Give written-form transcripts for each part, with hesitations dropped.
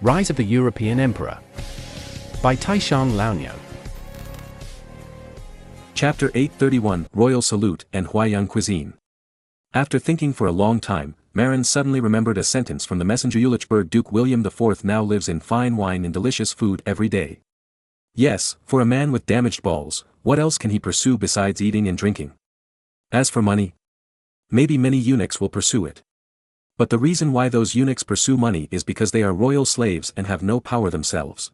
Rise of the European Emperor by Taishan Laonyo. Chapter 831 Royal Salute and Huaiyang Cuisine. After thinking for a long time, Marin suddenly remembered a sentence from the messenger Ulichburg Duke William IV now lives in fine wine and delicious food every day. Yes, for a man with damaged balls, what else can he pursue besides eating and drinking? As for money, maybe many eunuchs will pursue it. But the reason why those eunuchs pursue money is because they are royal slaves and have no power themselves.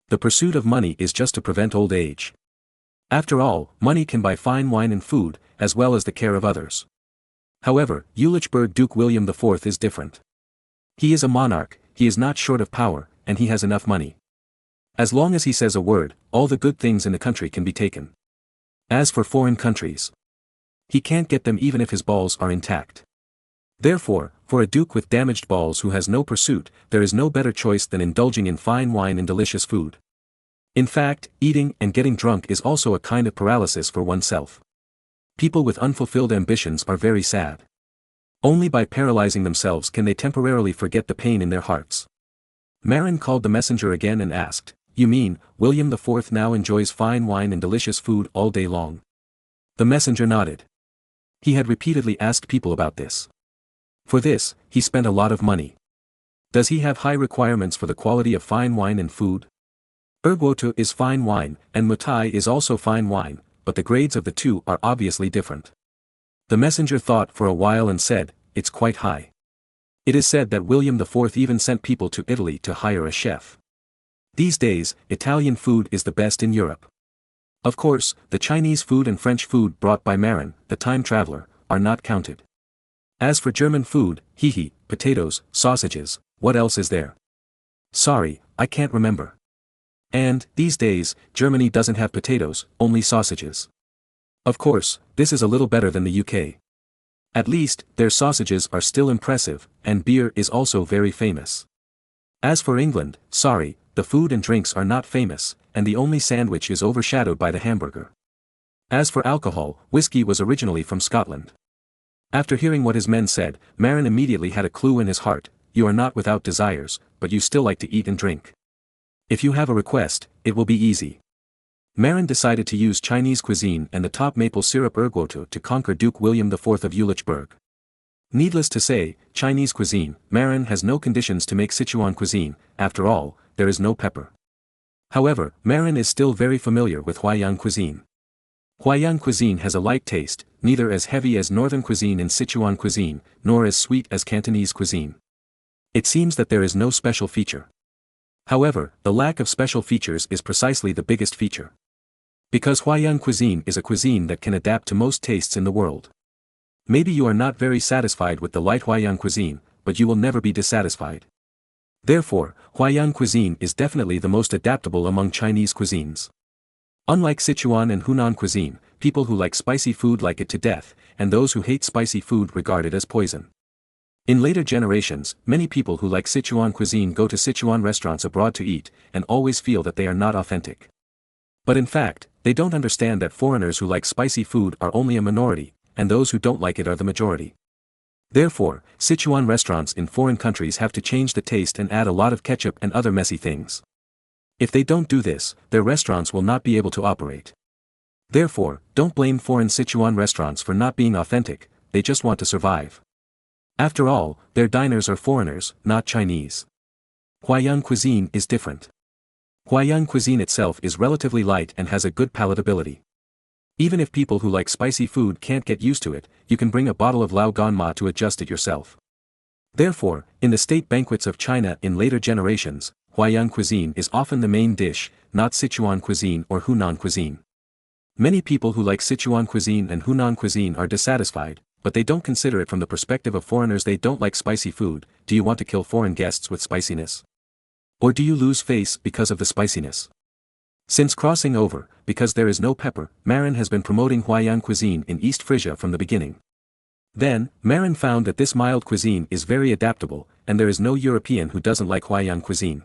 The pursuit of money is just to prevent old age. After all, money can buy fine wine and food, as well as the care of others. However, Ulichburg Duke William IV is different. He is a monarch, he is not short of power, and he has enough money. As long as he says a word, all the good things in the country can be taken. As for foreign countries, he can't get them even if his balls are intact. Therefore, for a duke with damaged balls who has no pursuit, there is no better choice than indulging in fine wine and delicious food. In fact, eating and getting drunk is also a kind of paralysis for oneself. People with unfulfilled ambitions are very sad. Only by paralyzing themselves can they temporarily forget the pain in their hearts. Marin called the messenger again and asked, "You mean, William IV now enjoys fine wine and delicious food all day long?" The messenger nodded. He had repeatedly asked people about this. For this, he spent a lot of money. Does he have high requirements for the quality of fine wine and food? Erguoto is fine wine, and Mutai is also fine wine, but the grades of the two are obviously different. The messenger thought for a while and said, "It's quite high." It is said that William IV even sent people to Italy to hire a chef. These days, Italian food is the best in Europe. Of course, the Chinese food and French food brought by Marin, the time traveler, are not counted. As for German food, potatoes, sausages, what else is there? Sorry, I can't remember. And, these days, Germany doesn't have potatoes, only sausages. Of course, this is a little better than the UK. At least, their sausages are still impressive, and beer is also very famous. As for England, sorry, the food and drinks are not famous, and the only sandwich is overshadowed by the hamburger. As for alcohol, whiskey was originally from Scotland. After hearing what his men said, Marin immediately had a clue in his heart: you are not without desires, but you still like to eat and drink. If you have a request, it will be easy. Marin decided to use Chinese cuisine and the top maple syrup erguoto to conquer Duke William IV of Ulichburg. Needless to say, Chinese cuisine, Marin has no conditions to make Sichuan cuisine, after all, there is no pepper. However, Marin is still very familiar with Huaiyang cuisine. Huaiyang cuisine has a light taste, neither as heavy as northern cuisine in Sichuan cuisine, nor as sweet as Cantonese cuisine. It seems that there is no special feature. However, the lack of special features is precisely the biggest feature. Because Huaiyang cuisine is a cuisine that can adapt to most tastes in the world. Maybe you are not very satisfied with the light Huaiyang cuisine, but you will never be dissatisfied. Therefore, Huaiyang cuisine is definitely the most adaptable among Chinese cuisines. Unlike Sichuan and Hunan cuisine, people who like spicy food like it to death, and those who hate spicy food regard it as poison. In later generations, many people who like Sichuan cuisine go to Sichuan restaurants abroad to eat, and always feel that they are not authentic. But in fact, they don't understand that foreigners who like spicy food are only a minority, and those who don't like it are the majority. Therefore, Sichuan restaurants in foreign countries have to change the taste and add a lot of ketchup and other messy things. If they don't do this, their restaurants will not be able to operate. Therefore, don't blame foreign Sichuan restaurants for not being authentic, they just want to survive. After all, their diners are foreigners, not Chinese. Huaiyang cuisine is different. Huaiyang cuisine itself is relatively light and has a good palatability. Even if people who like spicy food can't get used to it, you can bring a bottle of Lao Ganma to adjust it yourself. Therefore, in the state banquets of China in later generations, Huaiyang cuisine is often the main dish, not Sichuan cuisine or Hunan cuisine. Many people who like Sichuan cuisine and Hunan cuisine are dissatisfied, but they don't consider it from the perspective of foreigners. They don't like spicy food. Do you want to kill foreign guests with spiciness? Or do you lose face because of the spiciness? Since crossing over, because there is no pepper, Marin has been promoting Huaiyang cuisine in East Frisia from the beginning. Then, Marin found that this mild cuisine is very adaptable, and there is no European who doesn't like Huaiyang cuisine.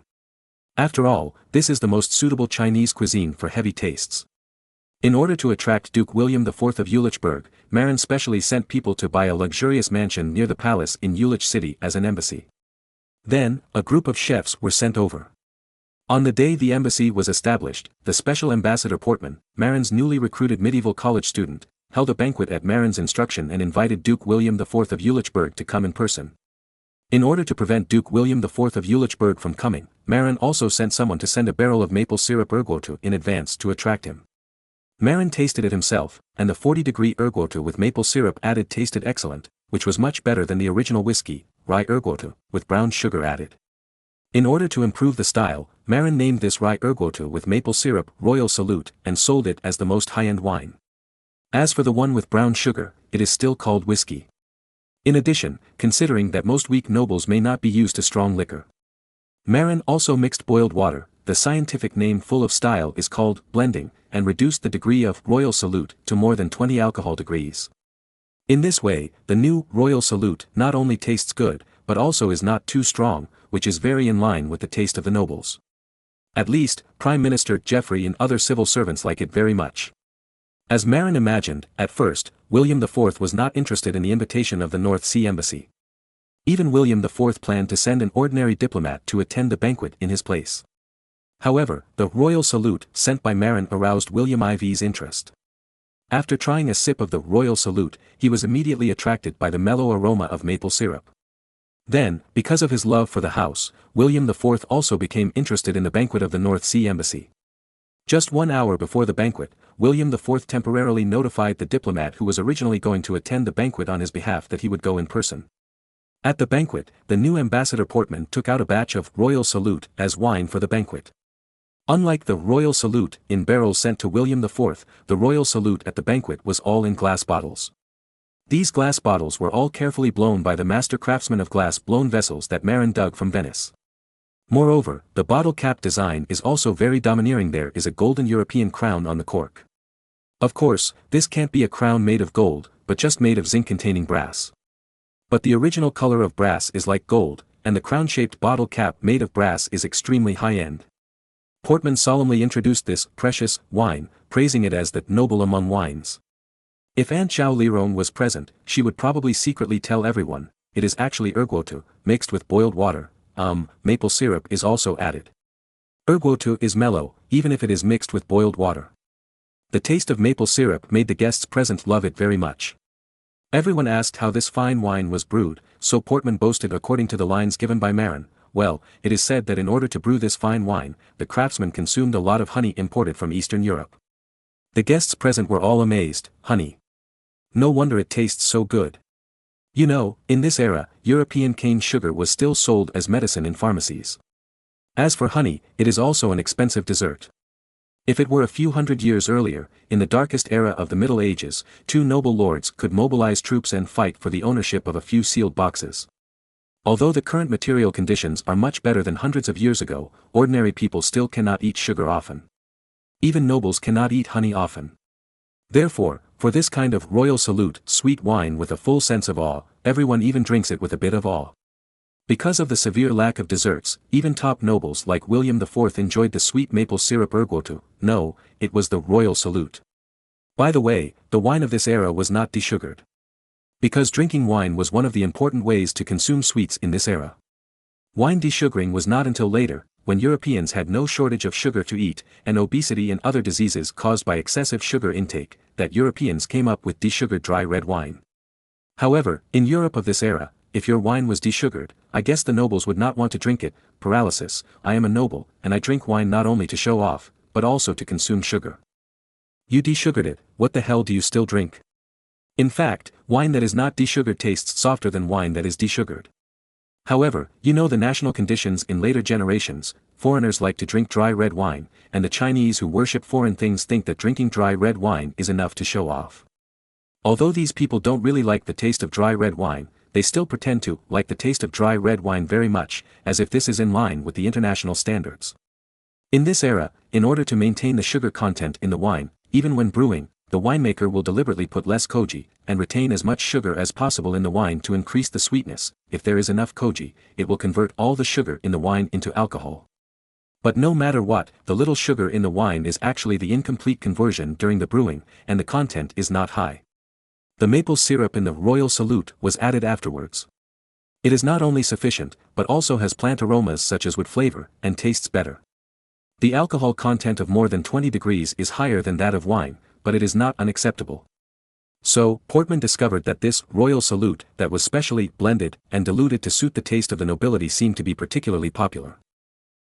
After all, this is the most suitable Chinese cuisine for heavy tastes. In order to attract Duke William IV of Ulichburg, Marin specially sent people to buy a luxurious mansion near the palace in Ulich city as an embassy. Then, a group of chefs were sent over. On the day the embassy was established, the special ambassador Portman, Marin's newly recruited medieval college student, held a banquet at Marin's instruction and invited Duke William IV of Jülichburg to come in person. In order to prevent Duke William IV of Jülichburg from coming, Marin also sent someone to send a barrel of maple syrup ergotu in advance to attract him. Marin tasted it himself, and the 40-degree ergotu with maple syrup added tasted excellent, which was much better than the original whiskey, rye ergotu, with brown sugar added. In order to improve the style, Marin named this rye ergotu with maple syrup Royal Salute and sold it as the most high-end wine. As for the one with brown sugar, it is still called whiskey. In addition, considering that most weak nobles may not be used to strong liquor, Marin also mixed boiled water, the scientific name full of style is called blending, and reduced the degree of Royal Salute to more than 20 alcohol degrees. In this way, the new Royal Salute not only tastes good, but also is not too strong, which is very in line with the taste of the nobles. At least, Prime Minister Geoffrey and other civil servants like it very much. As Marin imagined, at first, William IV was not interested in the invitation of the North Sea Embassy. Even William IV planned to send an ordinary diplomat to attend the banquet in his place. However, the Royal Salute sent by Marin aroused William IV's interest. After trying a sip of the Royal Salute, he was immediately attracted by the mellow aroma of maple syrup. Then, because of his love for the house, William IV also became interested in the banquet of the North Sea Embassy. Just 1 hour before the banquet, William IV temporarily notified the diplomat who was originally going to attend the banquet on his behalf that he would go in person. At the banquet, the new ambassador Portman took out a batch of Royal Salute as wine for the banquet. Unlike the Royal Salute in barrels sent to William IV, the Royal Salute at the banquet was all in glass bottles. These glass bottles were all carefully blown by the master craftsman of glass-blown vessels that Marin dug from Venice. Moreover, the bottle cap design is also very domineering. There is a golden European crown on the cork. Of course, this can't be a crown made of gold, but just made of zinc-containing brass. But the original color of brass is like gold, and the crown-shaped bottle cap made of brass is extremely high-end. Portman solemnly introduced this precious wine, praising it as the noble among wines. If Aunt Zhao Liron was present, she would probably secretly tell everyone, it is actually ergotu, mixed with boiled water. Maple syrup is also added. Ergotu is mellow, even if it is mixed with boiled water. The taste of maple syrup made the guests present love it very much. Everyone asked how this fine wine was brewed, so Portman boasted according to the lines given by Marin. Well, it is said that in order to brew this fine wine, the craftsman consumed a lot of honey imported from Eastern Europe. The guests present were all amazed. Honey. No wonder it tastes so good. You know, in this era, European cane sugar was still sold as medicine in pharmacies. As for honey, it is also an expensive dessert. If it were a few hundred years earlier, in the darkest era of the Middle Ages, 2 noble lords could mobilize troops and fight for the ownership of a few sealed boxes. Although the current material conditions are much better than hundreds of years ago, ordinary people still cannot eat sugar often. Even nobles cannot eat honey often. Therefore, for this kind of Royal Salute sweet wine with a full sense of awe, everyone even drinks it with a bit of awe. Because of the severe lack of desserts, even top nobles like William IV enjoyed the sweet maple syrup ergotu. No, it was the Royal Salute. By the way, the wine of this era was not desugared. Because drinking wine was one of the important ways to consume sweets in this era. Wine desugaring was not until later, when Europeans had no shortage of sugar to eat, and obesity and other diseases caused by excessive sugar intake, that Europeans came up with desugared dry red wine. However, in Europe of this era, if your wine was desugared, I guess the nobles would not want to drink it. Paralysis, I am a noble, and I drink wine not only to show off, but also to consume sugar. You desugared it, what the hell do you still drink? In fact, wine that is not desugared tastes softer than wine that is desugared. However, you know the national conditions in later generations, foreigners like to drink dry red wine, and the Chinese who worship foreign things think that drinking dry red wine is enough to show off. Although these people don't really like the taste of dry red wine, they still pretend to like the taste of dry red wine very much, as if this is in line with the international standards. In this era, in order to maintain the sugar content in the wine, even when brewing, the winemaker will deliberately put less koji, and retain as much sugar as possible in the wine to increase the sweetness. If there is enough koji, it will convert all the sugar in the wine into alcohol. But no matter what, the little sugar in the wine is actually the incomplete conversion during the brewing, and the content is not high. The maple syrup in the Royal Salute was added afterwards. It is not only sufficient, but also has plant aromas such as wood flavor, and tastes better. The alcohol content of more than 20 degrees is higher than that of wine, but it is not unacceptable. So, Portman discovered that this royal salute that was specially blended and diluted to suit the taste of the nobility seemed to be particularly popular.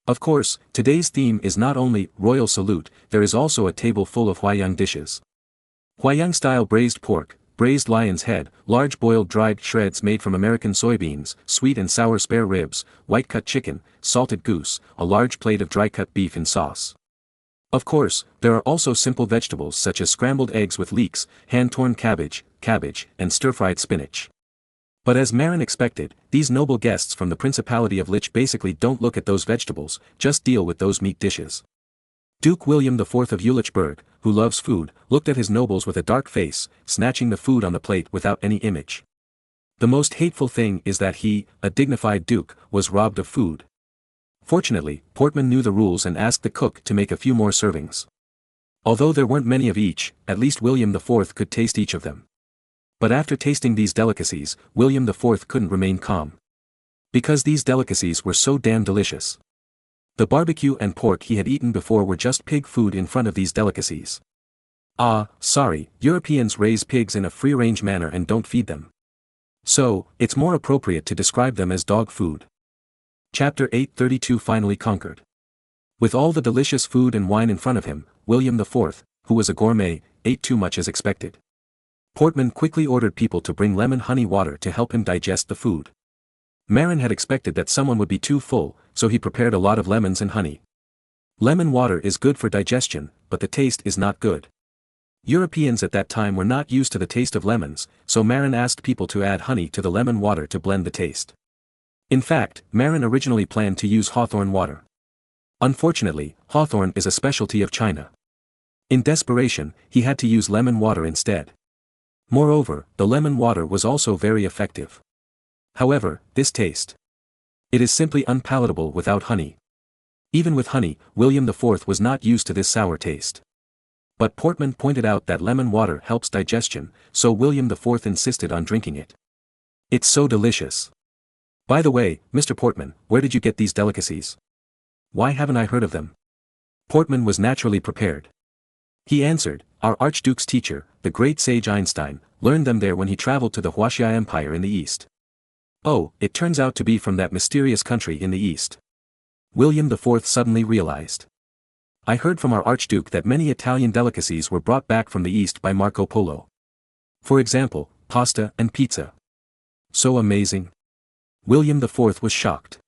Of course, today's theme is not only royal salute, there is also a table full of Huaiyang dishes. Huaiyang-style braised pork, braised lion's head, large boiled dried shreds made from American soybeans, sweet and sour spare ribs, white-cut chicken, salted goose, a large plate of dry-cut beef in sauce. Of course, there are also simple vegetables such as scrambled eggs with leeks, hand-torn cabbage, and stir-fried spinach. But as Marin expected, these noble guests from the Principality of Lich basically don't look at those vegetables, just deal with those meat dishes. Duke William IV of Ulichburg, who loves food, looked at his nobles with a dark face, snatching the food on the plate without any image. The most hateful thing is that he, a dignified duke, was robbed of food. Fortunately, Portman knew the rules and asked the cook to make a few more servings. Although there weren't many of each, at least William IV could taste each of them. But after tasting these delicacies, William IV couldn't remain calm. Because these delicacies were so damn delicious. The barbecue and pork he had eaten before were just pig food in front of these delicacies. Ah, sorry, Europeans raise pigs in a free-range manner and don't feed them. So, it's more appropriate to describe them as dog food. Chapter 832 finally conquered. With all the delicious food and wine in front of him, William IV, who was a gourmet, ate too much as expected. Portman quickly ordered people to bring lemon honey water to help him digest the food. Marin had expected that someone would be too full, so he prepared a lot of lemons and honey. Lemon water is good for digestion, but the taste is not good. Europeans at that time were not used to the taste of lemons, so Marin asked people to add honey to the lemon water to blend the taste. In fact, Marin originally planned to use hawthorn water. Unfortunately, hawthorn is a specialty of China. In desperation, he had to use lemon water instead. Moreover, the lemon water was also very effective. However, this taste. It is simply unpalatable without honey. Even with honey, William IV was not used to this sour taste. But Portman pointed out that lemon water helps digestion, so William IV insisted on drinking it. It's so delicious. By the way, Mr. Portman, where did you get these delicacies? Why haven't I heard of them? Portman was naturally prepared. He answered, our Archduke's teacher, the great sage Einstein, learned them there when he traveled to the Huaxia Empire in the East. Oh, it turns out to be from that mysterious country in the East. William IV suddenly realized. I heard from our Archduke that many Italian delicacies were brought back from the East by Marco Polo. For example, pasta and pizza. So amazing. William IV was shocked.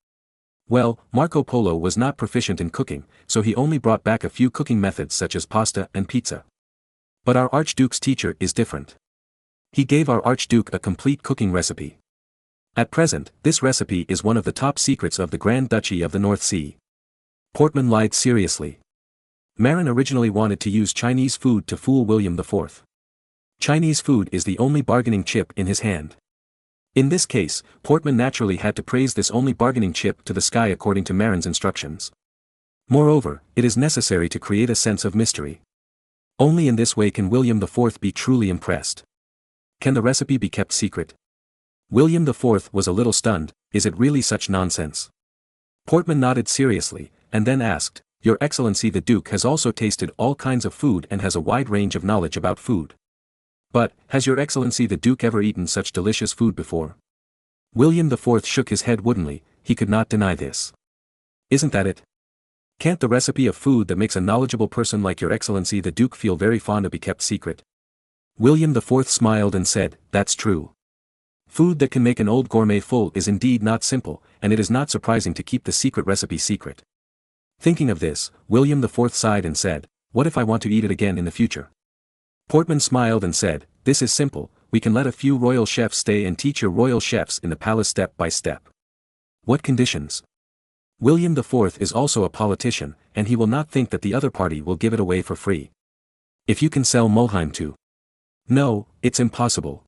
Well, Marco Polo was not proficient in cooking, so he only brought back a few cooking methods such as pasta and pizza. But our Archduke's teacher is different. He gave our Archduke a complete cooking recipe. At present, this recipe is one of the top secrets of the Grand Duchy of the North Sea. Portman lied seriously. Marin originally wanted to use Chinese food to fool William IV. Chinese food is the only bargaining chip in his hand. In this case, Portman naturally had to praise this only bargaining chip to the sky according to Marin's instructions. Moreover, it is necessary to create a sense of mystery. Only in this way can William IV be truly impressed. Can the recipe be kept secret? William IV was a little stunned. Is it really such nonsense? Portman nodded seriously, and then asked, Your Excellency the Duke has also tasted all kinds of food and has a wide range of knowledge about food. But, has Your Excellency the Duke ever eaten such delicious food before? William IV shook his head woodenly. He could not deny this. Isn't that it? Can't the recipe of food that makes a knowledgeable person like Your Excellency the Duke feel very fond of be kept secret? William IV smiled and said, That's true. Food that can make an old gourmet full is indeed not simple, and it is not surprising to keep the secret recipe secret. Thinking of this, William IV sighed and said, What if I want to eat it again in the future? Portman smiled and said, This is simple, we can let a few royal chefs stay and teach your royal chefs in the palace step by step. What conditions? William IV is also a politician, and he will not think that the other party will give it away for free. If you can sell Mulheim to. No, it's impossible.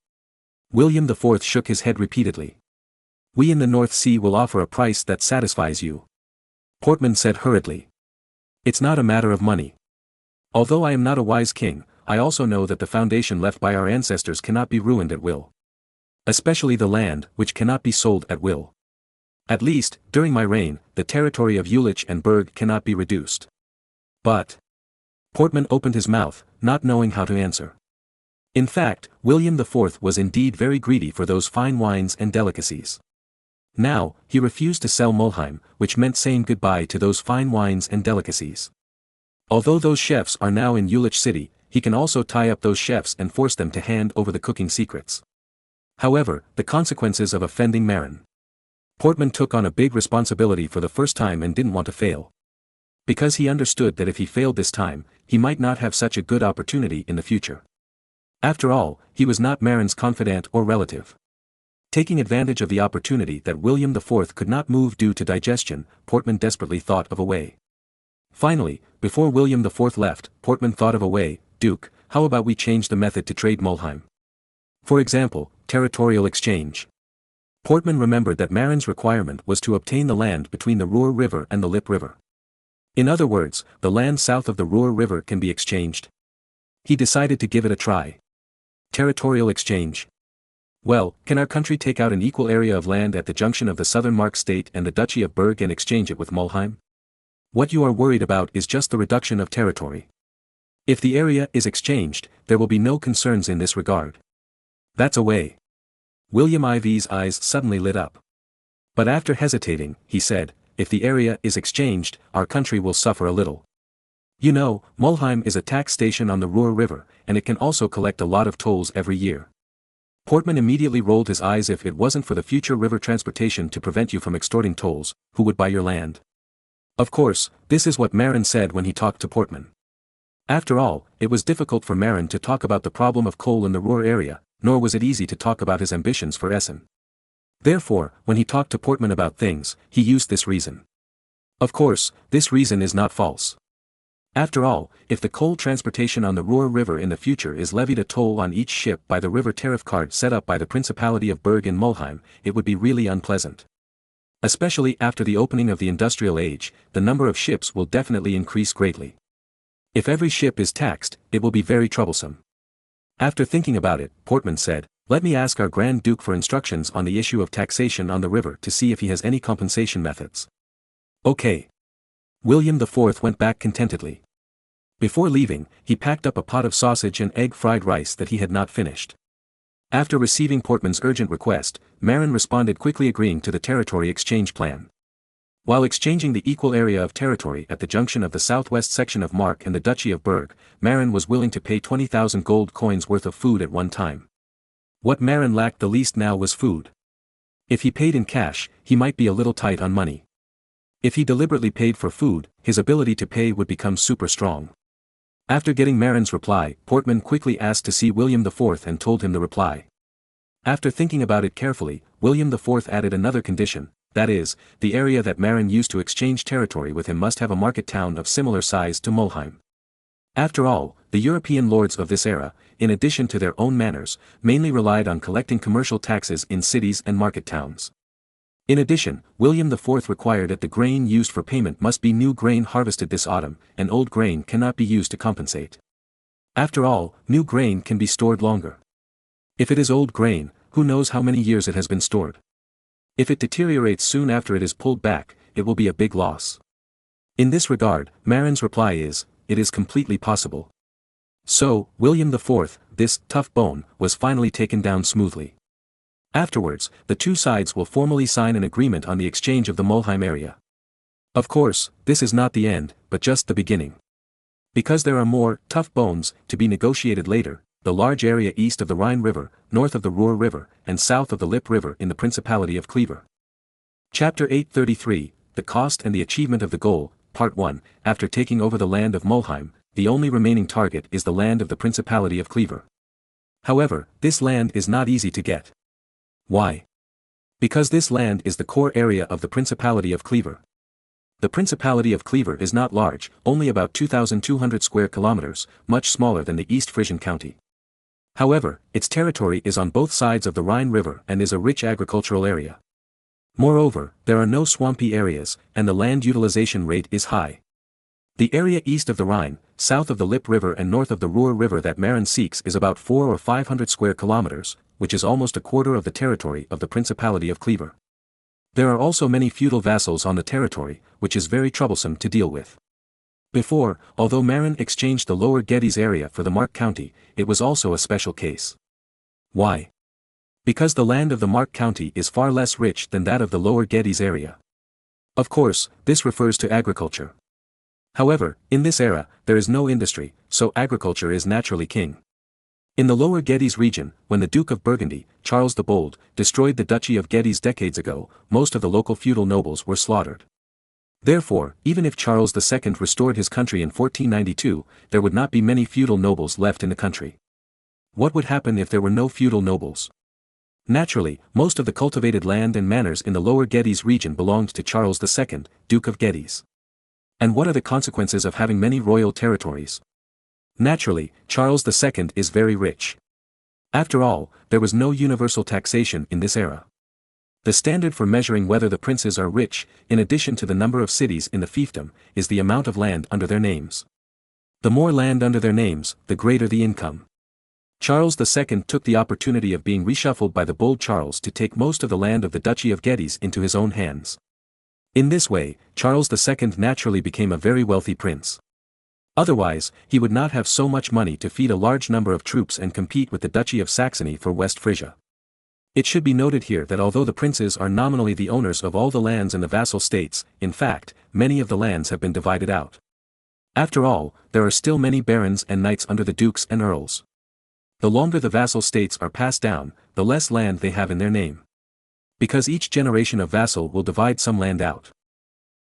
William IV shook his head repeatedly. We in the North Sea will offer a price that satisfies you. Portman said hurriedly. It's not a matter of money. Although I am not a wise king, I also know that the foundation left by our ancestors cannot be ruined at will. Especially the land, which cannot be sold at will. At least, during my reign, the territory of Jülich and Berg cannot be reduced. But Portman opened his mouth, not knowing how to answer. In fact, William IV was indeed very greedy for those fine wines and delicacies. Now, he refused to sell Mulheim, which meant saying goodbye to those fine wines and delicacies. Although those chefs are now in Jülich city, he can also tie up those chefs and force them to hand over the cooking secrets. However, the consequences of offending Marin. Portman took on a big responsibility for the first time and didn't want to fail. Because he understood that if he failed this time, he might not have such a good opportunity in the future. After all, he was not Marin's confidant or relative. Taking advantage of the opportunity that William IV could not move due to digestion, Portman desperately thought of a way. Finally, before William IV left, Portman thought of a way. Duke, how about we change the method to trade Mulheim? For example, territorial exchange. Portman remembered that Marin's requirement was to obtain the land between the Ruhr River and the Lippe River. In other words, the land south of the Ruhr River can be exchanged. He decided to give it a try. Territorial exchange. Well, can our country take out an equal area of land at the junction of the southern Mark state and the Duchy of Berg and exchange it with Mulheim? What you are worried about is just the reduction of territory. If the area is exchanged, there will be no concerns in this regard. That's a way. William IV's eyes suddenly lit up. But after hesitating, he said, if the area is exchanged, our country will suffer a little. You know, Mulheim is a tax station on the Ruhr River, and it can also collect a lot of tolls every year. Portman immediately rolled his eyes. If it wasn't for the future river transportation to prevent you from extorting tolls, who would buy your land? Of course, this is what Marin said when he talked to Portman. After all, it was difficult for Marin to talk about the problem of coal in the Ruhr area, nor was it easy to talk about his ambitions for Essen. Therefore, when he talked to Portman about things, he used this reason. Of course, this reason is not false. After all, if the coal transportation on the Ruhr River in the future is levied a toll on each ship by the river tariff card set up by the Principality of Berg in Mulheim, it would be really unpleasant. Especially after the opening of the industrial age, the number of ships will definitely increase greatly. If every ship is taxed, it will be very troublesome. After thinking about it, Portman said, let me ask our Grand Duke for instructions on the issue of taxation on the river to see if he has any compensation methods. Okay. William IV went back contentedly. Before leaving, he packed up a pot of sausage and egg fried rice that he had not finished. After receiving Portman's urgent request, Marin responded quickly agreeing to the territory exchange plan. While exchanging the equal area of territory at the junction of the southwest section of Mark and the Duchy of Berg, Marin was willing to pay 20,000 gold coins worth of food at one time. What Marin lacked the least now was food. If he paid in cash, he might be a little tight on money. If he deliberately paid for food, his ability to pay would become super strong. After getting Marin's reply, Portman quickly asked to see William IV and told him the reply. After thinking about it carefully, William IV added another condition. That is, the area that Marin used to exchange territory with him must have a market town of similar size to Mulheim. After all, the European lords of this era, in addition to their own manors, mainly relied on collecting commercial taxes in cities and market towns. In addition, William IV required that the grain used for payment must be new grain harvested this autumn, and old grain cannot be used to compensate. After all, new grain can be stored longer. If it is old grain, who knows how many years it has been stored? If it deteriorates soon after it is pulled back, it will be a big loss. In this regard, Marin's reply is, it is completely possible. So, William IV, this tough bone, was finally taken down smoothly. Afterwards, the two sides will formally sign an agreement on the exchange of the Mulheim area. Of course, this is not the end, but just the beginning. Because there are more tough bones to be negotiated later, the large area east of the Rhine River, north of the Ruhr River, and south of the Lippe River in the Principality of Clever. Chapter 833, The Cost and the Achievement of the Goal, Part 1, After taking over the land of Mulheim, the only remaining target is the land of the Principality of Clever. However, this land is not easy to get. Why? Because this land is the core area of the Principality of Clever. The Principality of Clever is not large, only about 2,200 square kilometers, much smaller than the East Frisian county. However, its territory is on both sides of the Rhine River and is a rich agricultural area. Moreover, there are no swampy areas, and the land utilization rate is high. The area east of the Rhine, south of the Lippe River and north of the Ruhr River that Marin seeks is about 400 or 500 square kilometers, which is almost a quarter of the territory of the Principality of Clever. There are also many feudal vassals on the territory, which is very troublesome to deal with. Before, although Marin exchanged the Lower Gettys area for the Mark County, it was also a special case. Why? Because the land of the Mark County is far less rich than that of the Lower Gettys area. Of course, this refers to agriculture. However, in this era, there is no industry, so agriculture is naturally king. In the Lower Gettys region, when the Duke of Burgundy, Charles the Bold, destroyed the Duchy of Gettys decades ago, most of the local feudal nobles were slaughtered. Therefore, even if Charles II restored his country in 1492, there would not be many feudal nobles left in the country. What would happen if there were no feudal nobles? Naturally, most of the cultivated land and manors in the Lower Gettys region belonged to Charles II, Duke of Gettys. And what are the consequences of having many royal territories? Naturally, Charles II is very rich. After all, there was no universal taxation in this era. The standard for measuring whether the princes are rich, in addition to the number of cities in the fiefdom, is the amount of land under their names. The more land under their names, the greater the income. Charles II took the opportunity of being reshuffled by the bold Charles to take most of the land of the Duchy of Gettys into his own hands. In this way, Charles II naturally became a very wealthy prince. Otherwise, he would not have so much money to feed a large number of troops and compete with the Duchy of Saxony for West Frisia. It should be noted here that although the princes are nominally the owners of all the lands in the vassal states, in fact, many of the lands have been divided out. After all, there are still many barons and knights under the dukes and earls. The longer the vassal states are passed down, the less land they have in their name. Because each generation of vassal will divide some land out.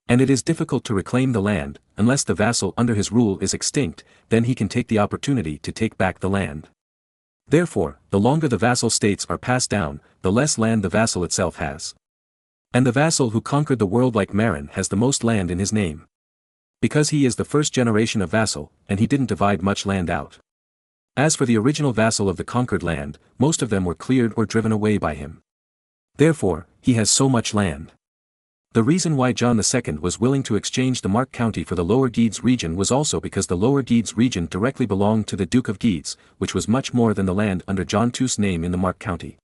And it is difficult to reclaim the land, unless the vassal under his rule is extinct, then he can take the opportunity to take back the land. Therefore, the longer the vassal states are passed down, the less land the vassal itself has. And the vassal who conquered the world like Marin has the most land in his name. Because he is the first generation of vassal, and he didn't divide much land out. As for the original vassal of the conquered land, most of them were cleared or driven away by him. Therefore, he has so much land. The reason why John II was willing to exchange the Mark County for the Lower Geats region was also because the Lower Geats region directly belonged to the Duke of Geats, which was much more than the land under John II's name in the Mark County.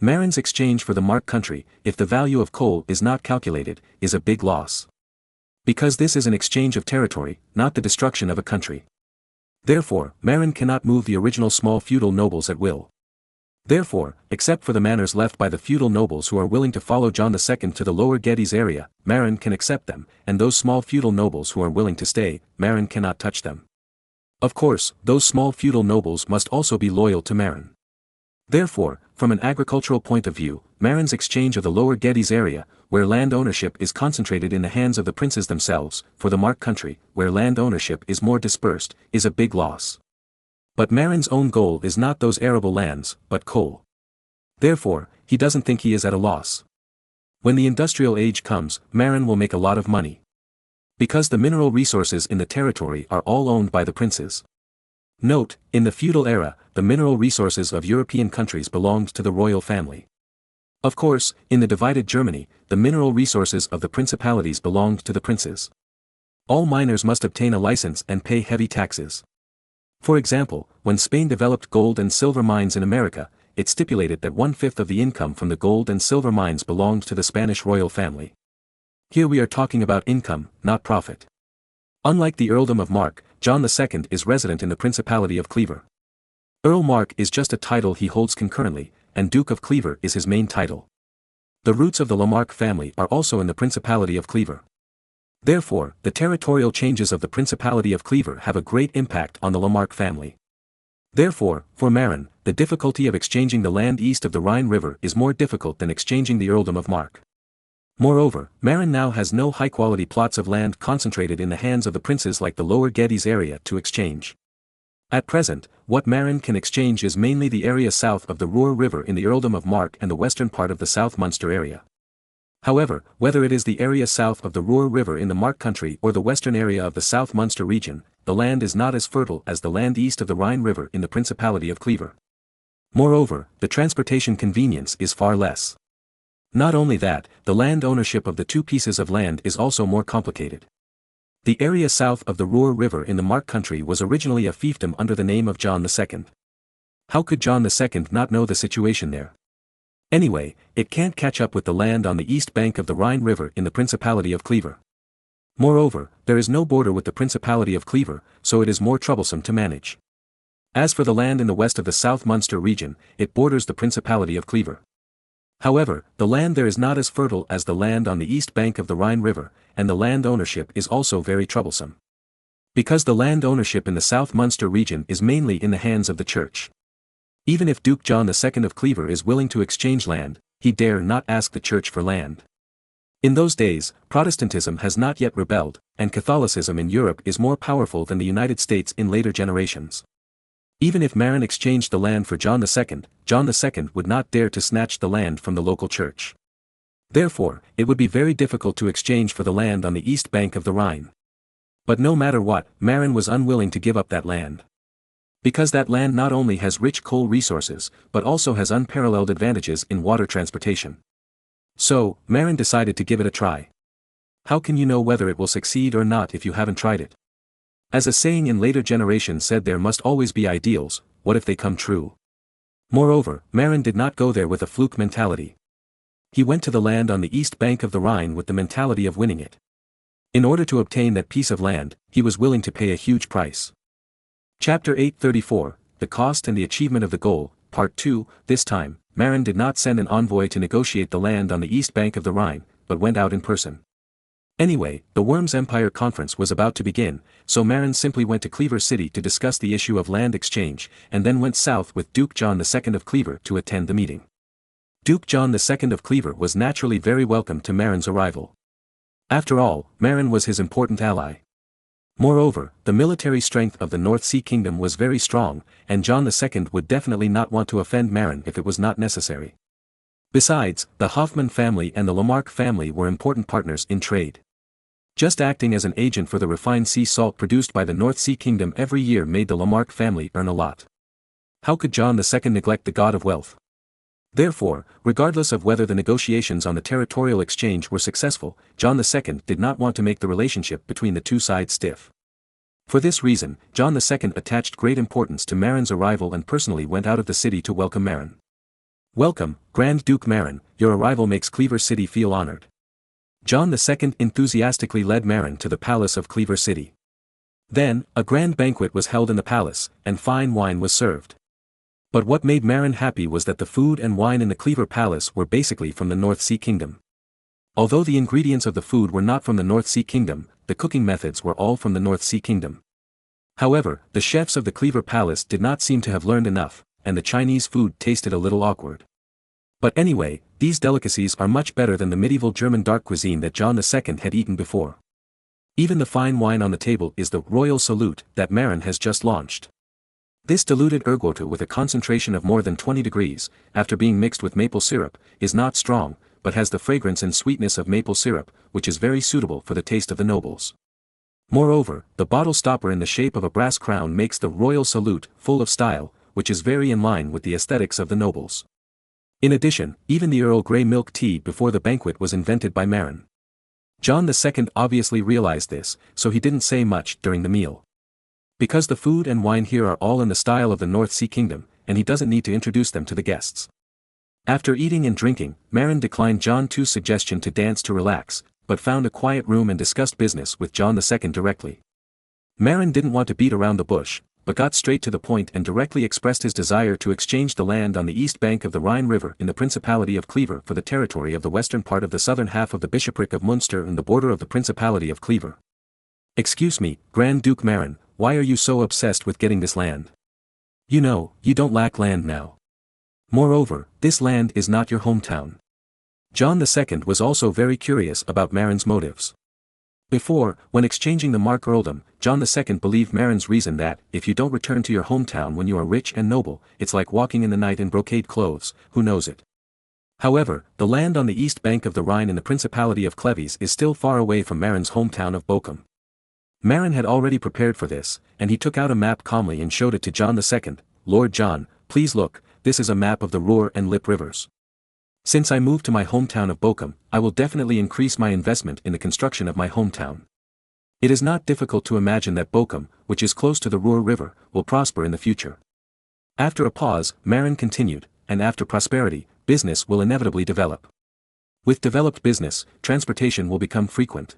Marin's exchange for the Mark Country, if the value of coal is not calculated, is a big loss. Because this is an exchange of territory, not the destruction of a country. Therefore, Marin cannot move the original small feudal nobles at will. Therefore, except for the manors left by the feudal nobles who are willing to follow John II to the Lower Gettys area, Marin can accept them, and those small feudal nobles who are willing to stay, Marin cannot touch them. Of course, those small feudal nobles must also be loyal to Marin. Therefore, from an agricultural point of view, Marin's exchange of the Lower Gettys area, where land ownership is concentrated in the hands of the princes themselves, for the Mark Country, where land ownership is more dispersed, is a big loss. But Marin's own goal is not those arable lands, but coal. Therefore, he doesn't think he is at a loss. When the industrial age comes, Marin will make a lot of money. Because the mineral resources in the territory are all owned by the princes. Note, in the feudal era, the mineral resources of European countries belonged to the royal family. Of course, in the divided Germany, the mineral resources of the principalities belonged to the princes. All miners must obtain a license and pay heavy taxes. For example, when Spain developed gold and silver mines in America, it stipulated that 1/5 of the income from the gold and silver mines belonged to the Spanish royal family. Here we are talking about income, not profit. Unlike the earldom of Mark, John II is resident in the Principality of Clever. Earl Mark is just a title he holds concurrently, and Duke of Clever is his main title. The roots of the Lamarck family are also in the Principality of Clever. Therefore, the territorial changes of the Principality of Clever have a great impact on the Lamarck family. Therefore, for Marin, the difficulty of exchanging the land east of the Rhine River is more difficult than exchanging the earldom of Mark. Moreover, Marin now has no high-quality plots of land concentrated in the hands of the princes like the Lower Gettys area to exchange. At present, what Marin can exchange is mainly the area south of the Ruhr River in the earldom of Mark and the western part of the South Munster area. However, whether it is the area south of the Ruhr River in the Mark country or the western area of the South Munster region, the land is not as fertile as the land east of the Rhine River in the Principality of Clever. Moreover, the transportation convenience is far less. Not only that, the land ownership of the two pieces of land is also more complicated. The area south of the Ruhr River in the Mark country was originally a fiefdom under the name of John II. How could John II not know the situation there? Anyway, it can't catch up with the land on the east bank of the Rhine River in the Principality of Clever. Moreover, there is no border with the Principality of Clever, so it is more troublesome to manage. As for the land in the west of the South Munster region, it borders the Principality of Clever. However, the land there is not as fertile as the land on the east bank of the Rhine River, and the land ownership is also very troublesome. Because the land ownership in the South Munster region is mainly in the hands of the Church. Even if Duke John II of Clever is willing to exchange land, he dare not ask the Church for land. In those days, Protestantism has not yet rebelled, and Catholicism in Europe is more powerful than the United States in later generations. Even if Marin exchanged the land for John II would not dare to snatch the land from the local church. Therefore, it would be very difficult to exchange for the land on the east bank of the Rhine. But no matter what, Marin was unwilling to give up that land. Because that land not only has rich coal resources, but also has unparalleled advantages in water transportation. So, Marin decided to give it a try. How can you know whether it will succeed or not if you haven't tried it? As a saying in later generations said, there must always be ideals, what if they come true? Moreover, Marin did not go there with a fluke mentality. He went to the land on the east bank of the Rhine with the mentality of winning it. In order to obtain that piece of land, he was willing to pay a huge price. Chapter 834, The Cost and the Achievement of the Goal, Part 2. This time, Marin did not send an envoy to negotiate the land on the east bank of the Rhine, but went out in person. Anyway, the Worms Empire Conference was about to begin, so Marin simply went to Clever City to discuss the issue of land exchange, and then went south with Duke John II of Clever to attend the meeting. Duke John II of Clever was naturally very welcome to Marin's arrival. After all, Marin was his important ally. Moreover, the military strength of the North Sea Kingdom was very strong, and John II would definitely not want to offend Marin if it was not necessary. Besides, the Hoffman family and the Lamarck family were important partners in trade. Just acting as an agent for the refined sea salt produced by the North Sea Kingdom every year made the Lamarck family earn a lot. How could John II neglect the god of wealth? Therefore, regardless of whether the negotiations on the territorial exchange were successful, John II did not want to make the relationship between the two sides stiff. For this reason, John II attached great importance to Marin's arrival and personally went out of the city to welcome Marin. Welcome, Grand Duke Marin, your arrival makes Clever City feel honored. John II enthusiastically led Marin to the palace of Clever City. Then, a grand banquet was held in the palace, and fine wine was served. But what made Marin happy was that the food and wine in the Clever Palace were basically from the North Sea Kingdom. Although the ingredients of the food were not from the North Sea Kingdom, the cooking methods were all from the North Sea Kingdom. However, the chefs of the Clever Palace did not seem to have learned enough, and the Chinese food tasted a little awkward. But anyway, these delicacies are much better than the medieval German dark cuisine that John II had eaten before. Even the fine wine on the table is the royal salute that Marin has just launched. This diluted ergotu with a concentration of more than 20 degrees, after being mixed with maple syrup, is not strong, but has the fragrance and sweetness of maple syrup, which is very suitable for the taste of the nobles. Moreover, the bottle stopper in the shape of a brass crown makes the royal salute full of style, which is very in line with the aesthetics of the nobles. In addition, even the Earl Grey milk tea before the banquet was invented by Marin. John II obviously realized this, so he didn't say much during the meal. Because the food and wine here are all in the style of the North Sea Kingdom, and he doesn't need to introduce them to the guests. After eating and drinking, Marin declined John II's suggestion to dance to relax, but found a quiet room and discussed business with John II directly. Marin didn't want to beat around the bush, but got straight to the point and directly expressed his desire to exchange the land on the east bank of the Rhine River in the Principality of Clever for the territory of the western part of the southern half of the bishopric of Munster and the border of the Principality of Clever. Excuse me, Grand Duke Marin, why are you so obsessed with getting this land? You know, you don't lack land now. Moreover, this land is not your hometown. John II was also very curious about Marin's motives. Before, when exchanging the Mark earldom, John II believed Marin's reason that, if you don't return to your hometown when you are rich and noble, it's like walking in the night in brocade clothes, who knows it. However, the land on the east bank of the Rhine in the Principality of Cleves is still far away from Marin's hometown of Bochum. Marin had already prepared for this, and he took out a map calmly and showed it to John II. Lord John, please look, this is a map of the Ruhr and Lippe rivers. Since I moved to my hometown of Bochum, I will definitely increase my investment in the construction of my hometown. It is not difficult to imagine that Bochum, which is close to the Ruhr River, will prosper in the future. After a pause, Marin continued, and after prosperity, business will inevitably develop. With developed business, transportation will become frequent.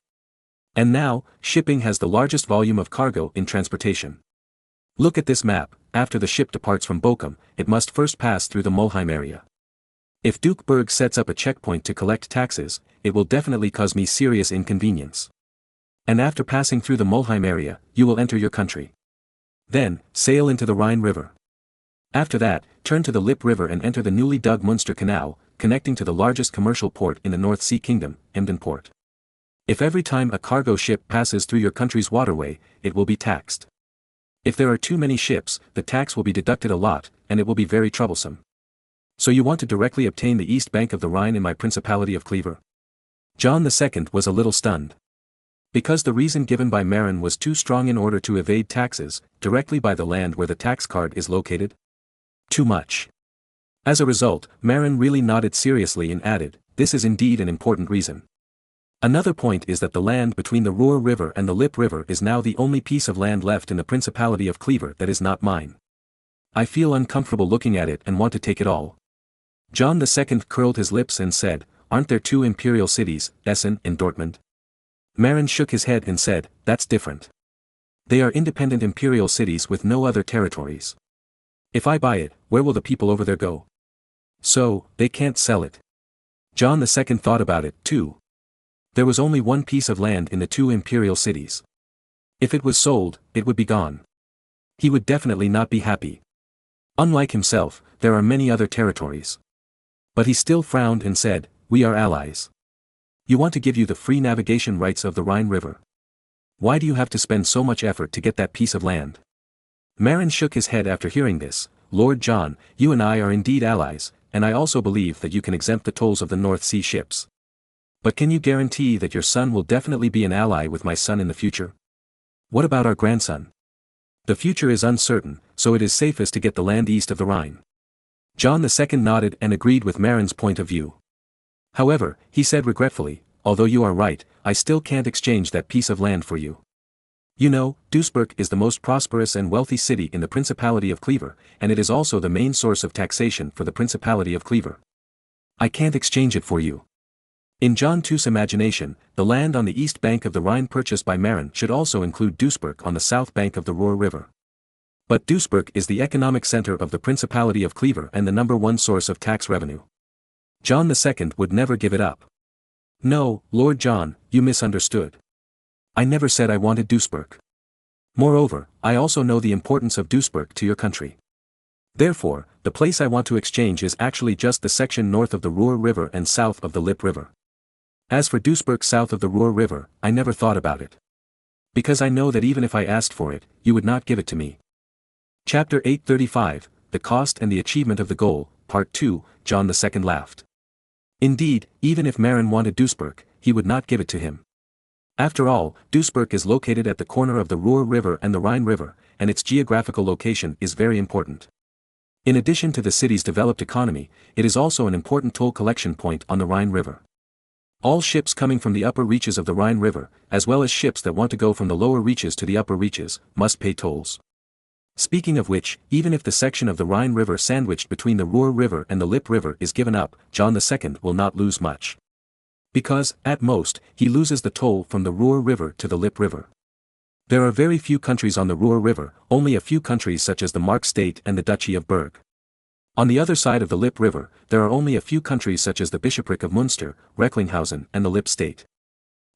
And now, shipping has the largest volume of cargo in transportation. Look at this map. After the ship departs from Bochum, it must first pass through the Mulheim area. If Duke Berg sets up a checkpoint to collect taxes, it will definitely cause me serious inconvenience. And after passing through the Mulheim area, you will enter your country. Then, sail into the Rhine River. After that, turn to the Lippe River and enter the newly dug Munster Canal, connecting to the largest commercial port in the North Sea Kingdom, Emden Port. If every time a cargo ship passes through your country's waterway, it will be taxed. If there are too many ships, the tax will be deducted a lot, and it will be very troublesome. So you want to directly obtain the east bank of the Rhine in my Principality of Clever? John II was a little stunned. Because the reason given by Marin was too strong in order to evade taxes, directly by the land where the tax card is located? Too much. As a result, Marin really nodded seriously and added, this is indeed an important reason. Another point is that the land between the Ruhr River and the Lippe River is now the only piece of land left in the Principality of Clever that is not mine. I feel uncomfortable looking at it and want to take it all. John II curled his lips and said, aren't there two imperial cities, Essen and Dortmund? Marin shook his head and said, that's different. They are independent imperial cities with no other territories. If I buy it, where will the people over there go? So, they can't sell it. John II thought about it, too. There was only one piece of land in the two imperial cities. If it was sold, it would be gone. He would definitely not be happy. Unlike himself, there are many other territories. But he still frowned and said, we are allies. You want to give you the free navigation rights of the Rhine River. Why do you have to spend so much effort to get that piece of land? Marin shook his head after hearing this. Lord John, you and I are indeed allies, and I also believe that you can exempt the tolls of the North Sea ships. But can you guarantee that your son will definitely be an ally with my son in the future? What about our grandson? The future is uncertain, so it is safest to get the land east of the Rhine. John II nodded and agreed with Marin's point of view. However, he said regretfully, although you are right, I still can't exchange that piece of land for you. You know, Duisburg is the most prosperous and wealthy city in the Principality of Clever, and it is also the main source of taxation for the Principality of Clever. I can't exchange it for you. In John II's imagination, the land on the east bank of the Rhine purchased by Marin should also include Duisburg on the south bank of the Ruhr River. But Duisburg is the economic center of the Principality of Clever and the #1 source of tax revenue. John II would never give it up. No, Lord John, you misunderstood. I never said I wanted Duisburg. Moreover, I also know the importance of Duisburg to your country. Therefore, the place I want to exchange is actually just the section north of the Ruhr River and south of the Lippe River. As for Duisburg south of the Ruhr River, I never thought about it. Because I know that even if I asked for it, you would not give it to me. Chapter 835, The Cost and the Achievement of the Goal, Part 2, John II laughed. Indeed, even if Marin wanted Duisburg, he would not give it to him. After all, Duisburg is located at the corner of the Ruhr River and the Rhine River, and its geographical location is very important. In addition to the city's developed economy, it is also an important toll collection point on the Rhine River. All ships coming from the upper reaches of the Rhine River, as well as ships that want to go from the lower reaches to the upper reaches, must pay tolls. Speaking of which, even if the section of the Rhine River sandwiched between the Ruhr River and the Lippe River is given up, John II will not lose much. Because, at most, he loses the toll from the Ruhr River to the Lippe River. There are very few countries on the Ruhr River, only a few countries such as the Mark State and the Duchy of Berg. On the other side of the Lippe River, there are only a few countries such as the Bishopric of Munster, Recklinghausen and the Lippe State.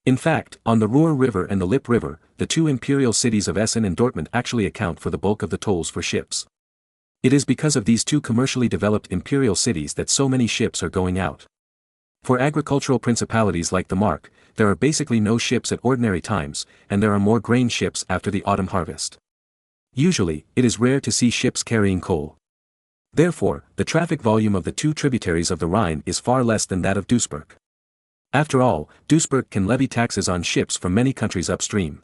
In fact, on the Ruhr River and the Lippe River, the two imperial cities of Essen and Dortmund actually account for the bulk of the tolls for ships. It is because of these two commercially developed imperial cities that so many ships are going out. For agricultural principalities like the Mark, there are basically no ships at ordinary times, and there are more grain ships after the autumn harvest. Usually, it is rare to see ships carrying coal. Therefore, the traffic volume of the two tributaries of the Rhine is far less than that of Duisburg. After all, Duisburg can levy taxes on ships from many countries upstream.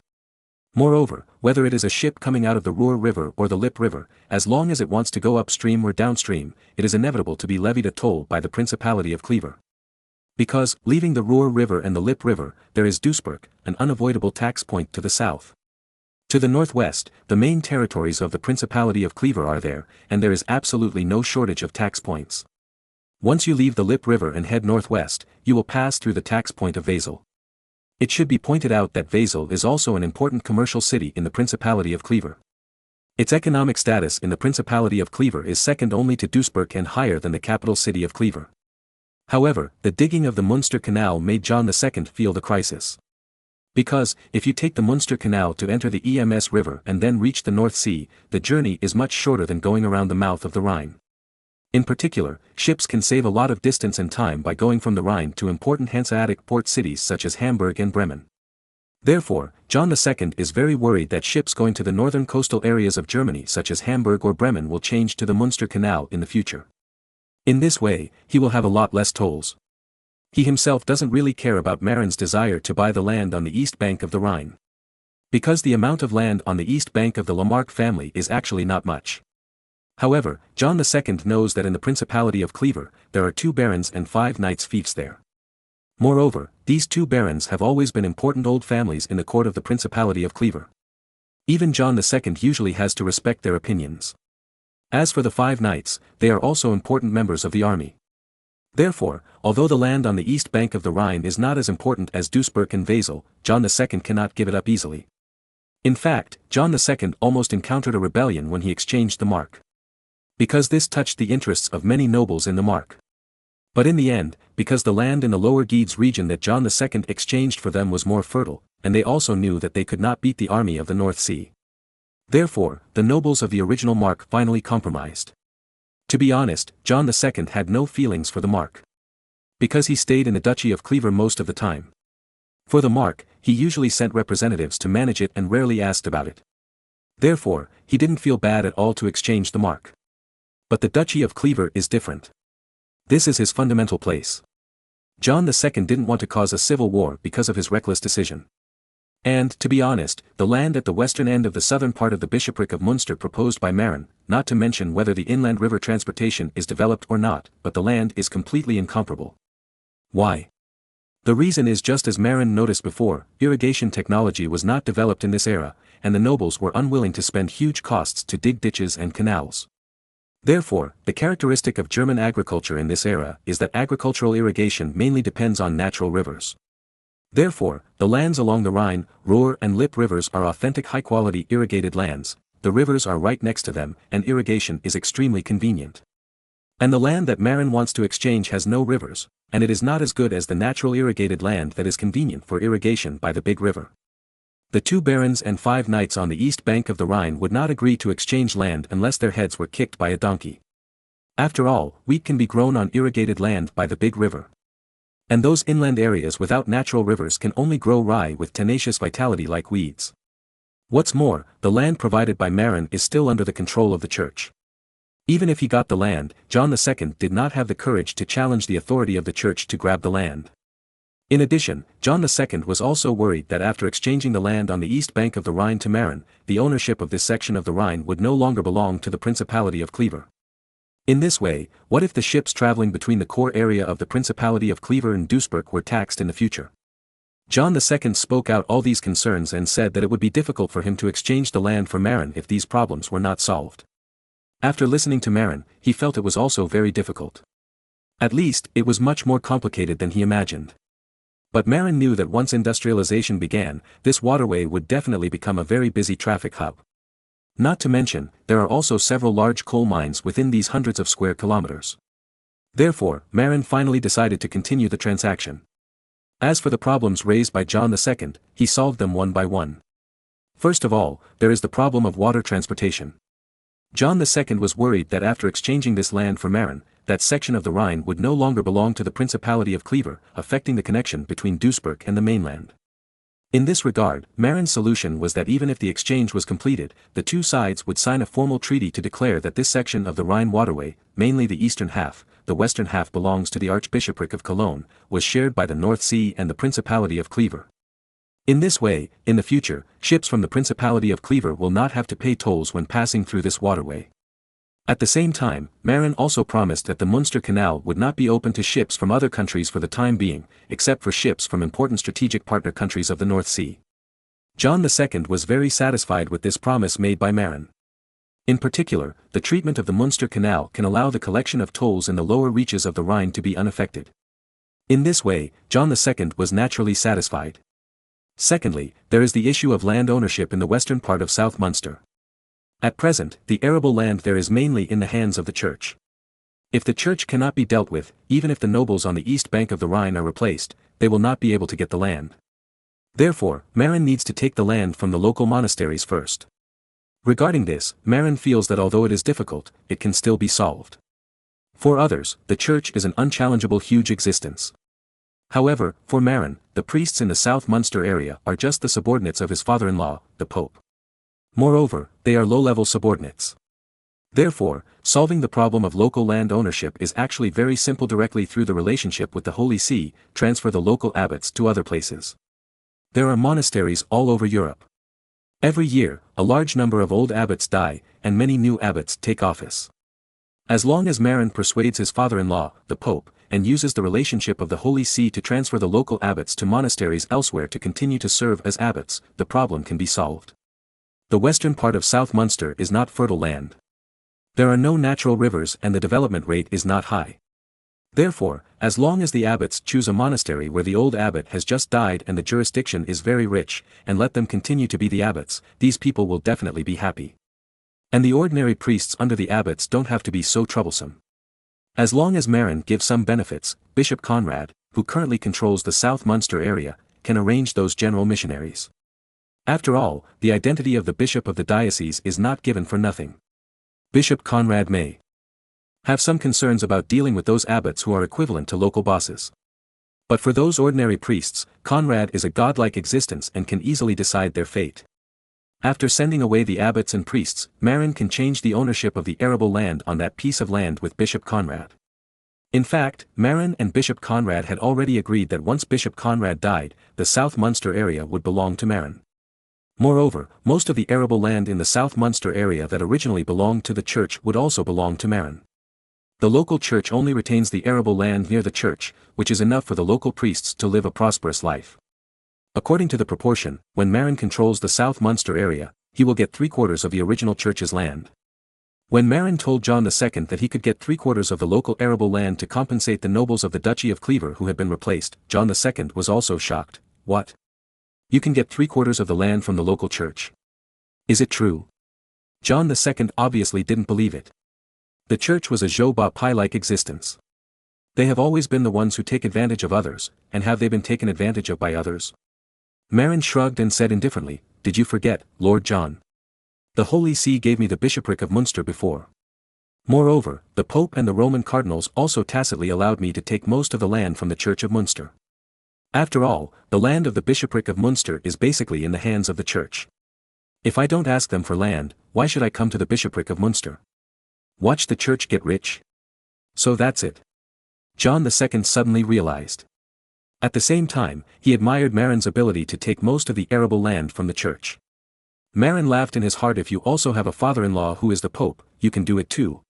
Moreover, whether it is a ship coming out of the Ruhr River or the Lippe River, as long as it wants to go upstream or downstream, it is inevitable to be levied a toll by the Principality of Clever. Because, leaving the Ruhr River and the Lippe River, there is Duisburg, an unavoidable tax point to the south. To the northwest, the main territories of the Principality of Clever are there, and there is absolutely no shortage of tax points. Once you leave the Lippe River and head northwest, you will pass through the tax point of Wesel. It should be pointed out that Wesel is also an important commercial city in the Principality of Clever. Its economic status in the Principality of Clever is second only to Duisburg and higher than the capital city of Clever. However, the digging of the Münster Canal made John II feel the crisis. Because, if you take the Münster Canal to enter the Ems River and then reach the North Sea, the journey is much shorter than going around the mouth of the Rhine. In particular, ships can save a lot of distance and time by going from the Rhine to important Hanseatic port cities such as Hamburg and Bremen. Therefore, John II is very worried that ships going to the northern coastal areas of Germany such as Hamburg or Bremen will change to the Münster Canal in the future. In this way, he will have a lot less tolls. He himself doesn't really care about Marin's desire to buy the land on the east bank of the Rhine. Because the amount of land on the east bank of the Lamarck family is actually not much. However, John II knows that in the Principality of Clever, there are 2 barons and 5 knights fiefs there. Moreover, these 2 barons have always been important old families in the court of the Principality of Clever. Even John II usually has to respect their opinions. As for the 5 knights, they are also important members of the army. Therefore, although the land on the east bank of the Rhine is not as important as Duisburg and Wesel, John II cannot give it up easily. In fact, John II almost encountered a rebellion when he exchanged the mark. Because this touched the interests of many nobles in the mark. But in the end, because the land in the Lower Guedes region that John II exchanged for them was more fertile, and they also knew that they could not beat the army of the North Sea. Therefore, the nobles of the original mark finally compromised. To be honest, John II had no feelings for the mark. Because he stayed in the Duchy of Clever most of the time. For the mark, he usually sent representatives to manage it and rarely asked about it. Therefore, he didn't feel bad at all to exchange the mark. But the Duchy of Clever is different. This is his fundamental place. John II didn't want to cause a civil war because of his reckless decision. And, to be honest, the land at the western end of the southern part of the bishopric of Münster proposed by Marin, not to mention whether the inland river transportation is developed or not, but the land is completely incomparable. Why? The reason is just as Marin noticed before, irrigation technology was not developed in this era, and the nobles were unwilling to spend huge costs to dig ditches and canals. Therefore, the characteristic of German agriculture in this era is that agricultural irrigation mainly depends on natural rivers. Therefore, the lands along the Rhine, Ruhr and Lippe rivers are authentic high-quality irrigated lands, the rivers are right next to them, and irrigation is extremely convenient. And the land that Marin wants to exchange has no rivers, and it is not as good as the natural irrigated land that is convenient for irrigation by the big river. The 2 barons and 5 knights on the east bank of the Rhine would not agree to exchange land unless their heads were kicked by a donkey. After all, wheat can be grown on irrigated land by the big river. And those inland areas without natural rivers can only grow rye with tenacious vitality like weeds. What's more, the land provided by Marin is still under the control of the church. Even if he got the land, John II did not have the courage to challenge the authority of the church to grab the land. In addition, John II was also worried that after exchanging the land on the east bank of the Rhine to Marin, the ownership of this section of the Rhine would no longer belong to the Principality of Clever. In this way, what if the ships traveling between the core area of the Principality of Clever and Duisburg were taxed in the future? John II spoke out all these concerns and said that it would be difficult for him to exchange the land for Marin if these problems were not solved. After listening to Marin, he felt it was also very difficult. At least, it was much more complicated than he imagined. But Marin knew that once industrialization began, this waterway would definitely become a very busy traffic hub. Not to mention, there are also several large coal mines within these hundreds of square kilometers. Therefore, Marin finally decided to continue the transaction. As for the problems raised by John II, he solved them one by one. First of all, there is the problem of water transportation. John II was worried that after exchanging this land for Marin, that section of the Rhine would no longer belong to the Principality of Clever, affecting the connection between Duisburg and the mainland. In this regard, Marin's solution was that even if the exchange was completed, the 2 sides would sign a formal treaty to declare that this section of the Rhine waterway, mainly the eastern half, the western half belongs to the Archbishopric of Cologne, was shared by the North Sea and the Principality of Clever. In this way, in the future, ships from the Principality of Clever will not have to pay tolls when passing through this waterway. At the same time, Marin also promised that the Münster Canal would not be open to ships from other countries for the time being, except for ships from important strategic partner countries of the North Sea. John II was very satisfied with this promise made by Marin. In particular, the treatment of the Munster Canal can allow the collection of tolls in the lower reaches of the Rhine to be unaffected. In this way, John II was naturally satisfied. Secondly, there is the issue of land ownership in the western part of South Munster. At present, the arable land there is mainly in the hands of the Church. If the Church cannot be dealt with, even if the nobles on the east bank of the Rhine are replaced, they will not be able to get the land. Therefore, Marin needs to take the land from the local monasteries first. Regarding this, Marin feels that although it is difficult, it can still be solved. For others, the Church is an unchallengeable huge existence. However, for Marin, the priests in the South Munster area are just the subordinates of his father-in-law, the Pope. Moreover, they are low-level subordinates. Therefore, solving the problem of local land ownership is actually very simple. Directly through the relationship with the Holy See, transfer the local abbots to other places. There are monasteries all over Europe. Every year, a large number of old abbots die, and many new abbots take office. As long as Marin persuades his father-in-law, the Pope, and uses the relationship of the Holy See to transfer the local abbots to monasteries elsewhere to continue to serve as abbots, the problem can be solved. The western part of South Munster is not fertile land. There are no natural rivers and the development rate is not high. Therefore, as long as the abbots choose a monastery where the old abbot has just died and the jurisdiction is very rich, and let them continue to be the abbots, these people will definitely be happy. And the ordinary priests under the abbots don't have to be so troublesome. As long as Marin gives some benefits, Bishop Conrad, who currently controls the South Munster area, can arrange those general missionaries. After all, the identity of the bishop of the diocese is not given for nothing. Bishop Conrad may have some concerns about dealing with those abbots who are equivalent to local bosses. But for those ordinary priests, Conrad is a godlike existence and can easily decide their fate. After sending away the abbots and priests, Marin can change the ownership of the arable land on that piece of land with Bishop Conrad. In fact, Marin and Bishop Conrad had already agreed that once Bishop Conrad died, the South Munster area would belong to Marin. Moreover, most of the arable land in the South Munster area that originally belonged to the Church would also belong to Marin. The local church only retains the arable land near the church, which is enough for the local priests to live a prosperous life. According to the proportion, when Marin controls the South Munster area, he will get 3/4 of the original church's land. When Marin told John II that he could get 3/4 of the local arable land to compensate the nobles of the Duchy of Clever who had been replaced, John II was also shocked. What? You can get 3/4 of the land from the local church? Is it true? John II obviously didn't believe it. The church was a Joe Pai-like existence. They have always been the ones who take advantage of others, and have they been taken advantage of by others? Marin shrugged and said indifferently, "Did you forget, Lord John? The Holy See gave me the bishopric of Munster before. Moreover, the Pope and the Roman cardinals also tacitly allowed me to take most of the land from the Church of Munster. After all, the land of the bishopric of Munster is basically in the hands of the Church. If I don't ask them for land, why should I come to the bishopric of Munster? Watch the Church get rich? So that's it." John II suddenly realized. At the same time, he admired Marin's ability to take most of the arable land from the Church. Marin laughed in his heart. If you also have a father-in-law who is the Pope, you can do it too.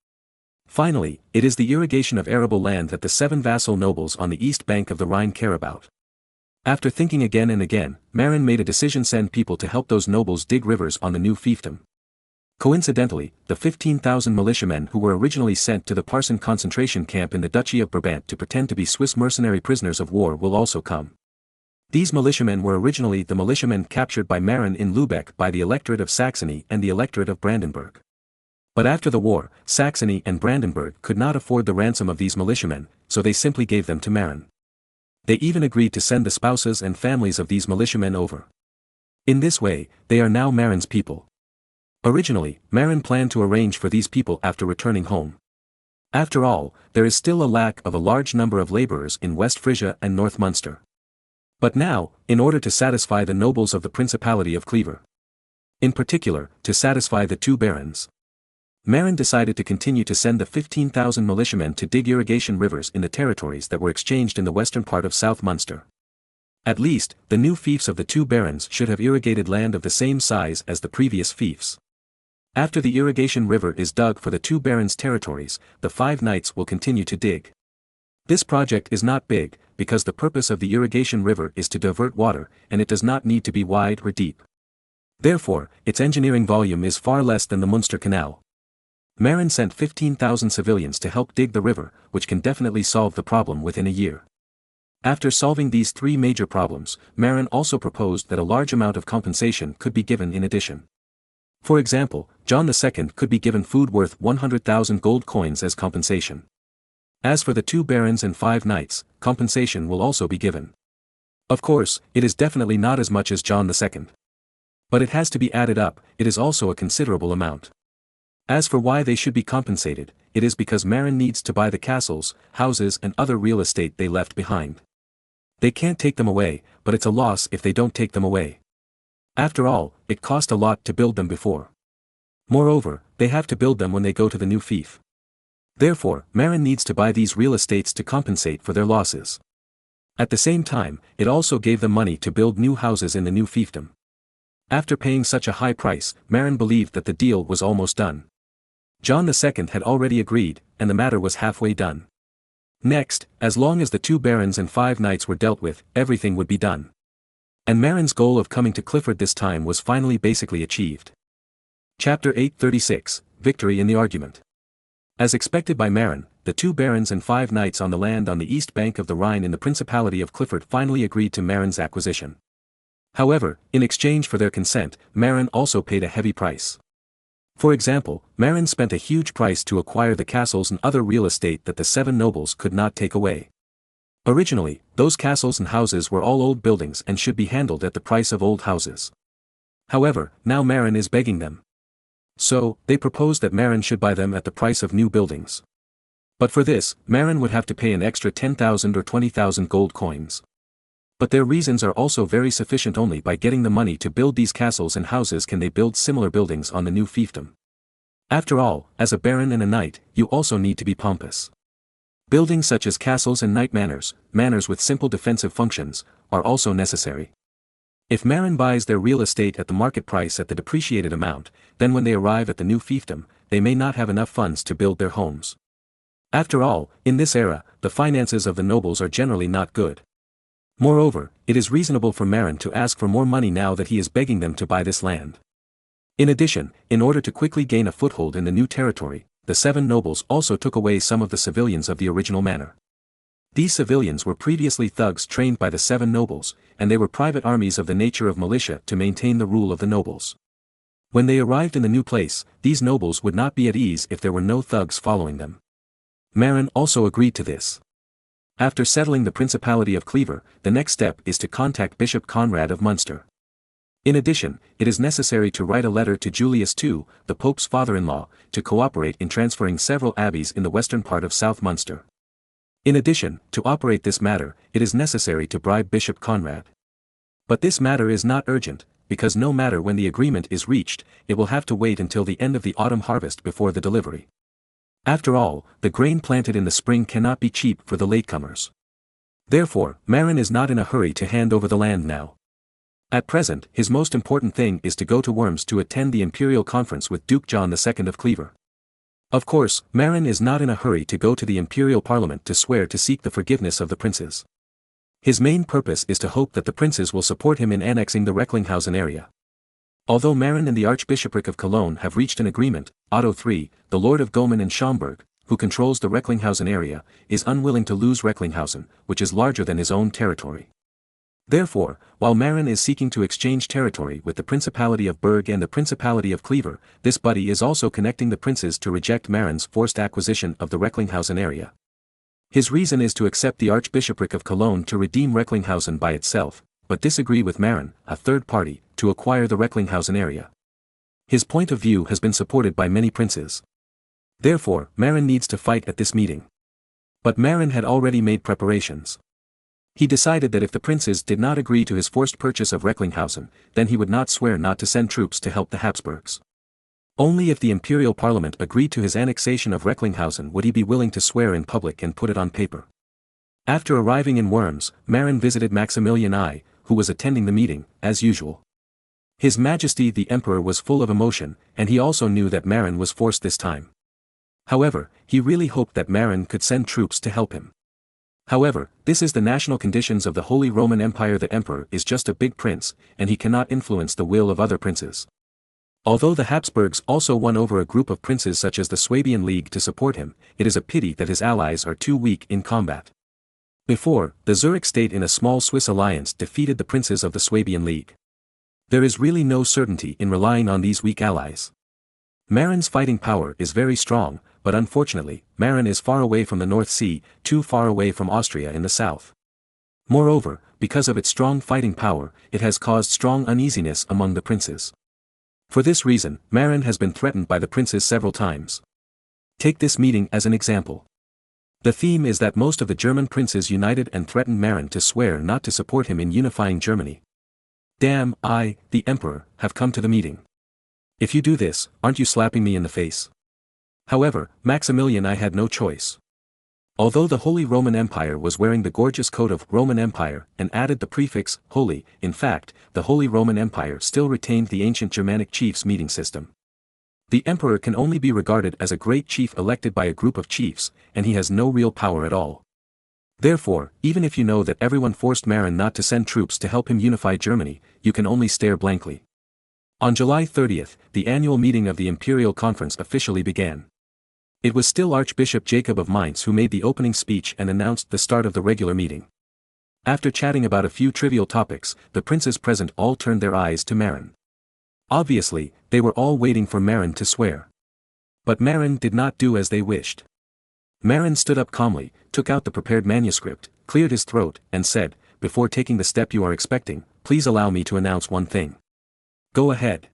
Finally, it is the irrigation of arable land that the 7 vassal nobles on the east bank of the Rhine care about. After thinking again and again, Marin made a decision: send people to help those nobles dig rivers on the new fiefdom. Coincidentally, the 15,000 militiamen who were originally sent to the Parson concentration camp in the Duchy of Brabant to pretend to be Swiss mercenary prisoners of war will also come. These militiamen were originally the militiamen captured by Marin in Lübeck by the electorate of Saxony and the electorate of Brandenburg. But after the war, Saxony and Brandenburg could not afford the ransom of these militiamen, so they simply gave them to Marin. They even agreed to send the spouses and families of these militiamen over. In this way, they are now Marin's people. Originally, Marin planned to arrange for these people after returning home. After all, there is still a lack of a large number of laborers in West Frisia and North Munster. But now, in order to satisfy the nobles of the Principality of Clever, in particular, to satisfy the 2 barons, Marin decided to continue to send the 15,000 militiamen to dig irrigation rivers in the territories that were exchanged in the western part of South Munster. At least, the new fiefs of the 2 barons should have irrigated land of the same size as the previous fiefs. After the irrigation river is dug for the 2 barons' territories, the 5 knights will continue to dig. This project is not big, because the purpose of the irrigation river is to divert water, and it does not need to be wide or deep. Therefore, its engineering volume is far less than the Munster Canal. Marin sent 15,000 civilians to help dig the river, which can definitely solve the problem within a year. After solving these three major problems, Marin also proposed that a large amount of compensation could be given in addition. For example, John II could be given food worth 100,000 gold coins as compensation. As for the 2 barons and 5 knights, compensation will also be given. Of course, it is definitely not as much as John II. But it has to be added up, it is also a considerable amount. As for why they should be compensated, it is because Marin needs to buy the castles, houses and other real estate they left behind. They can't take them away, but it's a loss if they don't take them away. After all, it cost a lot to build them before. Moreover, they have to build them when they go to the new fief. Therefore, Marin needs to buy these real estates to compensate for their losses. At the same time, it also gave them money to build new houses in the new fiefdom. After paying such a high price, Marin believed that the deal was almost done. John II had already agreed, and the matter was halfway done. Next, as long as the 2 barons and 5 knights were dealt with, everything would be done. And Marin's goal of coming to Clifford this time was finally basically achieved. Chapter 836, Victory in the Argument. As expected by Marin, the 2 barons and 5 knights on the land on the east bank of the Rhine in the Principality of Clifford finally agreed to Marin's acquisition. However, in exchange for their consent, Marin also paid a heavy price. For example, Marin spent a huge price to acquire the castles and other real estate that the 7 nobles could not take away. Originally, those castles and houses were all old buildings and should be handled at the price of old houses. However, now Marin is begging them. So, they proposed that Marin should buy them at the price of new buildings. But for this, Marin would have to pay an extra 10,000 or 20,000 gold coins. But their reasons are also very sufficient. Only by getting the money to build these castles and houses can they build similar buildings on the new fiefdom. After all, as a baron and a knight, you also need to be pompous. Buildings such as castles and knight manors, manors with simple defensive functions, are also necessary. If Marin buys their real estate at the market price at the depreciated amount, then when they arrive at the new fiefdom, they may not have enough funds to build their homes. After all, in this era, the finances of the nobles are generally not good. Moreover, it is reasonable for Marin to ask for more money now that he is begging them to buy this land. In addition, in order to quickly gain a foothold in the new territory, the 7 nobles also took away some of the civilians of the original manor. These civilians were previously thugs trained by the 7 nobles, and they were private armies of the nature of militia to maintain the rule of the nobles. When they arrived in the new place, these nobles would not be at ease if there were no thugs following them. Marin also agreed to this. After settling the Principality of Clever, the next step is to contact Bishop Conrad of Munster. In addition, it is necessary to write a letter to Julius II, the Pope's father-in-law, to cooperate in transferring several abbeys in the western part of South Munster. In addition, to operate this matter, it is necessary to bribe Bishop Conrad. But this matter is not urgent, because no matter when the agreement is reached, it will have to wait until the end of the autumn harvest before the delivery. After all, the grain planted in the spring cannot be cheap for the latecomers. Therefore, Marin is not in a hurry to hand over the land now. At present, his most important thing is to go to Worms to attend the imperial conference with Duke John II of Clever. Of course, Marin is not in a hurry to go to the imperial parliament to swear to seek the forgiveness of the princes. His main purpose is to hope that the princes will support him in annexing the Recklinghausen area. Although Marin and the Archbishopric of Cologne have reached an agreement, Otto III, the Lord of Gomen and Schaumburg, who controls the Recklinghausen area, is unwilling to lose Recklinghausen, which is larger than his own territory. Therefore, while Marin is seeking to exchange territory with the Principality of Berg and the Principality of Clever, this buddy is also connecting the princes to reject Marin's forced acquisition of the Recklinghausen area. His reason is to accept the Archbishopric of Cologne to redeem Recklinghausen by itself, but disagree with Marin, a third party, to acquire the Recklinghausen area. His point of view has been supported by many princes. Therefore, Marin needs to fight at this meeting. But Marin had already made preparations. He decided that if the princes did not agree to his forced purchase of Recklinghausen, then he would not swear not to send troops to help the Habsburgs. Only if the imperial parliament agreed to his annexation of Recklinghausen would he be willing to swear in public and put it on paper. After arriving in Worms, Marin visited Maximilian I, who was attending the meeting, as usual. His Majesty the Emperor was full of emotion, and he also knew that Marin was forced this time. However, he really hoped that Marin could send troops to help him. However, this is the national conditions of the Holy Roman Empire. The emperor is just a big prince, and he cannot influence the will of other princes. Although the Habsburgs also won over a group of princes such as the Swabian League to support him, it is a pity that his allies are too weak in combat. Before, the Zurich state in a small Swiss alliance defeated the princes of the Swabian League. There is really no certainty in relying on these weak allies. Marin's fighting power is very strong, but unfortunately, Marin is far away from the North Sea, too far away from Austria in the south. Moreover, because of its strong fighting power, it has caused strong uneasiness among the princes. For this reason, Marin has been threatened by the princes several times. Take this meeting as an example. The theme is that most of the German princes united and threatened Marin to swear not to support him in unifying Germany. Damn, I, the emperor, have come to the meeting. If you do this, aren't you slapping me in the face? However, Maximilian I had no choice. Although the Holy Roman Empire was wearing the gorgeous coat of Roman Empire and added the prefix, holy, in fact, the Holy Roman Empire still retained the ancient Germanic chiefs meeting system. The emperor can only be regarded as a great chief elected by a group of chiefs, and he has no real power at all. Therefore, even if you know that everyone forced Marin not to send troops to help him unify Germany, you can only stare blankly. On July 30th, the annual meeting of the Imperial Conference officially began. It was still Archbishop Jacob of Mainz who made the opening speech and announced the start of the regular meeting. After chatting about a few trivial topics, the princes present all turned their eyes to Marin. Obviously, they were all waiting for Marin to swear. But Marin did not do as they wished. Marin stood up calmly, took out the prepared manuscript, cleared his throat, and said, "Before taking the step you are expecting, please allow me to announce one thing." "Go ahead."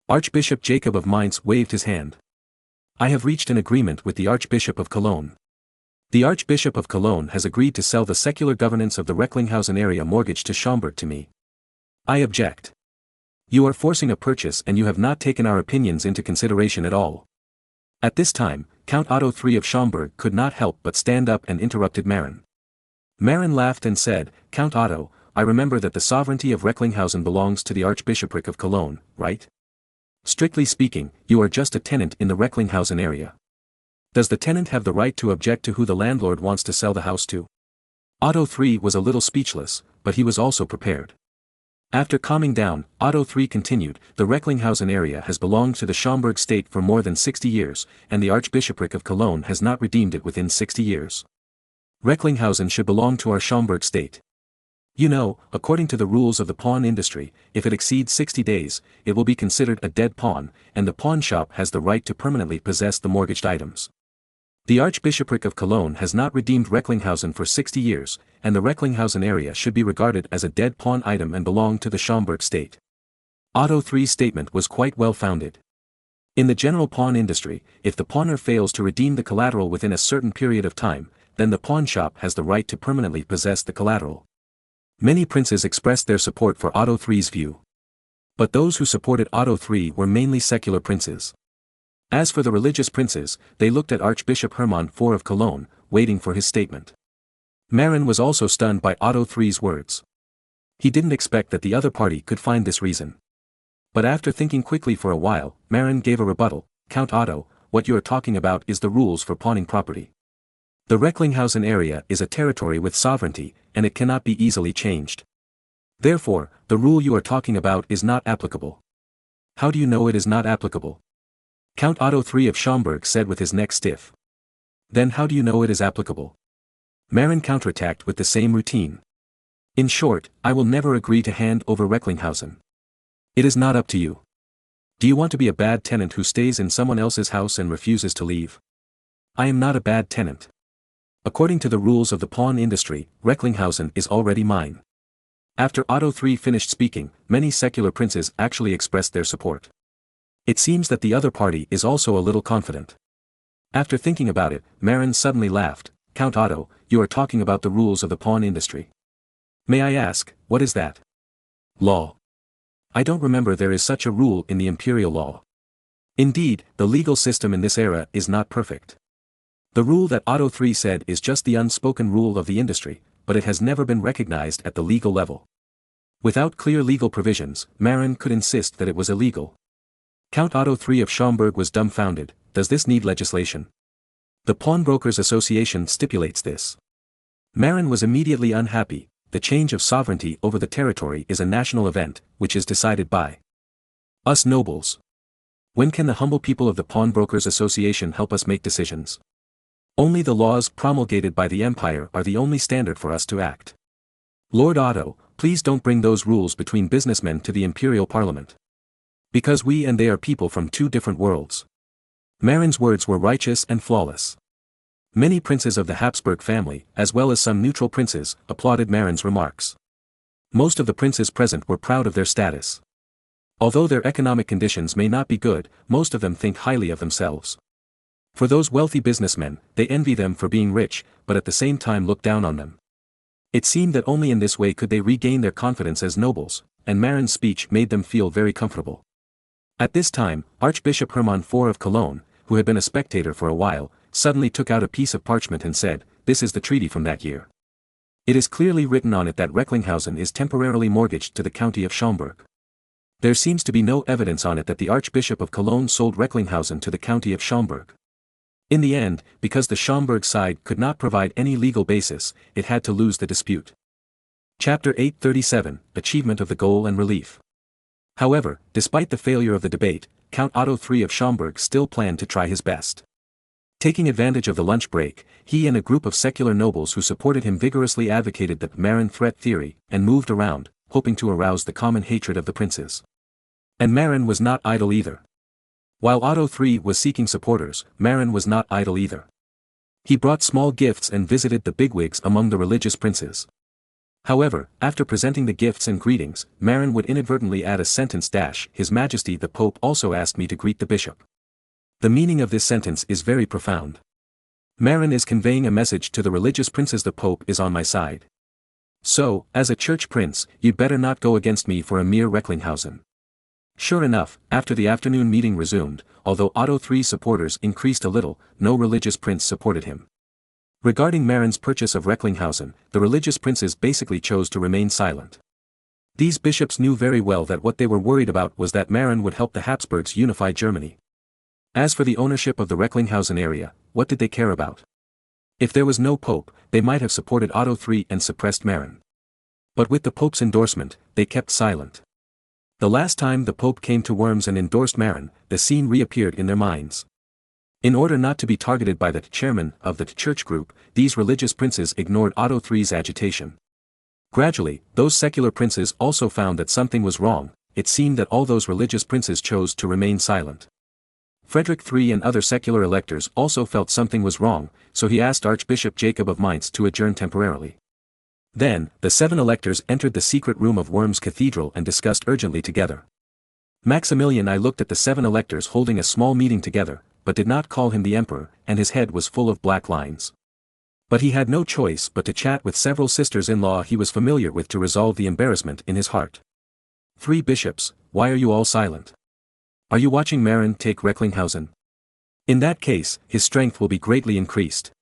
Archbishop Jacob of Mainz waved his hand. "I have reached an agreement with the Archbishop of Cologne. The Archbishop of Cologne has agreed to sell the secular governance of the Recklinghausen area mortgage to Schaumburg to me. I object. You are forcing a purchase and you have not taken our opinions into consideration at all." At this time, Count Otto III of Schaumburg could not help but stand up and interrupted Marin. Marin laughed and said, "Count Otto, I remember that the sovereignty of Recklinghausen belongs to the Archbishopric of Cologne, right? Strictly speaking, you are just a tenant in the Recklinghausen area. Does the tenant have the right to object to who the landlord wants to sell the house to?" Otto III was a little speechless, but he was also prepared. After calming down, Otto III continued, "The Recklinghausen area has belonged to the Schaumburg state for more than 60 years, and the Archbishopric of Cologne has not redeemed it within 60 years. Recklinghausen should belong to our Schaumburg state. You know, according to the rules of the pawn industry, if it exceeds 60 days, it will be considered a dead pawn, and the pawn shop has the right to permanently possess the mortgaged items. The Archbishopric of Cologne has not redeemed Recklinghausen for 60 years, and the Recklinghausen area should be regarded as a dead pawn item and belong to the Schaumburg state." Otto III's statement was quite well founded. In the general pawn industry, if the pawner fails to redeem the collateral within a certain period of time, then the pawn shop has the right to permanently possess the collateral. Many princes expressed their support for Otto III's view. But those who supported Otto III were mainly secular princes. As for the religious princes, they looked at Archbishop Hermann IV of Cologne, waiting for his statement. Marin was also stunned by Otto III's words. He didn't expect that the other party could find this reason. But after thinking quickly for a while, Marin gave a rebuttal. "Count Otto, what you are talking about is the rules for pawning property. The Recklinghausen area is a territory with sovereignty, and it cannot be easily changed. Therefore, the rule you are talking about is not applicable." "How do you know it is not applicable?" Count Otto III of Schaumburg said with his neck stiff. "Then how do you know it is applicable?" Marin counterattacked with the same routine. "In short, I will never agree to hand over Recklinghausen. It is not up to you. Do you want to be a bad tenant who stays in someone else's house and refuses to leave? I am not a bad tenant. According to the rules of the pawn industry, Recklinghausen is already mine." After Otto III finished speaking, many secular princes actually expressed their support. It seems that the other party is also a little confident. After thinking about it, Marin suddenly laughed. "Count Otto, you are talking about the rules of the pawn industry. May I ask, what is that?" "Law. I don't remember there is such a rule in the imperial law. Indeed, the legal system in this era is not perfect. The rule that Otto III said is just the unspoken rule of the industry, but it has never been recognized at the legal level. Without clear legal provisions, Marin could insist that it was illegal." Count Otto III of Schaumburg was dumbfounded. "Does this need legislation? The Pawnbrokers Association stipulates this." Marin was immediately unhappy. The change of sovereignty over the territory is a national event, which is decided by us nobles. When can the humble people of the Pawnbrokers Association help us make decisions? Only the laws promulgated by the empire are the only standard for us to act. Lord Otto, please don't bring those rules between businessmen to the imperial parliament. Because we and they are people from two different worlds. Marin's words were righteous and flawless. Many princes of the Habsburg family, as well as some neutral princes, applauded Marin's remarks. Most of the princes present were proud of their status. Although their economic conditions may not be good, most of them think highly of themselves. For those wealthy businessmen, they envy them for being rich, but at the same time look down on them. It seemed that only in this way could they regain their confidence as nobles, and Marin's speech made them feel very comfortable. At this time, Archbishop Hermann IV of Cologne, who had been a spectator for a while, suddenly took out a piece of parchment and said, "This is the treaty from that year. It is clearly written on it that Recklinghausen is temporarily mortgaged to the county of Schaumburg. There seems to be no evidence on it that the Archbishop of Cologne sold Recklinghausen to the county of Schaumburg. In the end, because the Schaumburg side could not provide any legal basis, it had to lose the dispute." Chapter 837, Achievement of the Goal and Relief. However, despite the failure of the debate, Count Otto III of Schaumburg still planned to try his best. Taking advantage of the lunch break, he and a group of secular nobles who supported him vigorously advocated the Marin threat theory, and moved around, hoping to arouse the common hatred of the princes. And Marin was not idle either. While Otto III was seeking supporters, Marin was not idle either. He brought small gifts and visited the bigwigs among the religious princes. However, after presenting the gifts and greetings, Marin would inadvertently add a sentence dash, "His Majesty the Pope also asked me to greet the bishop." The meaning of this sentence is very profound. Marin is conveying a message to the religious princes: the Pope is on my side. So, as a church prince, you'd better not go against me for a mere Recklinghausen. Sure enough, after the afternoon meeting resumed, although Otto III's supporters increased a little, no religious prince supported him. Regarding Marin's purchase of Recklinghausen, the religious princes basically chose to remain silent. These bishops knew very well that what they were worried about was that Marin would help the Habsburgs unify Germany. As for the ownership of the Recklinghausen area, what did they care about? If there was no pope, they might have supported Otto III and suppressed Marin. But with the pope's endorsement, they kept silent. The last time the Pope came to Worms and endorsed Marin, the scene reappeared in their minds. In order not to be targeted by the chairman of the church group, these religious princes ignored Otto III's agitation. Gradually, those secular princes also found that something was wrong. It seemed that all those religious princes chose to remain silent. Frederick III and other secular electors also felt something was wrong, so he asked Archbishop Jacob of Mainz to adjourn temporarily. Then, the 7 electors entered the secret room of Worms Cathedral and discussed urgently together. Maximilian I looked at the 7 electors holding a small meeting together, but did not call him the emperor, and his head was full of black lines. But he had no choice but to chat with several sisters-in-law he was familiar with to resolve the embarrassment in his heart. 3 bishops, why are you all silent? Are you watching Marin take Recklinghausen? In that case, his strength will be greatly increased.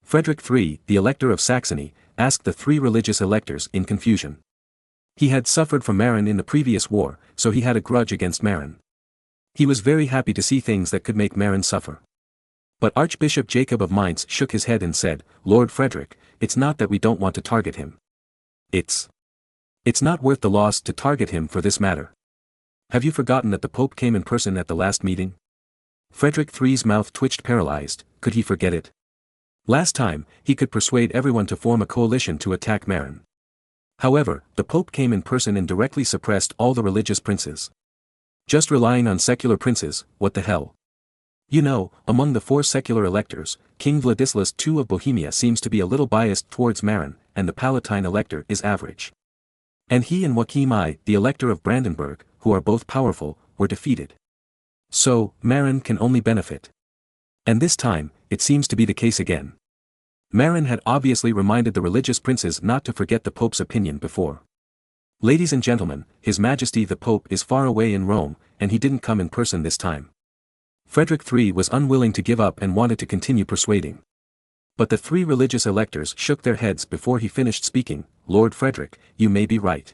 Frederick III, the Elector of Saxony, asked the 3 religious electors in confusion. He had suffered from Marin in the previous war, so he had a grudge against Marin. He was very happy to see things that could make Marin suffer. But Archbishop Jacob of Mainz shook his head and said, "Lord Frederick, it's not that we don't want to target him. It's not worth the loss to target him for this matter. Have you forgotten that the Pope came in person at the last meeting?" Frederick III's mouth twitched paralyzed. Could he forget it? Last time, he could persuade everyone to form a coalition to attack Marin. However, the Pope came in person and directly suppressed all the religious princes. Just relying on secular princes, what the hell? You know, among the 4 secular electors, King Vladislaus II of Bohemia seems to be a little biased towards Marin, and the Palatine elector is average. And he and Joachim I, the elector of Brandenburg, who are both powerful, were defeated. So, Marin can only benefit. And this time, it seems to be the case again. Marin had obviously reminded the religious princes not to forget the Pope's opinion before. Ladies and gentlemen, His Majesty the Pope is far away in Rome, and he didn't come in person this time. Frederick III was unwilling to give up and wanted to continue persuading. But the 3 religious electors shook their heads before he finished speaking. "Lord Frederick, you may be right.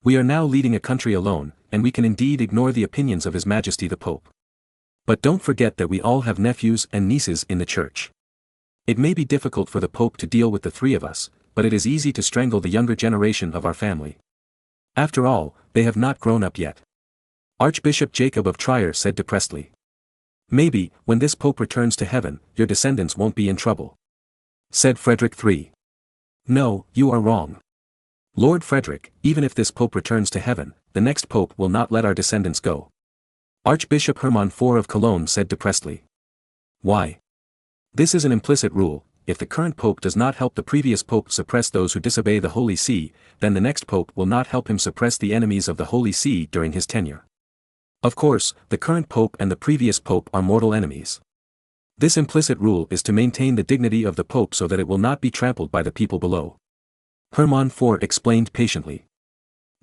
We are now leading a country alone, and we can indeed ignore the opinions of His Majesty the Pope. But don't forget that we all have nephews and nieces in the church. It may be difficult for the Pope to deal with the three of us, but it is easy to strangle the younger generation of our family. After all, they have not grown up yet. Archbishop Jacob of Trier said depressedly. Maybe, when this Pope returns to heaven, your descendants won't be in trouble. Said Frederick III. No, you are wrong. Lord Frederick, even if this Pope returns to heaven, the next Pope will not let our descendants go. Archbishop Hermann IV of Cologne said depressedly. Why? This is an implicit rule: if the current Pope does not help the previous Pope suppress those who disobey the Holy See, then the next Pope will not help him suppress the enemies of the Holy See during his tenure. Of course, the current Pope and the previous Pope are mortal enemies. This implicit rule is to maintain the dignity of the Pope so that it will not be trampled by the people below. Hermann IV explained patiently.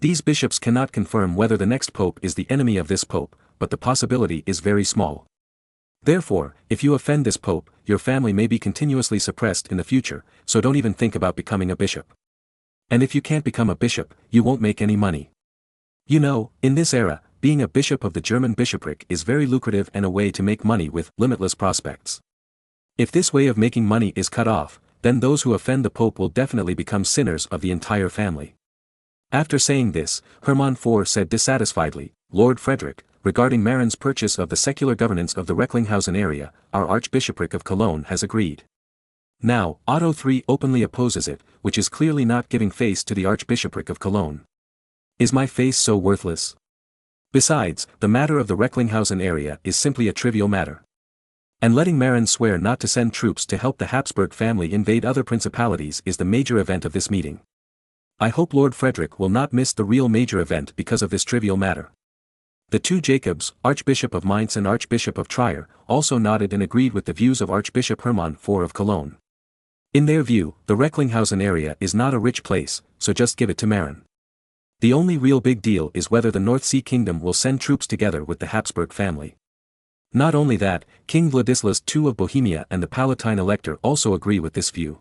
These bishops cannot confirm whether the next Pope is the enemy of this Pope, but the possibility is very small. Therefore, if you offend this Pope, your family may be continuously suppressed in the future, so don't even think about becoming a bishop. And if you can't become a bishop, you won't make any money. You know, in this era, being a bishop of the German bishopric is very lucrative and a way to make money with limitless prospects. If this way of making money is cut off, then those who offend the Pope will definitely become sinners of the entire family. After saying this, Hermann IV said dissatisfiedly, Lord Frederick, regarding Marin's purchase of the secular governance of the Recklinghausen area, our Archbishopric of Cologne has agreed. Now, Otto III openly opposes it, which is clearly not giving face to the Archbishopric of Cologne. Is my face so worthless? Besides, the matter of the Recklinghausen area is simply a trivial matter. And letting Marin swear not to send troops to help the Habsburg family invade other principalities is the major event of this meeting. I hope Lord Frederick will not miss the real major event because of this trivial matter. The two Jacobs, Archbishop of Mainz and Archbishop of Trier, also nodded and agreed with the views of Archbishop Hermann IV of Cologne. In their view, the Recklinghausen area is not a rich place, so just give it to Marin. The only real big deal is whether the North Sea Kingdom will send troops together with the Habsburg family. Not only that, King Vladislaus II of Bohemia and the Palatine Elector also agree with this view.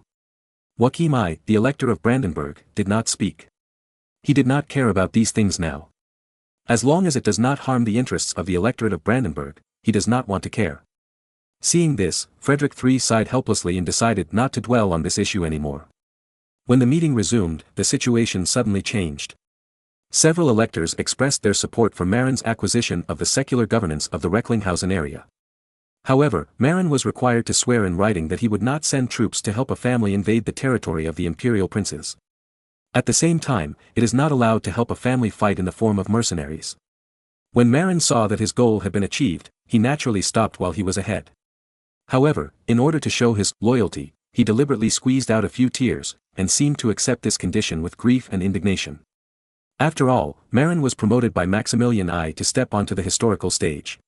Joachim I, the Elector of Brandenburg, did not speak. He did not care about these things now. As long as it does not harm the interests of the electorate of Brandenburg, he does not want to care. Seeing this, Frederick III sighed helplessly and decided not to dwell on this issue anymore. When the meeting resumed, the situation suddenly changed. Several electors expressed their support for Marin's acquisition of the secular governance of the Recklinghausen area. However, Marin was required to swear in writing that he would not send troops to help a family invade the territory of the imperial princes. At the same time, it is not allowed to help a family fight in the form of mercenaries. When Marin saw that his goal had been achieved, he naturally stopped while he was ahead. However, in order to show his loyalty, he deliberately squeezed out a few tears, and seemed to accept this condition with grief and indignation. After all, Marin was promoted by Maximilian I to step onto the historical stage.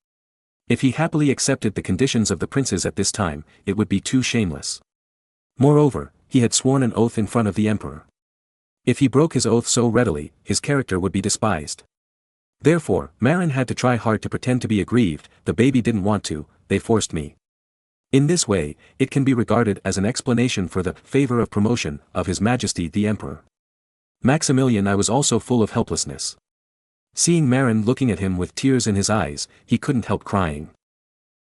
If he happily accepted the conditions of the princes at this time, it would be too shameless. Moreover, he had sworn an oath in front of the emperor. If he broke his oath so readily, his character would be despised. Therefore, Marin had to try hard to pretend to be aggrieved. The baby didn't want to, they forced me. In this way, it can be regarded as an explanation for the favor of promotion of His Majesty the Emperor. Maximilian I was also full of helplessness. Seeing Marin looking at him with tears in his eyes, he couldn't help crying.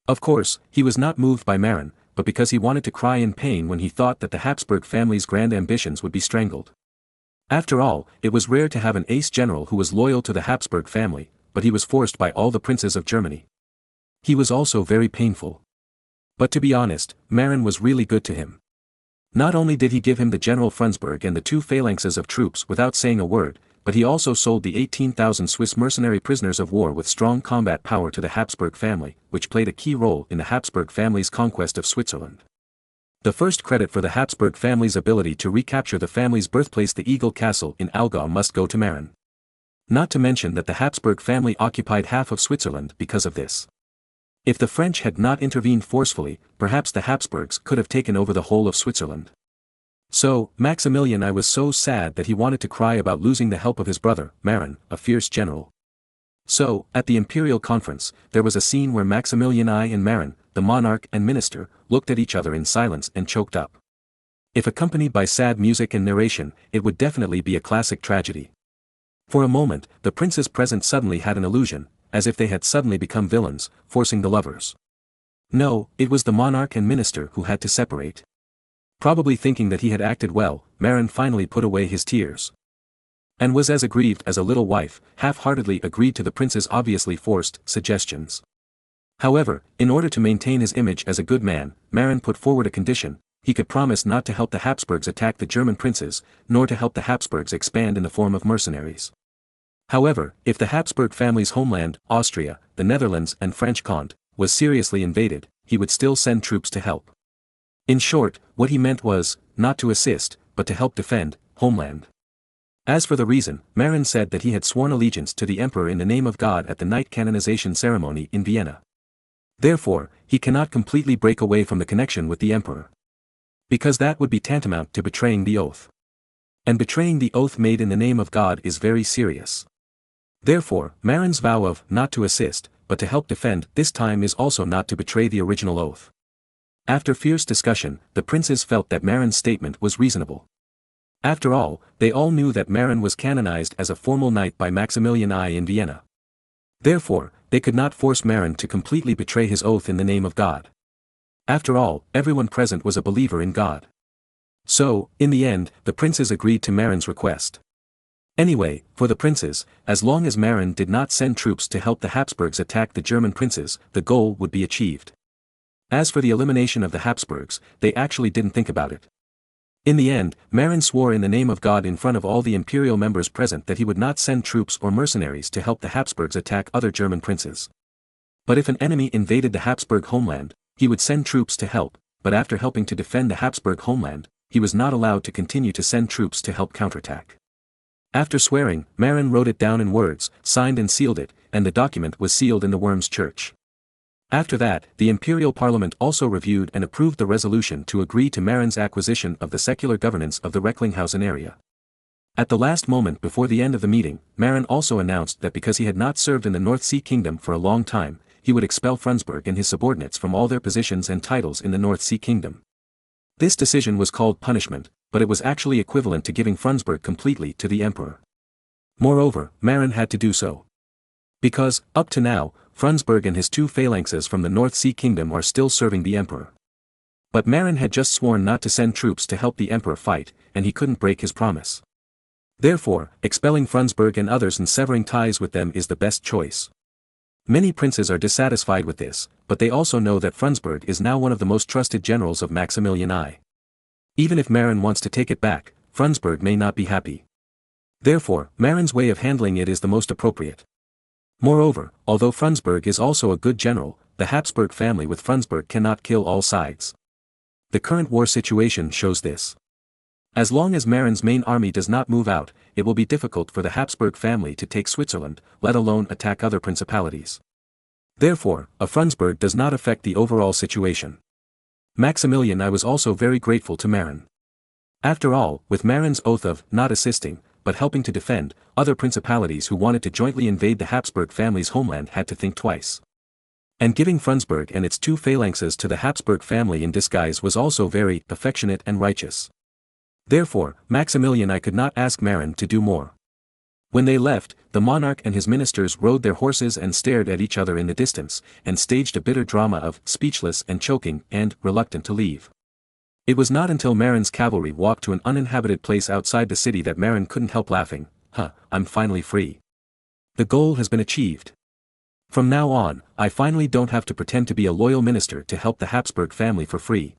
Of course, he was not moved by Marin, but because he wanted to cry in pain when he thought that the Habsburg family's grand ambitions would be strangled. After all, it was rare to have an ace general who was loyal to the Habsburg family, but he was forced by all the princes of Germany. He was also very painful. But to be honest, Marin was really good to him. Not only did he give him the General Frundsberg and the 2 phalanxes of troops without saying a word, but he also sold the 18,000 Swiss mercenary prisoners of war with strong combat power to the Habsburg family, which played a key role in the Habsburg family's conquest of Switzerland. The first credit for the Habsburg family's ability to recapture the family's birthplace, the Eagle Castle in Allgäu, must go to Marin. Not to mention that the Habsburg family occupied half of Switzerland because of this. If the French had not intervened forcefully, perhaps the Habsburgs could have taken over the whole of Switzerland. So, Maximilian I was so sad that he wanted to cry about losing the help of his brother, Marin, a fierce general. So, at the imperial conference, there was a scene where Maximilian I and Marin, the monarch and minister, looked at each other in silence and choked up. If accompanied by sad music and narration, it would definitely be a classic tragedy. For a moment, the princes present suddenly had an illusion, as if they had suddenly become villains, forcing the lovers. No, it was the monarch and minister who had to separate. Probably thinking that he had acted well, Marin finally put away his tears. And was as aggrieved as a little wife, half-heartedly agreed to the prince's obviously forced suggestions. However, in order to maintain his image as a good man, Marin put forward a condition: he could promise not to help the Habsburgs attack the German princes, nor to help the Habsburgs expand in the form of mercenaries. However, if the Habsburg family's homeland, Austria, the Netherlands and French Comté, was seriously invaded, he would still send troops to help. In short, what he meant was, not to assist, but to help defend, homeland. As for the reason, Marin said that he had sworn allegiance to the emperor in the name of God at the night canonization ceremony in Vienna. Therefore, he cannot completely break away from the connection with the emperor. Because that would be tantamount to betraying the oath. And betraying the oath made in the name of God is very serious. Therefore, Marin's vow of not to assist, but to help defend this time is also not to betray the original oath. After fierce discussion, the princes felt that Marin's statement was reasonable. After all, they all knew that Marin was canonized as a formal knight by Maximilian I in Vienna. Therefore, they could not force Marin to completely betray his oath in the name of God. After all, everyone present was a believer in God. So, in the end, the princes agreed to Marin's request. Anyway, for the princes, as long as Marin did not send troops to help the Habsburgs attack the German princes, the goal would be achieved. As for the elimination of the Habsburgs, they actually didn't think about it. In the end, Marin swore in the name of God in front of all the imperial members present that he would not send troops or mercenaries to help the Habsburgs attack other German princes. But if an enemy invaded the Habsburg homeland, he would send troops to help, but after helping to defend the Habsburg homeland, he was not allowed to continue to send troops to help counterattack. After swearing, Marin wrote it down in words, signed and sealed it, and the document was sealed in the Worms Church. After that, the imperial parliament also reviewed and approved the resolution to agree to Marin's acquisition of the secular governance of the Recklinghausen area. At the last moment before the end of the meeting, Marin also announced that because he had not served in the North Sea Kingdom for a long time, he would expel Frundsberg and his subordinates from all their positions and titles in the North Sea Kingdom. This decision was called punishment, but it was actually equivalent to giving Frundsberg completely to the emperor. Moreover, Marin had to do so. Because, up to now, Frundsberg and his two phalanxes from the North Sea Kingdom are still serving the emperor. But Marin had just sworn not to send troops to help the emperor fight, and he couldn't break his promise. Therefore, expelling Frundsberg and others and severing ties with them is the best choice. Many princes are dissatisfied with this, but they also know that Frundsberg is now one of the most trusted generals of Maximilian I. Even if Marin wants to take it back, Frundsberg may not be happy. Therefore, Marin's way of handling it is the most appropriate. Moreover, although Frundsberg is also a good general, the Habsburg family with Frundsberg cannot kill all sides. The current war situation shows this. As long as Marin's main army does not move out, it will be difficult for the Habsburg family to take Switzerland, let alone attack other principalities. Therefore, a Frundsberg does not affect the overall situation. Maximilian I was also very grateful to Marin. After all, with Marin's oath of not assisting, but helping to defend, other principalities who wanted to jointly invade the Habsburg family's homeland had to think twice. And giving Frundsberg and its two phalanxes to the Habsburg family in disguise was also very affectionate and righteous. Therefore, Maximilian I could not ask Marin to do more. When they left, the monarch and his ministers rode their horses and stared at each other in the distance, and staged a bitter drama of speechless and choking and reluctant to leave. It was not until Marin's cavalry walked to an uninhabited place outside the city that Marin couldn't help laughing. I'm finally free. The goal has been achieved. From now on, I finally don't have to pretend to be a loyal minister to help the Habsburg family for free.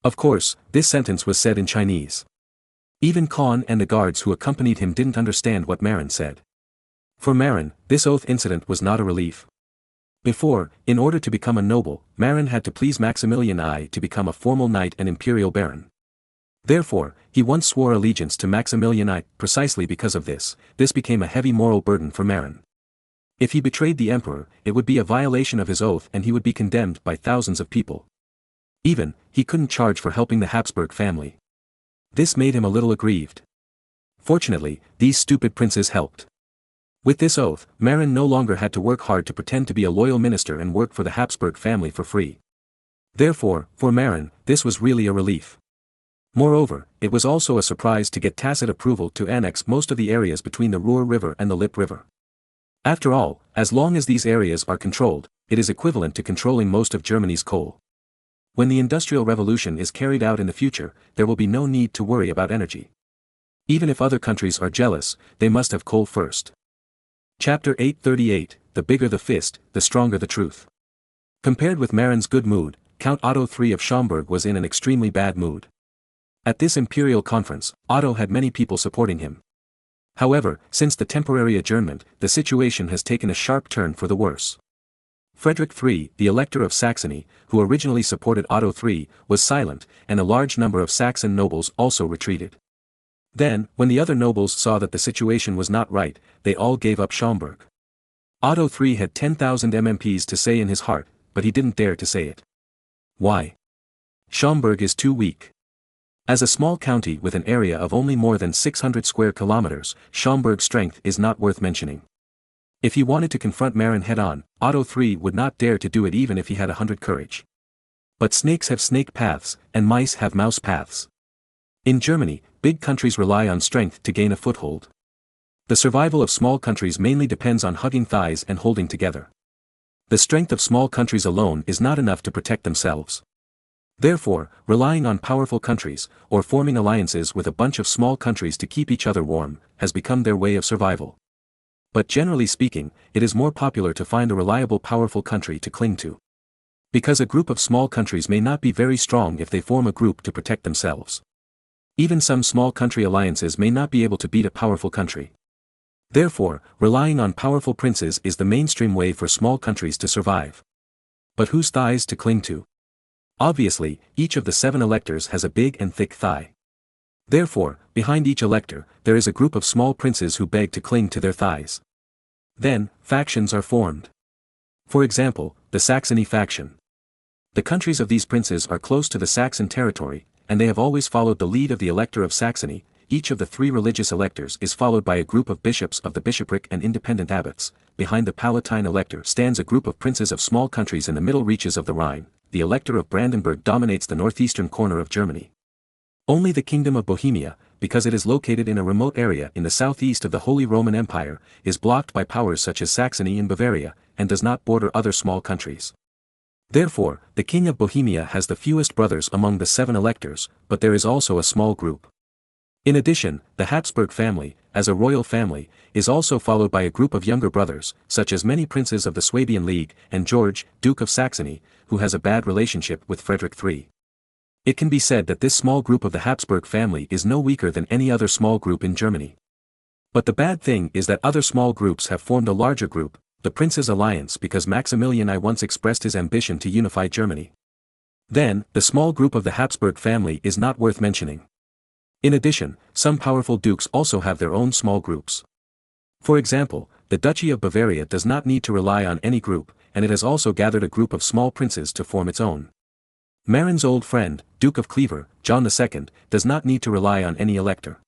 Of course, this sentence was said in Chinese. Even Khan and the guards who accompanied him didn't understand what Marin said. For Marin, this oath incident was not a relief. Before, in order to become a noble, Marin had to please Maximilian I to become a formal knight and imperial baron. Therefore, he once swore allegiance to Maximilian I. Precisely because of this became a heavy moral burden for Marin. If he betrayed the emperor, it would be a violation of his oath and he would be condemned by thousands of people. Even, he couldn't charge for helping the Habsburg family. This made him a little aggrieved. Fortunately, these stupid princes helped. With this oath, Marin no longer had to work hard to pretend to be a loyal minister and work for the Habsburg family for free. Therefore, for Marin, this was really a relief. Moreover, it was also a surprise to get tacit approval to annex most of the areas between the Ruhr River and the Lippe River. After all, as long as these areas are controlled, it is equivalent to controlling most of Germany's coal. When the Industrial Revolution is carried out in the future, there will be no need to worry about energy. Even if other countries are jealous, they must have coal first. Chapter 838, The bigger the fist, the stronger the truth. Compared with Marin's good mood, Count Otto III of Schaumburg was in an extremely bad mood. At this imperial conference, Otto had many people supporting him. However, since the temporary adjournment, the situation has taken a sharp turn for the worse. Frederick III, the Elector of Saxony, who originally supported Otto III, was silent, and a large number of Saxon nobles also retreated. Then, when the other nobles saw that the situation was not right, they all gave up Schaumburg. Otto III had 10,000 MMPs to say in his heart, but he didn't dare to say it. Why? Schaumburg is too weak. As a small county with an area of only more than 600 square kilometers, Schaumburg's strength is not worth mentioning. If he wanted to confront Marin head-on, Otto III would not dare to do it even if he had 100 courage. But snakes have snake paths, and mice have mouse paths. In Germany, big countries rely on strength to gain a foothold. The survival of small countries mainly depends on hugging thighs and holding together. The strength of small countries alone is not enough to protect themselves. Therefore, relying on powerful countries, or forming alliances with a bunch of small countries to keep each other warm, has become their way of survival. But generally speaking, it is more popular to find a reliable powerful country to cling to. Because a group of small countries may not be very strong if they form a group to protect themselves. Even some small country alliances may not be able to beat a powerful country. Therefore, relying on powerful princes is the mainstream way for small countries to survive. But whose thighs to cling to? Obviously, each of the 7 electors has a big and thick thigh. Therefore, behind each elector, there is a group of small princes who beg to cling to their thighs. Then, factions are formed. For example, the Saxony faction. The countries of these princes are close to the Saxon territory, and they have always followed the lead of the Elector of Saxony. Each of the 3 religious electors is followed by a group of bishops of the bishopric and independent abbots. Behind the Palatine elector stands a group of princes of small countries in the middle reaches of the Rhine. The Elector of Brandenburg dominates the northeastern corner of Germany. Only the Kingdom of Bohemia, because it is located in a remote area in the southeast of the Holy Roman Empire, is blocked by powers such as Saxony and Bavaria, and does not border other small countries. Therefore, the King of Bohemia has the fewest brothers among the 7 electors, but there is also a small group. In addition, the Habsburg family, as a royal family, is also followed by a group of younger brothers, such as many princes of the Swabian League, and George, Duke of Saxony, who has a bad relationship with Frederick III. It can be said that this small group of the Habsburg family is no weaker than any other small group in Germany. But the bad thing is that other small groups have formed a larger group, the Princes' Alliance, because Maximilian I once expressed his ambition to unify Germany. Then, the small group of the Habsburg family is not worth mentioning. In addition, some powerful dukes also have their own small groups. For example, the Duchy of Bavaria does not need to rely on any group, and it has also gathered a group of small princes to form its own. Marin's old friend, Duke of Clever, John II, does not need to rely on any elector.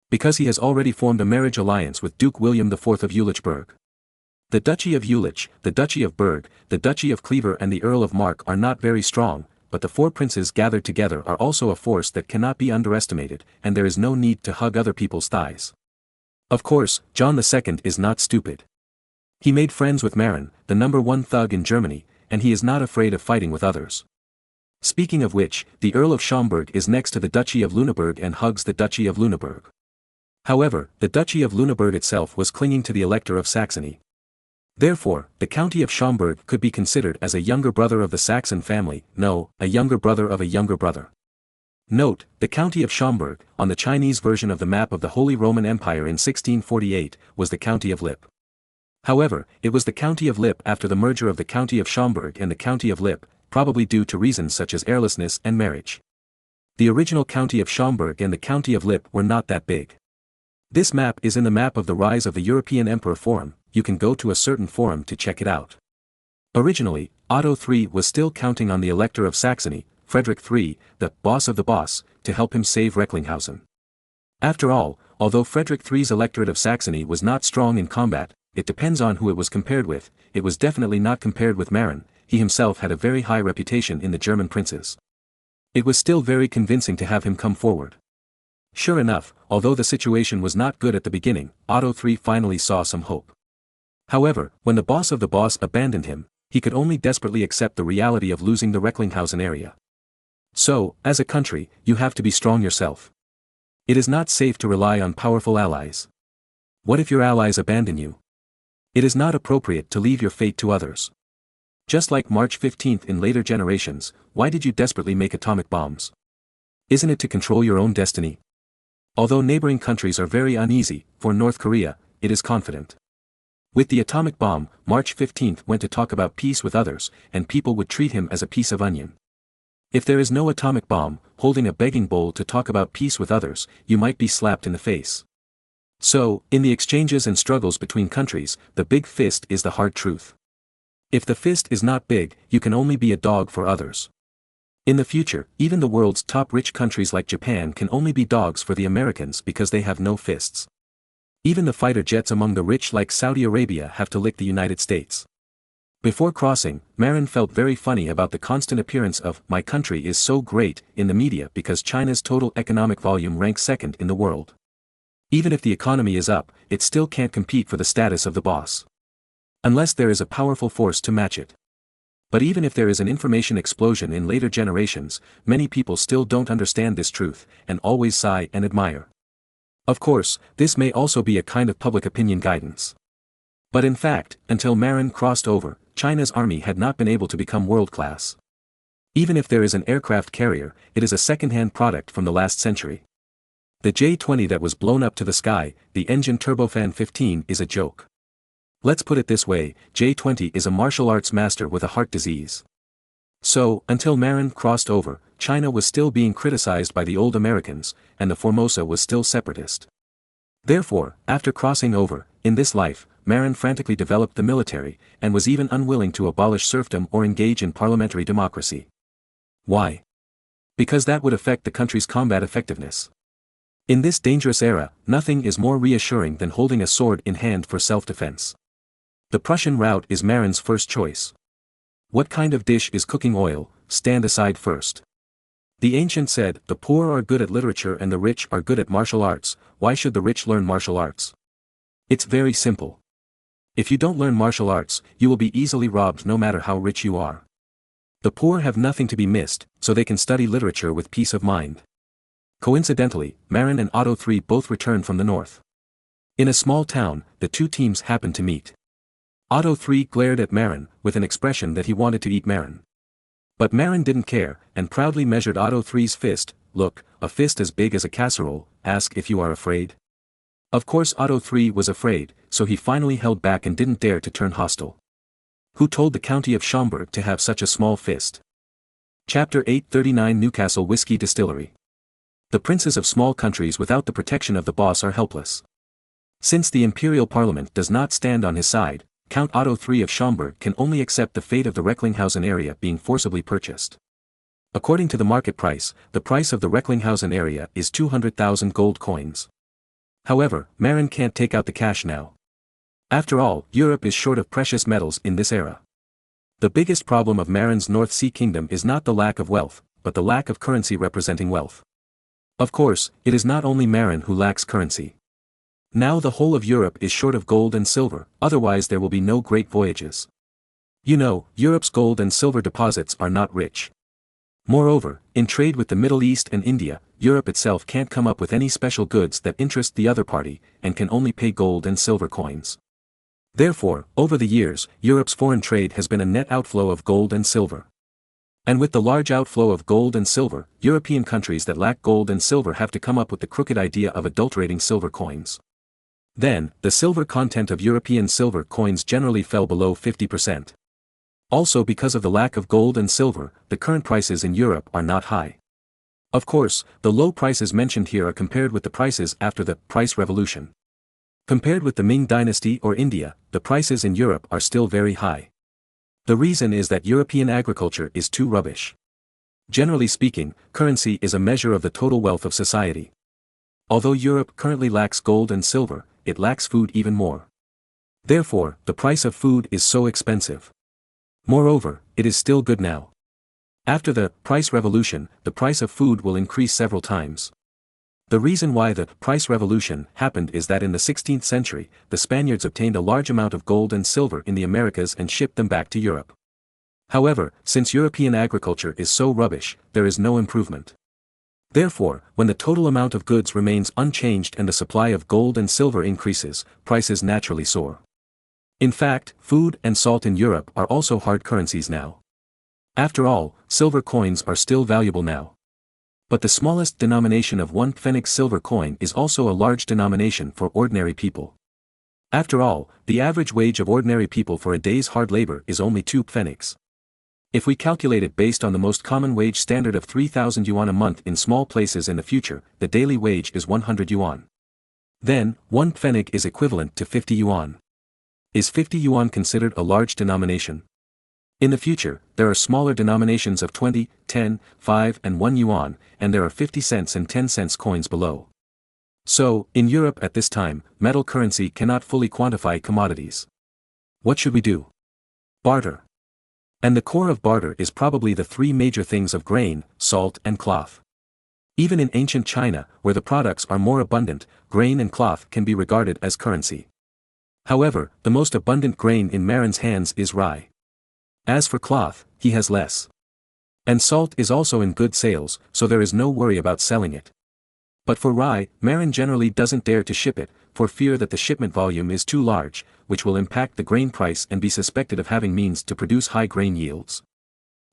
Because he has already formed a marriage alliance with Duke William IV of Jülichburg. The Duchy of Jülich, the Duchy of Berg, the Duchy of Clever and the Earl of Mark are not very strong, but the 4 princes gathered together are also a force that cannot be underestimated, and there is no need to hug other people's thighs. Of course, John II is not stupid. He made friends with Marin, the #1 thug in Germany, and he is not afraid of fighting with others. Speaking of which, the Earl of Schaumburg is next to the Duchy of Lüneburg and hugs the Duchy of Lüneburg. However, the Duchy of Lüneburg itself was clinging to the Elector of Saxony. Therefore, the County of Schaumburg could be considered as a younger brother of the Saxon family, no, a younger brother of a younger brother. Note, the County of Schaumburg, on the Chinese version of the map of the Holy Roman Empire in 1648, was the County of Lippe. However, it was the County of Lippe after the merger of the County of Schaumburg and the County of Lippe, probably due to reasons such as heirlessness and marriage. The original County of Schaumburg and the County of Lippe were not that big. This map is in the map of the Rise of the European Emperor Forum. You can go to a certain forum to check it out. Originally, Otto III was still counting on the Elector of Saxony, Frederick III, the boss of the boss, to help him save Recklinghausen. After all, although Frederick III's electorate of Saxony was not strong in combat, it depends on who it was compared with. It was definitely not compared with Marin. He himself had a very high reputation in the German princes. It was still very convincing to have him come forward. Sure enough, although the situation was not good at the beginning, Otto III finally saw some hope. However, when the boss of the boss abandoned him, He could only desperately accept the reality of losing the Recklinghausen area. So, as a country, you have to be strong yourself. It is not safe to rely on powerful allies. What if your allies abandon you? It is not appropriate to leave your fate to others. Just like March 15th in later generations, why did you desperately make atomic bombs? Isn't it to control your own destiny? Although neighboring countries are very uneasy, for North Korea, it is confident. With the atomic bomb, March 15th went to talk about peace with others, and people would treat him as a piece of onion. If there is no atomic bomb, holding a begging bowl to talk about peace with others, you might be slapped in the face. So, in the exchanges and struggles between countries, the big fist is the hard truth. If the fist is not big, you can only be a dog for others. In the future, even the world's top rich countries like Japan can only be dogs for the Americans because they have no fists. Even the fighter jets among the rich like Saudi Arabia have to lick the United States. Before crossing, Marin felt very funny about the constant appearance of "my country is so great" in the media because China's total economic volume ranks second in the world. Even if the economy is up, it still can't compete for the status of the boss. Unless there is a powerful force to match it. But even if there is an information explosion in later generations, many people still don't understand this truth, and always sigh and admire. Of course, this may also be a kind of public opinion guidance. But in fact, until Marin crossed over, China's army had not been able to become world-class. Even if there is an aircraft carrier, it is a second-hand product from the last century. The J-20 that was blown up to the sky, the engine turbofan 15, is a joke. Let's put it this way, J-20 is a martial arts master with a heart disease. So, until Marin crossed over, China was still being criticized by the old Americans, and the Formosa was still separatist. Therefore, after crossing over, in this life, Marin frantically developed the military, and was even unwilling to abolish serfdom or engage in parliamentary democracy. Why? Because that would affect the country's combat effectiveness. In this dangerous era, nothing is more reassuring than holding a sword in hand for self-defense. The Prussian route is Marin's first choice. What kind of dish is cooking oil? Stand aside first. The ancient said, the poor are good at literature and the rich are good at martial arts. Why should the rich learn martial arts? It's very simple. If you don't learn martial arts, you will be easily robbed no matter how rich you are. The poor have nothing to be missed, so they can study literature with peace of mind. Coincidentally, Marin and Otto III both returned from the north. In a small town, the two teams happened to meet. Otto III glared at Marin, with an expression that he wanted to eat Marin. But Marin didn't care, and proudly measured Otto III's fist. Look, a fist as big as a casserole, ask if you are afraid. Of course Otto III was afraid, so he finally held back and didn't dare to turn hostile. Who told the county of Schaumburg to have such a small fist? Chapter 839 Newcastle Whiskey Distillery. The princes of small countries without the protection of the boss are helpless. Since the imperial parliament does not stand on his side, Count Otto III of Schaumburg can only accept the fate of the Recklinghausen area being forcibly purchased. According to the market price, the price of the Recklinghausen area is 200,000 gold coins. However, Marin can't take out the cash now. After all, Europe is short of precious metals in this era. The biggest problem of Marin's North Sea kingdom is not the lack of wealth, but the lack of currency representing wealth. Of course, it is not only Marin who lacks currency. Now the whole of Europe is short of gold and silver, otherwise there will be no great voyages. You know, Europe's gold and silver deposits are not rich. Moreover, in trade with the Middle East and India, Europe itself can't come up with any special goods that interest the other party, and can only pay gold and silver coins. Therefore, over the years, Europe's foreign trade has been a net outflow of gold and silver. And with the large outflow of gold and silver, European countries that lack gold and silver have to come up with the crooked idea of adulterating silver coins. Then, the silver content of European silver coins generally fell below 50%. Also because of the lack of gold and silver, the current prices in Europe are not high. Of course, the low prices mentioned here are compared with the prices after the price revolution. Compared with the Ming dynasty or India, the prices in Europe are still very high. The reason is that European agriculture is too rubbish. Generally speaking, currency is a measure of the total wealth of society. Although Europe currently lacks gold and silver, it lacks food even more. Therefore, the price of food is so expensive. Moreover, it is still good now. After the price revolution, the price of food will increase several times. The reason why the price revolution happened is that in the 16th century, the Spaniards obtained a large amount of gold and silver in the Americas and shipped them back to Europe. However, since European agriculture is so rubbish, there is no improvement. Therefore, when the total amount of goods remains unchanged and the supply of gold and silver increases, prices naturally soar. In fact, food and salt in Europe are also hard currencies now. After all, silver coins are still valuable now. But the smallest denomination of 1 pfennig silver coin is also a large denomination for ordinary people. After all, the average wage of ordinary people for a day's hard labor is only 2 pfennigs. If we calculate it based on the most common wage standard of 3,000 yuan a month in small places in the future, the daily wage is 100 yuan. Then, 1 pfennig is equivalent to 50 yuan. Is 50 yuan considered a large denomination? In the future, there are smaller denominations of 20, 10, 5 and 1 yuan, and there are 50 cents and 10 cents coins below. So, in Europe at this time, metal currency cannot fully quantify commodities. What should we do? Barter. And the core of barter is probably the 3 major things of grain, salt and cloth. Even in ancient China, where the products are more abundant, grain and cloth can be regarded as currency. However, the most abundant grain in Marin's hands is rye. As for cloth, he has less. And salt is also in good sales, so there is no worry about selling it. But for rye, Marin generally doesn't dare to ship it, for fear that the shipment volume is too large, which will impact the grain price and be suspected of having means to produce high grain yields.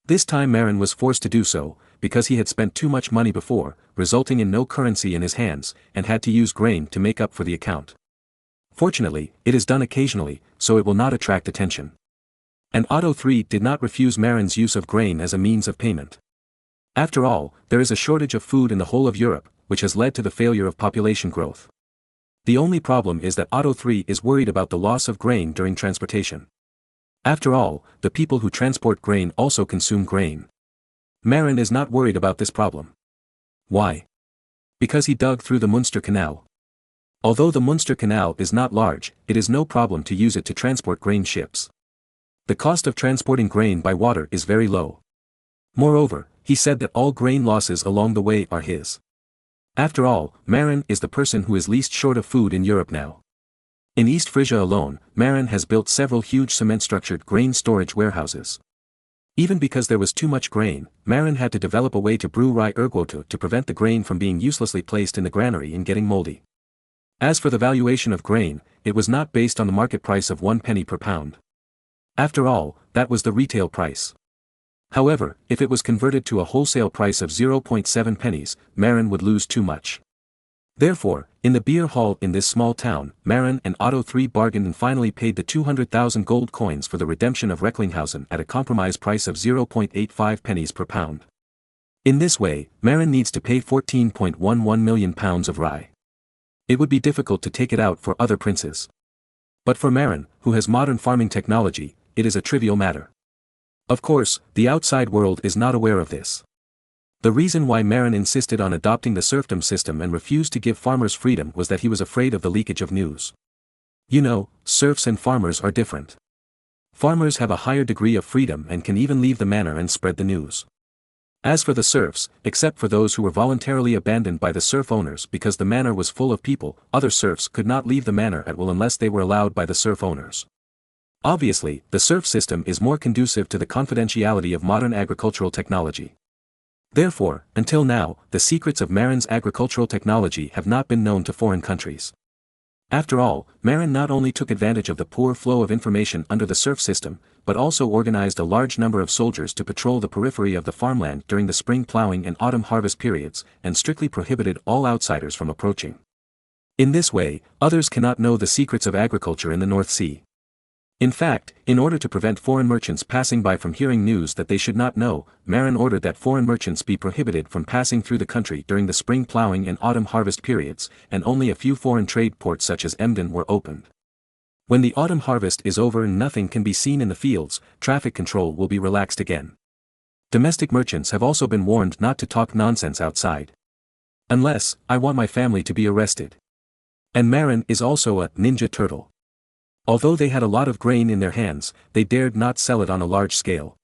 This time Marin was forced to do so, because he had spent too much money before, resulting in no currency in his hands, and had to use grain to make up for the account. Fortunately, it is done occasionally, so it will not attract attention. And Otto III did not refuse Marin's use of grain as a means of payment. After all, there is a shortage of food in the whole of Europe, which has led to the failure of population growth. The only problem is that Otto III is worried about the loss of grain during transportation. After all, the people who transport grain also consume grain. Marin is not worried about this problem. Why? Because he dug through the Munster Canal. Although the Munster Canal is not large, it is no problem to use it to transport grain ships. The cost of transporting grain by water is very low. Moreover, he said that all grain losses along the way are his. After all, Marin is the person who is least short of food in Europe now. In East Frisia alone, Marin has built several huge cement-structured grain storage warehouses. Even because there was too much grain, Marin had to develop a way to brew rye ergoto to prevent the grain from being uselessly placed in the granary and getting moldy. As for the valuation of grain, it was not based on the market price of 1 penny per pound. After all, that was the retail price. However, if it was converted to a wholesale price of 0.7 pennies, Marin would lose too much. Therefore, in the beer hall in this small town, Marin and Otto III bargained and finally paid the 200,000 gold coins for the redemption of Recklinghausen at a compromise price of 0.85 pennies per pound. In this way, Marin needs to pay 14.11 million pounds of rye. It would be difficult to take it out for other princes. But for Marin, who has modern farming technology, it is a trivial matter. Of course, the outside world is not aware of this. The reason why Marin insisted on adopting the serfdom system and refused to give farmers freedom was that he was afraid of the leakage of news. You know, serfs and farmers are different. Farmers have a higher degree of freedom and can even leave the manor and spread the news. As for the serfs, except for those who were voluntarily abandoned by the serf owners because the manor was full of people, other serfs could not leave the manor at will unless they were allowed by the serf owners. Obviously, the serf system is more conducive to the confidentiality of modern agricultural technology. Therefore, until now, the secrets of Marin's agricultural technology have not been known to foreign countries. After all, Marin not only took advantage of the poor flow of information under the serf system, but also organized a large number of soldiers to patrol the periphery of the farmland during the spring plowing and autumn harvest periods, and strictly prohibited all outsiders from approaching. In this way, others cannot know the secrets of agriculture in the North Sea. In fact, in order to prevent foreign merchants passing by from hearing news that they should not know, Marin ordered that foreign merchants be prohibited from passing through the country during the spring plowing and autumn harvest periods, and only a few foreign trade ports such as Emden were opened. When the autumn harvest is over and nothing can be seen in the fields, traffic control will be relaxed again. Domestic merchants have also been warned not to talk nonsense outside. Unless, I want my family to be arrested. And Marin is also a ninja turtle. Although they had a lot of grain in their hands, they dared not sell it on a large scale.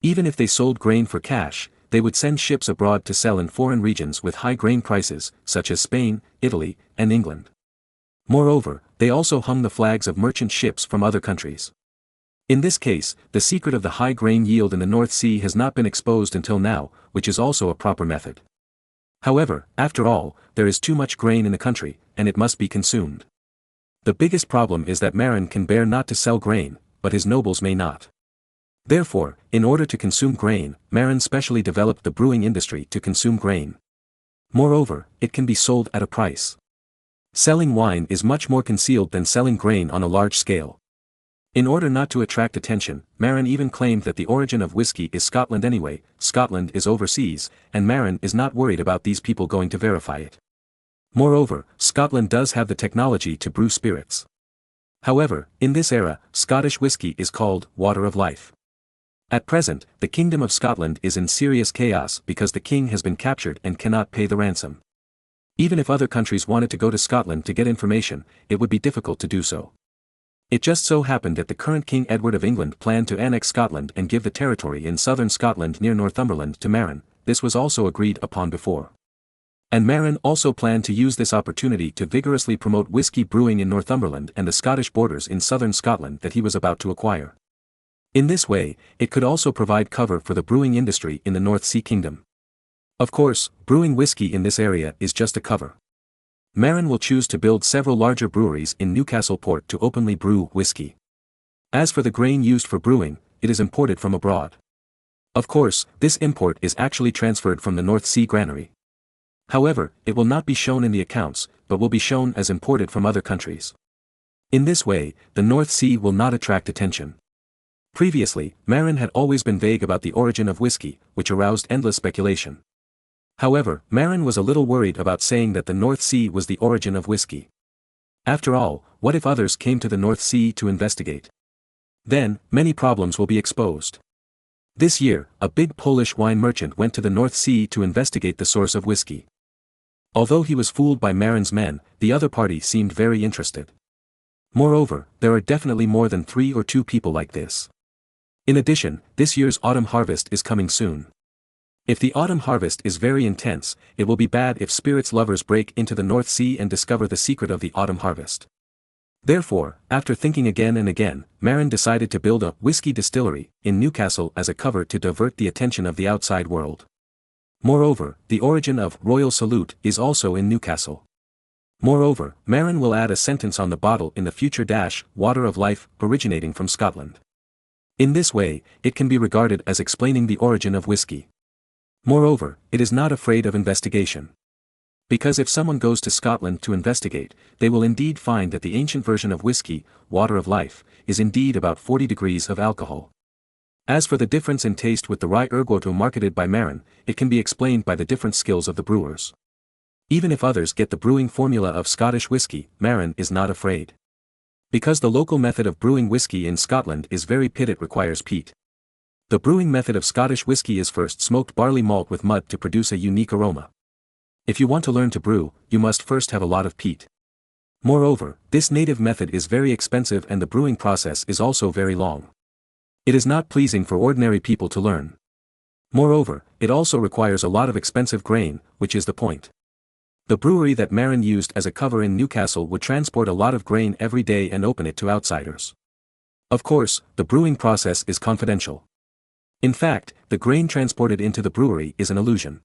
Even if they sold grain for cash, they would send ships abroad to sell in foreign regions with high grain prices, such as Spain, Italy, and England. Moreover, they also hung the flags of merchant ships from other countries. In this case, the secret of the high grain yield in the North Sea has not been exposed until now, which is also a proper method. However, after all, there is too much grain in the country, and it must be consumed. The biggest problem is that Marin can bear not to sell grain, but his nobles may not. Therefore, in order to consume grain, Marin specially developed the brewing industry to consume grain. Moreover, it can be sold at a price. Selling wine is much more concealed than selling grain on a large scale. In order not to attract attention, Marin even claimed that the origin of whiskey is Scotland anyway. Scotland is overseas, and Marin is not worried about these people going to verify it. Moreover, Scotland does have the technology to brew spirits. However, in this era, Scottish whiskey is called water of life. At present, the Kingdom of Scotland is in serious chaos because the king has been captured and cannot pay the ransom. Even if other countries wanted to go to Scotland to get information, it would be difficult to do so. It just so happened that the current King Edward of England planned to annex Scotland and give the territory in southern Scotland near Northumberland to Marin. This was also agreed upon before. And Marin also planned to use this opportunity to vigorously promote whiskey brewing in Northumberland and the Scottish borders in southern Scotland that he was about to acquire. In this way, it could also provide cover for the brewing industry in the North Sea Kingdom. Of course, brewing whiskey in this area is just a cover. Marin will choose to build several larger breweries in Newcastle port to openly brew whiskey. As for the grain used for brewing, it is imported from abroad. Of course, this import is actually transferred from the North Sea granary. However, it will not be shown in the accounts, but will be shown as imported from other countries. In this way, the North Sea will not attract attention. Previously, Marin had always been vague about the origin of whiskey, which aroused endless speculation. However, Marin was a little worried about saying that the North Sea was the origin of whiskey. After all, what if others came to the North Sea to investigate? Then, many problems will be exposed. This year, a big Polish wine merchant went to the North Sea to investigate the source of whiskey. Although he was fooled by Marin's men, the other party seemed very interested. Moreover, there are definitely more than 3 or 2 people like this. In addition, this year's autumn harvest is coming soon. If the autumn harvest is very intense, it will be bad if spirits lovers break into the North Sea and discover the secret of the autumn harvest. Therefore, after thinking again and again, Marin decided to build a whiskey distillery in Newcastle as a cover to divert the attention of the outside world. Moreover, the origin of Royal Salute is also in Newcastle. Moreover, Marin will add a sentence on the bottle in the future water of life originating from Scotland. In this way, it can be regarded as explaining the origin of whiskey. Moreover, it is not afraid of investigation. Because if someone goes to Scotland to investigate, they will indeed find that the ancient version of whiskey, water of life, is indeed about 40 degrees of alcohol. As for the difference in taste with the rye ergoto marketed by Marin, it can be explained by the different skills of the brewers. Even if others get the brewing formula of Scottish whiskey, Marin is not afraid. Because the local method of brewing whiskey in Scotland is very it requires peat. The brewing method of Scottish whiskey is first smoked barley malt with mud to produce a unique aroma. If you want to learn to brew, you must first have a lot of peat. Moreover, this native method is very expensive and the brewing process is also very long. It is not pleasing for ordinary people to learn. Moreover, it also requires a lot of expensive grain, which is the point. The brewery that Marin used as a cover in Newcastle would transport a lot of grain every day and open it to outsiders. Of course, the brewing process is confidential. In fact, the grain transported into the brewery is an illusion.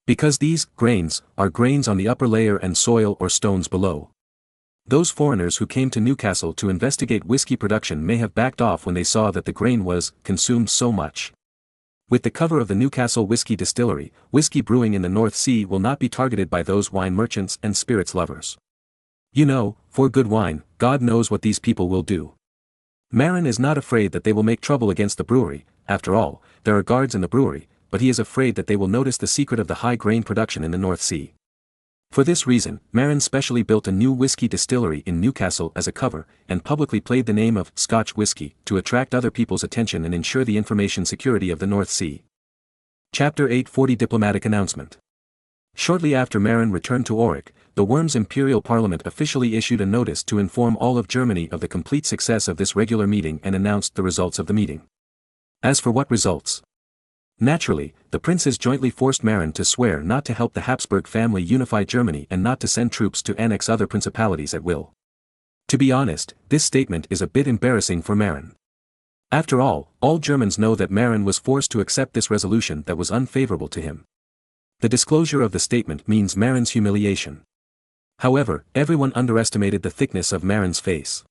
Because these grains are grains on the upper layer and soil or stones below. Those foreigners who came to Newcastle to investigate whiskey production may have backed off when they saw that the grain was consumed so much. With the cover of the Newcastle Whiskey Distillery, whiskey brewing in the North Sea will not be targeted by those wine merchants and spirits lovers. You know, for good wine, God knows what these people will do. Marin is not afraid that they will make trouble against the brewery. After all, there are guards in the brewery, but he is afraid that they will notice the secret of the high grain production in the North Sea. For this reason, Marin specially built a new whiskey distillery in Newcastle as a cover, and publicly played the name of Scotch whiskey, to attract other people's attention and ensure the information security of the North Sea. Chapter 840 Diplomatic Announcement. Shortly after Marin returned to Auric, the Worms Imperial Parliament officially issued a notice to inform all of Germany of the complete success of this regular meeting and announced the results of the meeting. As for what results? Naturally, the princes jointly forced Marin to swear not to help the Habsburg family unify Germany and not to send troops to annex other principalities at will. To be honest, this statement is a bit embarrassing for Marin. After all Germans know that Marin was forced to accept this resolution that was unfavorable to him. The disclosure of the statement means Marin's humiliation. However, everyone underestimated the thickness of Marin's face.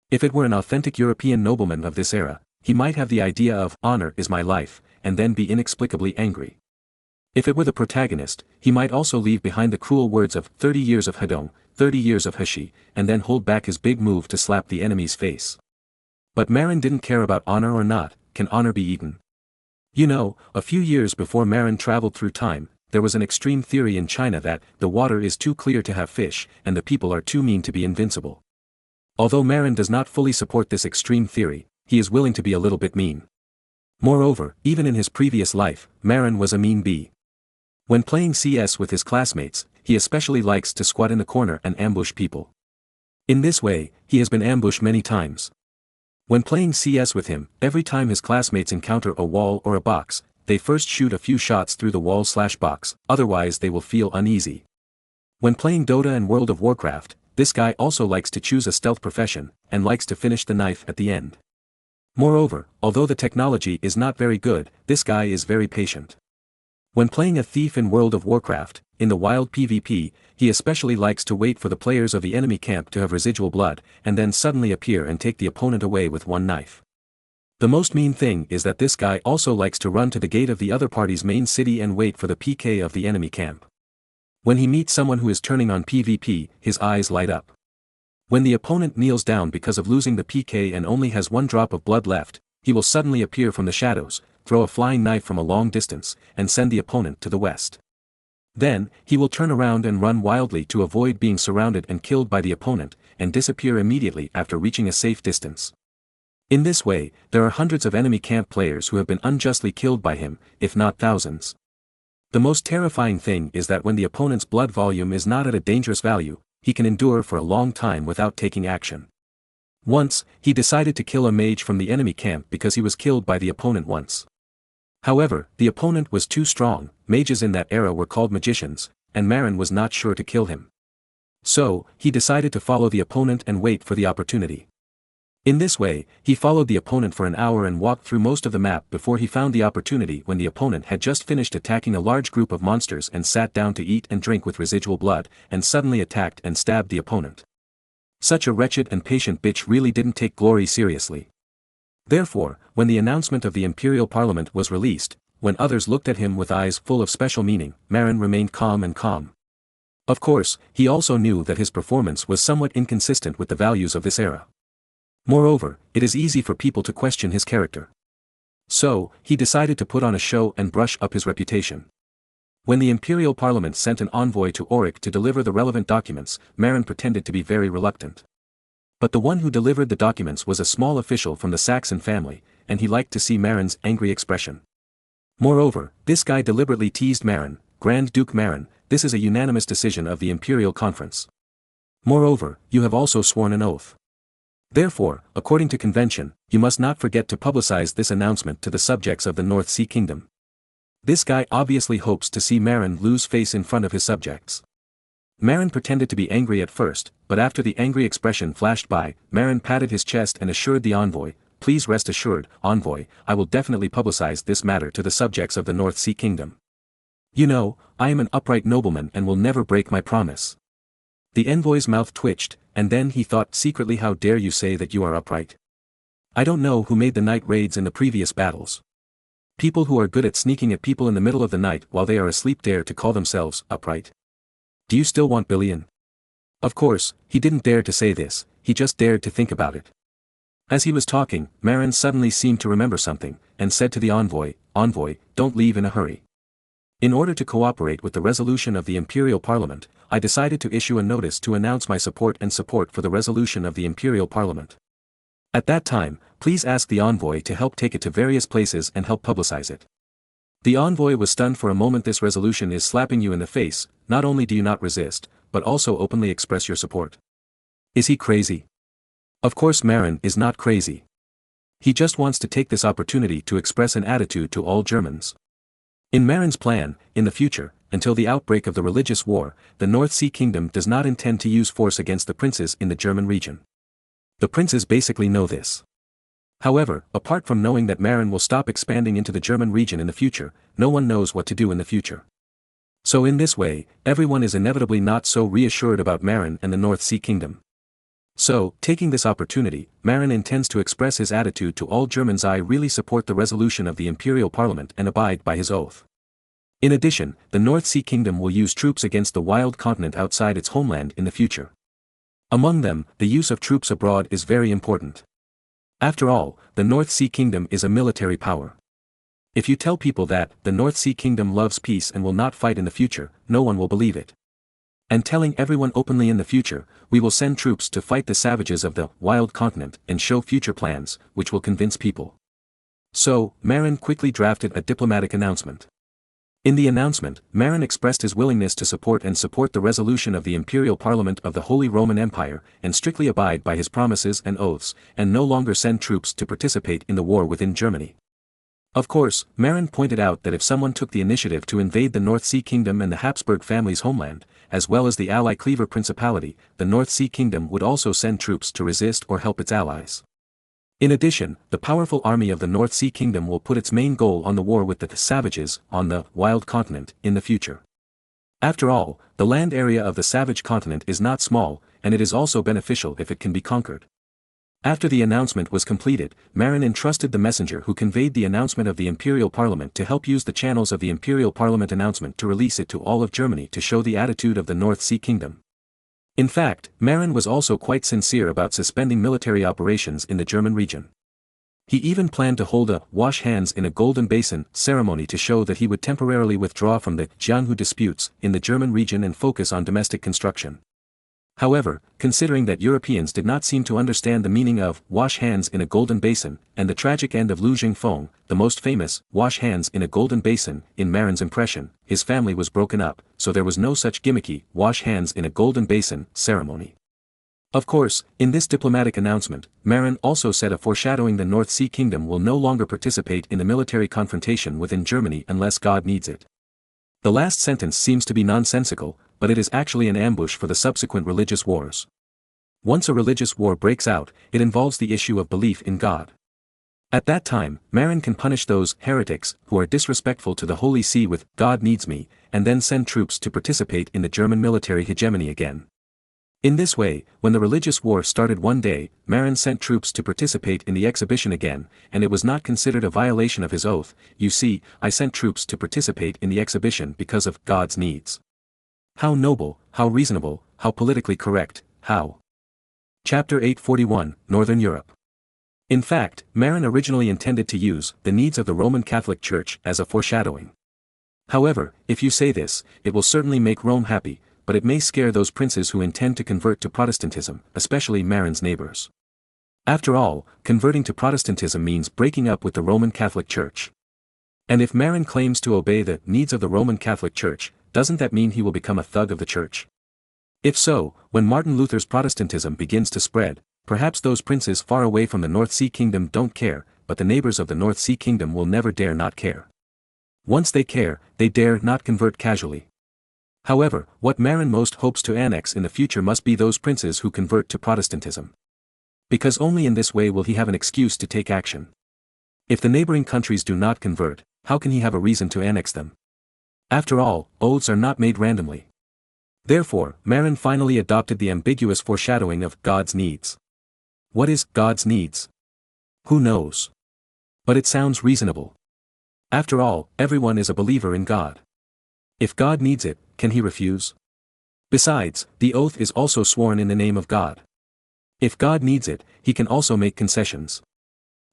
If it were an authentic European nobleman of this era, he might have the idea of "honor is my life," and then be inexplicably angry. If it were the protagonist, he might also leave behind the cruel words of 30 years of Hedong, 30 years of Heshi, and then hold back his big move to slap the enemy's face. But Marin didn't care about honor or not. Can honor be eaten? You know, a few years before Marin traveled through time, there was an extreme theory in China that the water is too clear to have fish, and the people are too mean to be invincible. Although Marin does not fully support this extreme theory, he is willing to be a little bit mean. Moreover, even in his previous life, Marin was a mean bee. When playing CS with his classmates, he especially likes to squat in the corner and ambush people. In this way, he has been ambushed many times. When playing CS with him, every time his classmates encounter a wall or a box, they first shoot a few shots through the wall/box, otherwise they will feel uneasy. When playing Dota and World of Warcraft, this guy also likes to choose a stealth profession, and likes to finish the knife at the end. Moreover, although the technology is not very good, this guy is very patient. When playing a thief in World of Warcraft, in the wild PvP, he especially likes to wait for the players of the enemy camp to have residual blood, and then suddenly appear and take the opponent away with one knife. The most mean thing is that this guy also likes to run to the gate of the other party's main city and wait for the PK of the enemy camp. When he meets someone who is turning on PvP, his eyes light up. When the opponent kneels down because of losing the PK and only has one drop of blood left, he will suddenly appear from the shadows, throw a flying knife from a long distance, and send the opponent to the west. Then, he will turn around and run wildly to avoid being surrounded and killed by the opponent, and disappear immediately after reaching a safe distance. In this way, there are hundreds of enemy camp players who have been unjustly killed by him, if not thousands. The most terrifying thing is that when the opponent's blood volume is not at a dangerous value, he can endure for a long time without taking action. Once, he decided to kill a mage from the enemy camp because he was killed by the opponent once. However, the opponent was too strong. Mages in that era were called magicians, and Marin was not sure to kill him. So, he decided to follow the opponent and wait for the opportunity. In this way, he followed the opponent for an hour and walked through most of the map before he found the opportunity when the opponent had just finished attacking a large group of monsters and sat down to eat and drink with residual blood, and suddenly attacked and stabbed the opponent. Such a wretched and patient bitch really didn't take glory seriously. Therefore, when the announcement of the imperial parliament was released, when others looked at him with eyes full of special meaning, Marin remained calm and calm. Of course, he also knew that his performance was somewhat inconsistent with the values of this era. Moreover, it is easy for people to question his character. So, he decided to put on a show and brush up his reputation. When the imperial parliament sent an envoy to Auric to deliver the relevant documents, Marin pretended to be very reluctant. But the one who delivered the documents was a small official from the Saxon family, and he liked to see Marin's angry expression. Moreover, this guy deliberately teased Marin, Grand Duke Marin, this is a unanimous decision of the imperial conference. Moreover, you have also sworn an oath. Therefore, according to convention, you must not forget to publicize this announcement to the subjects of the North Sea Kingdom. This guy obviously hopes to see Marin lose face in front of his subjects. Marin pretended to be angry at first, but after the angry expression flashed by, Marin patted his chest and assured the envoy, please rest assured, envoy, I will definitely publicize this matter to the subjects of the North Sea Kingdom. You know, I am an upright nobleman and will never break my promise. The envoy's mouth twitched, and then he thought secretly, how dare you say that you are upright? I don't know who made the night raids in the previous battles. People who are good at sneaking at people in the middle of the night while they are asleep dare to call themselves upright. Do you still want billion? Of course, he didn't dare to say this, he just dared to think about it. As he was talking, Marin suddenly seemed to remember something, and said to the envoy, envoy, don't leave in a hurry. In order to cooperate with the resolution of the imperial parliament, I decided to issue a notice to announce my support for the resolution of the imperial parliament. At that time, please ask the envoy to help take it to various places and help publicize it. The envoy was stunned for a moment. This resolution is slapping you in the face, not only do you not resist, but also openly express your support. Is he crazy? Of course Marin is not crazy. He just wants to take this opportunity to express an attitude to all Germans. In Marin's plan, in the future, until the outbreak of the religious war, the North Sea Kingdom does not intend to use force against the princes in the German region. The princes basically know this. However, apart from knowing that Marin will stop expanding into the German region in the future, no one knows what to do in the future. So in this way, everyone is inevitably not so reassured about Marin and the North Sea Kingdom. So, taking this opportunity, Marin intends to express his attitude to all Germans: I really support the resolution of the Imperial Parliament and abide by his oath. In addition, the North Sea Kingdom will use troops against the wild continent outside its homeland in the future. Among them, the use of troops abroad is very important. After all, the North Sea Kingdom is a military power. If you tell people that the North Sea Kingdom loves peace and will not fight in the future, no one will believe it. And telling everyone openly in the future, we will send troops to fight the savages of the wild continent and show future plans, which will convince people. So, Marin quickly drafted a diplomatic announcement. In the announcement, Marin expressed his willingness to support the resolution of the Imperial Parliament of the Holy Roman Empire, and strictly abide by his promises and oaths, and no longer send troops to participate in the war within Germany. Of course, Marin pointed out that if someone took the initiative to invade the North Sea Kingdom and the Habsburg family's homeland, as well as the ally Clever Principality, the North Sea Kingdom would also send troops to resist or help its allies. In addition, the powerful army of the North Sea Kingdom will put its main goal on the war with the savages on the wild continent in the future. After all, the land area of the savage continent is not small, and it is also beneficial if it can be conquered. After the announcement was completed, Marin entrusted the messenger who conveyed the announcement of the Imperial Parliament to help use the channels of the Imperial Parliament announcement to release it to all of Germany to show the attitude of the North Sea Kingdom. In fact, Marin was also quite sincere about suspending military operations in the German region. He even planned to hold a wash hands in a golden basin ceremony to show that he would temporarily withdraw from the Jianghu disputes in the German region and focus on domestic construction. However, considering that Europeans did not seem to understand the meaning of wash hands in a golden basin, and the tragic end of Lu Jingfeng, the most famous wash hands in a golden basin, in Marin's impression, his family was broken up, so there was no such gimmicky wash hands in a golden basin ceremony. Of course, in this diplomatic announcement, Marin also said a foreshadowing: the North Sea Kingdom will no longer participate in the military confrontation within Germany unless God needs it. The last sentence seems to be nonsensical, but it is actually an ambush for the subsequent religious wars. Once a religious war breaks out, it involves the issue of belief in God. At that time, Marin can punish those heretics who are disrespectful to the Holy See with "God needs me," and then send troops to participate in the German military hegemony again. In this way, when the religious war started one day, Marin sent troops to participate in the exhibition again, and it was not considered a violation of his oath. You see, I sent troops to participate in the exhibition because of God's needs. How noble, how reasonable, how politically correct, how. Chapter 841, Northern Europe. In fact, Marin originally intended to use the needs of the Roman Catholic Church as a foreshadowing. However, if you say this, it will certainly make Rome happy, but it may scare those princes who intend to convert to Protestantism, especially Marin's neighbors. After all, converting to Protestantism means breaking up with the Roman Catholic Church. And if Marin claims to obey the needs of the Roman Catholic Church, doesn't that mean he will become a thug of the Church? If so, when Martin Luther's Protestantism begins to spread, perhaps those princes far away from the North Sea Kingdom don't care, but the neighbors of the North Sea Kingdom will never dare not care. Once they care, they dare not convert casually. However, what Marin most hopes to annex in the future must be those princes who convert to Protestantism. Because only in this way will he have an excuse to take action. If the neighboring countries do not convert, how can he have a reason to annex them? After all, oaths are not made randomly. Therefore, Marin finally adopted the ambiguous foreshadowing of God's needs. What is God's needs? Who knows? But it sounds reasonable. After all, everyone is a believer in God. If God needs it, can he refuse? Besides, the oath is also sworn in the name of God. If God needs it, he can also make concessions.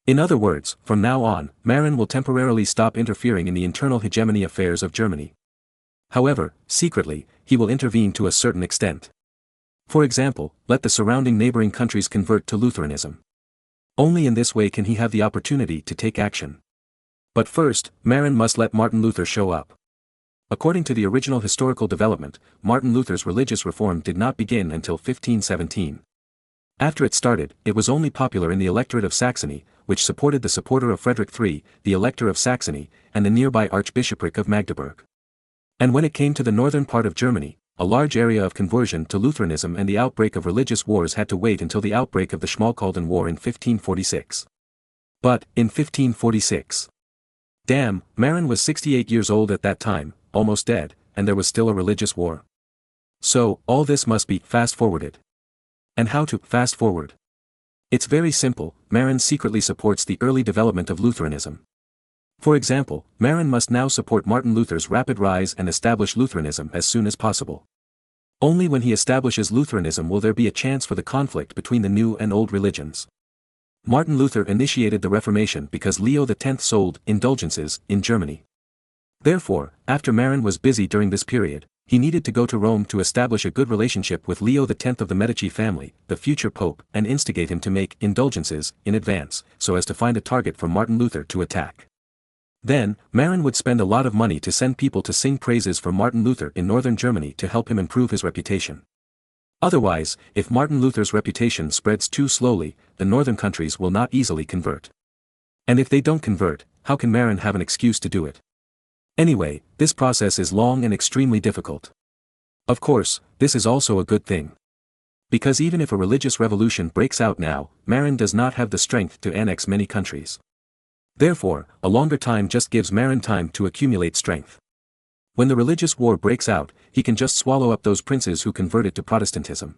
In other words, from now on, Marin will temporarily stop interfering in the internal hegemony affairs of Germany. However, secretly, he will intervene to a certain extent. For example, let the surrounding neighboring countries convert to Lutheranism. Only in this way can he have the opportunity to take action. But first, Marin must let Martin Luther show up. According to the original historical development, Martin Luther's religious reform did not begin until 1517. After it started, it was only popular in the electorate of Saxony, which supported the supporter of Frederick III, the Elector of Saxony, and the nearby Archbishopric of Magdeburg. And when it came to the northern part of Germany, a large area of conversion to Lutheranism and the outbreak of religious wars had to wait until the outbreak of the Schmalkalden War in 1546. But, in 1546. Damn, Marin was 68 years old at that time, almost dead, and there was still a religious war. So, all this must be fast-forwarded. And how to fast-forward? It's very simple. Marin secretly supports the early development of Lutheranism. For example, Marin must now support Martin Luther's rapid rise and establish Lutheranism as soon as possible. Only when he establishes Lutheranism will there be a chance for the conflict between the new and old religions. Martin Luther initiated the Reformation because Leo X sold indulgences in Germany. Therefore, after Marin was busy during this period, he needed to go to Rome to establish a good relationship with Leo X of the Medici family, the future pope, and instigate him to make indulgences in advance, so as to find a target for Martin Luther to attack. Then, Marin would spend a lot of money to send people to sing praises for Martin Luther in northern Germany to help him improve his reputation. Otherwise, if Martin Luther's reputation spreads too slowly, the northern countries will not easily convert. And if they don't convert, how can Marin have an excuse to do it? Anyway, this process is long and extremely difficult. Of course, this is also a good thing. Because even if a religious revolution breaks out now, Marin does not have the strength to annex many countries. Therefore, a longer time just gives Marin time to accumulate strength. When the religious war breaks out, he can just swallow up those princes who converted to Protestantism.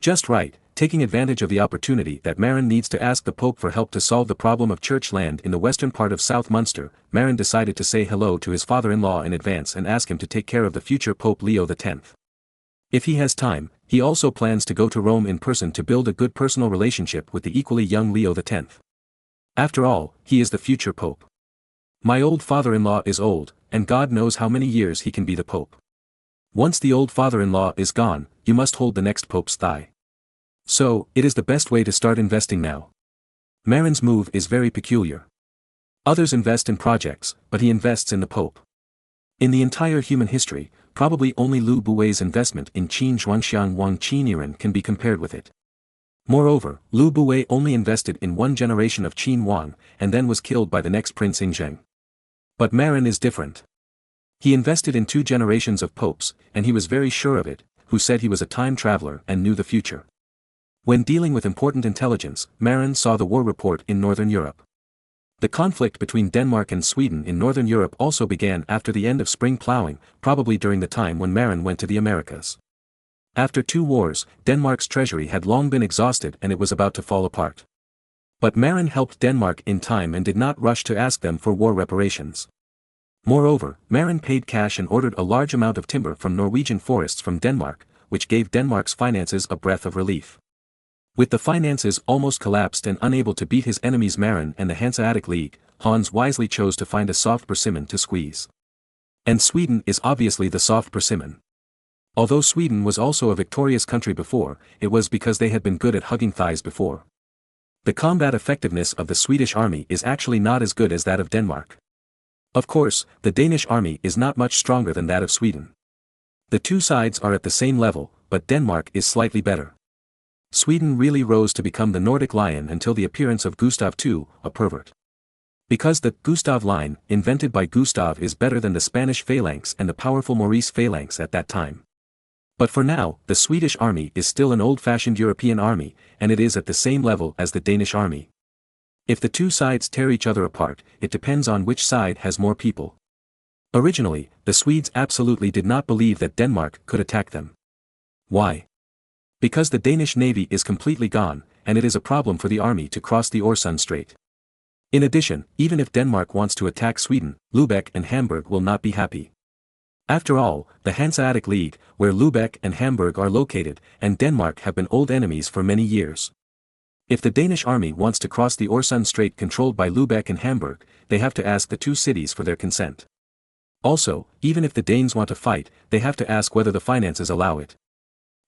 Just right, taking advantage of the opportunity that Marin needs to ask the Pope for help to solve the problem of church land in the western part of South Munster, Marin decided to say hello to his father-in-law in advance and ask him to take care of the future Pope Leo X. If he has time, he also plans to go to Rome in person to build a good personal relationship with the equally young Leo X. After all, he is the future Pope. My old father-in-law is old, and God knows how many years he can be the Pope. Once the old father-in-law is gone, you must hold the next Pope's thigh. So, it is the best way to start investing now. Marin's move is very peculiar. Others invest in projects, but he invests in the Pope. In the entire human history, probably only Lu Buwei's investment in Qin Zhuangxiang Wang Qiniren can be compared with it. Moreover, Lu Buwei only invested in one generation of Qin Wang, and then was killed by the next Prince Ingzheng. But Marin is different. He invested in 2 generations of popes, and he was very sure of it, who said he was a time traveler and knew the future. When dealing with important intelligence, Marin saw the war report in Northern Europe. The conflict between Denmark and Sweden in Northern Europe also began after the end of spring plowing, probably during the time when Marin went to the Americas. After 2 wars, Denmark's treasury had long been exhausted and it was about to fall apart. But Marin helped Denmark in time and did not rush to ask them for war reparations. Moreover, Marin paid cash and ordered a large amount of timber from Norwegian forests from Denmark, which gave Denmark's finances a breath of relief. With the finances almost collapsed and unable to beat his enemies Marin and the Hanseatic League, Hans wisely chose to find a soft persimmon to squeeze. And Sweden is obviously the soft persimmon. Although Sweden was also a victorious country before, it was because they had been good at hugging thighs before. The combat effectiveness of the Swedish army is actually not as good as that of Denmark. Of course, the Danish army is not much stronger than that of Sweden. The 2 sides are at the same level, but Denmark is slightly better. Sweden really rose to become the Nordic lion until the appearance of Gustav II, a pervert. Because the Gustav line, invented by Gustav, is better than the Spanish phalanx and the powerful Maurice phalanx at that time. But for now, the Swedish army is still an old-fashioned European army, and it is at the same level as the Danish army. If the 2 sides tear each other apart, it depends on which side has more people. Originally, the Swedes absolutely did not believe that Denmark could attack them. Why? Because the Danish navy is completely gone, and it is a problem for the army to cross the Øresund Strait. In addition, even if Denmark wants to attack Sweden, Lübeck and Hamburg will not be happy. After all, the Hanseatic League, where Lübeck and Hamburg are located, and Denmark have been old enemies for many years. If the Danish army wants to cross the Øresund Strait controlled by Lübeck and Hamburg, they have to ask the 2 cities for their consent. Also, even if the Danes want to fight, they have to ask whether the finances allow it.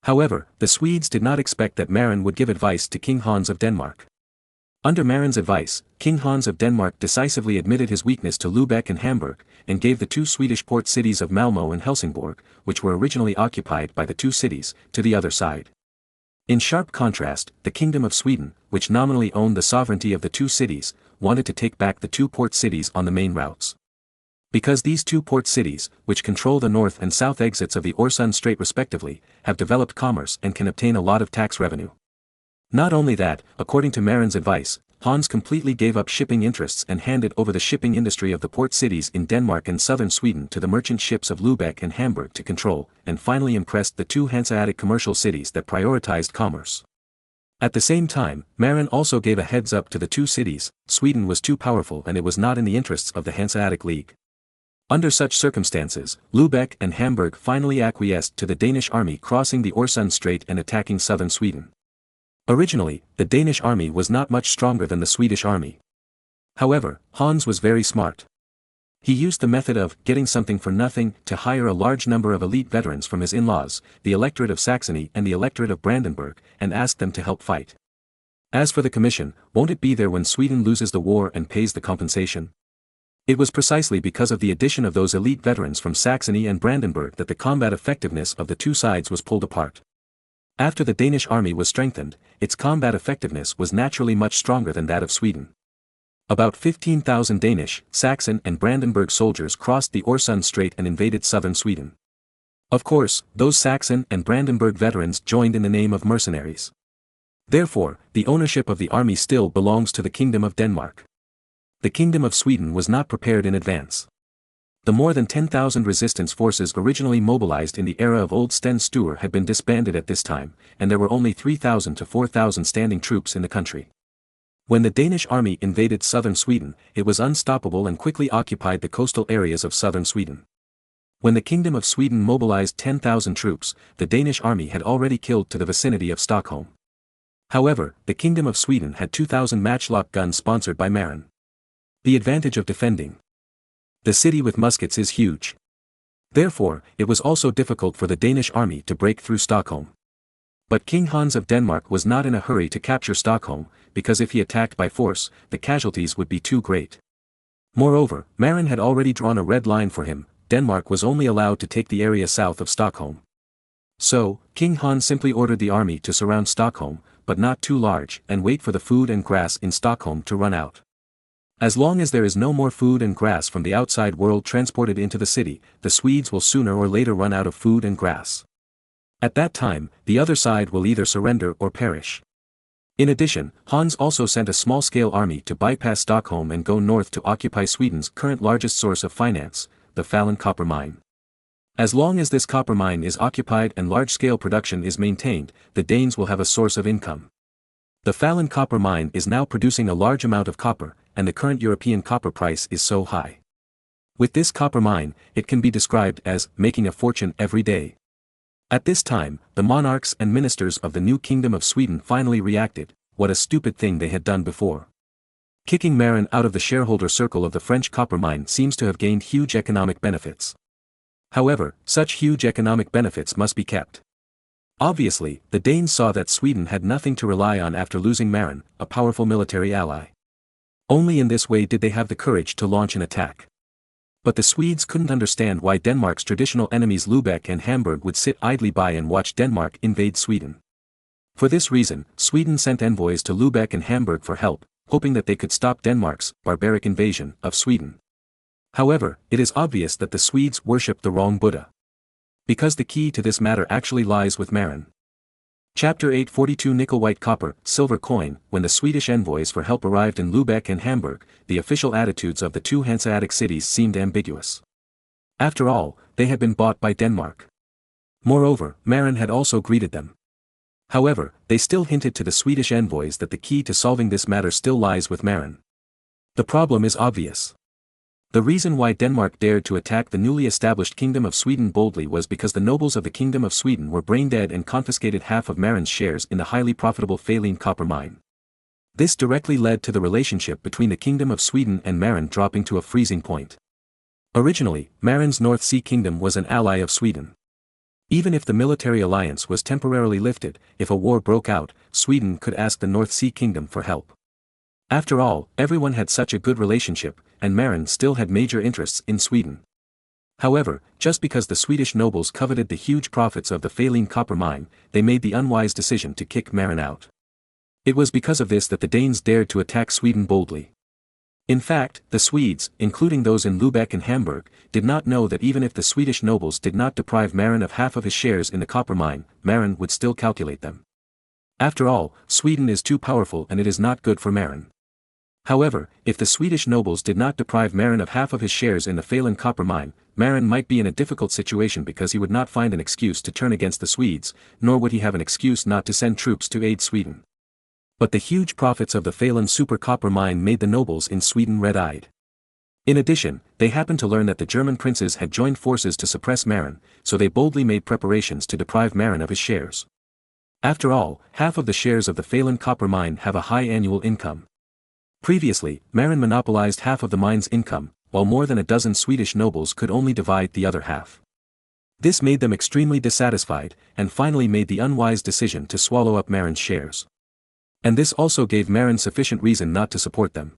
However, the Swedes did not expect that Marin would give advice to King Hans of Denmark. Under Marin's advice, King Hans of Denmark decisively admitted his weakness to Lübeck and Hamburg, and gave the 2 Swedish port cities of Malmö and Helsingborg, which were originally occupied by the 2 cities, to the other side. In sharp contrast, the Kingdom of Sweden, which nominally owned the sovereignty of the 2 cities, wanted to take back the 2 port cities on the main routes. Because these 2 port cities, which control the north and south exits of the Øresund Strait respectively, have developed commerce and can obtain a lot of tax revenue. Not only that, according to Marin's advice, Hans completely gave up shipping interests and handed over the shipping industry of the port cities in Denmark and southern Sweden to the merchant ships of Lübeck and Hamburg to control, and finally impressed the two Hanseatic commercial cities that prioritized commerce. At the same time, Marin also gave a heads-up to the two cities. Sweden was too powerful and it was not in the interests of the Hanseatic League. Under such circumstances, Lübeck and Hamburg finally acquiesced to the Danish army crossing the Øresund Strait and attacking southern Sweden. Originally, the Danish army was not much stronger than the Swedish army. However, Hans was very smart. He used the method of getting something for nothing to hire a large number of elite veterans from his in-laws, the electorate of Saxony and the electorate of Brandenburg, and asked them to help fight. As for the commission, won't it be there when Sweden loses the war and pays the compensation? It was precisely because of the addition of those elite veterans from Saxony and Brandenburg that the combat effectiveness of the two sides was pulled apart. After the Danish army was strengthened, its combat effectiveness was naturally much stronger than that of Sweden. About 15,000 Danish, Saxon and Brandenburg soldiers crossed the Øresund Strait and invaded southern Sweden. Of course, those Saxon and Brandenburg veterans joined in the name of mercenaries. Therefore, the ownership of the army still belongs to the Kingdom of Denmark. The Kingdom of Sweden was not prepared in advance. The more than 10,000 resistance forces originally mobilized in the era of Old Sten Sture had been disbanded at this time, and there were only 3,000 to 4,000 standing troops in the country. When the Danish army invaded southern Sweden, it was unstoppable and quickly occupied the coastal areas of southern Sweden. When the Kingdom of Sweden mobilized 10,000 troops, the Danish army had already killed to the vicinity of Stockholm. However, the Kingdom of Sweden had 2,000 matchlock guns sponsored by Marin. The advantage of defending the city with muskets is huge. Therefore, it was also difficult for the Danish army to break through Stockholm. But King Hans of Denmark was not in a hurry to capture Stockholm, because if he attacked by force, the casualties would be too great. Moreover, Marin had already drawn a red line for him. Denmark was only allowed to take the area south of Stockholm. So, King Hans simply ordered the army to surround Stockholm, but not too large, and wait for the food and grass in Stockholm to run out. As long as there is no more food and grass from the outside world transported into the city, the Swedes will sooner or later run out of food and grass. At that time, the other side will either surrender or perish. In addition, Hans also sent a small-scale army to bypass Stockholm and go north to occupy Sweden's current largest source of finance, the Falun copper mine. As long as this copper mine is occupied and large-scale production is maintained, the Danes will have a source of income. The Falun copper mine is now producing a large amount of copper, and the current European copper price is so high. With this copper mine, it can be described as making a fortune every day. At this time, the monarchs and ministers of the new Kingdom of Sweden finally reacted. What a stupid thing they had done before. Kicking Marin out of the shareholder circle of the French copper mine seems to have gained huge economic benefits. However, such huge economic benefits must be kept. Obviously, the Danes saw that Sweden had nothing to rely on after losing Marin, a powerful military ally. Only in this way did they have the courage to launch an attack. But the Swedes couldn't understand why Denmark's traditional enemies Lübeck and Hamburg would sit idly by and watch Denmark invade Sweden. For this reason, Sweden sent envoys to Lübeck and Hamburg for help, hoping that they could stop Denmark's barbaric invasion of Sweden. However, it is obvious that the Swedes worshipped the wrong Buddha. Because the key to this matter actually lies with Marin. Chapter 842 Nickel-white copper, silver coin. When the Swedish envoys for help arrived in Lübeck and Hamburg, the official attitudes of the two Hanseatic cities seemed ambiguous. After all, they had been bought by Denmark. Moreover, Marin had also greeted them. However, they still hinted to the Swedish envoys that the key to solving this matter still lies with Marin. The problem is obvious. The reason why Denmark dared to attack the newly established Kingdom of Sweden boldly was because the nobles of the Kingdom of Sweden were brain-dead and confiscated half of Marin's shares in the highly profitable Falun copper mine. This directly led to the relationship between the Kingdom of Sweden and Marin dropping to a freezing point. Originally, Marin's North Sea Kingdom was an ally of Sweden. Even if the military alliance was temporarily lifted, if a war broke out, Sweden could ask the North Sea Kingdom for help. After all, everyone had such a good relationship, and Marin still had major interests in Sweden. However, just because the Swedish nobles coveted the huge profits of the Falun copper mine, they made the unwise decision to kick Marin out. It was because of this that the Danes dared to attack Sweden boldly. In fact, the Swedes, including those in Lübeck and Hamburg, did not know that even if the Swedish nobles did not deprive Marin of half of his shares in the copper mine, Marin would still calculate them. After all, Sweden is too powerful and it is not good for Marin. However, if the Swedish nobles did not deprive Marin of half of his shares in the Falen copper mine, Marin might be in a difficult situation because he would not find an excuse to turn against the Swedes, nor would he have an excuse not to send troops to aid Sweden. But the huge profits of the Falen super copper mine made the nobles in Sweden red-eyed. In addition, they happened to learn that the German princes had joined forces to suppress Marin, so they boldly made preparations to deprive Marin of his shares. After all, half of the shares of the Falen copper mine have a high annual income. Previously, Marin monopolized half of the mine's income, while more than a dozen Swedish nobles could only divide the other half. This made them extremely dissatisfied, and finally made the unwise decision to swallow up Marin's shares. And this also gave Marin sufficient reason not to support them.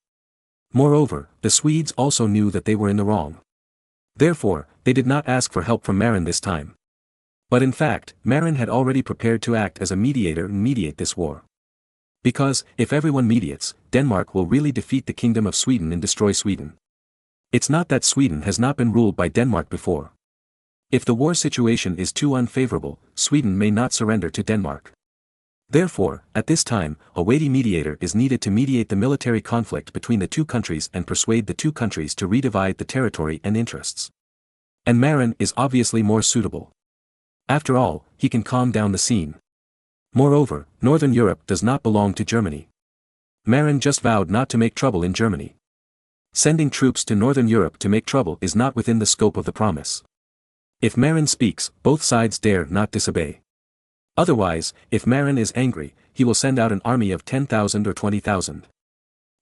Moreover, the Swedes also knew that they were in the wrong. Therefore, they did not ask for help from Marin this time. But in fact, Marin had already prepared to act as a mediator and mediate this war. Because, if everyone mediates, Denmark will really defeat the Kingdom of Sweden and destroy Sweden. It's not that Sweden has not been ruled by Denmark before. If the war situation is too unfavorable, Sweden may not surrender to Denmark. Therefore, at this time, a weighty mediator is needed to mediate the military conflict between the two countries and persuade the two countries to redivide the territory and interests. And Marin is obviously more suitable. After all, he can calm down the scene. Moreover, Northern Europe does not belong to Germany. Marin just vowed not to make trouble in Germany. Sending troops to Northern Europe to make trouble is not within the scope of the promise. If Marin speaks, both sides dare not disobey. Otherwise, if Marin is angry, he will send out an army of 10,000 or 20,000.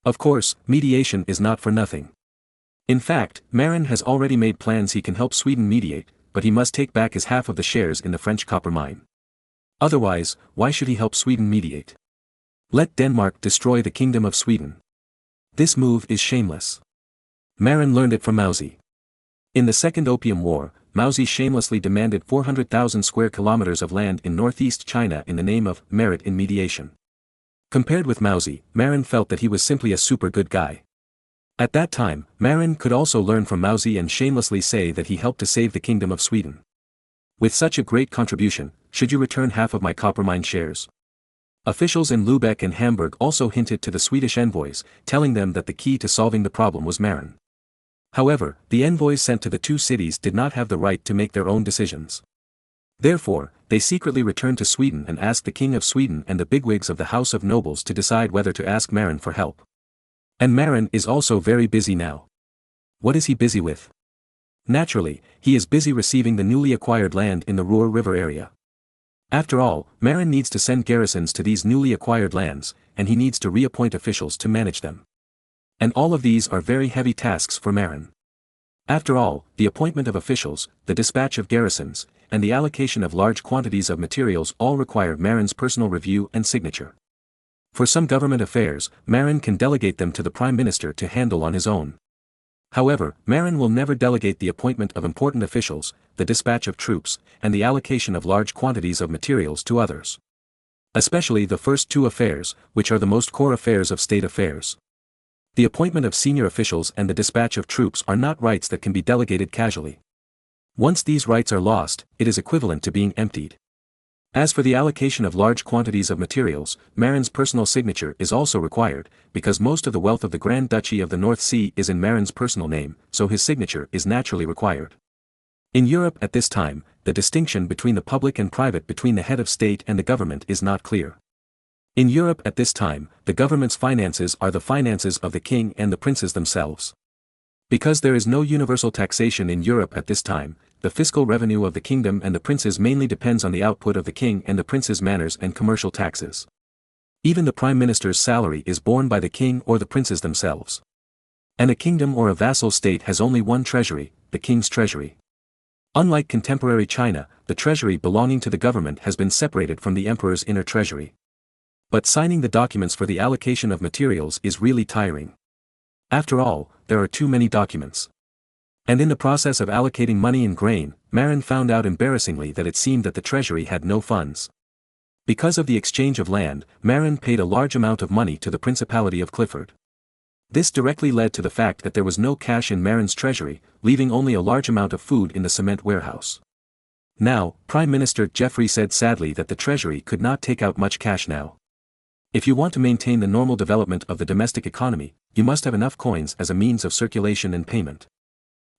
Of course, mediation is not for nothing. In fact, Marin has already made plans. He can help Sweden mediate, but he must take back his half of the shares in the French copper mine. Otherwise, why should he help Sweden mediate? Let Denmark destroy the Kingdom of Sweden. This move is shameless. Marin learned it from Mauzi. In the Second Opium War, Mauzi shamelessly demanded 400,000 square kilometers of land in northeast China in the name of merit in mediation. Compared with Mauzi, Marin felt that he was simply a super good guy. At that time, Marin could also learn from Mauzi and shamelessly say that he helped to save the Kingdom of Sweden. With such a great contribution, should you return half of my copper mine shares? Officials in Lübeck and Hamburg also hinted to the Swedish envoys, telling them that the key to solving the problem was Marin. However, the envoys sent to the two cities did not have the right to make their own decisions. Therefore, they secretly returned to Sweden and asked the King of Sweden and the bigwigs of the House of Nobles to decide whether to ask Marin for help. And Marin is also very busy now. What is he busy with? Naturally, he is busy receiving the newly acquired land in the Ruhr River area. After all, Marin needs to send garrisons to these newly acquired lands, and he needs to reappoint officials to manage them. And all of these are very heavy tasks for Marin. After all, the appointment of officials, the dispatch of garrisons, and the allocation of large quantities of materials all require Marin's personal review and signature. For some government affairs, Marin can delegate them to the Prime Minister to handle on his own. However, Marin will never delegate the appointment of important officials, the dispatch of troops, and the allocation of large quantities of materials to others. Especially the first two affairs, which are the most core affairs of state affairs. The appointment of senior officials and the dispatch of troops are not rights that can be delegated casually. Once these rights are lost, it is equivalent to being emptied. As for the allocation of large quantities of materials, Marin's personal signature is also required, because most of the wealth of the Grand Duchy of the North Sea is in Marin's personal name, so his signature is naturally required. In Europe at this time, the distinction between the public and private between the head of state and the government is not clear. In Europe at this time, the government's finances are the finances of the king and the princes themselves. Because there is no universal taxation in Europe at this time, the fiscal revenue of the kingdom and the princes mainly depends on the output of the king and the prince's manners and commercial taxes. Even the prime minister's salary is borne by the king or the princes themselves. And a kingdom or a vassal state has only one treasury, the king's treasury. Unlike contemporary China, the treasury belonging to the government has been separated from the emperor's inner treasury. But signing the documents for the allocation of materials is really tiring. After all, there are too many documents. And in the process of allocating money and grain, Marin found out embarrassingly that it seemed that the treasury had no funds. Because of the exchange of land, Marin paid a large amount of money to the Principality of Clifford. This directly led to the fact that there was no cash in Marin's treasury, leaving only a large amount of food in the cement warehouse. Now, Prime Minister Geoffrey said sadly that the treasury could not take out much cash now. If you want to maintain the normal development of the domestic economy, you must have enough coins as a means of circulation and payment.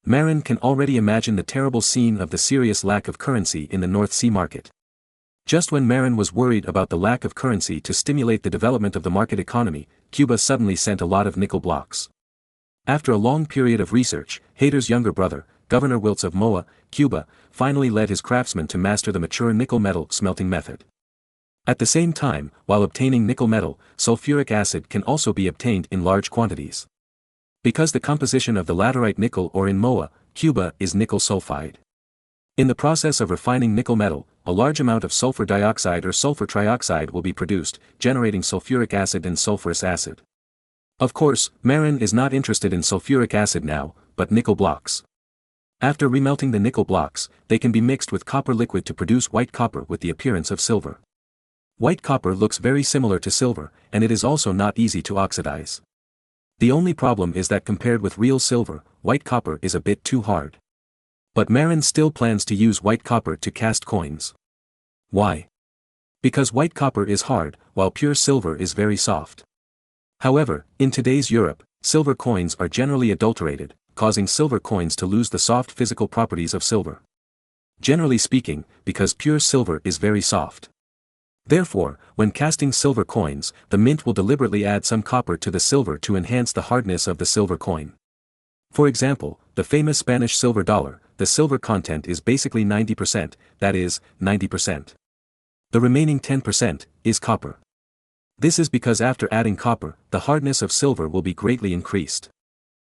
Marin can already imagine the terrible scene of the serious lack of currency in the North Sea market. Just when Marin was worried about the lack of currency to stimulate the development of the market economy, Cuba suddenly sent a lot of nickel blocks. After a long period of research, Hayter's younger brother, Governor Wiltz of Moa, Cuba, finally led his craftsmen to master the mature nickel metal smelting method. At the same time, while obtaining nickel metal, sulfuric acid can also be obtained in large quantities. Because the composition of the laterite nickel ore in Moa, Cuba is nickel sulfide. In the process of refining nickel metal, a large amount of sulfur dioxide or sulfur trioxide will be produced, generating sulfuric acid and sulfurous acid. Of course, Marin is not interested in sulfuric acid now, but nickel blocks. After remelting the nickel blocks, they can be mixed with copper liquid to produce white copper with the appearance of silver. White copper looks very similar to silver, and it is also not easy to oxidize. The only problem is that compared with real silver, white copper is a bit too hard. But Marin still plans to use white copper to cast coins. Why? Because white copper is hard, while pure silver is very soft. However, in today's Europe, silver coins are generally adulterated, causing silver coins to lose the soft physical properties of silver. Generally speaking, because pure silver is very soft. Therefore, when casting silver coins, the mint will deliberately add some copper to the silver to enhance the hardness of the silver coin. For example, the famous Spanish silver dollar, the silver content is basically 90%, that is, 90%. The remaining 10% is copper. This is because after adding copper, the hardness of silver will be greatly increased.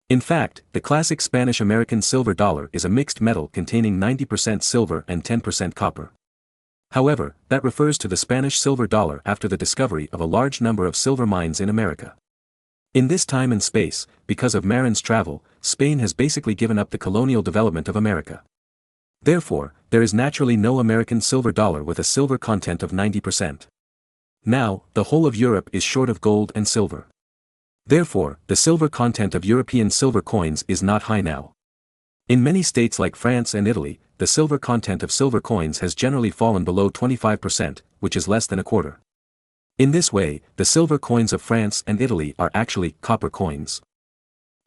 In fact, the classic Spanish-American silver dollar is a mixed metal containing 90% silver and 10% copper. However, that refers to the Spanish silver dollar after the discovery of a large number of silver mines in America. In this time and space, because of Marin's travel, Spain has basically given up the colonial development of America. Therefore, there is naturally no American silver dollar with a silver content of 90%. Now, the whole of Europe is short of gold and silver. Therefore, the silver content of European silver coins is not high now. In many states like France and Italy, the silver content of silver coins has generally fallen below 25%, which is less than a quarter. In this way, the silver coins of France and Italy are actually copper coins,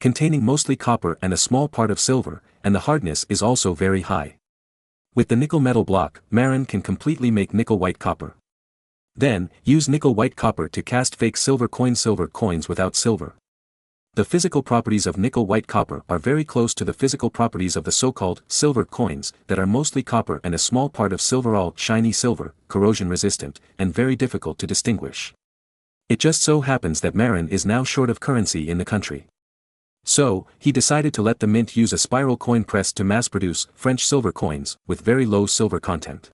containing mostly copper and a small part of silver, and the hardness is also very high. With the nickel metal block, Marin can completely make nickel white copper. Then, use nickel white copper to cast fake silver coins without silver. The physical properties of nickel white copper are very close to the physical properties of the so-called silver coins that are mostly copper and a small part of silver, all shiny silver, corrosion resistant, and very difficult to distinguish. It just so happens that Marin is now short of currency in the country. So, he decided to let the mint use a spiral coin press to mass-produce French silver coins with very low silver content.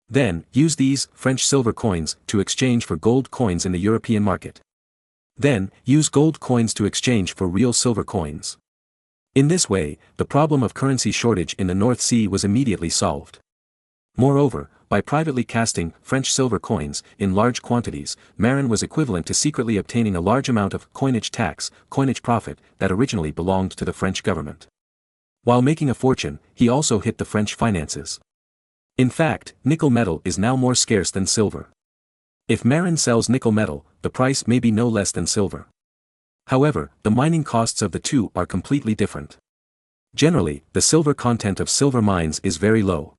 Then, use these French silver coins to exchange for gold coins in the European market. Then, use gold coins to exchange for real silver coins. In this way, the problem of currency shortage in the North Sea was immediately solved. Moreover, by privately casting French silver coins in large quantities, Marin was equivalent to secretly obtaining a large amount of coinage profit that originally belonged to the French government. While making a fortune, he also hit the French finances. In fact, nickel metal is now more scarce than silver. If Marin sells nickel metal, the price may be no less than silver. However, the mining costs of the two are completely different. Generally, the silver content of silver mines is very low.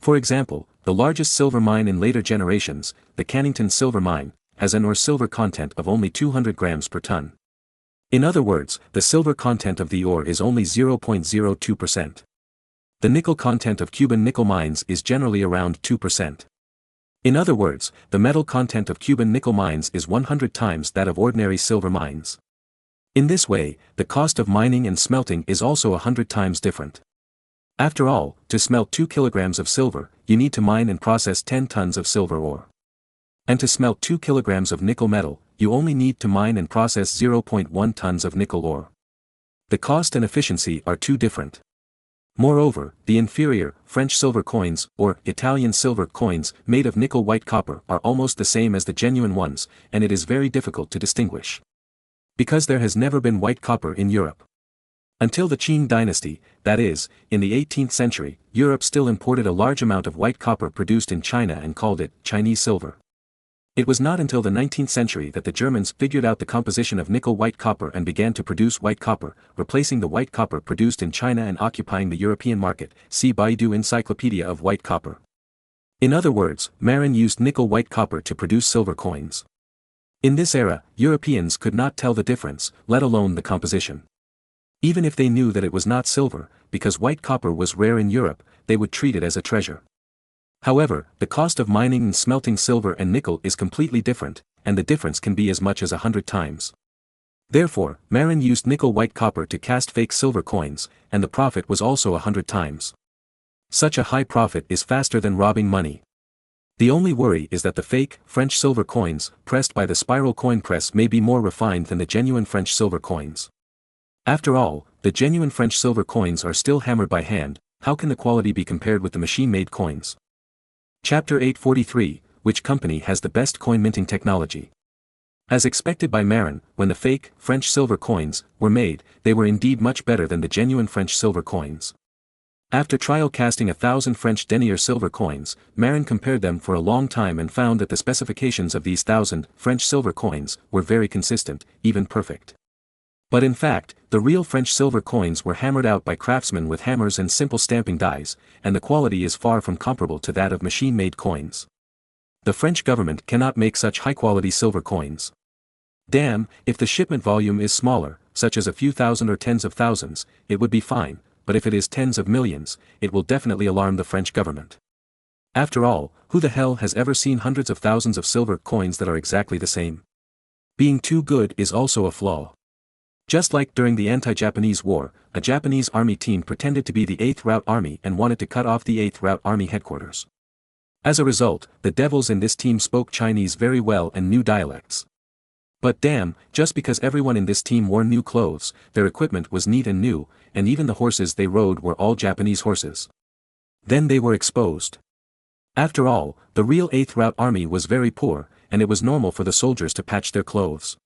For example, the largest silver mine in later generations, the Cannington silver mine, has an ore silver content of only 200 grams per ton. In other words, the silver content of the ore is only 0.02%. The nickel content of Cuban nickel mines is generally around 2%. In other words, the metal content of Cuban nickel mines is 100 times that of ordinary silver mines. In this way, the cost of mining and smelting is also 100 times different. After all, to smelt 2 kilograms of silver, you need to mine and process 10 tons of silver ore. And to smelt 2 kilograms of nickel metal, you only need to mine and process 0.1 tons of nickel ore. The cost and efficiency are too different. Moreover, the inferior French silver coins or Italian silver coins made of nickel white copper are almost the same as the genuine ones, and it is very difficult to distinguish. Because there has never been white copper in Europe. Until the Qing dynasty, that is, in the 18th century, Europe still imported a large amount of white copper produced in China and called it Chinese silver. It was not until the 19th century that the Germans figured out the composition of nickel-white copper and began to produce white copper, replacing the white copper produced in China and occupying the European market. See Baidu Encyclopedia of White Copper. In other words, Marin used nickel-white copper to produce silver coins. In this era, Europeans could not tell the difference, let alone the composition. Even if they knew that it was not silver, because white copper was rare in Europe, they would treat it as a treasure. However, the cost of mining and smelting silver and nickel is completely different, and the difference can be as much as 100 times. Therefore, Marin used nickel-white copper to cast fake silver coins, and the profit was also 100 times. Such a high profit is faster than robbing money. The only worry is that the fake, French silver coins, pressed by the spiral coin press may be more refined than the genuine French silver coins. After all, the genuine French silver coins are still hammered by hand. How can the quality be compared with the machine-made coins? Chapter 843, which company has the best coin minting technology? As expected by Marin, when the fake, French silver coins, were made, they were indeed much better than the genuine French silver coins. After trial casting 1,000 French denier silver coins, Marin compared them for a long time and found that the specifications of these 1,000 French silver coins were very consistent, even perfect. But in fact, the real French silver coins were hammered out by craftsmen with hammers and simple stamping dies, and the quality is far from comparable to that of machine-made coins. The French government cannot make such high-quality silver coins. Damn, if the shipment volume is smaller, such as a few thousand or tens of thousands, it would be fine, but if it is tens of millions, it will definitely alarm the French government. After all, who the hell has ever seen hundreds of thousands of silver coins that are exactly the same? Being too good is also a flaw. Just like during the anti-Japanese war, a Japanese army team pretended to be the 8th Route Army and wanted to cut off the 8th Route Army headquarters. As a result, the devils in this team spoke Chinese very well and knew dialects. But damn, just because everyone in this team wore new clothes, their equipment was neat and new, and even the horses they rode were all Japanese horses. Then they were exposed. After all, the real 8th Route Army was very poor, and it was normal for the soldiers to patch their clothes.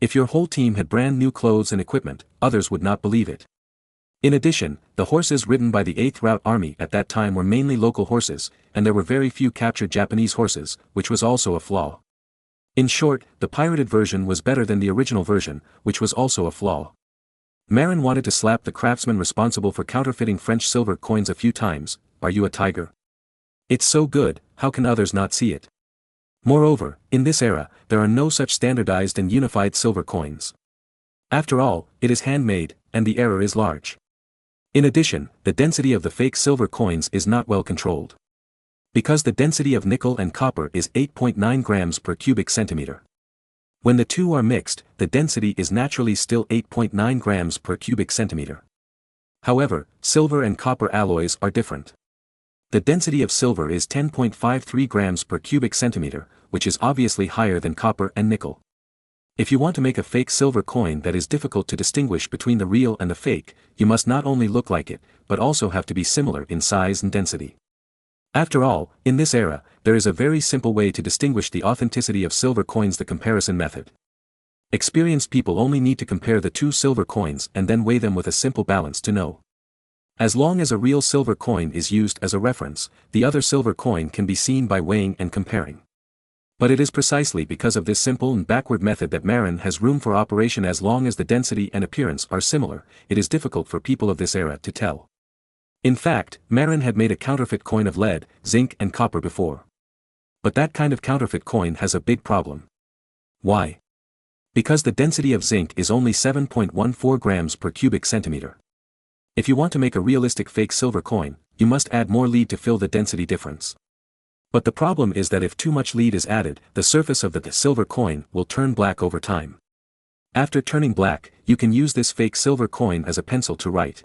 If your whole team had brand new clothes and equipment, others would not believe it. In addition, the horses ridden by the 8th Route Army at that time were mainly local horses, and there were very few captured Japanese horses, which was also a flaw. In short, the pirated version was better than the original version, which was also a flaw. Marin wanted to slap the craftsman responsible for counterfeiting French silver coins a few times. Are you a tiger? It's so good, how can others not see it? Moreover, in this era, there are no such standardized and unified silver coins. After all, it is handmade, and the error is large. In addition, the density of the fake silver coins is not well controlled. Because the density of nickel and copper is 8.9 grams per cubic centimeter. When the two are mixed, the density is naturally still 8.9 grams per cubic centimeter. However, silver and copper alloys are different. The density of silver is 10.53 grams per cubic centimeter, which is obviously higher than copper and nickel. If you want to make a fake silver coin that is difficult to distinguish between the real and the fake, you must not only look like it, but also have to be similar in size and density. After all, in this era, there is a very simple way to distinguish the authenticity of silver coins: the comparison method. Experienced people only need to compare the two silver coins and then weigh them with a simple balance to know. As long as a real silver coin is used as a reference, the other silver coin can be seen by weighing and comparing. But it is precisely because of this simple and backward method that Marin has room for operation. As long as the density and appearance are similar, it is difficult for people of this era to tell. In fact, Marin had made a counterfeit coin of lead, zinc and copper before. But that kind of counterfeit coin has a big problem. Why? Because the density of zinc is only 7.14 grams per cubic centimeter. If you want to make a realistic fake silver coin, you must add more lead to fill the density difference. But the problem is that if too much lead is added, the surface of the silver coin will turn black over time. After turning black, you can use this fake silver coin as a pencil to write.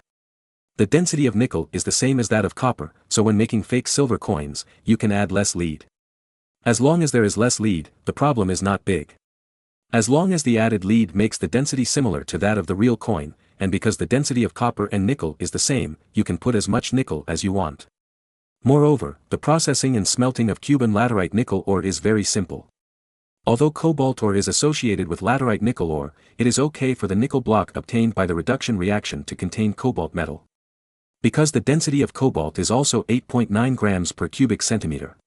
The density of nickel is the same as that of copper, so when making fake silver coins, you can add less lead. As long as there is less lead, the problem is not big. As long as the added lead makes the density similar to that of the real coin, and because the density of copper and nickel is the same, you can put as much nickel as you want. Moreover, the processing and smelting of Cuban laterite nickel ore is very simple. Although cobalt ore is associated with laterite nickel ore, it is okay for the nickel block obtained by the reduction reaction to contain cobalt metal. Because the density of cobalt is also 8.9 grams per cubic centimeter.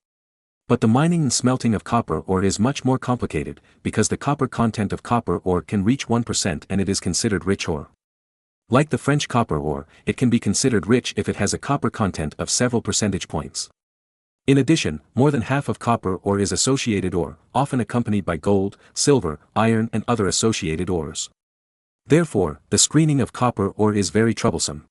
But the mining and smelting of copper ore is much more complicated, because the copper content of copper ore can reach 1% and it is considered rich ore. Like the French copper ore, it can be considered rich if it has a copper content of several percentage points. In addition, more than half of copper ore is associated ore, often accompanied by gold, silver, iron and other associated ores. Therefore, the screening of copper ore is very troublesome.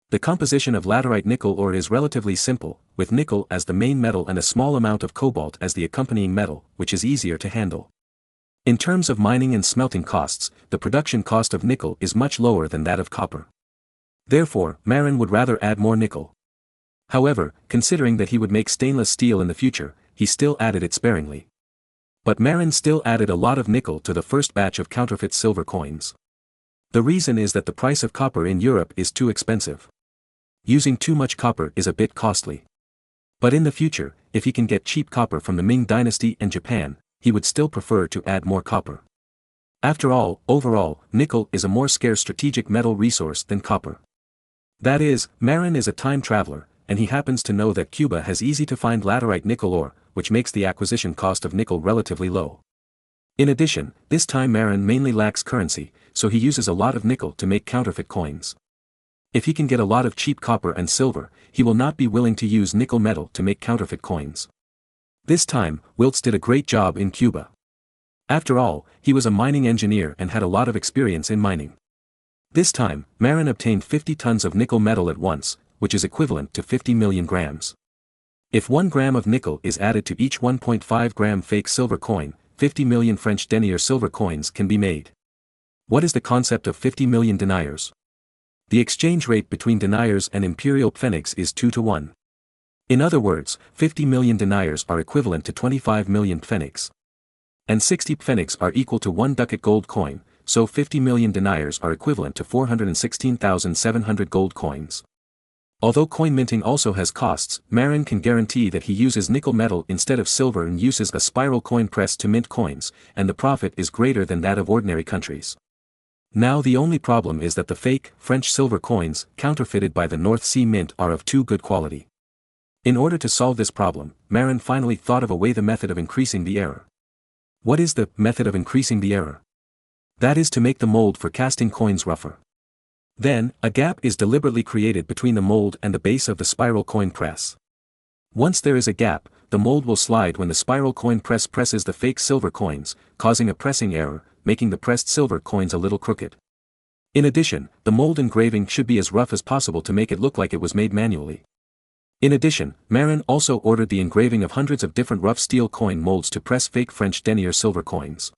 The composition of laterite nickel ore is relatively simple, with nickel as the main metal and a small amount of cobalt as the accompanying metal, which is easier to handle. In terms of mining and smelting costs, the production cost of nickel is much lower than that of copper. Therefore, Marin would rather add more nickel. However, considering that he would make stainless steel in the future, he still added it sparingly. But Marin still added a lot of nickel to the first batch of counterfeit silver coins. The reason is that the price of copper in Europe is too expensive. Using too much copper is a bit costly. But in the future, if he can get cheap copper from the Ming dynasty and Japan, he would still prefer to add more copper. After all, overall, nickel is a more scarce strategic metal resource than copper. That is, Marin is a time traveler, and he happens to know that Cuba has easy to find laterite nickel ore, which makes the acquisition cost of nickel relatively low. In addition, this time Marin mainly lacks currency, so he uses a lot of nickel to make counterfeit coins. If he can get a lot of cheap copper and silver, he will not be willing to use nickel metal to make counterfeit coins. This time, Wiltz did a great job in Cuba. After all, he was a mining engineer and had a lot of experience in mining. This time, Marin obtained 50 tons of nickel metal at once, which is equivalent to 50 million grams. If 1 gram of nickel is added to each 1.5 gram fake silver coin, 50 million French denier silver coins can be made. What is the concept of 50 million deniers? The exchange rate between deniers and imperial pfennigs is 2 to 1. In other words, 50 million deniers are equivalent to 25 million pfennigs. And 60 pfennigs are equal to 1 ducat gold coin, so 50 million deniers are equivalent to 416,700 gold coins. Although coin minting also has costs, Marin can guarantee that he uses nickel metal instead of silver and uses a spiral coin press to mint coins, and the profit is greater than that of ordinary countries. Now the only problem is that the fake, French silver coins, counterfeited by the North Sea Mint are of too good quality. In order to solve this problem, Marin finally thought of the method of increasing the error. What is the method of increasing the error? That is to make the mold for casting coins rougher. Then, a gap is deliberately created between the mold and the base of the spiral coin press. Once there is a gap, the mold will slide when the spiral coin press presses the fake silver coins, causing a pressing error, making the pressed silver coins a little crooked. In addition, the mold engraving should be as rough as possible to make it look like it was made manually. In addition, Marin also ordered the engraving of hundreds of different rough steel coin molds to press fake French denier silver coins.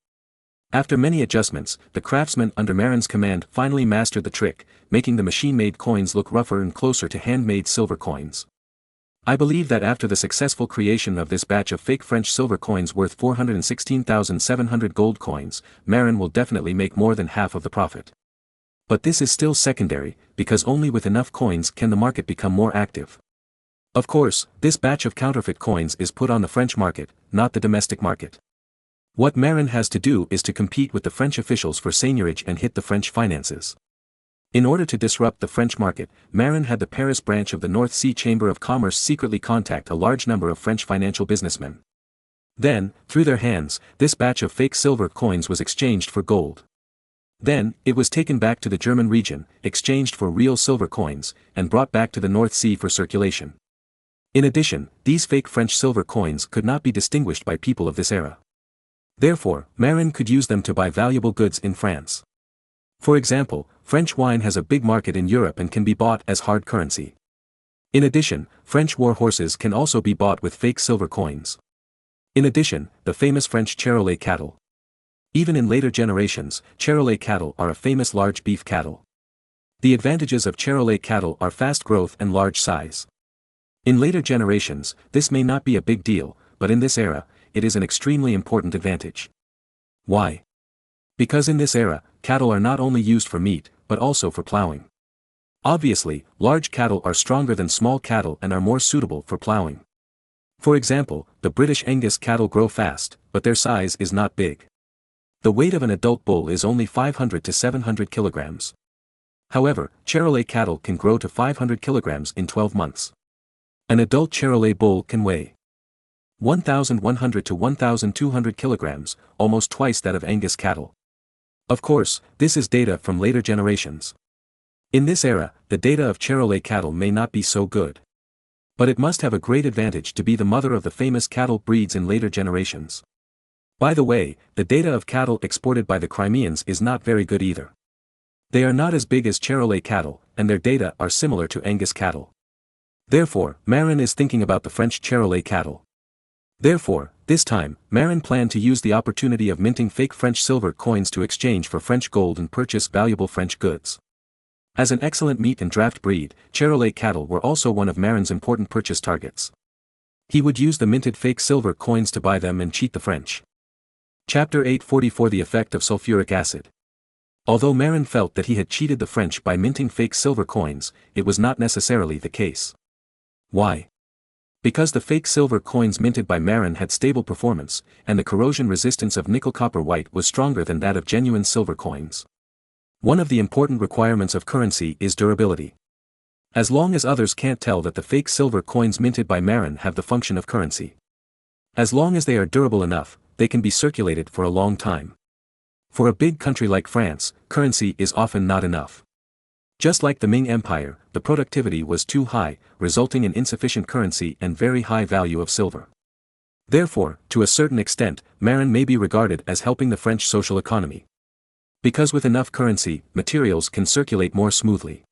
After many adjustments, the craftsmen under Marin's command finally mastered the trick, making the machine-made coins look rougher and closer to handmade silver coins. I believe that after the successful creation of this batch of fake French silver coins worth 416,700 gold coins, Marin will definitely make more than half of the profit. But this is still secondary, because only with enough coins can the market become more active. Of course, this batch of counterfeit coins is put on the French market, not the domestic market. What Marin has to do is to compete with the French officials for seigniorage and hit the French finances. In order to disrupt the French market, Marin had the Paris branch of the North Sea Chamber of Commerce secretly contact a large number of French financial businessmen. Then, through their hands, this batch of fake silver coins was exchanged for gold. Then, it was taken back to the German region, exchanged for real silver coins, and brought back to the North Sea for circulation. In addition, these fake French silver coins could not be distinguished by people of this era. Therefore, Marin could use them to buy valuable goods in France. For example, French wine has a big market in Europe and can be bought as hard currency. In addition, French war horses can also be bought with fake silver coins. In addition, the famous French Charolais cattle. Even in later generations, Charolais cattle are a famous large beef cattle. The advantages of Charolais cattle are fast growth and large size. In later generations, this may not be a big deal, but in this era, it is an extremely important advantage. Why? Because in this era, cattle are not only used for meat, but also for plowing. Obviously, large cattle are stronger than small cattle and are more suitable for plowing. For example, the British Angus cattle grow fast, but their size is not big. The weight of an adult bull is only 500 to 700 kilograms. However, Charolais cattle can grow to 500 kilograms in 12 months. An adult Charolais bull can weigh 1,100 to 1,200 kilograms, almost twice that of Angus cattle. Of course, this is data from later generations. In this era, the data of Charolais cattle may not be so good. But it must have a great advantage to be the mother of the famous cattle breeds in later generations. By the way, the data of cattle exported by the Crimeans is not very good either. They are not as big as Charolais cattle, and their data are similar to Angus cattle. Therefore, Marin is thinking about the French Charolais cattle. Therefore, this time, Marin planned to use the opportunity of minting fake French silver coins to exchange for French gold and purchase valuable French goods. As an excellent meat and draft breed, Charolais cattle were also one of Marin's important purchase targets. He would use the minted fake silver coins to buy them and cheat the French. Chapter 844 The Effect of Sulfuric Acid. Although Marin felt that he had cheated the French by minting fake silver coins, it was not necessarily the case. Why? Because the fake silver coins minted by Marin had stable performance, and the corrosion resistance of nickel copper white was stronger than that of genuine silver coins. One of the important requirements of currency is durability. As long as others can't tell that the fake silver coins minted by Marin have the function of currency. As long as they are durable enough, they can be circulated for a long time. For a big country like France, currency is often not enough. Just like the Ming Empire, the productivity was too high, resulting in insufficient currency and very high value of silver. Therefore, to a certain extent, Marin may be regarded as helping the French social economy. Because with enough currency, materials can circulate more smoothly.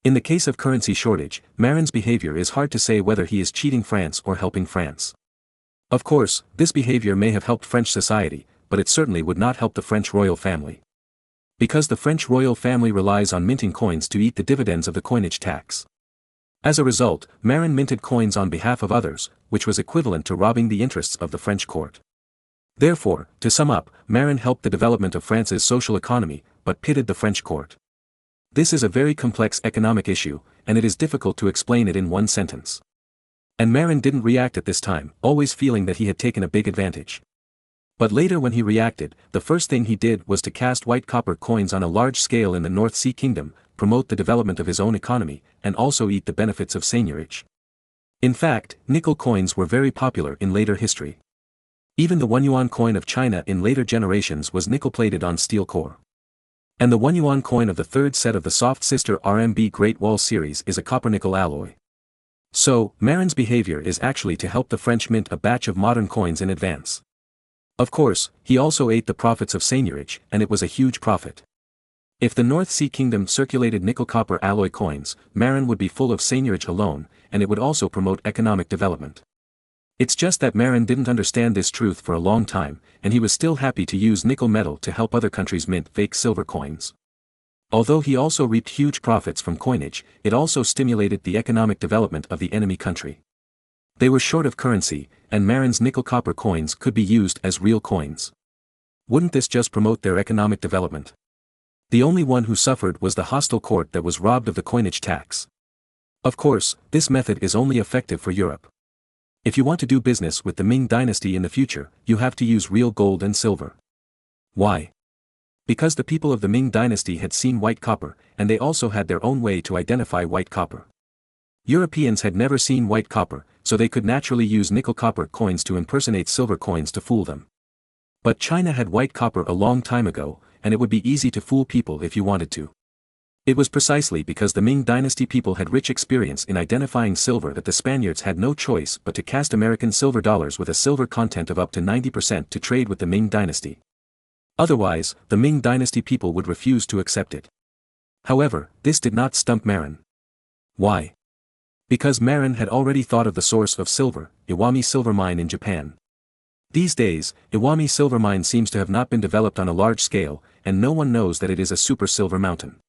In the case of currency shortage, Marin's behavior is hard to say whether he is cheating France or helping France. Of course, this behavior may have helped French society, but it certainly would not help the French royal family. Because the French royal family relies on minting coins to eat the dividends of the coinage tax. As a result, Marin minted coins on behalf of others, which was equivalent to robbing the interests of the French court. Therefore, to sum up, Marin helped the development of France's social economy, but pitted the French court. This is a very complex economic issue, and it is difficult to explain it in one sentence. And Marin didn't react at this time, always feeling that he had taken a big advantage. But later when he reacted, the first thing he did was to cast white copper coins on a large scale in the North Sea Kingdom, promote the development of his own economy, and also eat the benefits of seigniorage. In fact, nickel coins were very popular in later history. Even the 1 yuan coin of China in later generations was nickel-plated on steel core. And the 1 yuan coin of the third set of the soft sister RMB Great Wall series is a copper-nickel alloy. So, Marin's behavior is actually to help the French mint a batch of modern coins in advance. Of course, he also ate the profits of seigniorage, and it was a huge profit. If the North Sea Kingdom circulated nickel-copper alloy coins, Marin would be full of seigniorage alone, and it would also promote economic development. It's just that Marin didn't understand this truth for a long time, and he was still happy to use nickel metal to help other countries mint fake silver coins. Although he also reaped huge profits from coinage, it also stimulated the economic development of the enemy country. They were short of currency, and Marin's nickel-copper coins could be used as real coins. Wouldn't this just promote their economic development? The only one who suffered was the hostile court that was robbed of the coinage tax. Of course, this method is only effective for Europe. If you want to do business with the Ming dynasty in the future, you have to use real gold and silver. Why? Because the people of the Ming dynasty had seen white copper, and they also had their own way to identify white copper. Europeans had never seen white copper, so they could naturally use nickel-copper coins to impersonate silver coins to fool them. But China had white copper a long time ago, and it would be easy to fool people if you wanted to. It was precisely because the Ming dynasty people had rich experience in identifying silver that the Spaniards had no choice but to cast American silver dollars with a silver content of up to 90% to trade with the Ming dynasty. Otherwise, the Ming dynasty people would refuse to accept it. However, this did not stump Marin. Why? Because Marin had already thought of the source of silver, Iwami silver mine in Japan. These days, Iwami silver mine seems to have not been developed on a large scale, and no one knows that it is a super silver mountain.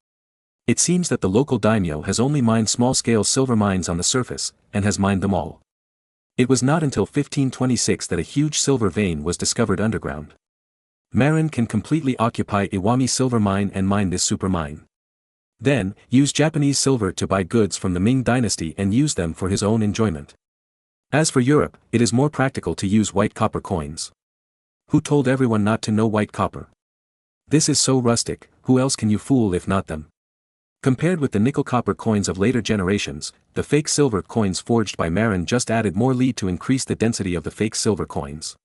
It seems that the local daimyo has only mined small-scale silver mines on the surface, and has mined them all. It was not until 1526 that a huge silver vein was discovered underground. Marin can completely occupy Iwami silver mine and mine this super mine. Then, use Japanese silver to buy goods from the Ming dynasty and use them for his own enjoyment. As for Europe, it is more practical to use white copper coins. Who told everyone not to know white copper? This is so rustic, who else can you fool if not them? Compared with the nickel-copper coins of later generations, the fake silver coins forged by Marin just added more lead to increase the density of the fake silver coins.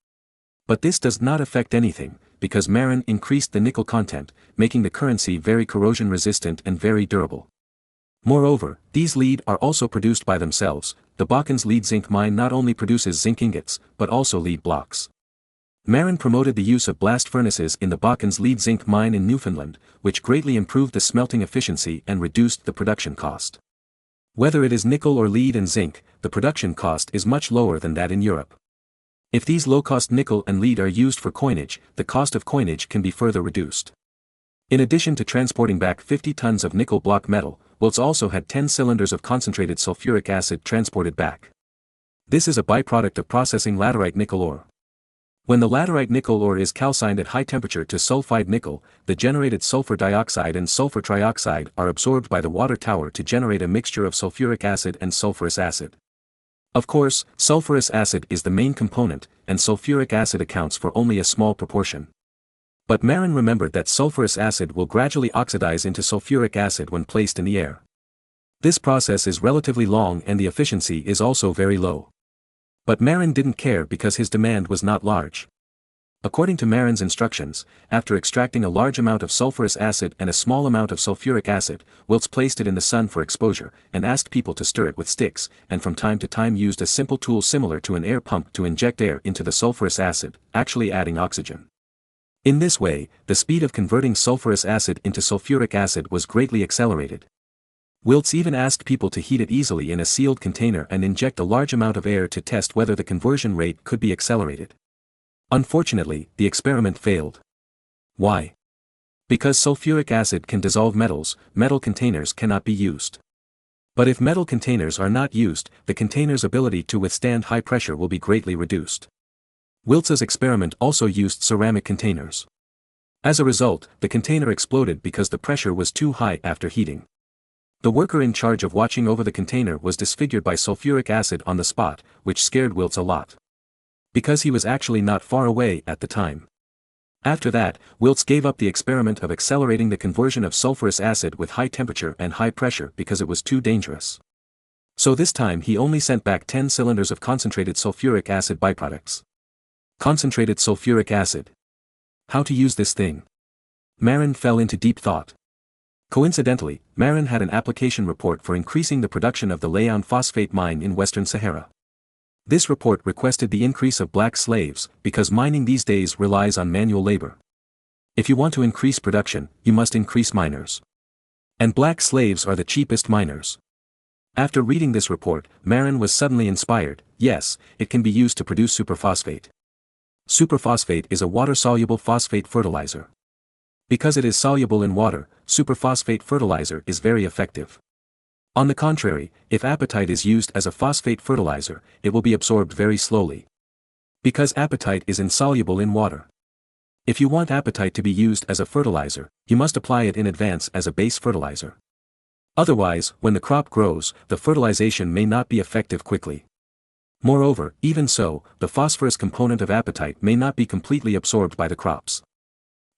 But this does not affect anything, because Marin increased the nickel content, making the currency very corrosion-resistant and very durable. Moreover, these lead are also produced by themselves. The Bakken's lead zinc mine not only produces zinc ingots, but also lead blocks. Marin promoted the use of blast furnaces in the Bakken's lead zinc mine in Newfoundland, which greatly improved the smelting efficiency and reduced the production cost. Whether it is nickel or lead and zinc, the production cost is much lower than that in Europe. If these low-cost nickel and lead are used for coinage, the cost of coinage can be further reduced. In addition to transporting back 50 tons of nickel block metal, Wilts also had 10 cylinders of concentrated sulfuric acid transported back. This is a byproduct of processing laterite nickel ore. When the laterite nickel ore is calcined at high temperature to sulfide nickel, the generated sulfur dioxide and sulfur trioxide are absorbed by the water tower to generate a mixture of sulfuric acid and sulfurous acid. Of course, sulfurous acid is the main component, and sulfuric acid accounts for only a small proportion. But Marin remembered that sulfurous acid will gradually oxidize into sulfuric acid when placed in the air. This process is relatively long and the efficiency is also very low. But Marin didn't care because his demand was not large. According to Marin's instructions, after extracting a large amount of sulfurous acid and a small amount of sulfuric acid, Wilts placed it in the sun for exposure, and asked people to stir it with sticks, and from time to time used a simple tool similar to an air pump to inject air into the sulfurous acid, actually adding oxygen. In this way, the speed of converting sulfurous acid into sulfuric acid was greatly accelerated. Wilts even asked people to heat it easily in a sealed container and inject a large amount of air to test whether the conversion rate could be accelerated. Unfortunately, the experiment failed. Why? Because sulfuric acid can dissolve metals, metal containers cannot be used. But if metal containers are not used, the container's ability to withstand high pressure will be greatly reduced. Wilts's experiment also used ceramic containers. As a result, the container exploded because the pressure was too high after heating. The worker in charge of watching over the container was disfigured by sulfuric acid on the spot, which scared Wilts a lot. Because he was actually not far away at the time. After that, Wilts gave up the experiment of accelerating the conversion of sulfurous acid with high temperature and high pressure because it was too dangerous. So this time he only sent back 10 cylinders of concentrated sulfuric acid byproducts. Concentrated sulfuric acid. How to use this thing? Marin fell into deep thought. Coincidentally, Marin had an application report for increasing the production of the Laon phosphate mine in Western Sahara. This report requested the increase of black slaves, because mining these days relies on manual labor. If you want to increase production, you must increase miners. And black slaves are the cheapest miners. After reading this report, Marin was suddenly inspired. Yes, it can be used to produce superphosphate. Superphosphate is a water-soluble phosphate fertilizer. Because it is soluble in water, superphosphate fertilizer is very effective. On the contrary, if apatite is used as a phosphate fertilizer, it will be absorbed very slowly. Because apatite is insoluble in water. If you want apatite to be used as a fertilizer, you must apply it in advance as a base fertilizer. Otherwise, when the crop grows, the fertilization may not be effective quickly. Moreover, even so, the phosphorus component of apatite may not be completely absorbed by the crops.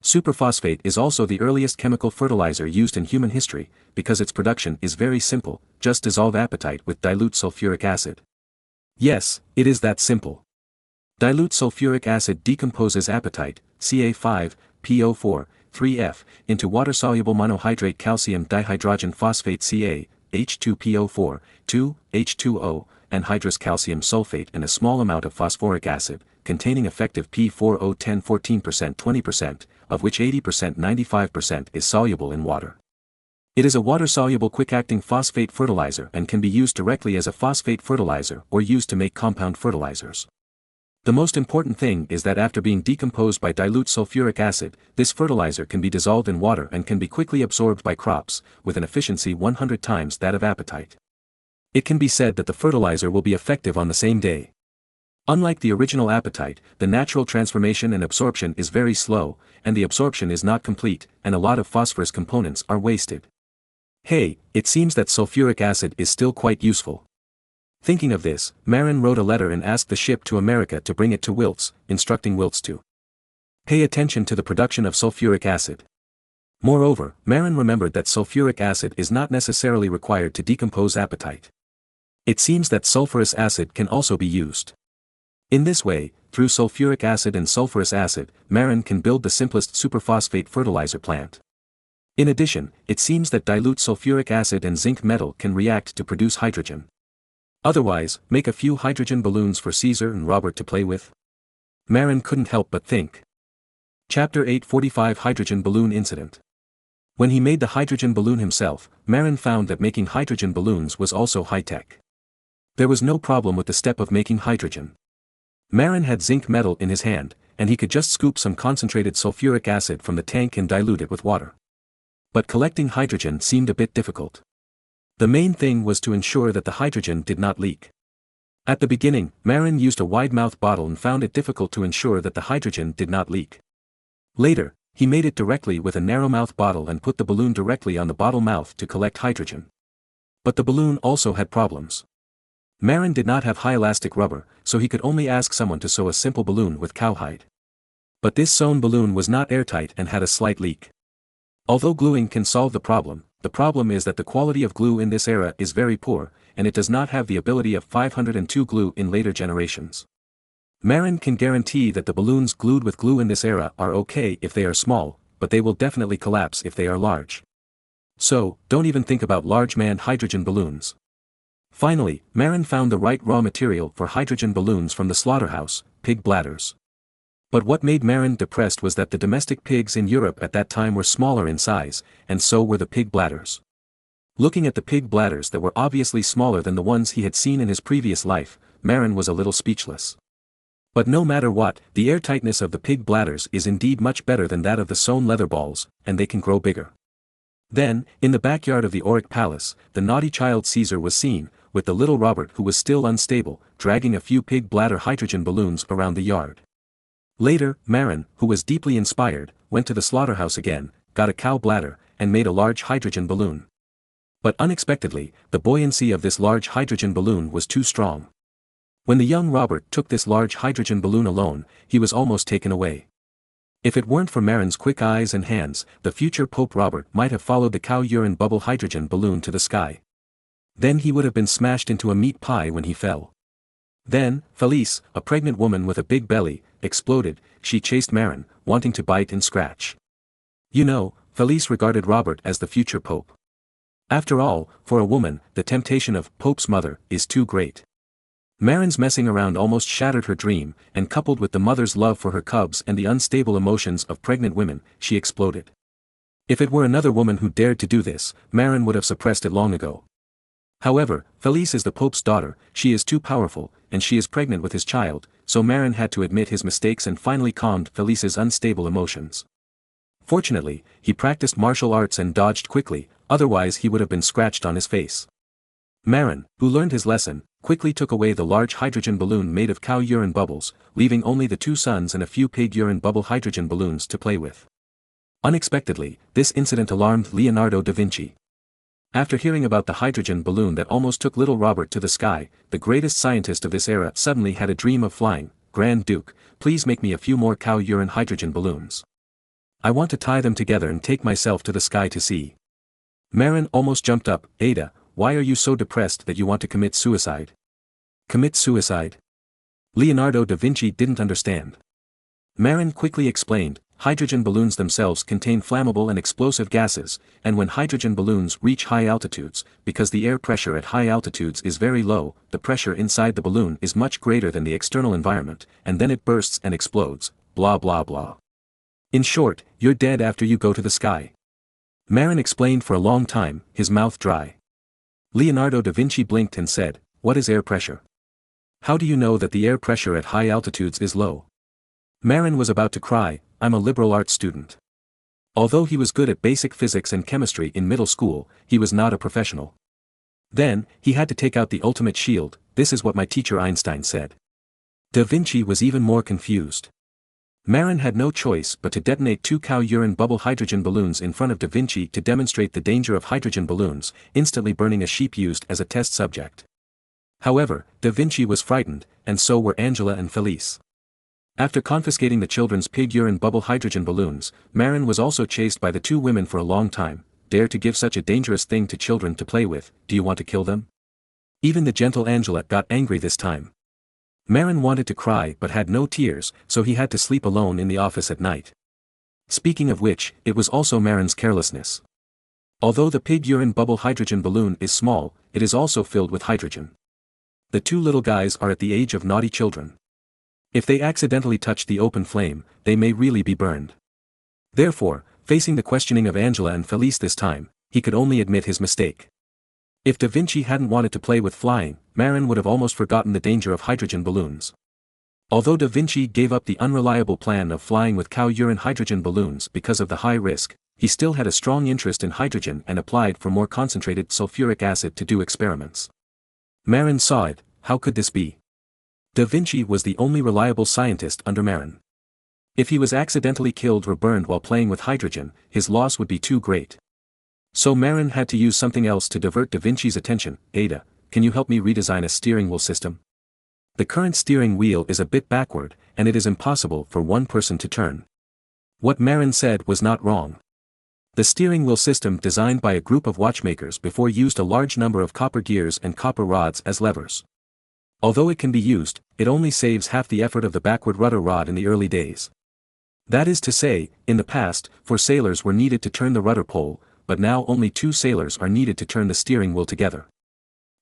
Superphosphate is also the earliest chemical fertilizer used in human history, because its production is very simple, just dissolve apatite with dilute sulfuric acid. Yes, it is that simple. Dilute sulfuric acid decomposes apatite, Ca5, PO4, 3F, into water-soluble monohydrate calcium dihydrogen phosphate Ca, H2PO4, 2, H2O, anhydrous calcium sulfate and a small amount of phosphoric acid, containing effective P4O 10-14% 20%, of which 80% 95% is soluble in water. It is a water-soluble quick-acting phosphate fertilizer and can be used directly as a phosphate fertilizer or used to make compound fertilizers. The most important thing is that after being decomposed by dilute sulfuric acid, this fertilizer can be dissolved in water and can be quickly absorbed by crops, with an efficiency 100 times that of apatite. It can be said that the fertilizer will be effective on the same day. Unlike the original apatite, the natural transformation and absorption is very slow, and the absorption is not complete, and a lot of phosphorus components are wasted. Hey, it seems that sulfuric acid is still quite useful. Thinking of this, Marin wrote a letter and asked the ship to America to bring it to Wilts, instructing Wilts to pay attention to the production of sulfuric acid. Moreover, Marin remembered that sulfuric acid is not necessarily required to decompose apatite. It seems that sulfurous acid can also be used. In this way, through sulfuric acid and sulfurous acid, Marin can build the simplest superphosphate fertilizer plant. In addition, it seems that dilute sulfuric acid and zinc metal can react to produce hydrogen. Otherwise, make a few hydrogen balloons for Caesar and Robert to play with? Marin couldn't help but think. Chapter 845 Hydrogen Balloon Incident. When he made the hydrogen balloon himself, Marin found that making hydrogen balloons was also high-tech. There was no problem with the step of making hydrogen. Marin had zinc metal in his hand, and he could just scoop some concentrated sulfuric acid from the tank and dilute it with water. But collecting hydrogen seemed a bit difficult. The main thing was to ensure that the hydrogen did not leak. At the beginning, Marin used a wide-mouth bottle and found it difficult to ensure that the hydrogen did not leak. Later, he made it directly with a narrow-mouth bottle and put the balloon directly on the bottle mouth to collect hydrogen. But the balloon also had problems. Marin did not have high elastic rubber, so he could only ask someone to sew a simple balloon with cowhide. But this sewn balloon was not airtight and had a slight leak. Although gluing can solve the problem is that the quality of glue in this era is very poor, and it does not have the ability of 502 glue in later generations. Marin can guarantee that the balloons glued with glue in this era are okay if they are small, but they will definitely collapse if they are large. So, don't even think about large manned hydrogen balloons. Finally, Marin found the right raw material for hydrogen balloons from the slaughterhouse, pig bladders. But what made Marin depressed was that the domestic pigs in Europe at that time were smaller in size, and so were the pig bladders. Looking at the pig bladders that were obviously smaller than the ones he had seen in his previous life, Marin was a little speechless. But no matter what, the airtightness of the pig bladders is indeed much better than that of the sewn leather balls, and they can grow bigger. Then, in the backyard of the Auric Palace, the naughty child Caesar was seen, with the little Robert who was still unstable, dragging a few pig bladder hydrogen balloons around the yard. Later, Marin, who was deeply inspired, went to the slaughterhouse again, got a cow bladder, and made a large hydrogen balloon. But unexpectedly, the buoyancy of this large hydrogen balloon was too strong. When the young Robert took this large hydrogen balloon alone, he was almost taken away. If it weren't for Marin's quick eyes and hands, the future Pope Robert might have followed the cow urine bubble hydrogen balloon to the sky. Then he would have been smashed into a meat pie when he fell. Then, Felice, a pregnant woman with a big belly, exploded. She chased Marin, wanting to bite and scratch. You know, Felice regarded Robert as the future pope. After all, for a woman, the temptation of Pope's mother is too great. Marin's messing around almost shattered her dream, and coupled with the mother's love for her cubs and the unstable emotions of pregnant women, she exploded. If it were another woman who dared to do this, Marin would have suppressed it long ago. However, Felice is the Pope's daughter, she is too powerful, and she is pregnant with his child, so Marin had to admit his mistakes and finally calmed Felice's unstable emotions. Fortunately, he practiced martial arts and dodged quickly, otherwise he would have been scratched on his face. Marin, who learned his lesson, quickly took away the large hydrogen balloon made of cow urine bubbles, leaving only the 2 sons and a few pig urine bubble hydrogen balloons to play with. Unexpectedly, this incident alarmed Leonardo da Vinci. After hearing about the hydrogen balloon that almost took little Robert to the sky, the greatest scientist of this era suddenly had a dream of flying. Grand Duke, please make me a few more cow urine hydrogen balloons. I want to tie them together and take myself to the sky to see. Marin almost jumped up. Ada, why are you so depressed that you want to commit suicide? Commit suicide? Leonardo da Vinci didn't understand. Marin quickly explained, hydrogen balloons themselves contain flammable and explosive gases, and when hydrogen balloons reach high altitudes, because the air pressure at high altitudes is very low, the pressure inside the balloon is much greater than the external environment, and then it bursts and explodes, blah blah blah. In short, you're dead after you go to the sky. Marin explained for a long time, his mouth dry. Leonardo da Vinci blinked and said, what is air pressure? How do you know that the air pressure at high altitudes is low? Marin was about to cry, I'm a liberal arts student. Although he was good at basic physics and chemistry in middle school, he was not a professional. Then, he had to take out the ultimate shield, this is what my teacher Einstein said. Da Vinci was even more confused. Marin had no choice but to detonate 2 cow urine bubble hydrogen balloons in front of Da Vinci to demonstrate the danger of hydrogen balloons, instantly burning a sheep used as a test subject. However, Da Vinci was frightened, and so were Angela and Felice. After confiscating the children's pig urine bubble hydrogen balloons, Marin was also chased by the two women for a long time. Dare to give such a dangerous thing to children to play with, do you want to kill them? Even the gentle Angela got angry this time. Marin wanted to cry but had no tears, so he had to sleep alone in the office at night. Speaking of which, it was also Marin's carelessness. Although the pig urine bubble hydrogen balloon is small, it is also filled with hydrogen. The two little guys are at the age of naughty children. If they accidentally touch the open flame, they may really be burned. Therefore, facing the questioning of Angela and Felice this time, he could only admit his mistake. If Da Vinci hadn't wanted to play with flying, Marin would have almost forgotten the danger of hydrogen balloons. Although Da Vinci gave up the unreliable plan of flying with cow urine hydrogen balloons because of the high risk, he still had a strong interest in hydrogen and applied for more concentrated sulfuric acid to do experiments. Marin saw it. How could this be? Da Vinci was the only reliable scientist under Marin. If he was accidentally killed or burned while playing with hydrogen, his loss would be too great. So Marin had to use something else to divert Da Vinci's attention. Ada, can you help me redesign a steering wheel system? The current steering wheel is a bit backward, and it is impossible for one person to turn. What Marin said was not wrong. The steering wheel system designed by a group of watchmakers before used a large number of copper gears and copper rods as levers. Although it can be used, it only saves half the effort of the backward rudder rod in the early days. That is to say, in the past, 4 sailors were needed to turn the rudder pole, but now only 2 sailors are needed to turn the steering wheel together.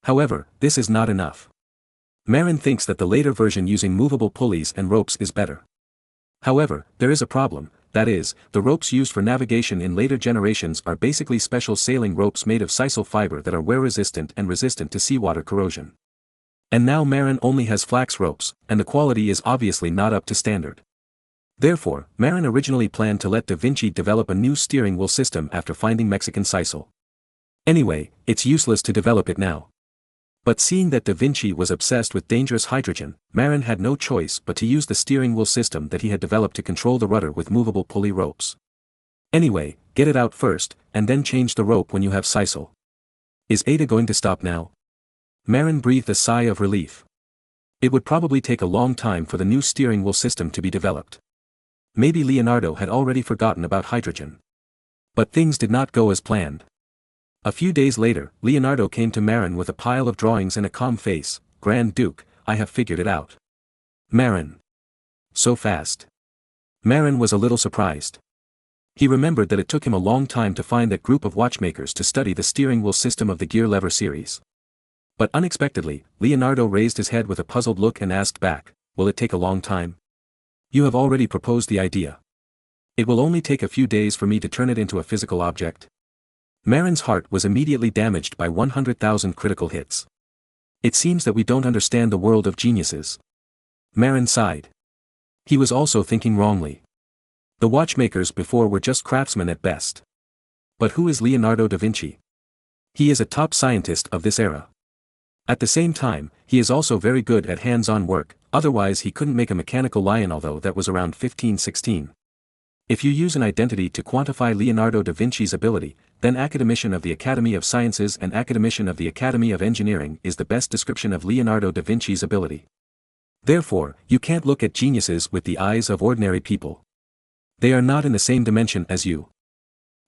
However, this is not enough. Marin thinks that the later version using movable pulleys and ropes is better. However, there is a problem, that is, the ropes used for navigation in later generations are basically special sailing ropes made of sisal fiber that are wear-resistant and resistant to seawater corrosion. And now Marin only has flax ropes, and the quality is obviously not up to standard. Therefore, Marin originally planned to let Da Vinci develop a new steering wheel system after finding Mexican sisal. Anyway, it's useless to develop it now. But seeing that Da Vinci was obsessed with dangerous hydrogen, Marin had no choice but to use the steering wheel system that he had developed to control the rudder with movable pulley ropes. Anyway, get it out first, and then change the rope when you have sisal. Is Ada going to stop now? Marin breathed a sigh of relief. It would probably take a long time for the new steering wheel system to be developed. Maybe Leonardo had already forgotten about hydrogen. But things did not go as planned. A few days later, Leonardo came to Marin with a pile of drawings and a calm face. Grand Duke, I have figured it out. Marin. So fast. Marin was a little surprised. He remembered that it took him a long time to find that group of watchmakers to study the steering wheel system of the gear lever series. But unexpectedly, Leonardo raised his head with a puzzled look and asked back, will it take a long time? You have already proposed the idea. It will only take a few days for me to turn it into a physical object. Marin's heart was immediately damaged by 100,000 critical hits. It seems that we don't understand the world of geniuses. Marin sighed. He was also thinking wrongly. The watchmakers before were just craftsmen at best. But who is Leonardo da Vinci? He is a top scientist of this era. At the same time, he is also very good at hands-on work, otherwise he couldn't make a mechanical lion, although that was around 1516. If you use an identity to quantify Leonardo da Vinci's ability, then Academician of the Academy of Sciences and Academician of the Academy of Engineering is the best description of Leonardo da Vinci's ability. Therefore, you can't look at geniuses with the eyes of ordinary people. They are not in the same dimension as you.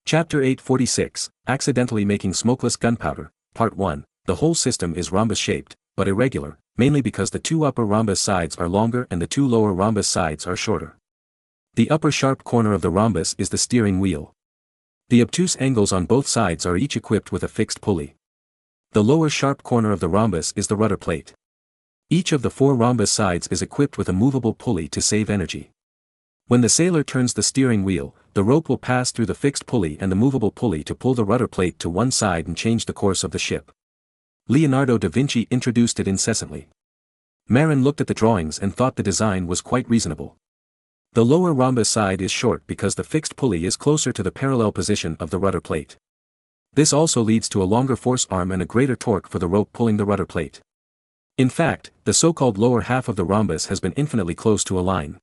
Chapter 846, Accidentally Making Smokeless Gunpowder, Part 1. The whole system is rhombus-shaped, but irregular, mainly because the 2 upper rhombus sides are longer and the 2 lower rhombus sides are shorter. The upper sharp corner of the rhombus is the steering wheel. The obtuse angles on both sides are each equipped with a fixed pulley. The lower sharp corner of the rhombus is the rudder plate. Each of the 4 rhombus sides is equipped with a movable pulley to save energy. When the sailor turns the steering wheel, the rope will pass through the fixed pulley and the movable pulley to pull the rudder plate to one side and change the course of the ship. Leonardo da Vinci introduced it incessantly. Marin looked at the drawings and thought the design was quite reasonable. The lower rhombus side is short because the fixed pulley is closer to the parallel position of the rudder plate. This also leads to a longer force arm and a greater torque for the rope pulling the rudder plate. In fact, the so-called lower half of the rhombus has been infinitely close to a line.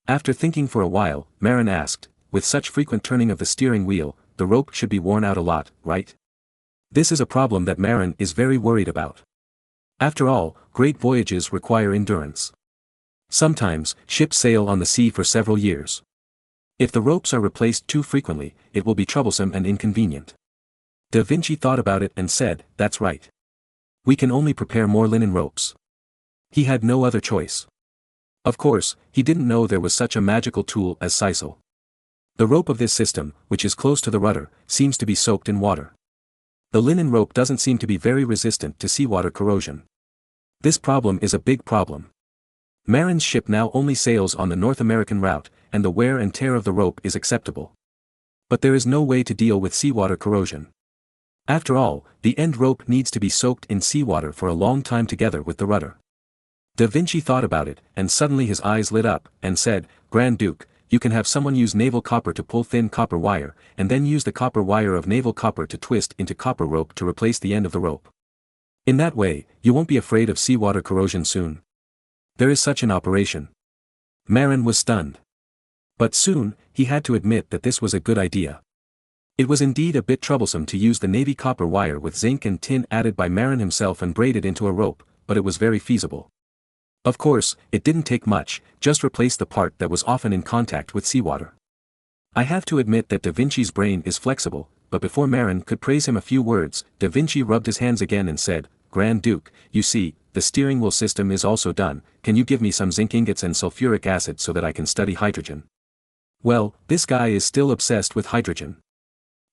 After thinking for a while, Marin asked, with such frequent turning of the steering wheel, the rope should be worn out a lot, right? This is a problem that Marin is very worried about. After all, great voyages require endurance. Sometimes, ships sail on the sea for several years. If the ropes are replaced too frequently, it will be troublesome and inconvenient. Da Vinci thought about it and said, "That's right. We can only prepare more linen ropes." He had no other choice. Of course, he didn't know there was such a magical tool as sisal. The rope of this system, which is close to the rudder, seems to be soaked in water. The linen rope doesn't seem to be very resistant to seawater corrosion. This problem is a big problem. Marin's ship now only sails on the North American route, and the wear and tear of the rope is acceptable. But there is no way to deal with seawater corrosion. After all, the end rope needs to be soaked in seawater for a long time together with the rudder. Da Vinci thought about it, and suddenly his eyes lit up, and said, "Grand Duke, you can have someone use naval copper to pull thin copper wire, and then use the copper wire of naval copper to twist into copper rope to replace the end of the rope. In that way, you won't be afraid of seawater corrosion soon. There is such an operation." Marin was stunned. But soon, he had to admit that this was a good idea. It was indeed a bit troublesome to use the navy copper wire with zinc and tin added by Marin himself and braided into a rope, but it was very feasible. Of course, it didn't take much, just replace the part that was often in contact with seawater. I have to admit that Da Vinci's brain is flexible, but before Marin could praise him a few words, Da Vinci rubbed his hands again and said, "Grand Duke, you see, the steering wheel system is also done. Can you give me some zinc ingots and sulfuric acid so that I can study hydrogen?" Well, this guy is still obsessed with hydrogen.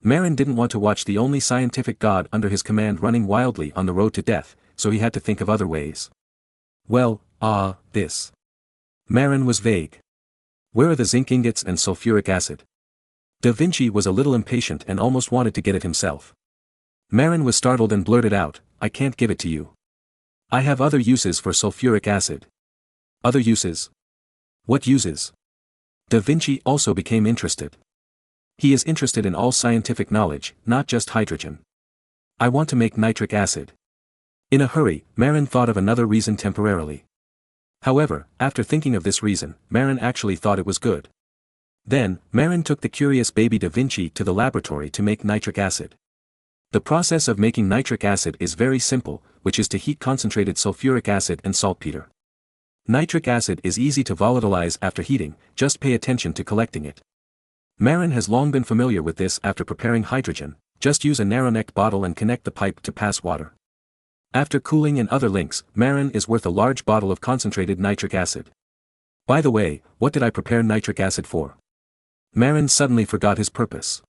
Marin didn't want to watch the only scientific god under his command running wildly on the road to death, so he had to think of other ways. Well, this. Marin was vague. Where are the zinc ingots and sulfuric acid? Da Vinci was a little impatient and almost wanted to get it himself. Marin was startled and blurted out, "I can't give it to you. I have other uses for sulfuric acid." Other uses? What uses? Da Vinci also became interested. He is interested in all scientific knowledge, not just hydrogen. "I want to make nitric acid." In a hurry, Marin thought of another reason temporarily. However, after thinking of this reason, Marin actually thought it was good. Then, Marin took the curious baby Da Vinci to the laboratory to make nitric acid. The process of making nitric acid is very simple, which is to heat concentrated sulfuric acid and saltpeter. Nitric acid is easy to volatilize after heating, just pay attention to collecting it. Marin has long been familiar with this after preparing hydrogen, just use a narrow-necked bottle and connect the pipe to pass water. After cooling and other links, Marin is worth a large bottle of concentrated nitric acid. By the way, what did I prepare nitric acid for? Marin suddenly forgot his purpose.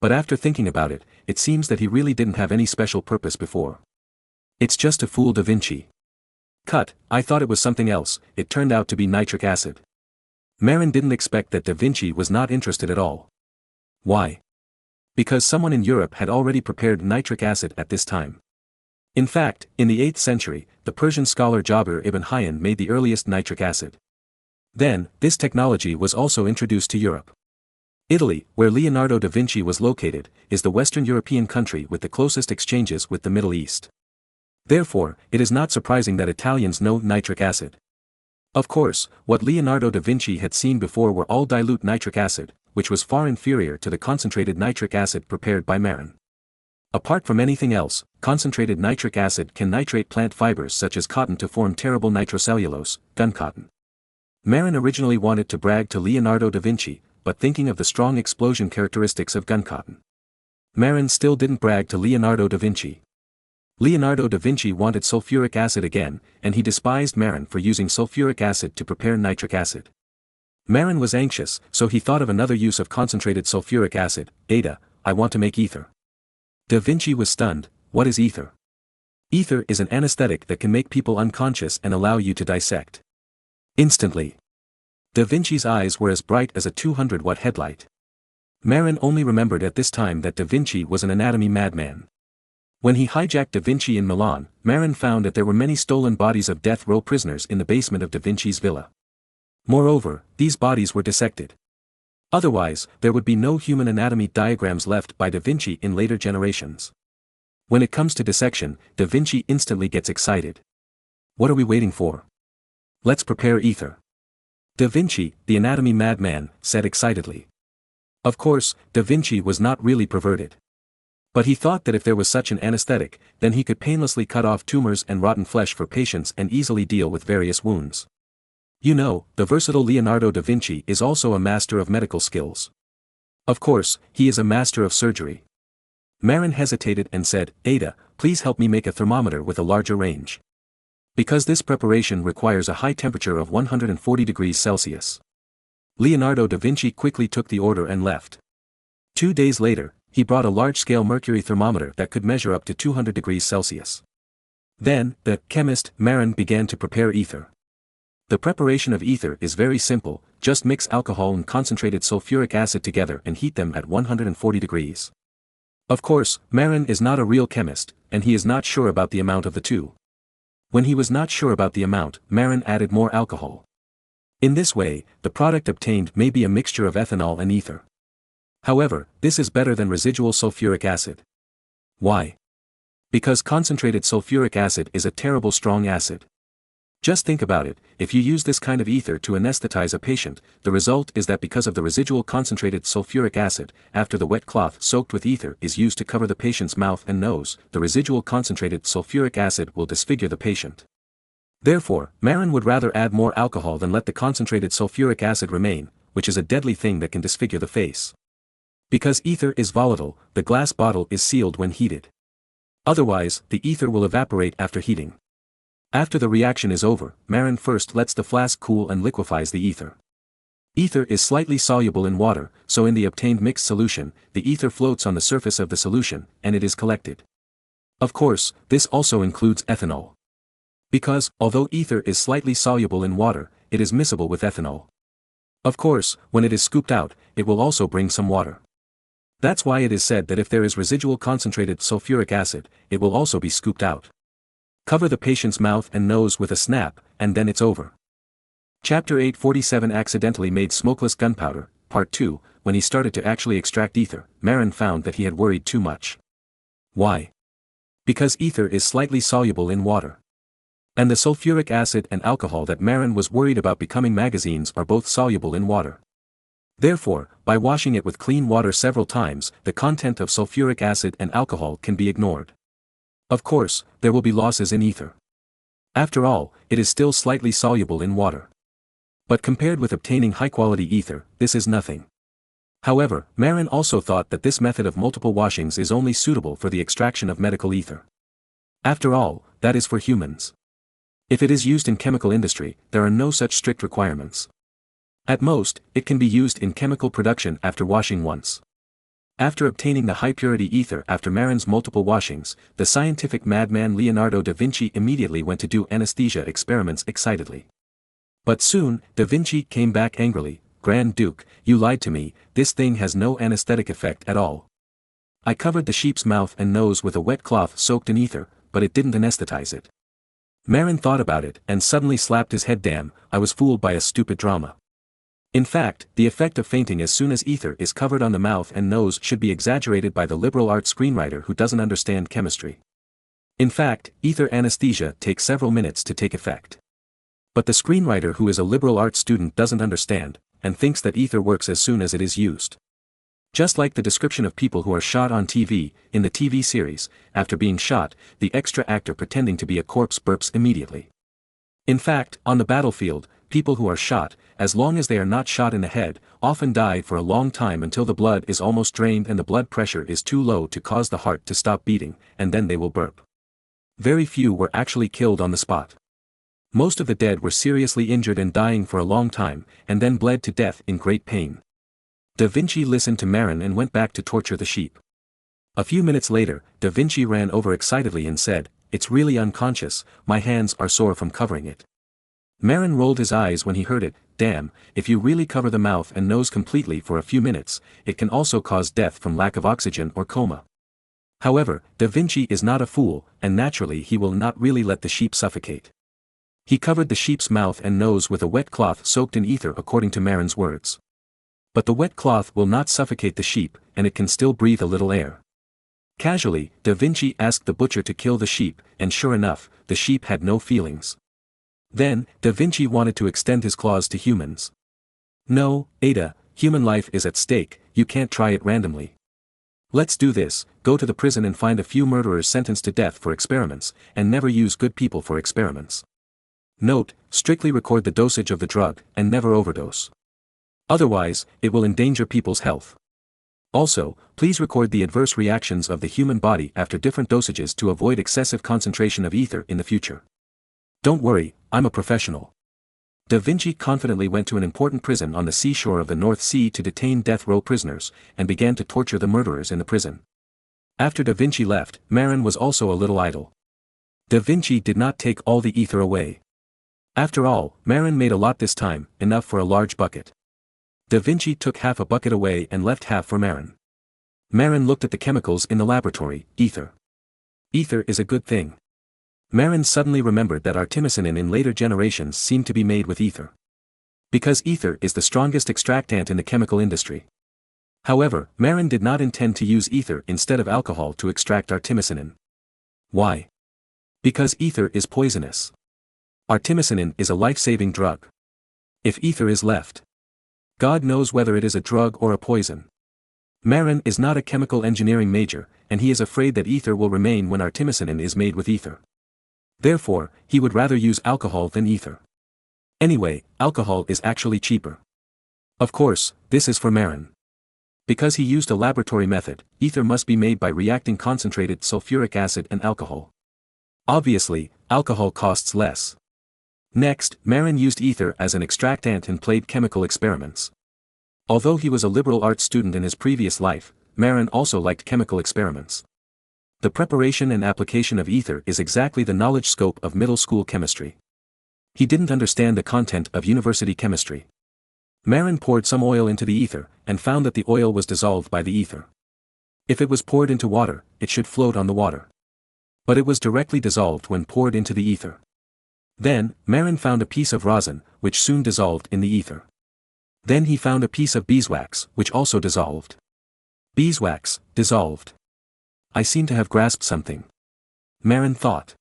But after thinking about it, it seems that he really didn't have any special purpose before. It's just to fool Da Vinci. Cut, I thought it was something else, it turned out to be nitric acid. Marin didn't expect that Da Vinci was not interested at all. Why? Because someone in Europe had already prepared nitric acid at this time. In fact, in the 8th century, the Persian scholar Jabir ibn Hayyan made the earliest nitric acid. Then, this technology was also introduced to Europe. Italy, where Leonardo da Vinci was located, is the Western European country with the closest exchanges with the Middle East. Therefore, it is not surprising that Italians know nitric acid. Of course, what Leonardo da Vinci had seen before were all dilute nitric acid, which was far inferior to the concentrated nitric acid prepared by Marin. Apart from anything else, concentrated nitric acid can nitrate plant fibers such as cotton to form terrible nitrocellulose, gun cotton. Marin originally wanted to brag to Leonardo da Vinci, but thinking of the strong explosion characteristics of gun cotton, Marin still didn't brag to Leonardo da Vinci. Leonardo da Vinci wanted sulfuric acid again, and he despised Marin for using sulfuric acid to prepare nitric acid. Marin was anxious, so he thought of another use of concentrated sulfuric acid. "Ada, I want to make ether." Da Vinci was stunned. What is ether? Ether is an anesthetic that can make people unconscious and allow you to dissect. Instantly, Da Vinci's eyes were as bright as a 200-watt headlight. Marin only remembered at this time that Da Vinci was an anatomy madman. When he hijacked Da Vinci in Milan, Marin found that there were many stolen bodies of death row prisoners in the basement of Da Vinci's villa. Moreover, these bodies were dissected. Otherwise, there would be no human anatomy diagrams left by Da Vinci in later generations. When it comes to dissection, Da Vinci instantly gets excited. What are we waiting for? Let's prepare ether. Da Vinci, the anatomy madman, said excitedly. Of course, Da Vinci was not really perverted. But he thought that if there was such an anesthetic, then he could painlessly cut off tumors and rotten flesh for patients and easily deal with various wounds. You know, the versatile Leonardo da Vinci is also a master of medical skills. Of course, he is a master of surgery. Marin hesitated and said, Ada, please help me make a thermometer with a larger range. Because this preparation requires a high temperature of 140 degrees Celsius. Leonardo da Vinci quickly took the order and left. 2 days later, he brought a large-scale mercury thermometer that could measure up to 200 degrees Celsius. Then, the chemist, Marin, began to prepare ether. The preparation of ether is very simple, just mix alcohol and concentrated sulfuric acid together and heat them at 140 degrees. Of course, Marin is not a real chemist, and he is not sure about the amount of the two. When he was not sure about the amount, Marin added more alcohol. In this way, the product obtained may be a mixture of ethanol and ether. However, this is better than residual sulfuric acid. Why? Because concentrated sulfuric acid is a terrible strong acid. Just think about it, if you use this kind of ether to anesthetize a patient, the result is that because of the residual concentrated sulfuric acid, after the wet cloth soaked with ether is used to cover the patient's mouth and nose, the residual concentrated sulfuric acid will disfigure the patient. Therefore, Marin would rather add more alcohol than let the concentrated sulfuric acid remain, which is a deadly thing that can disfigure the face. Because ether is volatile, the glass bottle is sealed when heated. Otherwise, the ether will evaporate after heating. After the reaction is over, Marin first lets the flask cool and liquefies the ether. Ether is slightly soluble in water, so in the obtained mixed solution, the ether floats on the surface of the solution, and it is collected. Of course, this also includes ethanol. Because, although ether is slightly soluble in water, it is miscible with ethanol. Of course, when it is scooped out, it will also bring some water. That's why it is said that if there is residual concentrated sulfuric acid, it will also be scooped out. Cover the patient's mouth and nose with a snap, and then it's over. Chapter 847 Accidentally Made Smokeless Gunpowder, Part 2. When he started to actually extract ether, Marin found that he had worried too much. Why? Because ether is slightly soluble in water. And the sulfuric acid and alcohol that Marin was worried about becoming magazines are both soluble in water. Therefore, by washing it with clean water several times, the content of sulfuric acid and alcohol can be ignored. Of course, there will be losses in ether. After all, it is still slightly soluble in water. But compared with obtaining high-quality ether, this is nothing. However, Marin also thought that this method of multiple washings is only suitable for the extraction of medical ether. After all, that is for humans. If it is used in chemical industry, there are no such strict requirements. At most, it can be used in chemical production after washing once. After obtaining the high-purity ether after Marin's multiple washings, the scientific madman Leonardo da Vinci immediately went to do anesthesia experiments excitedly. But soon, da Vinci came back angrily, Grand Duke, you lied to me, this thing has no anesthetic effect at all. I covered the sheep's mouth and nose with a wet cloth soaked in ether, but it didn't anesthetize it. Marin thought about it and suddenly slapped his head. Damn, I was fooled by a stupid drama. In fact, the effect of fainting as soon as ether is covered on the mouth and nose should be exaggerated by the liberal arts screenwriter who doesn't understand chemistry. In fact, ether anesthesia takes several minutes to take effect. But the screenwriter who is a liberal arts student doesn't understand, and thinks that ether works as soon as it is used. Just like the description of people who are shot on TV, in the TV series, after being shot, the extra actor pretending to be a corpse burps immediately. In fact, on the battlefield, people who are shot, as long as they are not shot in the head, often die for a long time until the blood is almost drained and the blood pressure is too low to cause the heart to stop beating, and then they will burp. Very few were actually killed on the spot. Most of the dead were seriously injured and dying for a long time, and then bled to death in great pain. Da Vinci listened to Marin and went back to torture the sheep. A few minutes later, Da Vinci ran over excitedly and said, "It's really unconscious, my hands are sore from covering it." Marin rolled his eyes when he heard it. Damn, if you really cover the mouth and nose completely for a few minutes, it can also cause death from lack of oxygen or coma. However, Da Vinci is not a fool, and naturally he will not really let the sheep suffocate. He covered the sheep's mouth and nose with a wet cloth soaked in ether according to Marin's words. But the wet cloth will not suffocate the sheep, and it can still breathe a little air. Casually, Da Vinci asked the butcher to kill the sheep, and sure enough, the sheep had no feelings. Then, Da Vinci wanted to extend his claws to humans. No, Ada, human life is at stake, you can't try it randomly. Let's do this, go to the prison and find a few murderers sentenced to death for experiments, and never use good people for experiments. Note, strictly record the dosage of the drug, and never overdose. Otherwise, it will endanger people's health. Also, please record the adverse reactions of the human body after different dosages to avoid excessive concentration of ether in the future. Don't worry, I'm a professional. Da Vinci confidently went to an important prison on the seashore of the North Sea to detain death row prisoners, and began to torture the murderers in the prison. After Da Vinci left, Marin was also a little idle. Da Vinci did not take all the ether away. After all, Marin made a lot this time, enough for a large bucket. Da Vinci took half a bucket away and left half for Marin. Marin looked at the chemicals in the laboratory. Ether. Ether is a good thing. Marin suddenly remembered that artemisinin in later generations seemed to be made with ether. Because ether is the strongest extractant in the chemical industry. However, Marin did not intend to use ether instead of alcohol to extract artemisinin. Why? Because ether is poisonous. Artemisinin is a life-saving drug. If ether is left, God knows whether it is a drug or a poison. Marin is not a chemical engineering major, and he is afraid that ether will remain when artemisinin is made with ether. Therefore, he would rather use alcohol than ether. Anyway, alcohol is actually cheaper. Of course, this is for Marin. Because he used a laboratory method, ether must be made by reacting concentrated sulfuric acid and alcohol. Obviously, alcohol costs less. Next, Marin used ether as an extractant and played chemical experiments. Although he was a liberal arts student in his previous life, Marin also liked chemical experiments. The preparation and application of ether is exactly the knowledge scope of middle school chemistry. He didn't understand the content of university chemistry. Marin poured some oil into the ether, and found that the oil was dissolved by the ether. If it was poured into water, it should float on the water. But it was directly dissolved when poured into the ether. Then, Marin found a piece of rosin, which soon dissolved in the ether. Then he found a piece of beeswax, which also dissolved. Beeswax, dissolved. I seem to have grasped something. Marin thought.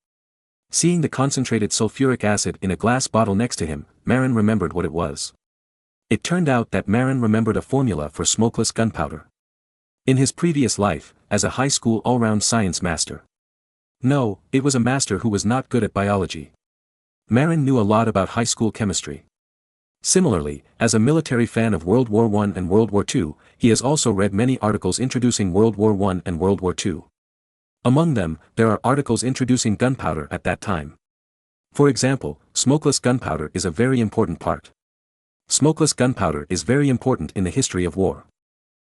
Seeing the concentrated sulfuric acid in a glass bottle next to him, Marin remembered what it was. It turned out that Marin remembered a formula for smokeless gunpowder. In his previous life, as a high school all-round science master. No, it was a master who was not good at biology. Marin knew a lot about high school chemistry. Similarly, as a military fan of World War I and World War II, he has also read many articles introducing World War I and World War II. Among them, there are articles introducing gunpowder at that time. For example, smokeless gunpowder is a very important part. Smokeless gunpowder is very important in the history of war.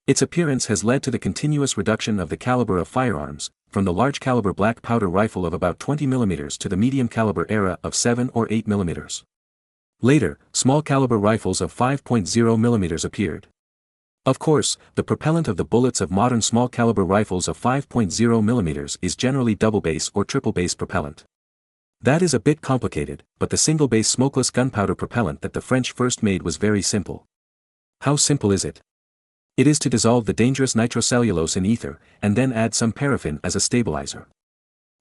Its appearance has led to the continuous reduction of the caliber of firearms, from the large caliber black powder rifle of about 20 mm to the medium caliber era of 7 or 8 mm. Later, small caliber rifles of 5.0 mm appeared. Of course, the propellant of the bullets of modern small caliber rifles of 5.0 mm is generally double base or triple base propellant. That is a bit complicated, but the single base smokeless gunpowder propellant that the French first made was very simple. How simple is it? It is to dissolve the dangerous nitrocellulose in ether, and then add some paraffin as a stabilizer.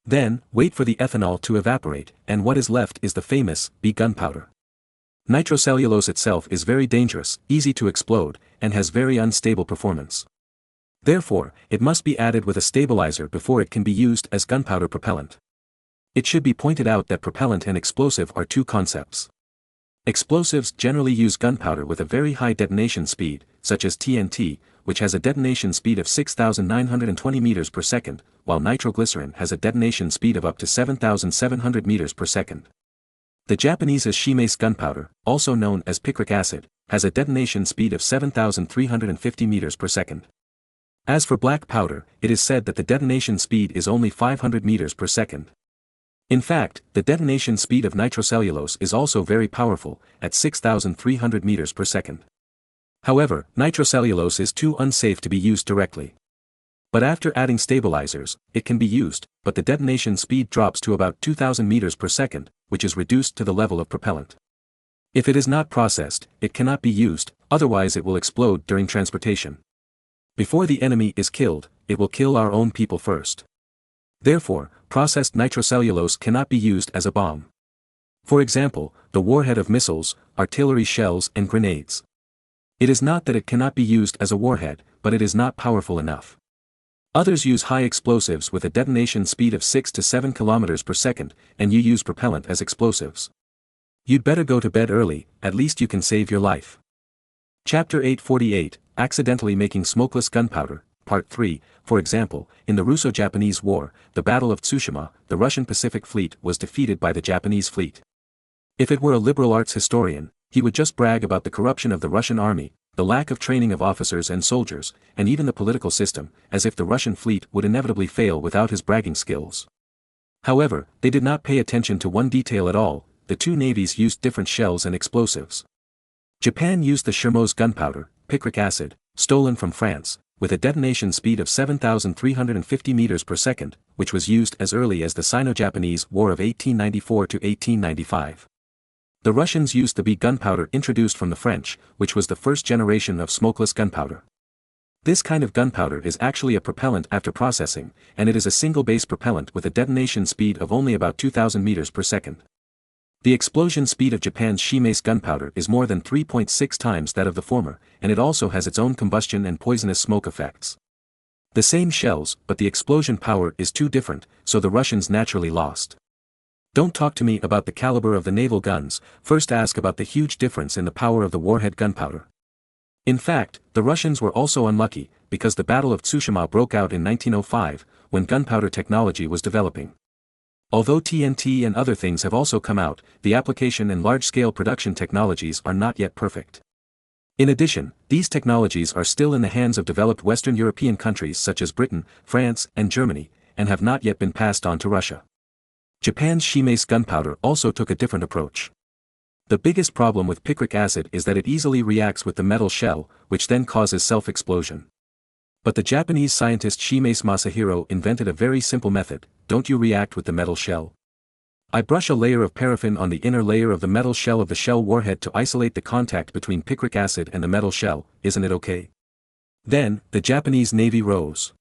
Then, wait for the ethanol to evaporate, and what is left is the famous B gunpowder. Nitrocellulose itself is very dangerous, easy to explode, and has very unstable performance. Therefore, it must be added with a stabilizer before it can be used as gunpowder propellant. It should be pointed out that propellant and explosive are two concepts. Explosives generally use gunpowder with a very high detonation speed, such as TNT, which has a detonation speed of 6,920 meters per second, while nitroglycerin has a detonation speed of up to 7,700 meters per second. The Japanese shimase gunpowder, also known as picric acid, has a detonation speed of 7,350 meters per second. As for black powder, it is said that the detonation speed is only 500 meters per second. In fact, the detonation speed of nitrocellulose is also very powerful, at 6,300 meters per second. However, nitrocellulose is too unsafe to be used directly. But after adding stabilizers, it can be used, but the detonation speed drops to about 2,000 meters per second, which is reduced to the level of propellant. If it is not processed, it cannot be used, otherwise it will explode during transportation. Before the enemy is killed, it will kill our own people first. Therefore, processed nitrocellulose cannot be used as a bomb. For example, the warhead of missiles, artillery shells and grenades. It is not that it cannot be used as a warhead, but it is not powerful enough. Others use high explosives with a detonation speed of 6 to 7 km per second, and you use propellant as explosives. You'd better go to bed early, at least you can save your life. Chapter 848, Accidentally Making Smokeless Gunpowder, Part 3. For example, in the Russo-Japanese War, the Battle of Tsushima, the Russian Pacific Fleet was defeated by the Japanese fleet. If it were a liberal arts historian, he would just brag about the corruption of the Russian army, the lack of training of officers and soldiers, and even the political system, as if the Russian fleet would inevitably fail without his bragging skills. However, they did not pay attention to one detail at all: the two navies used different shells and explosives. Japan used the Shermose gunpowder, picric acid, stolen from France, with a detonation speed of 7,350 meters per second, which was used as early as the Sino-Japanese War of 1894 to 1895. The Russians used the B gunpowder introduced from the French, which was the first generation of smokeless gunpowder. This kind of gunpowder is actually a propellant after processing, and it is a single-base propellant with a detonation speed of only about 2,000 meters per second. The explosion speed of Japan's Shimase gunpowder is more than 3.6 times that of the former, and it also has its own combustion and poisonous smoke effects. The same shells, but the explosion power is too different, so the Russians naturally lost. Don't talk to me about the caliber of the naval guns, first ask about the huge difference in the power of the warhead gunpowder. In fact, the Russians were also unlucky, because the Battle of Tsushima broke out in 1905, when gunpowder technology was developing. Although TNT and other things have also come out, the application and large-scale production technologies are not yet perfect. In addition, these technologies are still in the hands of developed Western European countries such as Britain, France, and Germany, and have not yet been passed on to Russia. Japan's Shimase gunpowder also took a different approach. The biggest problem with picric acid is that it easily reacts with the metal shell, which then causes self-explosion. But the Japanese scientist Shimase Masahiro invented a very simple method: don't you react with the metal shell? I brush a layer of paraffin on the inner layer of the metal shell of the shell warhead to isolate the contact between picric acid and the metal shell, isn't it okay? Then, the Japanese Navy rose.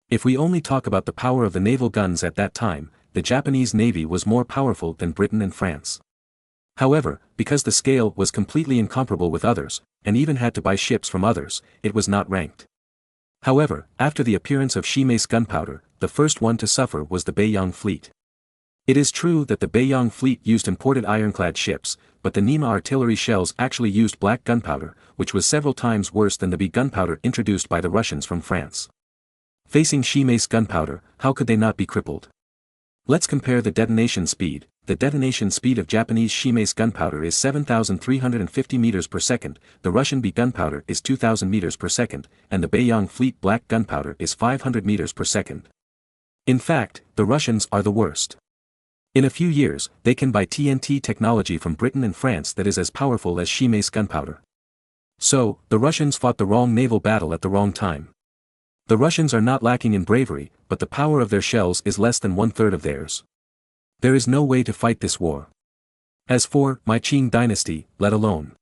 If we only talk about the power of the naval guns at that time, the Japanese Navy was more powerful than Britain and France. However, because the scale was completely incomparable with others, and even had to buy ships from others, it was not ranked. However, after the appearance of Shimase gunpowder, the first one to suffer was the Beiyang fleet. It is true that the Beiyang fleet used imported ironclad ships, but the Nima artillery shells actually used black gunpowder, which was several times worse than the B gunpowder introduced by the Russians from France. Facing Shimase gunpowder, how could they not be crippled? Let's compare the detonation speed. The detonation speed of Japanese Shimase gunpowder is 7,350 meters per second, the Russian B gunpowder is 2,000 meters per second, and the Beiyang fleet black gunpowder is 500 meters per second. In fact, the Russians are the worst. In a few years, they can buy TNT technology from Britain and France that is as powerful as Shimase gunpowder. So, the Russians fought the wrong naval battle at the wrong time. The Russians are not lacking in bravery, but the power of their shells is less than one-third of theirs. There is no way to fight this war. As for my Qing dynasty, let alone.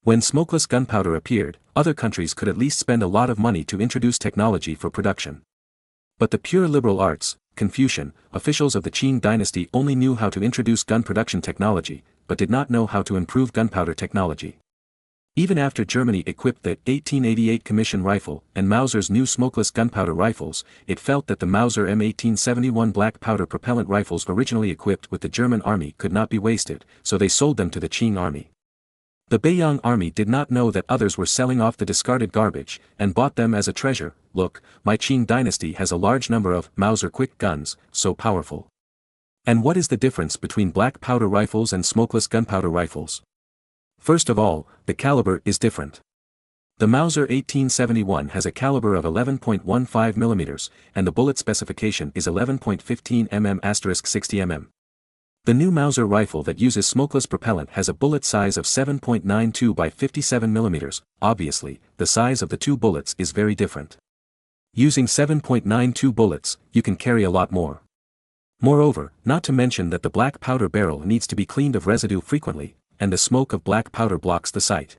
When smokeless gunpowder appeared, other countries could at least spend a lot of money to introduce technology for production. But the pure liberal arts, Confucian, officials of the Qing dynasty only knew how to introduce gun production technology, but did not know how to improve gunpowder technology. Even after Germany equipped the 1888 Commission rifle and Mauser's new smokeless gunpowder rifles, it felt that the Mauser M1871 black powder propellant rifles originally equipped with the German army could not be wasted, so they sold them to the Qing army. The Beiyang army did not know that others were selling off the discarded garbage, and bought them as a treasure. Look, my Qing dynasty has a large number of Mauser quick guns, so powerful. And what is the difference between black powder rifles and smokeless gunpowder rifles? First of all, the caliber is different. The Mauser 1871 has a caliber of 11.15 mm, and the bullet specification is 11.15 mm*60 mm. The new Mauser rifle that uses smokeless propellant has a bullet size of 7.92 by 57 mm. Obviously, the size of the two bullets is very different. Using 7.92 bullets, you can carry a lot more. Moreover, not to mention that the black powder barrel needs to be cleaned of residue frequently, and the smoke of black powder blocks the sight.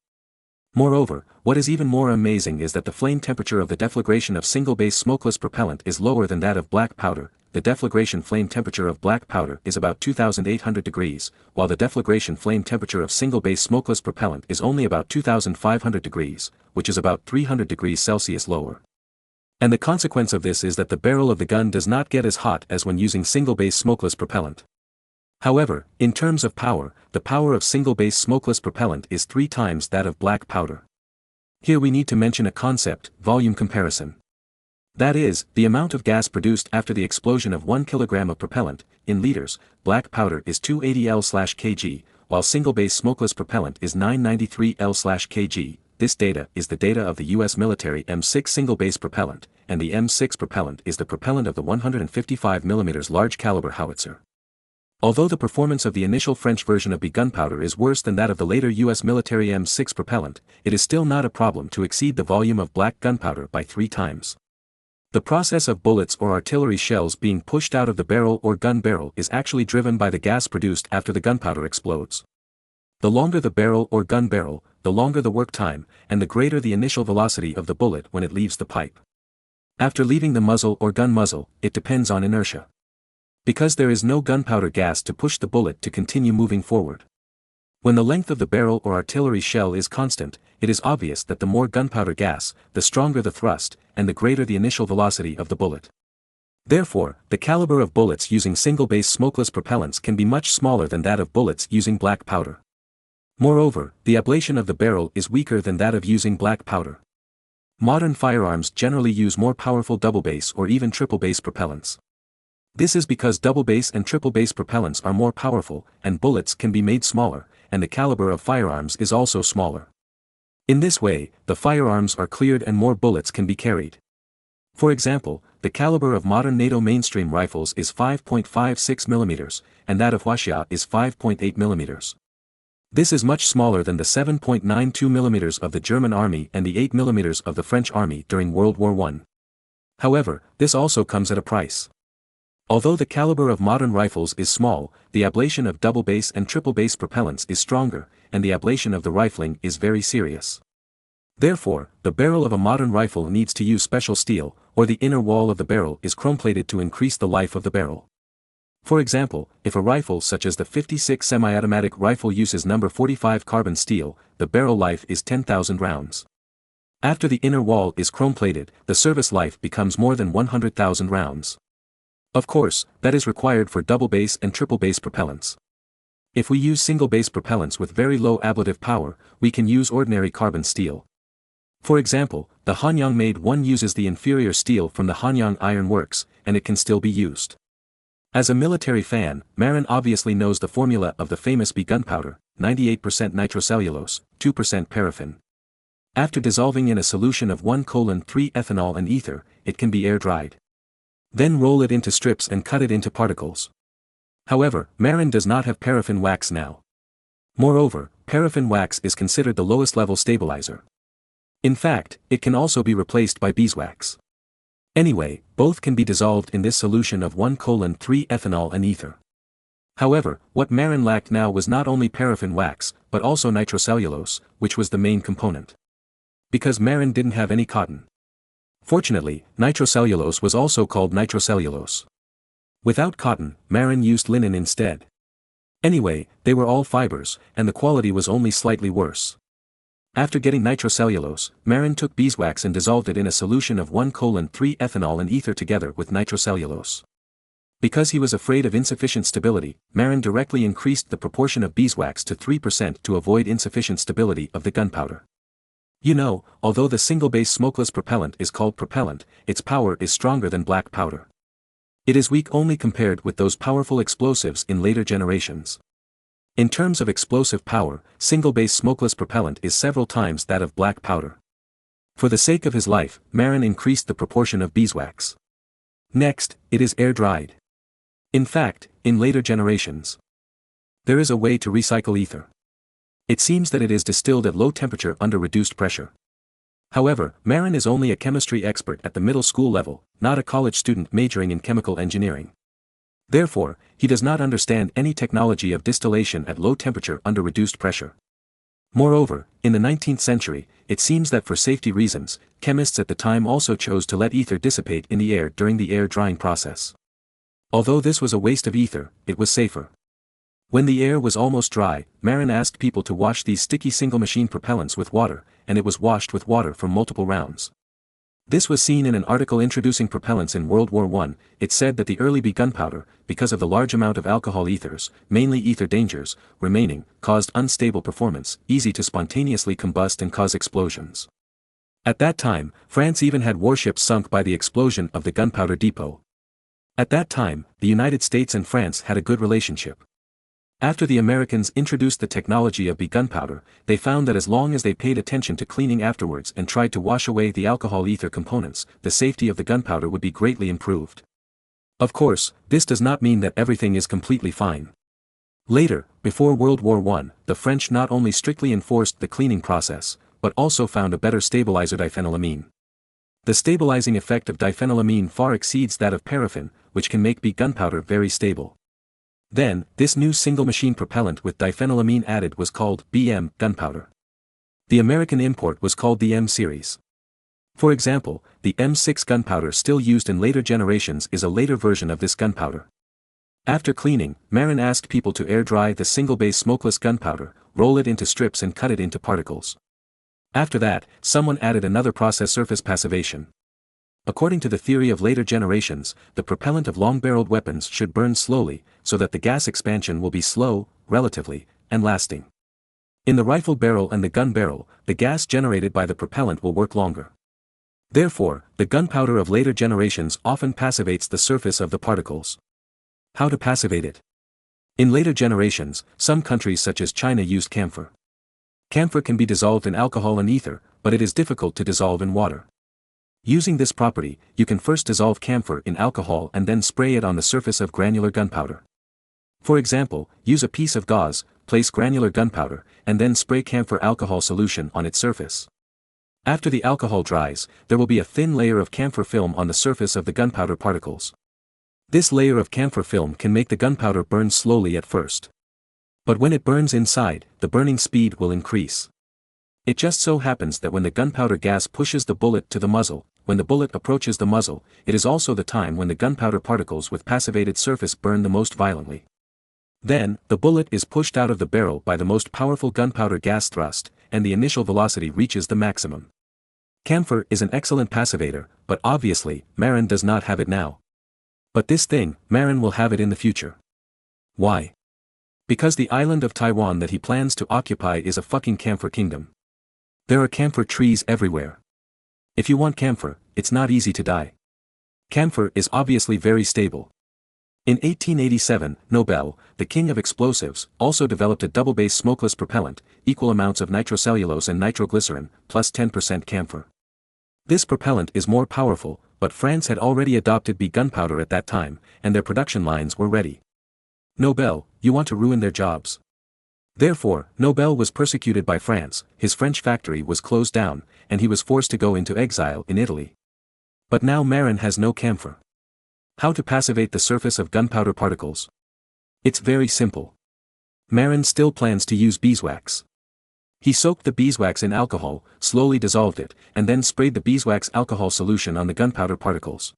Moreover, what is even more amazing is that the flame temperature of the deflagration of single-base smokeless propellant is lower than that of black powder. The deflagration flame temperature of black powder is about 2,800 degrees, while the deflagration flame temperature of single-base smokeless propellant is only about 2,500 degrees, which is about 300 degrees Celsius lower. And the consequence of this is that the barrel of the gun does not get as hot as when using single-base smokeless propellant. However, in terms of power, the power of single-base smokeless propellant is 3 times that of black powder. Here we need to mention a concept, volume comparison. That is, the amount of gas produced after the explosion of 1 kilogram of propellant, in liters, black powder is 280 L/kg, while single-base smokeless propellant is 993 L/kg. This data is the data of the US military M6 single-base propellant, and the M6 propellant is the propellant of the 155mm large-caliber howitzer. Although the performance of the initial French version of B gunpowder is worse than that of the later US military M6 propellant, it is still not a problem to exceed the volume of black gunpowder by 3 times. The process of bullets or artillery shells being pushed out of the barrel or gun barrel is actually driven by the gas produced after the gunpowder explodes. The longer the barrel or gun barrel, the longer the work time, and the greater the initial velocity of the bullet when it leaves the pipe. After leaving the muzzle or gun muzzle, it depends on inertia. Because there is no gunpowder gas to push the bullet to continue moving forward. When the length of the barrel or artillery shell is constant, it is obvious that the more gunpowder gas, the stronger the thrust, and the greater the initial velocity of the bullet. Therefore, the caliber of bullets using single-base smokeless propellants can be much smaller than that of bullets using black powder. Moreover, the ablation of the barrel is weaker than that of using black powder. Modern firearms generally use more powerful double-base or even triple-base propellants. This is because double-base and triple-base propellants are more powerful, and bullets can be made smaller, and the caliber of firearms is also smaller. In this way, the firearms are cleared and more bullets can be carried. For example, the caliber of modern NATO mainstream rifles is 5.56 mm, and that of Huaxia is 5.8 mm. This is much smaller than the 7.92 mm of the German army and the 8 mm of the French army during World War I. However, this also comes at a price. Although the caliber of modern rifles is small, the ablation of double-base and triple-base propellants is stronger, and the ablation of the rifling is very serious. Therefore, the barrel of a modern rifle needs to use special steel, or the inner wall of the barrel is chrome-plated to increase the life of the barrel. For example, if a rifle such as the 56 semi-automatic rifle uses number 45 carbon steel, the barrel life is 10,000 rounds. After the inner wall is chrome-plated, the service life becomes more than 100,000 rounds. Of course, that is required for double-base and triple-base propellants. If we use single-base propellants with very low ablative power, we can use ordinary carbon steel. For example, the Hanyang Made 1 uses the inferior steel from the Hanyang Iron Works, and it can still be used. As a military fan, Marin obviously knows the formula of the famous B gunpowder, 98% nitrocellulose, 2% paraffin. After dissolving in a solution of 1:3 ethanol and ether, it can be air-dried. Then roll it into strips and cut it into particles. However, Marin does not have paraffin wax now. Moreover, paraffin wax is considered the lowest level stabilizer. In fact, it can also be replaced by beeswax. Anyway, both can be dissolved in this solution of 1:3 ethanol and ether. However, what Marin lacked now was not only paraffin wax, but also nitrocellulose, which was the main component. Because Marin didn't have any cotton. Fortunately, nitrocellulose was also called nitrocellulose. Without cotton, Marin used linen instead. Anyway, they were all fibers, and the quality was only slightly worse. After getting nitrocellulose, Marin took beeswax and dissolved it in a solution of 1:3 ethanol and ether together with nitrocellulose. Because he was afraid of insufficient stability, Marin directly increased the proportion of beeswax to 3% to avoid insufficient stability of the gunpowder. You know, although the single-base smokeless propellant is called propellant, its power is stronger than black powder. It is weak only compared with those powerful explosives in later generations. In terms of explosive power, single-base smokeless propellant is several times that of black powder. For the sake of his life, Marin increased the proportion of beeswax. Next, it is air-dried. In fact, in later generations, there is a way to recycle ether. It seems that it is distilled at low temperature under reduced pressure. However, Marin is only a chemistry expert at the middle school level, not a college student majoring in chemical engineering. Therefore, he does not understand any technology of distillation at low temperature under reduced pressure. Moreover, in the 19th century, it seems that for safety reasons, chemists at the time also chose to let ether dissipate in the air during the air drying process. Although this was a waste of ether, it was safer. When the air was almost dry, Marin asked people to wash these sticky single-machine propellants with water, and it was washed with water for multiple rounds. This was seen in an article introducing propellants in World War I. It said that the early B gunpowder, because of the large amount of alcohol ethers, mainly ether dangers, remaining, caused unstable performance, easy to spontaneously combust and cause explosions. At that time, France even had warships sunk by the explosion of the gunpowder depot. At that time, the United States and France had a good relationship. After the Americans introduced the technology of B gunpowder, they found that as long as they paid attention to cleaning afterwards and tried to wash away the alcohol ether components, the safety of the gunpowder would be greatly improved. Of course, this does not mean that everything is completely fine. Later, before World War I, the French not only strictly enforced the cleaning process, but also found a better stabilizer, diphenylamine. The stabilizing effect of diphenylamine far exceeds that of paraffin, which can make B gunpowder very stable. Then, this new single-machine propellant with diphenylamine added was called BM gunpowder. The American import was called the M series. For example, the M6 gunpowder still used in later generations is a later version of this gunpowder. After cleaning, Marin asked people to air-dry the single-base smokeless gunpowder, roll it into strips and cut it into particles. After that, someone added another process, surface passivation. According to the theory of later generations, the propellant of long-barreled weapons should burn slowly, so that the gas expansion will be slow, relatively, and lasting. In the rifle barrel and the gun barrel, the gas generated by the propellant will work longer. Therefore, the gunpowder of later generations often passivates the surface of the particles. How to passivate it? In later generations, some countries such as China used camphor. Camphor can be dissolved in alcohol and ether, but it is difficult to dissolve in water. Using this property, you can first dissolve camphor in alcohol and then spray it on the surface of granular gunpowder. For example, use a piece of gauze, place granular gunpowder, and then spray camphor alcohol solution on its surface. After the alcohol dries, there will be a thin layer of camphor film on the surface of the gunpowder particles. This layer of camphor film can make the gunpowder burn slowly at first. But when it burns inside, the burning speed will increase. It just so happens that when the gunpowder gas pushes the bullet to the muzzle, when the bullet approaches the muzzle, it is also the time when the gunpowder particles with passivated surface burn the most violently. Then, the bullet is pushed out of the barrel by the most powerful gunpowder gas thrust, and the initial velocity reaches the maximum. Camphor is an excellent passivator, but obviously, Marin does not have it now. But this thing, Marin will have it in the future. Why? Because the island of Taiwan that he plans to occupy is a fucking camphor kingdom. There are camphor trees everywhere. If you want camphor, it's not easy to die. Camphor is obviously very stable. In 1887, Nobel, the king of explosives, also developed a double-base smokeless propellant, equal amounts of nitrocellulose and nitroglycerin, plus 10% camphor. This propellant is more powerful, but France had already adopted B gunpowder at that time, and their production lines were ready. Nobel, you want to ruin their jobs. Therefore, Nobel was persecuted by France, his French factory was closed down, and he was forced to go into exile in Italy. But now Marin has no camphor. How to passivate the surface of gunpowder particles? It's very simple. Marin still plans to use beeswax. He soaked the beeswax in alcohol, slowly dissolved it, and then sprayed the beeswax alcohol solution on the gunpowder particles.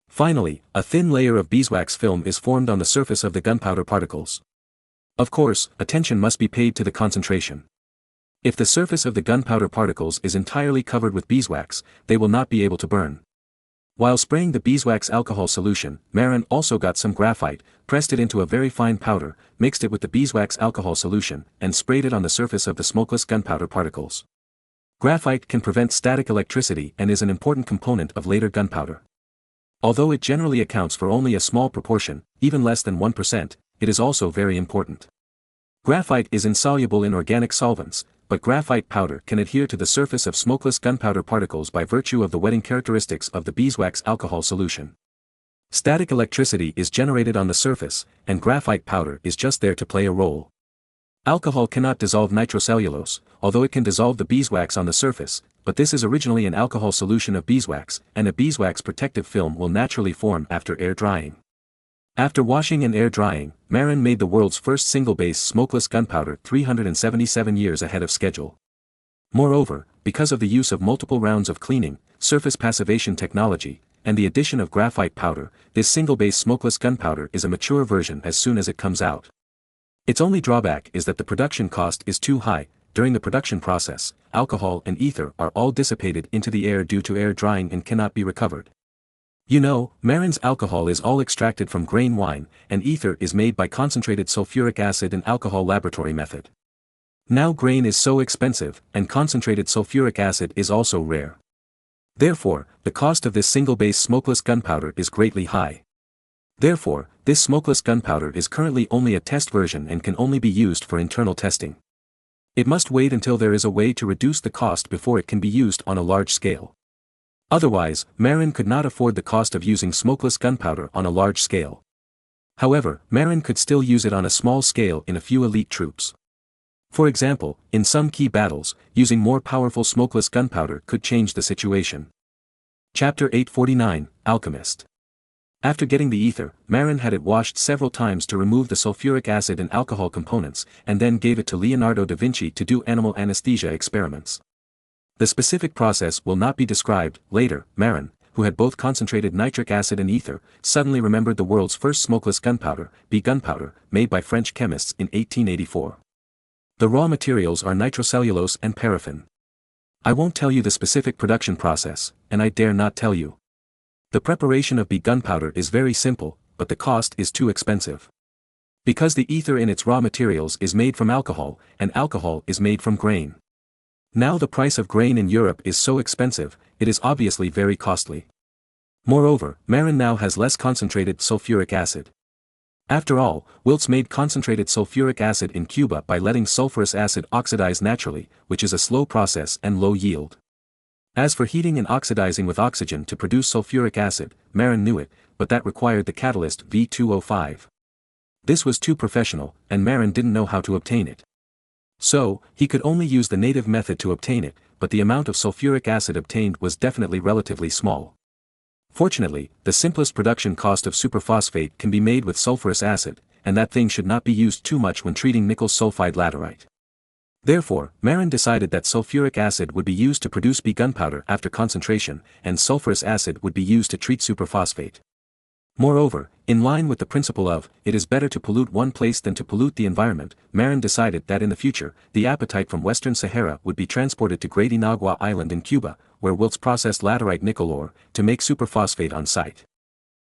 Finally, a thin layer of beeswax film is formed on the surface of the gunpowder particles. Of course, attention must be paid to the concentration. If the surface of the gunpowder particles is entirely covered with beeswax, they will not be able to burn. While spraying the beeswax alcohol solution, Marin also got some graphite, pressed it into a very fine powder, mixed it with the beeswax alcohol solution, and sprayed it on the surface of the smokeless gunpowder particles. Graphite can prevent static electricity and is an important component of later gunpowder. Although it generally accounts for only a small proportion, even less than 1%, it is also very important. Graphite is insoluble in organic solvents, but graphite powder can adhere to the surface of smokeless gunpowder particles by virtue of the wetting characteristics of the beeswax alcohol solution. Static electricity is generated on the surface, and graphite powder is just there to play a role. Alcohol cannot dissolve nitrocellulose, although it can dissolve the beeswax on the surface, but this is originally an alcohol solution of beeswax, and a beeswax protective film will naturally form after air drying. After washing and air drying, Marin made the world's first single-base smokeless gunpowder 377 years ahead of schedule. Moreover, because of the use of multiple rounds of cleaning, surface passivation technology, and the addition of graphite powder, this single-base smokeless gunpowder is a mature version as soon as it comes out. Its only drawback is that the production cost is too high, during the production process, alcohol and ether are all dissipated into the air due to air drying and cannot be recovered. You know, Marin's alcohol is all extracted from grain wine, and ether is made by concentrated sulfuric acid and alcohol laboratory method. Now grain is so expensive, and concentrated sulfuric acid is also rare. Therefore, the cost of this single-base smokeless gunpowder is greatly high. Therefore, this smokeless gunpowder is currently only a test version and can only be used for internal testing. It must wait until there is a way to reduce the cost before it can be used on a large scale. Otherwise, Marin could not afford the cost of using smokeless gunpowder on a large scale. However, Marin could still use it on a small scale in a few elite troops. For example, in some key battles, using more powerful smokeless gunpowder could change the situation. Chapter 849, Alchemist. After getting the ether, Marin had it washed several times to remove the sulfuric acid and alcohol components, and then gave it to Leonardo da Vinci to do animal anesthesia experiments. The specific process will not be described. Later, Marin, who had both concentrated nitric acid and ether, suddenly remembered the world's first smokeless gunpowder, gunpowder, made by French chemists in 1884. The raw materials are nitrocellulose and paraffin. I won't tell you the specific production process, and I dare not tell you. The preparation of gunpowder is very simple, but the cost is too expensive. Because the ether in its raw materials is made from alcohol, and alcohol is made from grain. Now the price of grain in Europe is so expensive, it is obviously very costly. Moreover, Marin now has less concentrated sulfuric acid. After all, Wilts made concentrated sulfuric acid in Cuba by letting sulfurous acid oxidize naturally, which is a slow process and low yield. As for heating and oxidizing with oxygen to produce sulfuric acid, Marin knew it, but that required the catalyst V2O5. This was too professional, and Marin didn't know how to obtain it. So, he could only use the native method to obtain it, but the amount of sulfuric acid obtained was definitely relatively small. Fortunately, the simplest production cost of superphosphate can be made with sulfurous acid, and that thing should not be used too much when treating nickel sulfide laterite. Therefore, Marin decided that sulfuric acid would be used to produce gunpowder after concentration, and sulfurous acid would be used to treat superphosphate. Moreover, in line with the principle of, it is better to pollute one place than to pollute the environment, Marin decided that in the future, the apatite from Western Sahara would be transported to Great Inagua Island in Cuba, where Wilts processed laterite nickel ore, to make superphosphate on site.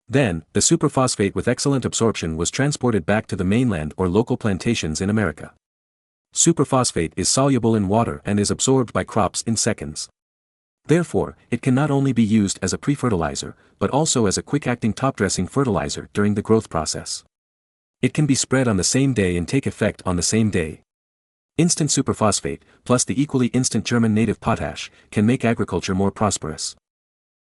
Then, the superphosphate with excellent absorption was transported back to the mainland or local plantations in America. Superphosphate is soluble in water and is absorbed by crops in seconds. Therefore, it can not only be used as a pre-fertilizer, but also as a quick-acting top-dressing fertilizer during the growth process. It can be spread on the same day and take effect on the same day. Instant superphosphate, plus the equally instant German native potash, can make agriculture more prosperous.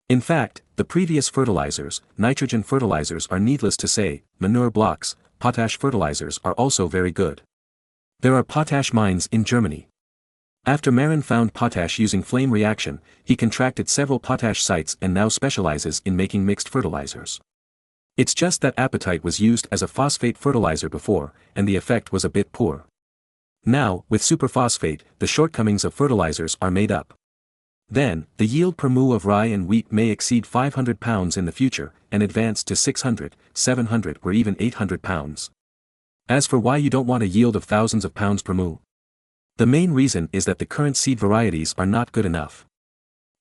In fact, the previous fertilizers, nitrogen fertilizers are needless to say, manure blocks, potash fertilizers are also very good. There are potash mines in Germany. After Marin found potash using flame reaction, he contracted several potash sites and now specializes in making mixed fertilizers. It's just that apatite was used as a phosphate fertilizer before, and the effect was a bit poor. Now, with superphosphate, the shortcomings of fertilizers are made up. Then, the yield per mu of rye and wheat may exceed 500 pounds in the future, and advance to 600, 700 or even 800 pounds. As for why you don't want a yield of thousands of pounds per mu, the main reason is that the current seed varieties are not good enough.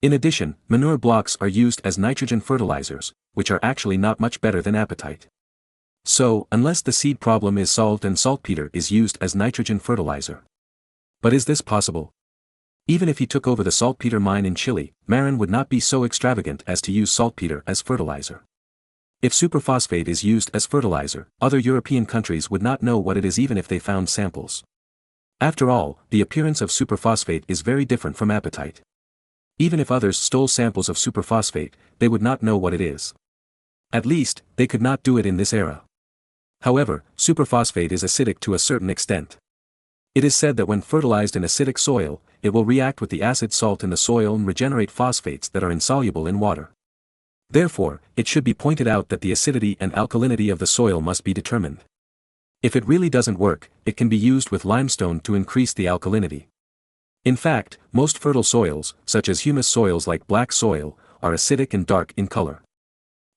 In addition, manure blocks are used as nitrogen fertilizers, which are actually not much better than apatite. So, unless the seed problem is solved and saltpeter is used as nitrogen fertilizer. But is this possible? Even if he took over the saltpeter mine in Chile, Marin would not be so extravagant as to use saltpeter as fertilizer. If superphosphate is used as fertilizer, other European countries would not know what it is even if they found samples. After all, the appearance of superphosphate is very different from apatite. Even if others stole samples of superphosphate, they would not know what it is. At least, they could not do it in this era. However, superphosphate is acidic to a certain extent. It is said that when fertilized in acidic soil, it will react with the acid salt in the soil and regenerate phosphates that are insoluble in water. Therefore, it should be pointed out that the acidity and alkalinity of the soil must be determined. If it really doesn't work, it can be used with limestone to increase the alkalinity. In fact, most fertile soils, such as humus soils like black soil, are acidic and dark in color.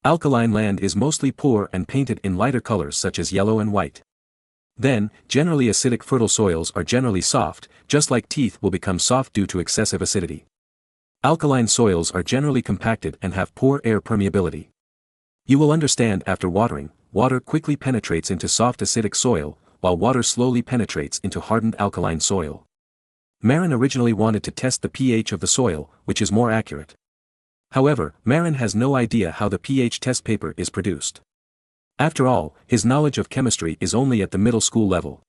Alkaline land is mostly poor and painted in lighter colors such as yellow and white. Then, generally acidic fertile soils are generally soft, just like teeth will become soft due to excessive acidity. Alkaline soils are generally compacted and have poor air permeability. You will understand after watering, water quickly penetrates into soft acidic soil, while water slowly penetrates into hardened alkaline soil. Marin originally wanted to test the pH of the soil, which is more accurate. However, Marin has no idea how the pH test paper is produced. After all, his knowledge of chemistry is only at the middle school level.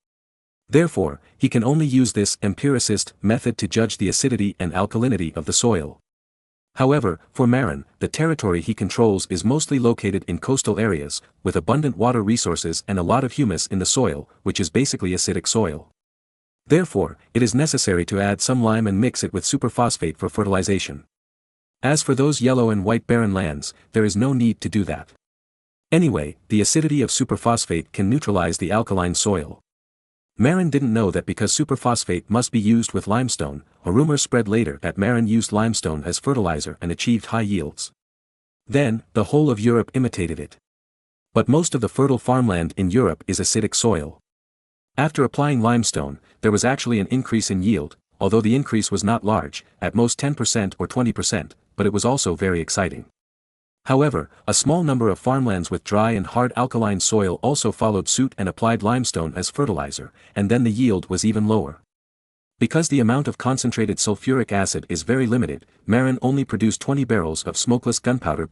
Therefore, he can only use this empiricist method to judge the acidity and alkalinity of the soil. However, for Marin, the territory he controls is mostly located in coastal areas, with abundant water resources and a lot of humus in the soil, which is basically acidic soil. Therefore, it is necessary to add some lime and mix it with superphosphate for fertilization. As for those yellow and white barren lands, there is no need to do that. Anyway, the acidity of superphosphate can neutralize the alkaline soil. Marin didn't know that because superphosphate must be used with limestone, a rumor spread later that Marin used limestone as fertilizer and achieved high yields. Then, the whole of Europe imitated it. But most of the fertile farmland in Europe is acidic soil. After applying limestone, there was actually an increase in yield, although the increase was not large, at most 10% or 20%, but it was also very exciting. However, a small number of farmlands with dry and hard alkaline soil also followed suit and applied limestone as fertilizer, and then the yield was even lower. Because the amount of concentrated sulfuric acid is very limited, Marin only produced 20 barrels of smokeless gunpowder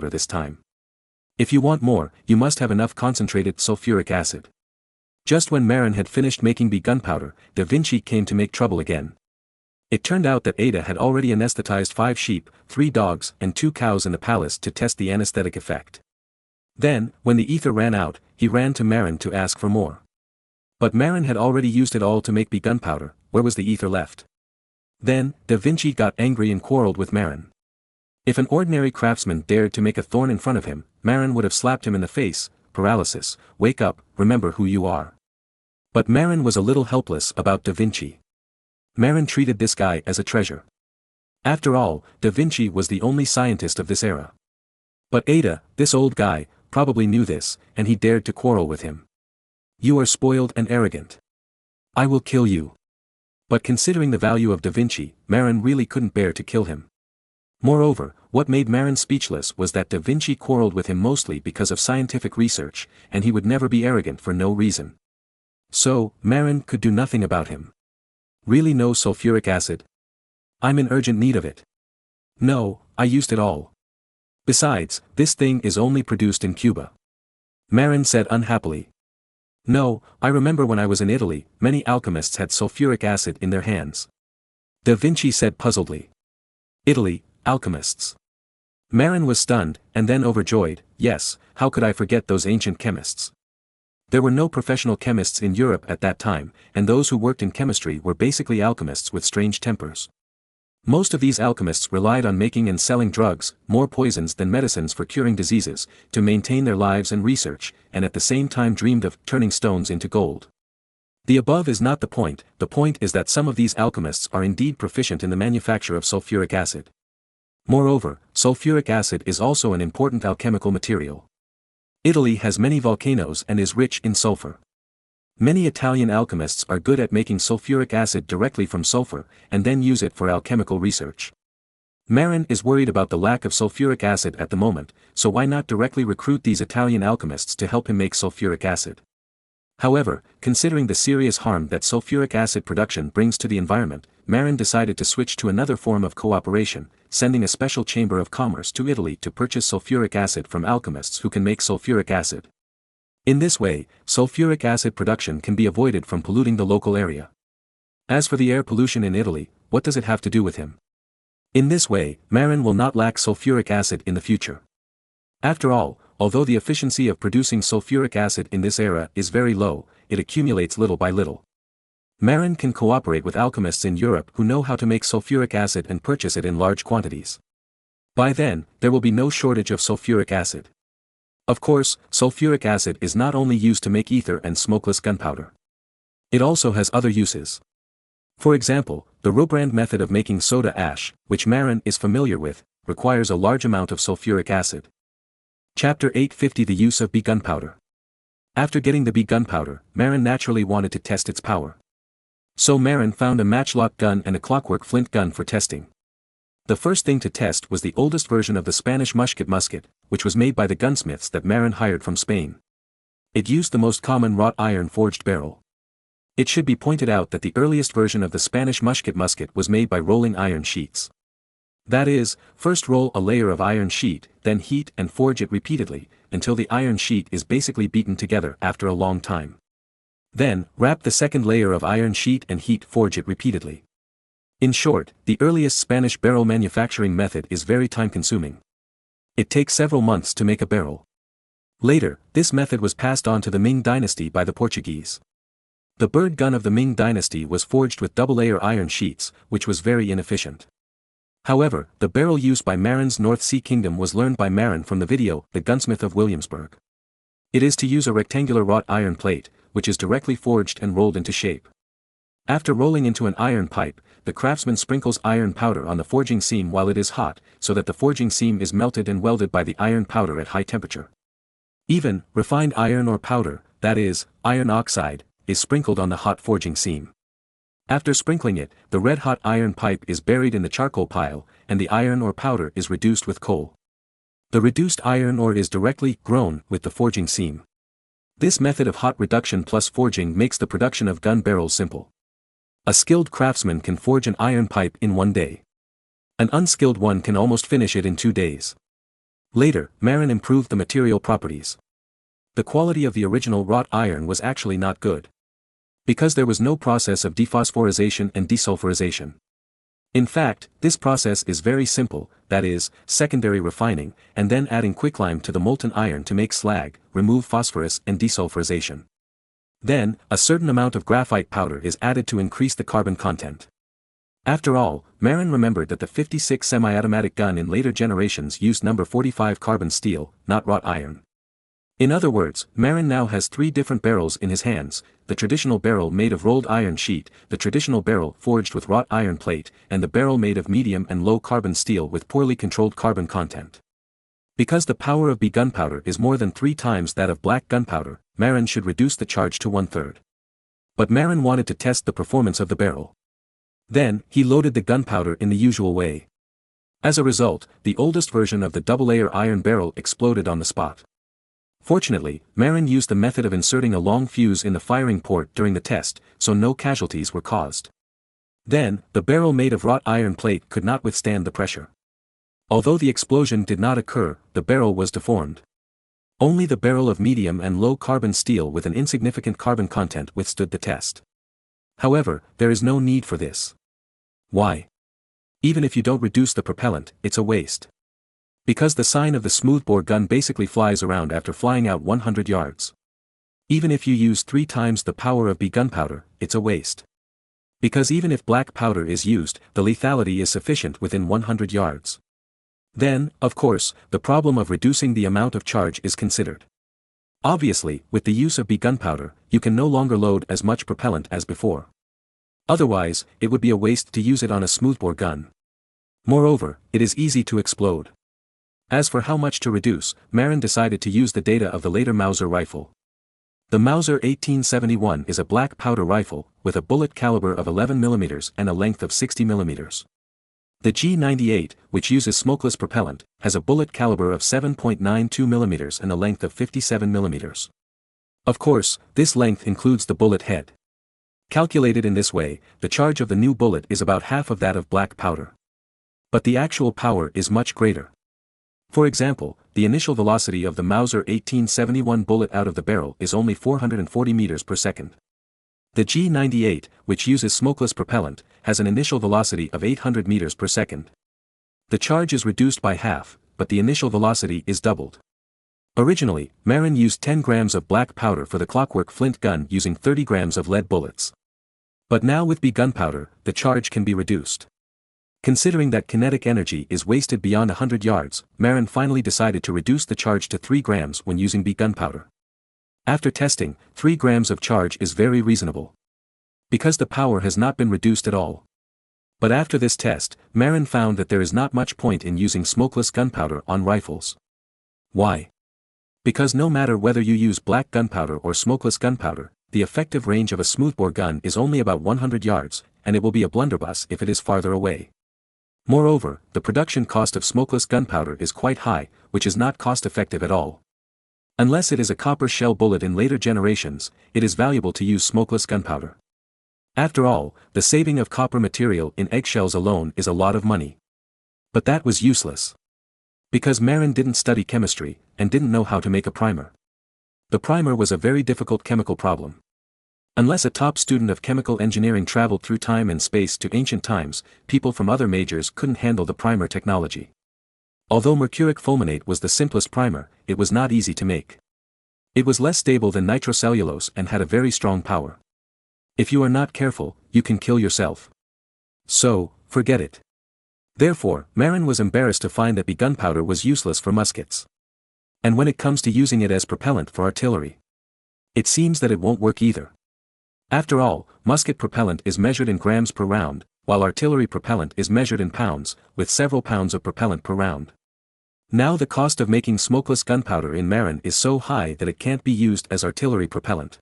this time. If you want more, you must have enough concentrated sulfuric acid. Just when Marin had finished making gunpowder, Da Vinci came to make trouble again. It turned out that Ada had already anesthetized 5 sheep, 3 dogs, and 2 cows in the palace to test the anesthetic effect. Then, when the ether ran out, he ran to Marin to ask for more. But Marin had already used it all to make gunpowder. Where was the ether left? Then, Da Vinci got angry and quarreled with Marin. If an ordinary craftsman dared to make a thorn in front of him, Marin would have slapped him in the face. Paralysis, wake up, remember who you are. But Marin was a little helpless about Da Vinci. Marin treated this guy as a treasure. After all, Da Vinci was the only scientist of this era. But Ada, this old guy, probably knew this, and he dared to quarrel with him. You are spoiled and arrogant. I will kill you. But considering the value of Da Vinci, Marin really couldn't bear to kill him. Moreover, what made Marin speechless was that Da Vinci quarreled with him mostly because of scientific research, and he would never be arrogant for no reason. So, Marin could do nothing about him. Really no sulfuric acid? I'm in urgent need of it. No, I used it all. Besides, this thing is only produced in Cuba. Marin said unhappily. No, I remember when I was in Italy, many alchemists had sulfuric acid in their hands. Da Vinci said puzzledly. Italy, alchemists. Marin was stunned, and then overjoyed. Yes, how could I forget those ancient chemists? There were no professional chemists in Europe at that time, and those who worked in chemistry were basically alchemists with strange tempers. Most of these alchemists relied on making and selling drugs, more poisons than medicines for curing diseases, to maintain their lives and research, and at the same time dreamed of turning stones into gold. The above is not the point is that some of these alchemists are indeed proficient in the manufacture of sulfuric acid. Moreover, sulfuric acid is also an important alchemical material. Italy has many volcanoes and is rich in sulfur. Many Italian alchemists are good at making sulfuric acid directly from sulfur, and then use it for alchemical research. Marin is worried about the lack of sulfuric acid at the moment, so why not directly recruit these Italian alchemists to help him make sulfuric acid? However, considering the serious harm that sulfuric acid production brings to the environment, Marin decided to switch to another form of cooperation, sending a special chamber of commerce to Italy to purchase sulfuric acid from alchemists who can make sulfuric acid. In this way, sulfuric acid production can be avoided from polluting the local area. As for the air pollution in Italy, what does it have to do with him? In this way, Marin will not lack sulfuric acid in the future. After all, although the efficiency of producing sulfuric acid in this era is very low, it accumulates little by little. Marin can cooperate with alchemists in Europe who know how to make sulfuric acid and purchase it in large quantities. By then, there will be no shortage of sulfuric acid. Of course, sulfuric acid is not only used to make ether and smokeless gunpowder. It also has other uses. For example, the Robrand method of making soda ash, which Marin is familiar with, requires a large amount of sulfuric acid. Chapter 850 The use of gunpowder. After getting the B gunpowder, Marin naturally wanted to test its power. So Marin found a matchlock gun and a clockwork flint gun for testing. The first thing to test was the oldest version of the Spanish musket, which was made by the gunsmiths that Marin hired from Spain. It used the most common wrought iron forged barrel. It should be pointed out that the earliest version of the Spanish musket was made by rolling iron sheets. That is, first roll a layer of iron sheet, then heat and forge it repeatedly, until the iron sheet is basically beaten together after a long time. Then, wrap the second layer of iron sheet and heat forge it repeatedly. In short, the earliest Spanish barrel manufacturing method is very time-consuming. It takes several months to make a barrel. Later, this method was passed on to the Ming dynasty by the Portuguese. The bird gun of the Ming dynasty was forged with double-layer iron sheets, which was very inefficient. However, the barrel used by Marin's North Sea Kingdom was learned by Marin from the video, The Gunsmith of Williamsburg. It is to use a rectangular wrought iron plate, which is directly forged and rolled into shape. After rolling into an iron pipe, the craftsman sprinkles iron powder on the forging seam while it is hot, so that the forging seam is melted and welded by the iron powder at high temperature. Even, refined iron or powder, that is, iron oxide, is sprinkled on the hot forging seam. After sprinkling it, the red-hot iron pipe is buried in the charcoal pile, and the iron or powder is reduced with coal. The reduced iron ore is directly grown with the forging seam. This method of hot reduction plus forging makes the production of gun barrels simple. A skilled craftsman can forge an iron pipe in 1 day. An unskilled one can almost finish it in 2 days. Later, Marin improved the material properties. The quality of the original wrought iron was actually not good, because there was no process of dephosphorization and desulfurization. In fact, this process is very simple, that is, secondary refining, and then adding quicklime to the molten iron to make slag, remove phosphorus and desulfurization. Then, a certain amount of graphite powder is added to increase the carbon content. After all, Marin remembered that the 56 semi-automatic gun in later generations used number 45 carbon steel, not wrought iron. In other words, Marin now has 3 different barrels in his hands: the traditional barrel made of rolled iron sheet, the traditional barrel forged with wrought iron plate, and the barrel made of medium and low carbon steel with poorly controlled carbon content. Because the power of B gunpowder is more than 3 times that of black gunpowder, Marin should reduce the charge to 1/3. But Marin wanted to test the performance of the barrel. Then, he loaded the gunpowder in the usual way. As a result, the oldest version of the double-layer iron barrel exploded on the spot. Fortunately, Marin used the method of inserting a long fuse in the firing port during the test, so no casualties were caused. Then, the barrel made of wrought iron plate could not withstand the pressure. Although the explosion did not occur, the barrel was deformed. Only the barrel of medium and low carbon steel with an insignificant carbon content withstood the test. However, there is no need for this. Why? Even if you don't reduce the propellant, it's a waste. Because the sign of the smoothbore gun basically flies around after flying out 100 yards. Even if you use 3 times the power of B gunpowder, it's a waste. Because even if black powder is used, the lethality is sufficient within 100 yards. Then, of course, the problem of reducing the amount of charge is considered. Obviously, with the use of B gunpowder, you can no longer load as much propellant as before. Otherwise, it would be a waste to use it on a smoothbore gun. Moreover, it is easy to explode. As for how much to reduce, Marin decided to use the data of the later Mauser rifle. The Mauser 1871 is a black powder rifle, with a bullet caliber of 11 mm and a length of 60 mm. The G98, which uses smokeless propellant, has a bullet caliber of 7.92 mm and a length of 57 mm. Of course, this length includes the bullet head. Calculated in this way, the charge of the new bullet is about half of that of black powder. But the actual power is much greater. For example, the initial velocity of the Mauser 1871 bullet out of the barrel is only 440 meters per second. The G98, which uses smokeless propellant, has an initial velocity of 800 meters per second. The charge is reduced by half, but the initial velocity is doubled. Originally, Marin used 10 grams of black powder for the clockwork flint gun using 30 grams of lead bullets. But now with B gunpowder, the charge can be reduced. Considering that kinetic energy is wasted beyond 100 yards, Marin finally decided to reduce the charge to 3 grams when using B gunpowder. After testing, 3 grams of charge is very reasonable. Because the power has not been reduced at all. But after this test, Marin found that there is not much point in using smokeless gunpowder on rifles. Why? Because no matter whether you use black gunpowder or smokeless gunpowder, the effective range of a smoothbore gun is only about 100 yards, and it will be a blunderbuss if it is farther away. Moreover, the production cost of smokeless gunpowder is quite high, which is not cost-effective at all. Unless it is a copper shell bullet in later generations, it is valuable to use smokeless gunpowder. After all, the saving of copper material in eggshells alone is a lot of money. But that was useless. Because Marin didn't study chemistry, and didn't know how to make a primer. The primer was a very difficult chemical problem. Unless a top student of chemical engineering traveled through time and space to ancient times, people from other majors couldn't handle the primer technology. Although mercuric fulminate was the simplest primer, it was not easy to make. It was less stable than nitrocellulose and had a very strong power. If you are not careful, you can kill yourself. So, forget it. Therefore, Marin was embarrassed to find that gunpowder was useless for muskets. And when it comes to using it as propellant for artillery, it seems that it won't work either. After all, musket propellant is measured in grams per round, while artillery propellant is measured in pounds, with several pounds of propellant per round. Now the cost of making smokeless gunpowder in Marin is so high that it can't be used as artillery propellant.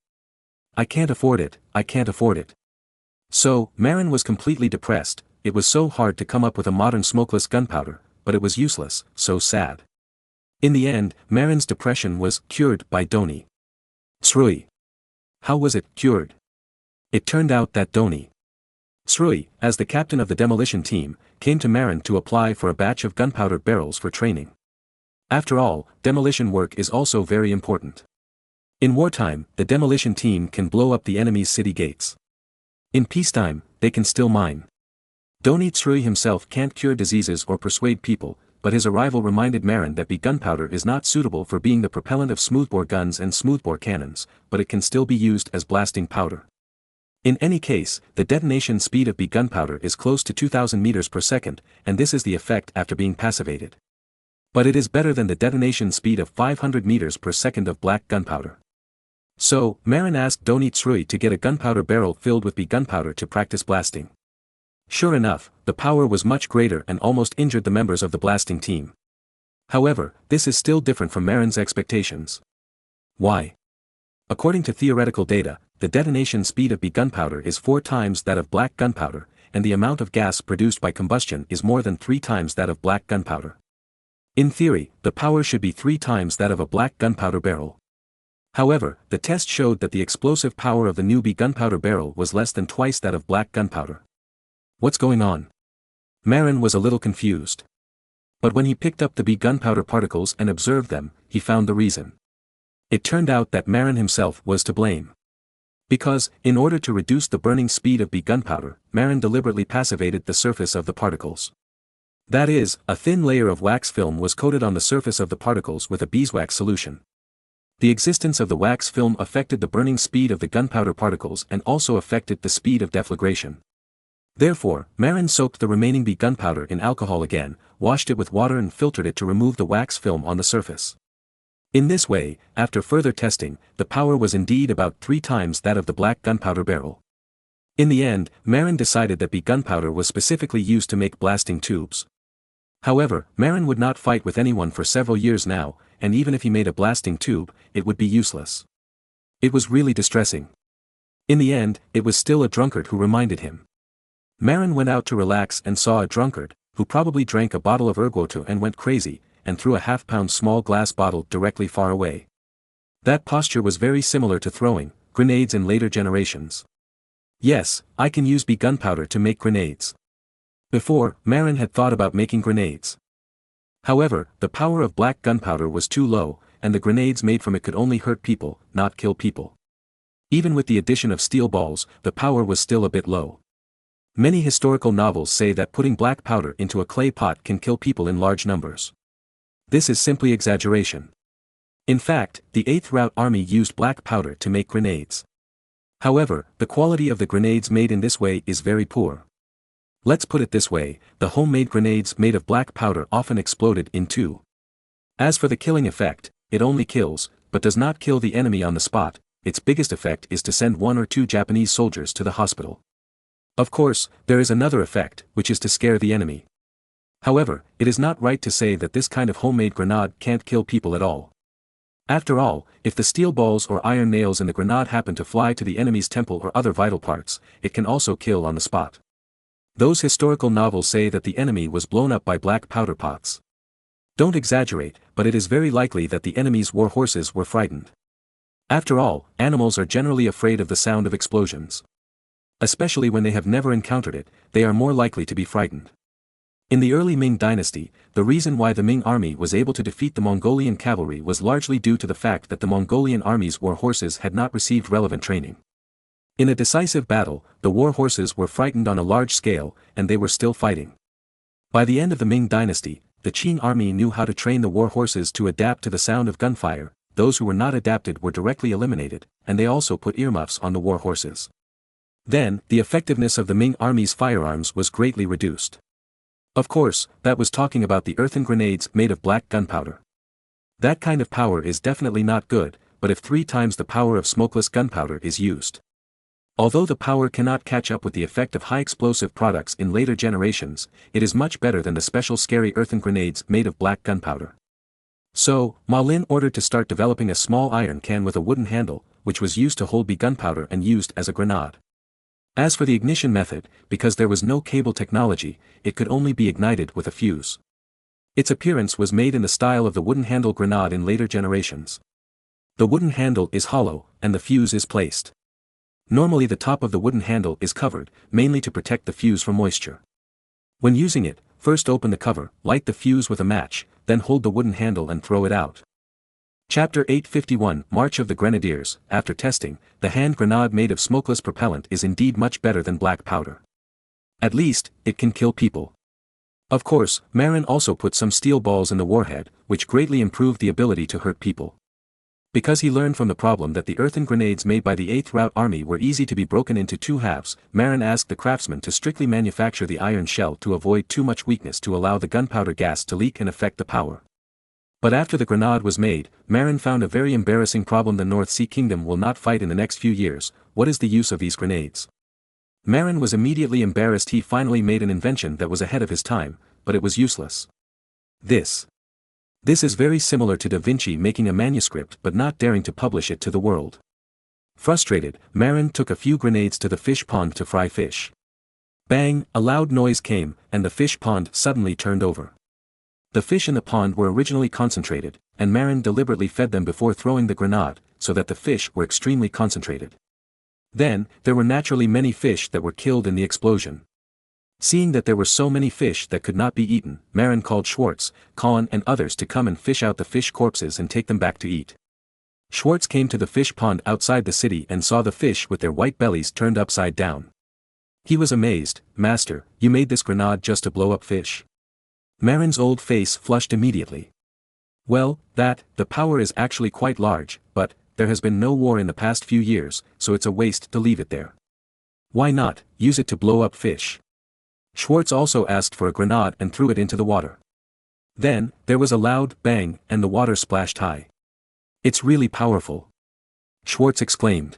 I can't afford it, I can't afford it. So, Marin was completely depressed. It was so hard to come up with a modern smokeless gunpowder, but it was useless, so sad. In the end, Marin's depression was cured by Doni Tsrui. How was it cured? It turned out that Doni Tsrui, as the captain of the demolition team, came to Marin to apply for a batch of gunpowder barrels for training. After all, demolition work is also very important. In wartime, the demolition team can blow up the enemy's city gates. In peacetime, they can still mine. Doni Tsrui himself can't cure diseases or persuade people, but his arrival reminded Marin that gunpowder is not suitable for being the propellant of smoothbore guns and smoothbore cannons, but it can still be used as blasting powder. In any case, the detonation speed of gunpowder is close to 2000 meters per second, and this is the effect after being passivated. But it is better than the detonation speed of 500 meters per second of black gunpowder. So, Marin asked Doni Tsrui to get a gunpowder barrel filled with gunpowder to practice blasting. Sure enough, the power was much greater and almost injured the members of the blasting team. However, this is still different from Marin's expectations. Why? According to theoretical data, the detonation speed of gunpowder is 4 times that of black gunpowder, and the amount of gas produced by combustion is more than 3 times that of black gunpowder. In theory, the power should be 3 times that of a black gunpowder barrel. However, the test showed that the explosive power of the new gunpowder barrel was less than twice that of black gunpowder. What's going on? Marin was a little confused. But when he picked up the gunpowder particles and observed them, he found the reason. It turned out that Marin himself was to blame. Because, in order to reduce the burning speed of gunpowder, Marin deliberately passivated the surface of the particles. That is, a thin layer of wax film was coated on the surface of the particles with a beeswax solution. The existence of the wax film affected the burning speed of the gunpowder particles and also affected the speed of deflagration. Therefore, Marin soaked the remaining gunpowder in alcohol again, washed it with water and filtered it to remove the wax film on the surface. In this way, after further testing, the power was indeed about 3 times that of the black gunpowder barrel. In the end, Marin decided that gunpowder was specifically used to make blasting tubes. However, Marin would not fight with anyone for several years now, and even if he made a blasting tube, it would be useless. It was really distressing. In the end, it was still a drunkard who reminded him. Marin went out to relax and saw a drunkard, who probably drank a bottle of ergotu and went crazy, and threw a half-pound small glass bottle directly far away. That posture was very similar to throwing grenades in later generations. Yes, I can use gunpowder to make grenades. Before, Marin had thought about making grenades. However, the power of black gunpowder was too low, and the grenades made from it could only hurt people, not kill people. Even with the addition of steel balls, the power was still a bit low. Many historical novels say that putting black powder into a clay pot can kill people in large numbers. This is simply exaggeration. In fact, the 8th Route Army used black powder to make grenades. However, the quality of the grenades made in this way is very poor. Let's put it this way, the homemade grenades made of black powder often exploded in 2. As for the killing effect, it only kills, but does not kill the enemy on the spot. Its biggest effect is to send 1 or 2 Japanese soldiers to the hospital. Of course, there is another effect, which is to scare the enemy. However, it is not right to say that this kind of homemade grenade can't kill people at all. After all, if the steel balls or iron nails in the grenade happen to fly to the enemy's temple or other vital parts, it can also kill on the spot. Those historical novels say that the enemy was blown up by black powder pots. Don't exaggerate, but it is very likely that the enemy's war horses were frightened. After all, animals are generally afraid of the sound of explosions. Especially when they have never encountered it, they are more likely to be frightened. In the early Ming dynasty, the reason why the Ming army was able to defeat the Mongolian cavalry was largely due to the fact that the Mongolian army's war horses had not received relevant training. In a decisive battle, the war horses were frightened on a large scale, and they were still fighting. By the end of the Ming dynasty, the Qing army knew how to train the war horses to adapt to the sound of gunfire. Those who were not adapted were directly eliminated, and they also put earmuffs on the war horses. Then, the effectiveness of the Ming army's firearms was greatly reduced. Of course, that was talking about the earthen grenades made of black gunpowder. That kind of power is definitely not good, but if 3 times the power of smokeless gunpowder is used. Although the power cannot catch up with the effect of high explosive products in later generations, it is much better than the special scary earthen grenades made of black gunpowder. So, Ma Lin ordered to start developing a small iron can with a wooden handle, which was used to hold gunpowder and used as a grenade. As for the ignition method, because there was no cable technology, it could only be ignited with a fuse. Its appearance was made in the style of the wooden handle grenade in later generations. The wooden handle is hollow, and the fuse is placed. Normally the top of the wooden handle is covered, mainly to protect the fuse from moisture. When using it, first open the cover, light the fuse with a match, then hold the wooden handle and throw it out. Chapter 851 March of the Grenadiers. After testing, the hand grenade made of smokeless propellant is indeed much better than black powder. At least, it can kill people. Of course, Marin also put some steel balls in the warhead, which greatly improved the ability to hurt people. Because he learned from the problem that the earthen grenades made by the 8th Route Army were easy to be broken into 2 halves, Marin asked the craftsman to strictly manufacture the iron shell to avoid too much weakness to allow the gunpowder gas to leak and affect the power. But after the grenade was made, Marin found a very embarrassing problem. The North Sea Kingdom will not fight in the next few years. What is the use of these grenades? Marin was immediately embarrassed. He finally made an invention that was ahead of his time, but it was useless. This is very similar to Da Vinci making a manuscript but not daring to publish it to the world. Frustrated, Marin took a few grenades to the fish pond to fry fish. Bang, a loud noise came, and the fish pond suddenly turned over. The fish in the pond were originally concentrated, and Marin deliberately fed them before throwing the grenade, so that the fish were extremely concentrated. Then, there were naturally many fish that were killed in the explosion. Seeing that there were so many fish that could not be eaten, Marin called Schwartz, Kahn and others to come and fish out the fish corpses and take them back to eat. Schwartz came to the fish pond outside the city and saw the fish with their white bellies turned upside down. He was amazed. "Master, you made this grenade just to blow up fish?" Marin's old face flushed immediately. "Well, the power is actually quite large, but there has been no war in the past few years, so it's a waste to leave it there. Why not use it to blow up fish?" Schwartz also asked for a grenade and threw it into the water. Then, there was a loud bang and the water splashed high. "It's really powerful," Schwartz exclaimed.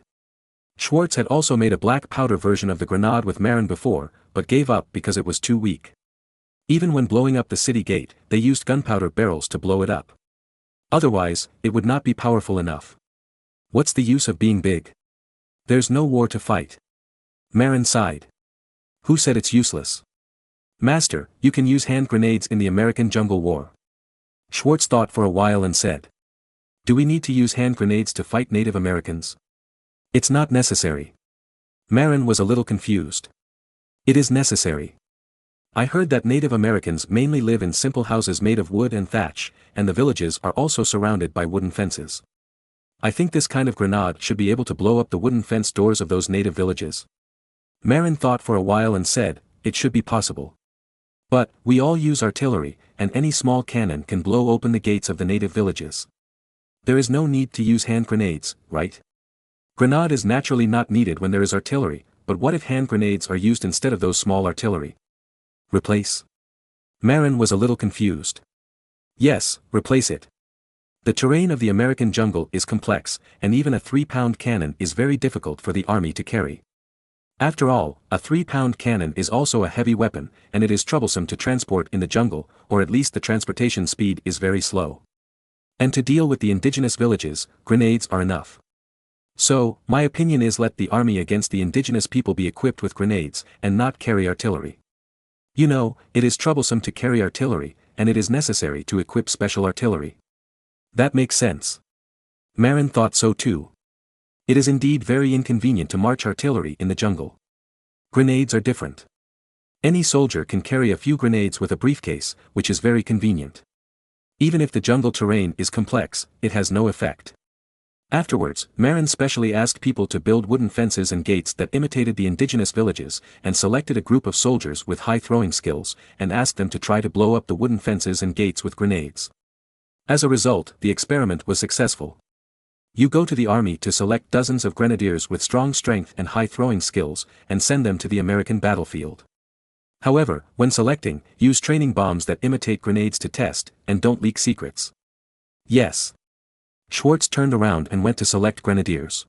Schwartz had also made a black powder version of the grenade with Marin before, but gave up because it was too weak. Even when blowing up the city gate, they used gunpowder barrels to blow it up. Otherwise, it would not be powerful enough. What's the use of being big? There's no war to fight. Marin sighed. Who said it's useless? Master, you can use hand grenades in the American Jungle War. Schwartz thought for a while and said. Do we need to use hand grenades to fight Native Americans? It's not necessary. Marin was a little confused. It is necessary. I heard that Native Americans mainly live in simple houses made of wood and thatch, and the villages are also surrounded by wooden fences. I think this kind of grenade should be able to blow up the wooden fence doors of those native villages. Marin thought for a while and said, it should be possible. But, we all use artillery, and any small cannon can blow open the gates of the native villages. There is no need to use hand grenades, right? Grenade is naturally not needed when there is artillery, but what if hand grenades are used instead of those small artillery? Replace? Marin was a little confused. Yes, replace it. The terrain of the American jungle is complex, and even a 3-pound cannon is very difficult for the army to carry. After all, a 3-pound cannon is also a heavy weapon, and it is troublesome to transport in the jungle, or at least the transportation speed is very slow. And to deal with the indigenous villages, grenades are enough. So, my opinion is let the army against the indigenous people be equipped with grenades, and not carry artillery. You know, it is troublesome to carry artillery, and it is necessary to equip special artillery. That makes sense. Marin thought so too. It is indeed very inconvenient to march artillery in the jungle. Grenades are different. Any soldier can carry a few grenades with a briefcase, which is very convenient. Even if the jungle terrain is complex, it has no effect. Afterwards, Marin specially asked people to build wooden fences and gates that imitated the indigenous villages, and selected a group of soldiers with high throwing skills, and asked them to try to blow up the wooden fences and gates with grenades. As a result, the experiment was successful. You go to the army to select dozens of grenadiers with strong strength and high throwing skills, and send them to the American battlefield. However, when selecting, use training bombs that imitate grenades to test, and don't leak secrets. Yes. Schwartz turned around and went to select grenadiers.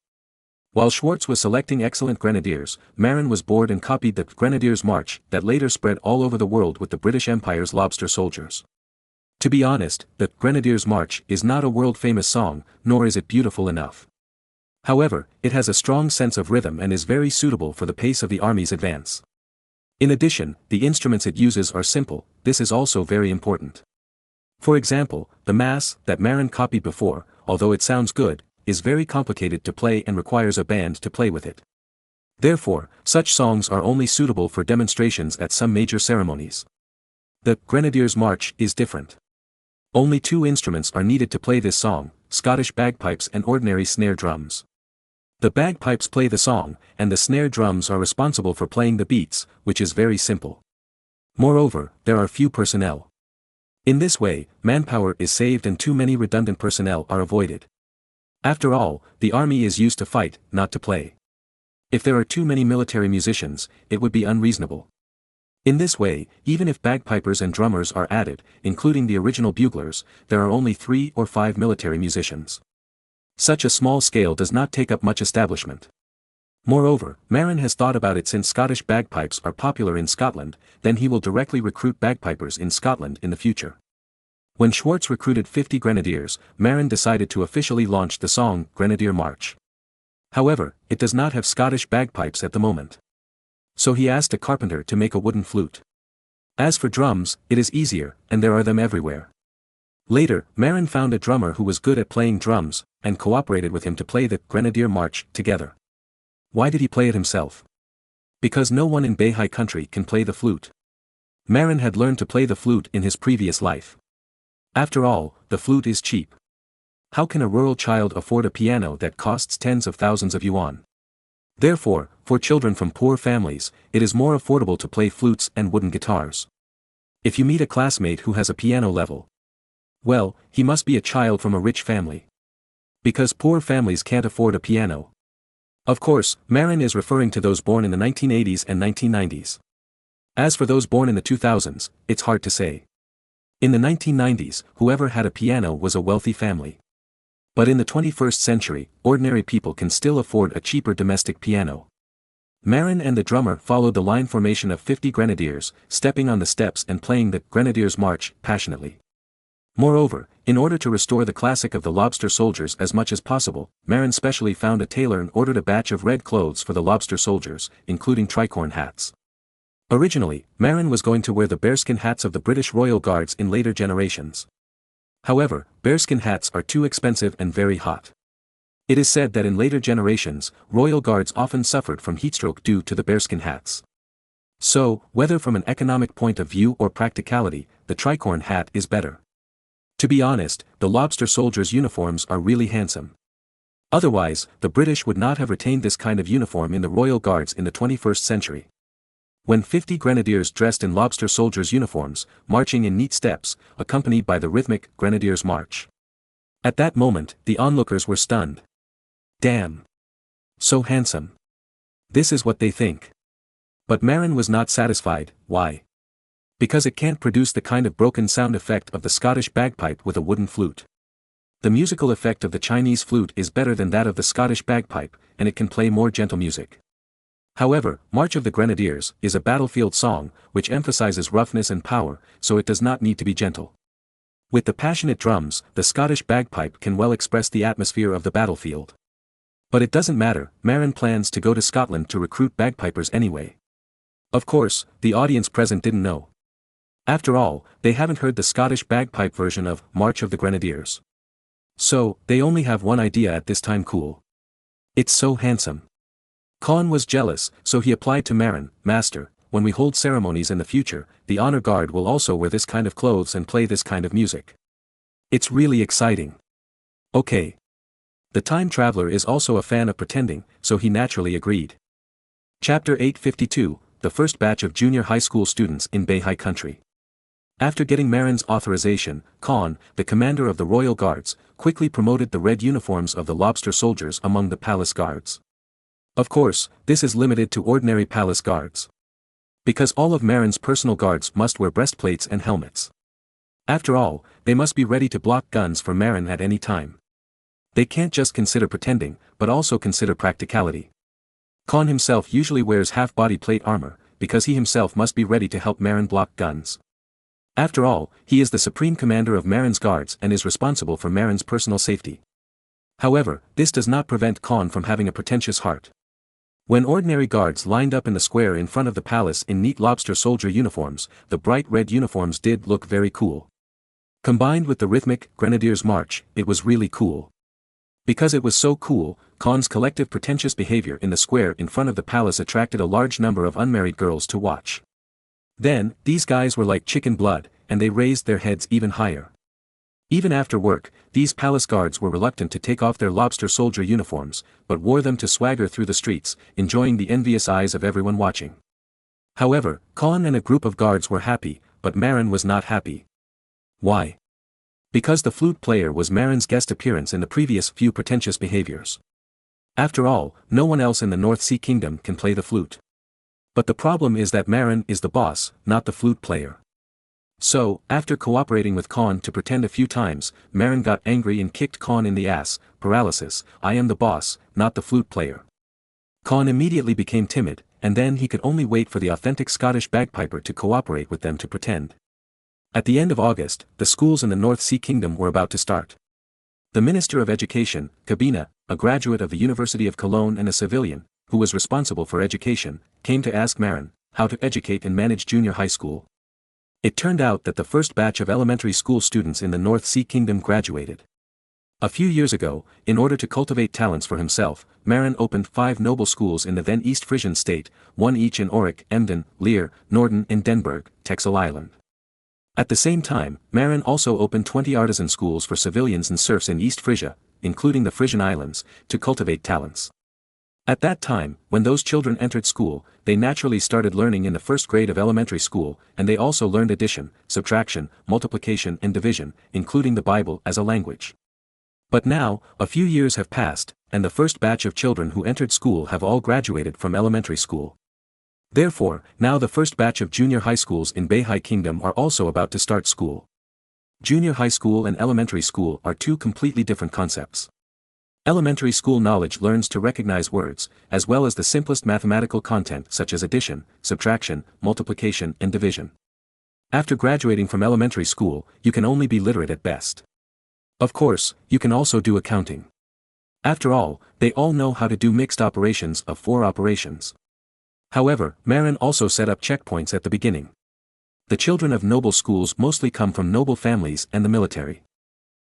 While Schwartz was selecting excellent grenadiers, Marin was bored and copied the Grenadiers' March that later spread all over the world with the British Empire's lobster soldiers. To be honest, the Grenadiers' March is not a world-famous song, nor is it beautiful enough. However, it has a strong sense of rhythm and is very suitable for the pace of the army's advance. In addition, the instruments it uses are simple, this is also very important. For example, the Mass, that Marin copied before, although it sounds good, is very complicated to play and requires a band to play with it. Therefore, such songs are only suitable for demonstrations at some major ceremonies. The Grenadiers' March is different. Only two instruments are needed to play this song, Scottish bagpipes and ordinary snare drums. The bagpipes play the song, and the snare drums are responsible for playing the beats, which is very simple. Moreover, there are few personnel. In this way, manpower is saved and too many redundant personnel are avoided. After all, the army is used to fight, not to play. If there are too many military musicians, it would be unreasonable. In this way, even if bagpipers and drummers are added, including the original buglers, there are only 3 or 5 military musicians. Such a small scale does not take up much establishment. Moreover, Marin has thought about it since Scottish bagpipes are popular in Scotland, then he will directly recruit bagpipers in Scotland in the future. When Schwartz recruited 50 grenadiers, Marin decided to officially launch the song Grenadier March. However, it does not have Scottish bagpipes at the moment. So he asked a carpenter to make a wooden flute. As for drums, it is easier, and there are them everywhere. Later, Marin found a drummer who was good at playing drums, and cooperated with him to play the Grenadier March together. Why did he play it himself? Because no one in Bahai country can play the flute. Marin had learned to play the flute in his previous life. After all, the flute is cheap. How can a rural child afford a piano that costs tens of thousands of yuan? Therefore, for children from poor families, it is more affordable to play flutes and wooden guitars. If you meet a classmate who has a piano level, well, he must be a child from a rich family. Because poor families can't afford a piano. Of course, Marin is referring to those born in the 1980s and 1990s. As for those born in the 2000s, it's hard to say. In the 1990s, whoever had a piano was a wealthy family. But in the 21st century, ordinary people can still afford a cheaper domestic piano. Marin and the drummer followed the line formation of 50 grenadiers, stepping on the steps and playing the Grenadiers' March passionately. Moreover, in order to restore the classic of the lobster soldiers as much as possible, Marin specially found a tailor and ordered a batch of red clothes for the lobster soldiers, including tricorn hats. Originally, Marin was going to wear the bearskin hats of the British Royal Guards in later generations. However, bearskin hats are too expensive and very hot. It is said that in later generations, Royal Guards often suffered from heatstroke due to the bearskin hats. So, whether from an economic point of view or practicality, the tricorn hat is better. To be honest, the lobster soldiers' uniforms are really handsome. Otherwise, the British would not have retained this kind of uniform in the Royal Guards in the 21st century. When 50 grenadiers dressed in lobster soldiers' uniforms, marching in neat steps, accompanied by the rhythmic Grenadiers' March. At that moment, the onlookers were stunned. Damn! So handsome. This is what they think. But Marin was not satisfied. Why? Because it can't produce the kind of broken sound effect of the Scottish bagpipe with a wooden flute. The musical effect of the Chinese flute is better than that of the Scottish bagpipe, and it can play more gentle music. However, March of the Grenadiers is a battlefield song, which emphasizes roughness and power, so it does not need to be gentle. With the passionate drums, the Scottish bagpipe can well express the atmosphere of the battlefield. But it doesn't matter, Marin plans to go to Scotland to recruit bagpipers anyway. Of course, the audience present didn't know. After all, they haven't heard the Scottish bagpipe version of March of the Grenadiers. So, they only have one idea at this time: cool. It's so handsome. Con was jealous, so he applied to Marin: Master, when we hold ceremonies in the future, the honor guard will also wear this kind of clothes and play this kind of music. It's really exciting. Okay. The time traveler is also a fan of pretending, so he naturally agreed. Chapter 852, the first batch of junior high school students in Beihai country. After getting Marin's authorization, Con, the commander of the royal guards, quickly promoted the red uniforms of the lobster soldiers among the palace guards. Of course, this is limited to ordinary palace guards. Because all of Marin's personal guards must wear breastplates and helmets. After all, they must be ready to block guns for Marin at any time. They can't just consider pretending, but also consider practicality. Con himself usually wears half-body plate armor, because he himself must be ready to help Marin block guns. After all, he is the supreme commander of Marin's guards and is responsible for Marin's personal safety. However, this does not prevent Con from having a pretentious heart. When ordinary guards lined up in the square in front of the palace in neat lobster soldier uniforms, the bright red uniforms did look very cool. Combined with the rhythmic Grenadiers March, it was really cool. Because it was so cool, Con's collective pretentious behavior in the square in front of the palace attracted a large number of unmarried girls to watch. Then, these guys were like chicken blood, and they raised their heads even higher. Even after work, these palace guards were reluctant to take off their lobster soldier uniforms, but wore them to swagger through the streets, enjoying the envious eyes of everyone watching. However, Con and a group of guards were happy, but Marin was not happy. Why? Because the flute player was Marin's guest appearance in the previous few pretentious behaviors. After all, no one else in the North Sea Kingdom can play the flute. But the problem is that Marin is the boss, not the flute player. So, after cooperating with Con to pretend a few times, Marin got angry and kicked Con in the ass. Paralysis: I am the boss, not the flute player. Con immediately became timid, and then he could only wait for the authentic Scottish bagpiper to cooperate with them to pretend. At the end of August, the schools in the North Sea Kingdom were about to start. The Minister of Education, Kabina, a graduate of the University of Cologne and a civilian, who was responsible for education, came to ask Marin how to educate and manage junior high school. It turned out that the first batch of elementary school students in the North Sea Kingdom graduated. A few years ago, in order to cultivate talents for himself, Marin opened 5 noble schools in the then East Frisian state, one each in Auric, Emden, Leer, Norden and Denburg, Texel Island. At the same time, Marin also opened 20 artisan schools for civilians and serfs in East Frisia, including the Frisian Islands, to cultivate talents. At that time, when those children entered school, they naturally started learning in the first grade of elementary school, and they also learned addition, subtraction, multiplication and division, including the Bible as a language. But now, a few years have passed, and the first batch of children who entered school have all graduated from elementary school. Therefore, now the first batch of junior high schools in Beihai Kingdom are also about to start school. Junior high school and elementary school are two completely different concepts. Elementary school knowledge learns to recognize words, as well as the simplest mathematical content such as addition, subtraction, multiplication and division. After graduating from elementary school, you can only be literate at best. Of course, you can also do accounting. After all, they all know how to do mixed operations of 4 operations. However, Marin also set up checkpoints at the beginning. The children of noble schools mostly come from noble families and the military.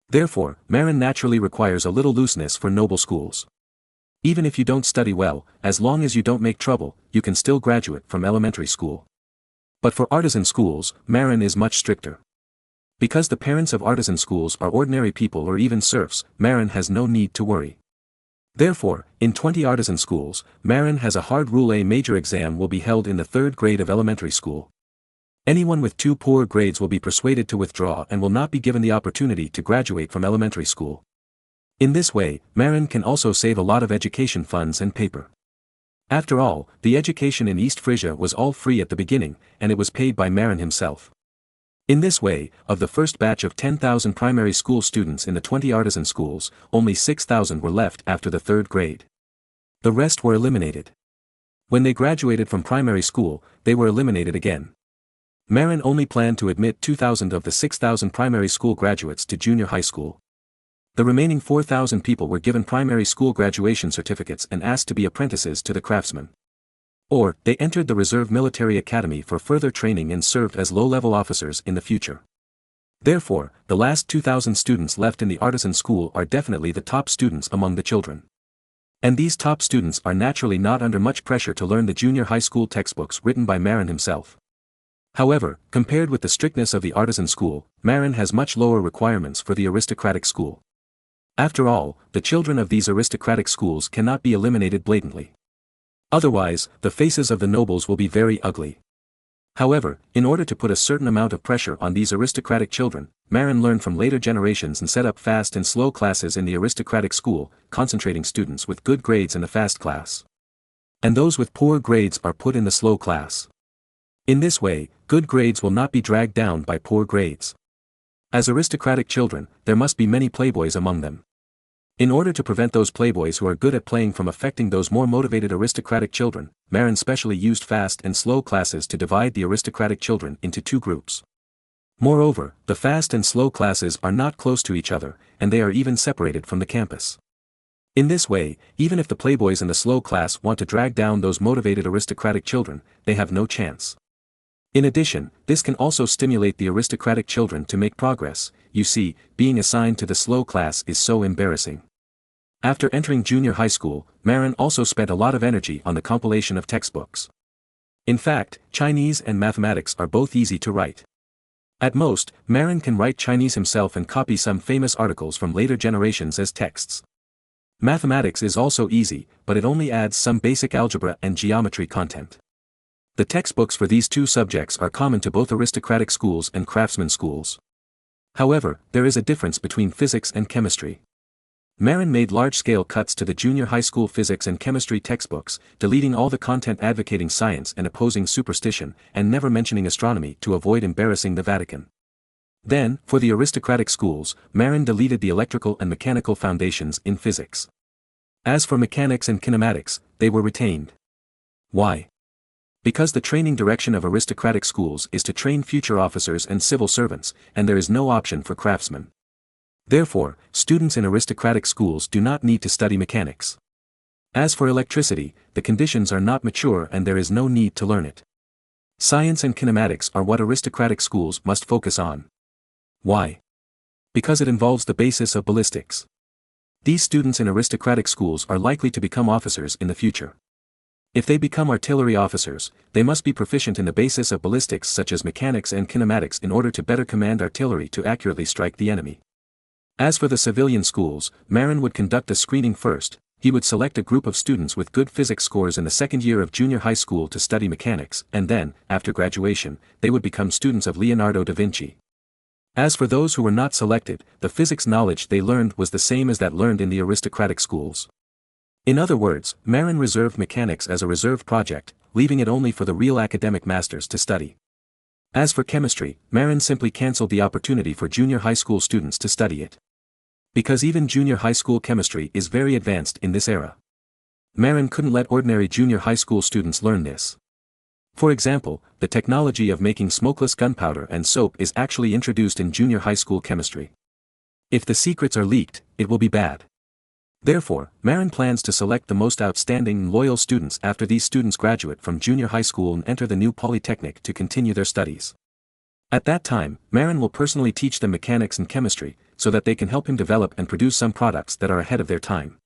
Therefore, Marin naturally requires a little looseness for noble schools. Even if you don't study well, as long as you don't make trouble, you can still graduate from elementary school. But for artisan schools, Marin is much stricter. Because the parents of artisan schools are ordinary people or even serfs, Marin has no need to worry. Therefore, in 20 artisan schools, Marin has a hard rule: a major exam will be held in the 3rd grade of elementary school. Anyone with 2 poor grades will be persuaded to withdraw and will not be given the opportunity to graduate from elementary school. In this way, Marin can also save a lot of education funds and paper. After all, the education in East Frisia was all free at the beginning, and it was paid by Marin himself. In this way, of the first batch of 10,000 primary school students in the 20 artisan schools, only 6,000 were left after the 3rd grade. The rest were eliminated. When they graduated from primary school, they were eliminated again. Marin only planned to admit 2,000 of the 6,000 primary school graduates to junior high school. The remaining 4,000 people were given primary school graduation certificates and asked to be apprentices to the craftsmen. Or, they entered the Reserve Military Academy for further training and served as low-level officers in the future. Therefore, the last 2,000 students left in the artisan school are definitely the top students among the children. And these top students are naturally not under much pressure to learn the junior high school textbooks written by Marin himself. However, compared with the strictness of the artisan school, Marin has much lower requirements for the aristocratic school. After all, the children of these aristocratic schools cannot be eliminated blatantly. Otherwise, the faces of the nobles will be very ugly. However, in order to put a certain amount of pressure on these aristocratic children, Marin learned from later generations and set up fast and slow classes in the aristocratic school, concentrating students with good grades in the fast class. And those with poor grades are put in the slow class. In this way, good grades will not be dragged down by poor grades. As aristocratic children, there must be many playboys among them. In order to prevent those playboys who are good at playing from affecting those more motivated aristocratic children, Marin specially used fast and slow classes to divide the aristocratic children into two groups. Moreover, the fast and slow classes are not close to each other, and they are even separated from the campus. In this way, even if the playboys in the slow class want to drag down those motivated aristocratic children, they have no chance. In addition, this can also stimulate the aristocratic children to make progress. You see, being assigned to the slow class is so embarrassing. After entering junior high school, Marin also spent a lot of energy on the compilation of textbooks. In fact, Chinese and mathematics are both easy to write. At most, Marin can write Chinese himself and copy some famous articles from later generations as texts. Mathematics is also easy, but it only adds some basic algebra and geometry content. The textbooks for these two subjects are common to both aristocratic schools and craftsman schools. However, there is a difference between physics and chemistry. Marin made large-scale cuts to the junior high school physics and chemistry textbooks, deleting all the content advocating science and opposing superstition, and never mentioning astronomy to avoid embarrassing the Vatican. Then, for the aristocratic schools, Marin deleted the electrical and mechanical foundations in physics. As for mechanics and kinematics, they were retained. Why? Because the training direction of aristocratic schools is to train future officers and civil servants, and there is no option for craftsmen. Therefore, students in aristocratic schools do not need to study mechanics. As for electricity, the conditions are not mature and there is no need to learn it. Science and kinematics are what aristocratic schools must focus on. Why? Because it involves the basis of ballistics. These students in aristocratic schools are likely to become officers in the future. If they become artillery officers, they must be proficient in the basis of ballistics such as mechanics and kinematics in order to better command artillery to accurately strike the enemy. As for the civilian schools, Marin would conduct a screening first. He would select a group of students with good physics scores in the second year of junior high school to study mechanics, and then, after graduation, they would become students of Leonardo da Vinci. As for those who were not selected, the physics knowledge they learned was the same as that learned in the aristocratic schools. In other words, Marin reserved mechanics as a reserve project, leaving it only for the real academic masters to study. As for chemistry, Marin simply cancelled the opportunity for junior high school students to study it. Because even junior high school chemistry is very advanced in this era. Marin couldn't let ordinary junior high school students learn this. For example, the technology of making smokeless gunpowder and soap is actually introduced in junior high school chemistry. If the secrets are leaked, it will be bad. Therefore, Marin plans to select the most outstanding and loyal students after these students graduate from junior high school and enter the new polytechnic to continue their studies. At that time, Marin will personally teach them mechanics and chemistry, so that they can help him develop and produce some products that are ahead of their time.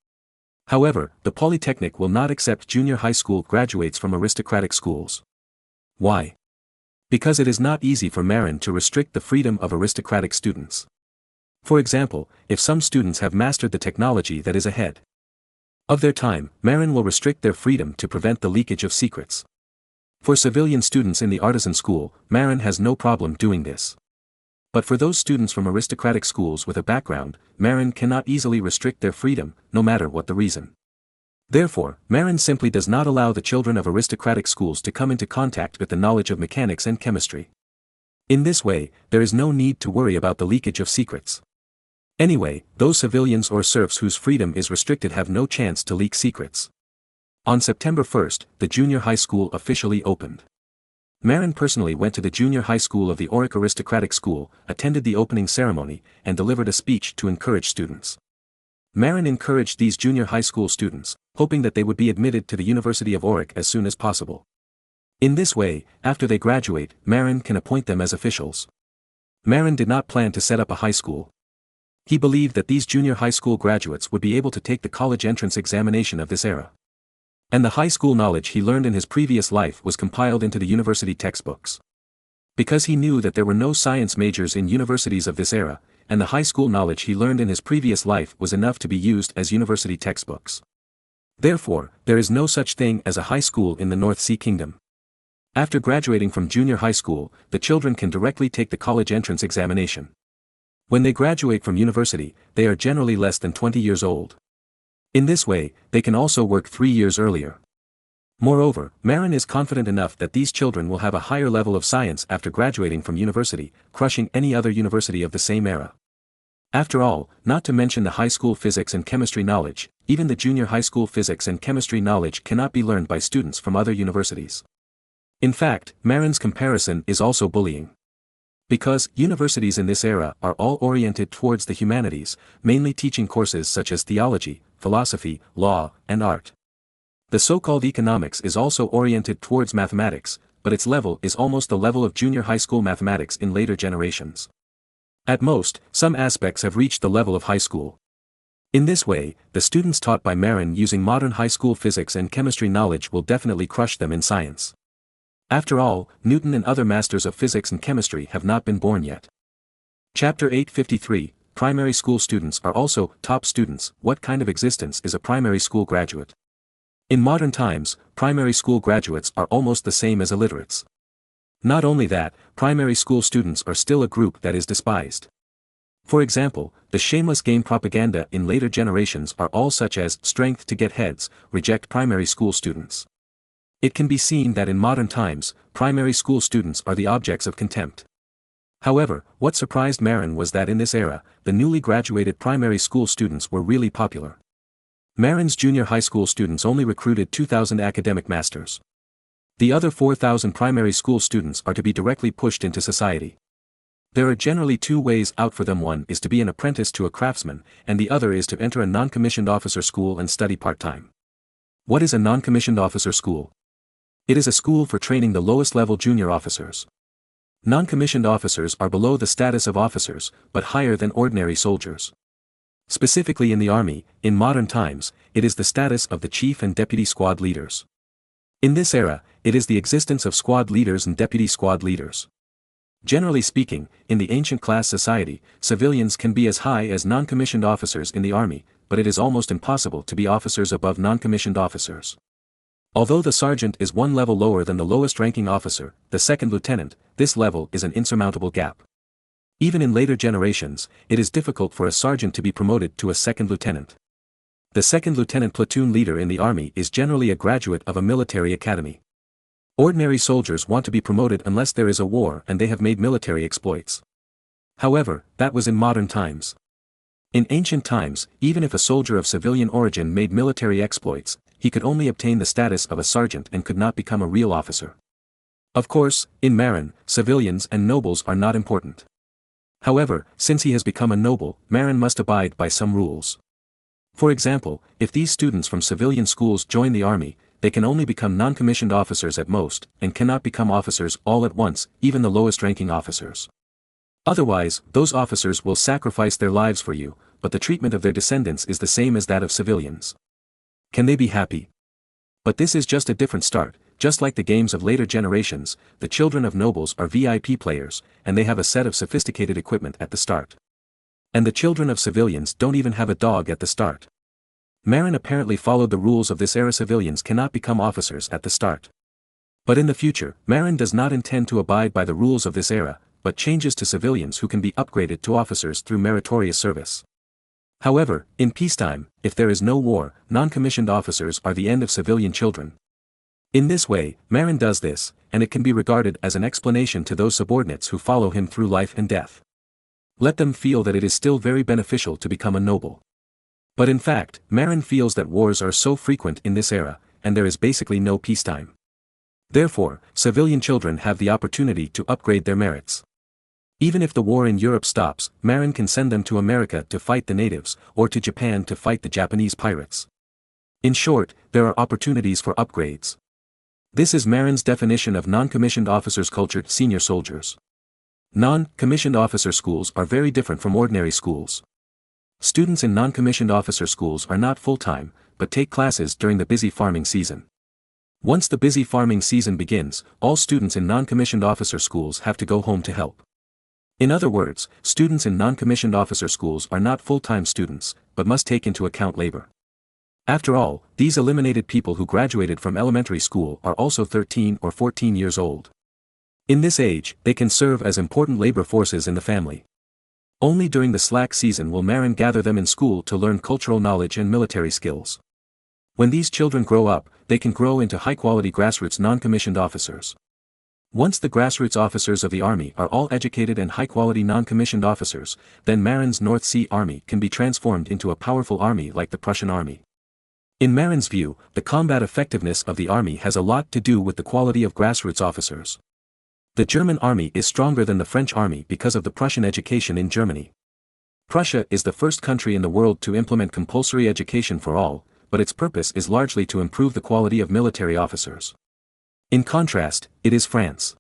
However, the polytechnic will not accept junior high school graduates from aristocratic schools. Why? Because it is not easy for Marin to restrict the freedom of aristocratic students. For example, if some students have mastered the technology that is ahead of their time, Marin will restrict their freedom to prevent the leakage of secrets. For civilian students in the artisan school, Marin has no problem doing this. But for those students from aristocratic schools with a background, Marin cannot easily restrict their freedom, no matter what the reason. Therefore, Marin simply does not allow the children of aristocratic schools to come into contact with the knowledge of mechanics and chemistry. In this way, there is no need to worry about the leakage of secrets. Anyway, those civilians or serfs whose freedom is restricted have no chance to leak secrets. On September 1st, the junior high school officially opened. Marin personally went to the junior high school of the Auric aristocratic school, attended the opening ceremony, and delivered a speech to encourage students. Marin encouraged these junior high school students, hoping that they would be admitted to the University of Auric as soon as possible. In this way, after they graduate, Marin can appoint them as officials. Marin did not plan to set up a high school. He believed that these junior high school graduates would be able to take the college entrance examination of this era. And the high school knowledge he learned in his previous life was compiled into the university textbooks. Because he knew that there were no science majors in universities of this era, and the high school knowledge he learned in his previous life was enough to be used as university textbooks. Therefore, there is no such thing as a high school in the North Sea Kingdom. After graduating from junior high school, the children can directly take the college entrance examination. When they graduate from university, they are generally less than 20 years old. In this way, they can also work 3 years earlier. Moreover, Marin is confident enough that these children will have a higher level of science after graduating from university, crushing any other university of the same era. After all, not to mention the high school physics and chemistry knowledge, even the junior high school physics and chemistry knowledge cannot be learned by students from other universities. In fact, Marin's comparison is also bullying. Because universities in this era are all oriented towards the humanities, mainly teaching courses such as theology, philosophy, law, and art. The so-called economics is also oriented towards mathematics, but its level is almost the level of junior high school mathematics in later generations. At most, some aspects have reached the level of high school. In this way, the students taught by Marin using modern high school physics and chemistry knowledge will definitely crush them in science. After all, Newton and other masters of physics and chemistry have not been born yet. Chapter 853, Primary school students are also top students. What kind of existence is a primary school graduate? In modern times, primary school graduates are almost the same as illiterates. Not only that, primary school students are still a group that is despised. For example, the shameless game propaganda in later generations are all such as strength to get heads, reject primary school students. It can be seen that in modern times, primary school students are the objects of contempt. However, what surprised Marin was that in this era, the newly graduated primary school students were really popular. Marin's junior high school students only recruited 2,000 academic masters. The other 4,000 primary school students are to be directly pushed into society. There are generally two ways out for them. One is to be an apprentice to a craftsman, and the other is to enter a non-commissioned officer school and study part-time. What is a non-commissioned officer school? It is a school for training the lowest level junior officers. Non-commissioned officers are below the status of officers, but higher than ordinary soldiers. Specifically in the army, in modern times, it is the status of the chief and deputy squad leaders. In this era, it is the existence of squad leaders and deputy squad leaders. Generally speaking, in the ancient class society, civilians can be as high as non-commissioned officers in the army, but it is almost impossible to be officers above non-commissioned officers. Although the sergeant is one level lower than the lowest ranking officer, the second lieutenant, this level is an insurmountable gap. Even in later generations, it is difficult for a sergeant to be promoted to a second lieutenant. The second lieutenant platoon leader in the army is generally a graduate of a military academy. Ordinary soldiers want to be promoted unless there is a war and they have made military exploits. However, that was in modern times. In ancient times, even if a soldier of civilian origin made military exploits, he could only obtain the status of a sergeant and could not become a real officer. Of course, in Marin, civilians and nobles are not important. However, since he has become a noble, Marin must abide by some rules. For example, if these students from civilian schools join the army, they can only become non-commissioned officers at most, and cannot become officers all at once, even the lowest ranking officers. Otherwise, those officers will sacrifice their lives for you, but the treatment of their descendants is the same as that of civilians. Can they be happy? But this is just a different start. Just like the games of later generations, the children of nobles are VIP players, and they have a set of sophisticated equipment at the start. And the children of civilians don't even have a dog at the start. Marin apparently followed the rules of this era. Civilians cannot become officers at the start. But in the future, Marin does not intend to abide by the rules of this era, but changes to civilians who can be upgraded to officers through meritorious service. However, in peacetime, if there is no war, non-commissioned officers are the end of civilian children. In this way, Marin does this, and it can be regarded as an explanation to those subordinates who follow him through life and death. Let them feel that it is still very beneficial to become a noble. But in fact, Marin feels that wars are so frequent in this era, and there is basically no peacetime. Therefore, civilian children have the opportunity to upgrade their merits. Even if the war in Europe stops, Marin can send them to America to fight the natives, or to Japan to fight the Japanese pirates. In short, there are opportunities for upgrades. This is Marin's definition of non-commissioned officers cultured senior soldiers. Non-commissioned officer schools are very different from ordinary schools. Students in non-commissioned officer schools are not full-time, but take classes during the busy farming season. Once the busy farming season begins, all students in non-commissioned officer schools have to go home to help. In other words, students in non-commissioned officer schools are not full-time students, but must take into account labor. After all, these eliminated people who graduated from elementary school are also 13 or 14 years old. In this age, they can serve as important labor forces in the family. Only during the slack season will Marin gather them in school to learn cultural knowledge and military skills. When these children grow up, they can grow into high-quality grassroots non-commissioned officers. Once the grassroots officers of the army are all educated and high-quality non-commissioned officers, then Marin's North Sea Army can be transformed into a powerful army like the Prussian army. In Marin's view, the combat effectiveness of the army has a lot to do with the quality of grassroots officers. The German army is stronger than the French army because of the Prussian education in Germany. Prussia is the first country in the world to implement compulsory education for all, but its purpose is largely to improve the quality of military officers. In contrast, it is France.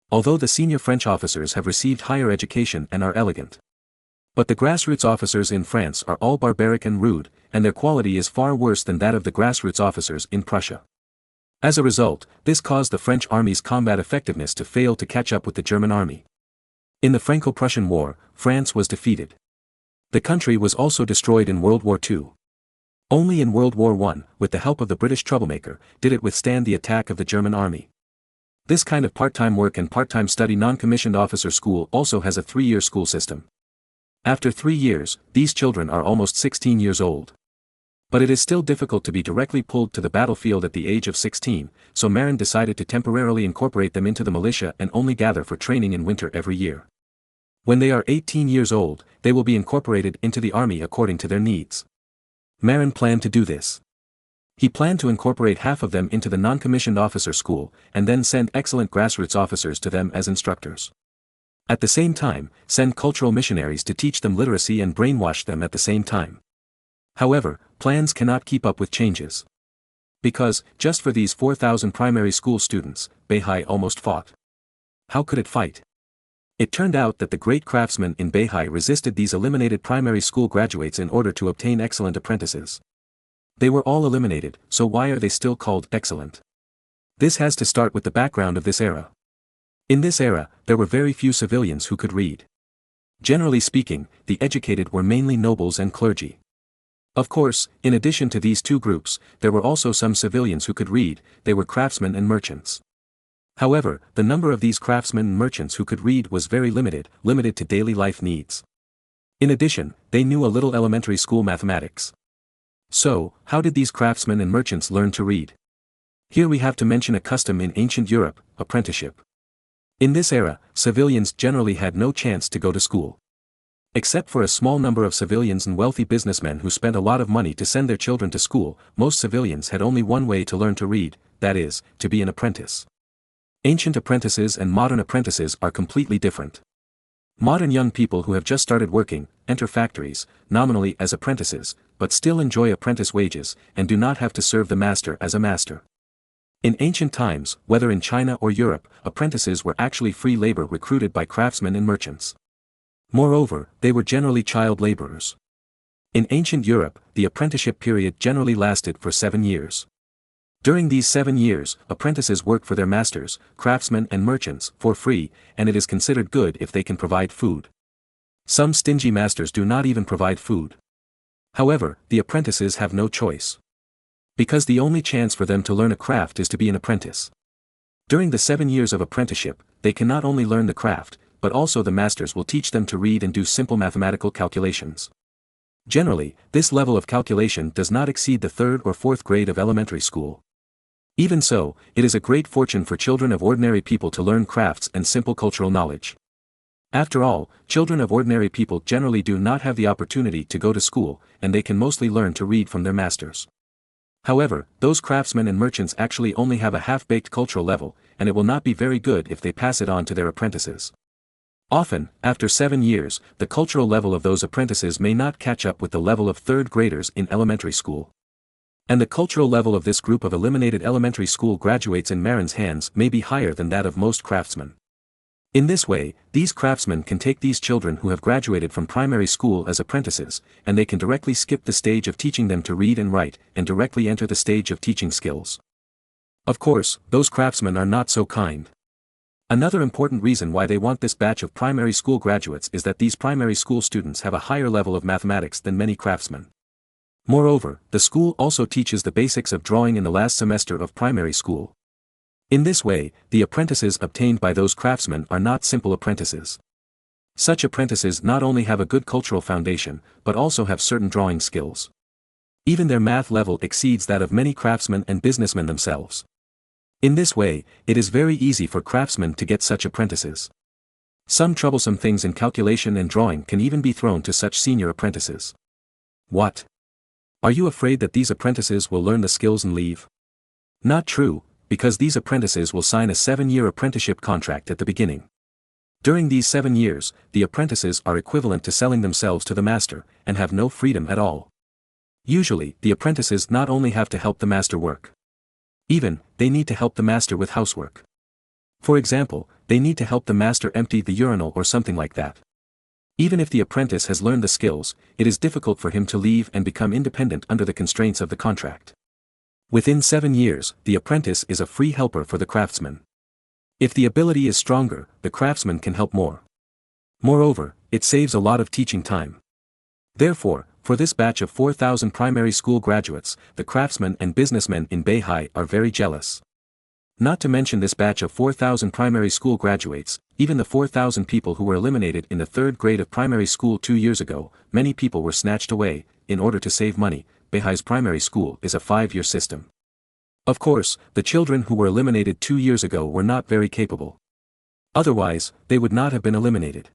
Although the senior French officers have received higher education and are elegant. But the grassroots officers in France are all barbaric and rude, and their quality is far worse than that of the grassroots officers in Prussia. As a result, this caused the French army's combat effectiveness to fail to catch up with the German army. In the Franco-Prussian War, France was defeated. The country was also destroyed in World War II. Only in World War I, with the help of the British troublemaker, did it withstand the attack of the German army. This kind of part-time work and part-time study non-commissioned officer school also has a 3-year school system. After 3 years, these children are almost 16 years old. But it is still difficult to be directly pulled to the battlefield at the age of 16, so Marin decided to temporarily incorporate them into the militia and only gather for training in winter every year. When they are 18 years old, they will be incorporated into the army according to their needs. Marin planned to do this. He planned to incorporate half of them into the non-commissioned officer school, and then send excellent grassroots officers to them as instructors. At the same time, send cultural missionaries to teach them literacy and brainwash them at the same time. However, plans cannot keep up with changes. Because, just for these 4,000 primary school students, Beihai almost fought. How could it fight? It turned out that the great craftsmen in Beihai resisted these eliminated primary school graduates in order to obtain excellent apprentices. They were all eliminated, so why are they still called excellent? This has to start with the background of this era. In this era, there were very few civilians who could read. Generally speaking, the educated were mainly nobles and clergy. Of course, in addition to these two groups, there were also some civilians who could read, they were craftsmen and merchants. However, the number of these craftsmen and merchants who could read was very limited to daily life needs. In addition, they knew a little elementary school mathematics. So, how did these craftsmen and merchants learn to read? Here we have to mention a custom in ancient Europe, apprenticeship. In this era, civilians generally had no chance to go to school. Except for a small number of civilians and wealthy businessmen who spent a lot of money to send their children to school, most civilians had only one way to learn to read, that is, to be an apprentice. Ancient apprentices and modern apprentices are completely different. Modern young people who have just started working, enter factories, nominally as apprentices, but still enjoy apprentice wages, and do not have to serve the master as a master. In ancient times, whether in China or Europe, apprentices were actually free labor recruited by craftsmen and merchants. Moreover, they were generally child laborers. In ancient Europe, the apprenticeship period generally lasted for 7 years. During these 7 years, apprentices work for their masters, craftsmen and merchants, for free, and it is considered good if they can provide food. Some stingy masters do not even provide food. However, the apprentices have no choice. Because the only chance for them to learn a craft is to be an apprentice. During the 7 years of apprenticeship, they can not only learn the craft, but also the masters will teach them to read and do simple mathematical calculations. Generally, this level of calculation does not exceed the 3rd or 4th grade of elementary school. Even so, it is a great fortune for children of ordinary people to learn crafts and simple cultural knowledge. After all, children of ordinary people generally do not have the opportunity to go to school, and they can mostly learn to read from their masters. However, those craftsmen and merchants actually only have a half-baked cultural level, and it will not be very good if they pass it on to their apprentices. Often, after 7 years, the cultural level of those apprentices may not catch up with the level of third graders in elementary school. And the cultural level of this group of eliminated elementary school graduates in Marin's hands may be higher than that of most craftsmen. In this way, these craftsmen can take these children who have graduated from primary school as apprentices, and they can directly skip the stage of teaching them to read and write, and directly enter the stage of teaching skills. Of course, those craftsmen are not so kind. Another important reason why they want this batch of primary school graduates is that these primary school students have a higher level of mathematics than many craftsmen. Moreover, the school also teaches the basics of drawing in the last semester of primary school. In this way, the apprentices obtained by those craftsmen are not simple apprentices. Such apprentices not only have a good cultural foundation, but also have certain drawing skills. Even their math level exceeds that of many craftsmen and businessmen themselves. In this way, it is very easy for craftsmen to get such apprentices. Some troublesome things in calculation and drawing can even be thrown to such senior apprentices. What? Are you afraid that these apprentices will learn the skills and leave? Not true, because these apprentices will sign a 7-year apprenticeship contract at the beginning. During these 7 years, the apprentices are equivalent to selling themselves to the master, and have no freedom at all. Usually, the apprentices not only have to help the master work. Even, they need to help the master with housework. For example, they need to help the master empty the urinal or something like that. Even if the apprentice has learned the skills, it is difficult for him to leave and become independent under the constraints of the contract. Within 7 years, the apprentice is a free helper for the craftsman. If the ability is stronger, the craftsman can help more. Moreover, it saves a lot of teaching time. Therefore, for this batch of 4,000 primary school graduates, the craftsmen and businessmen in Beihai are very jealous. Not to mention this batch of 4,000 primary school graduates, even the 4,000 people who were eliminated in the 3rd grade of primary school 2 years ago, many people were snatched away. In order to save money, Beihai's primary school is a 5-year system. Of course, the children who were eliminated 2 years ago were not very capable. Otherwise, they would not have been eliminated.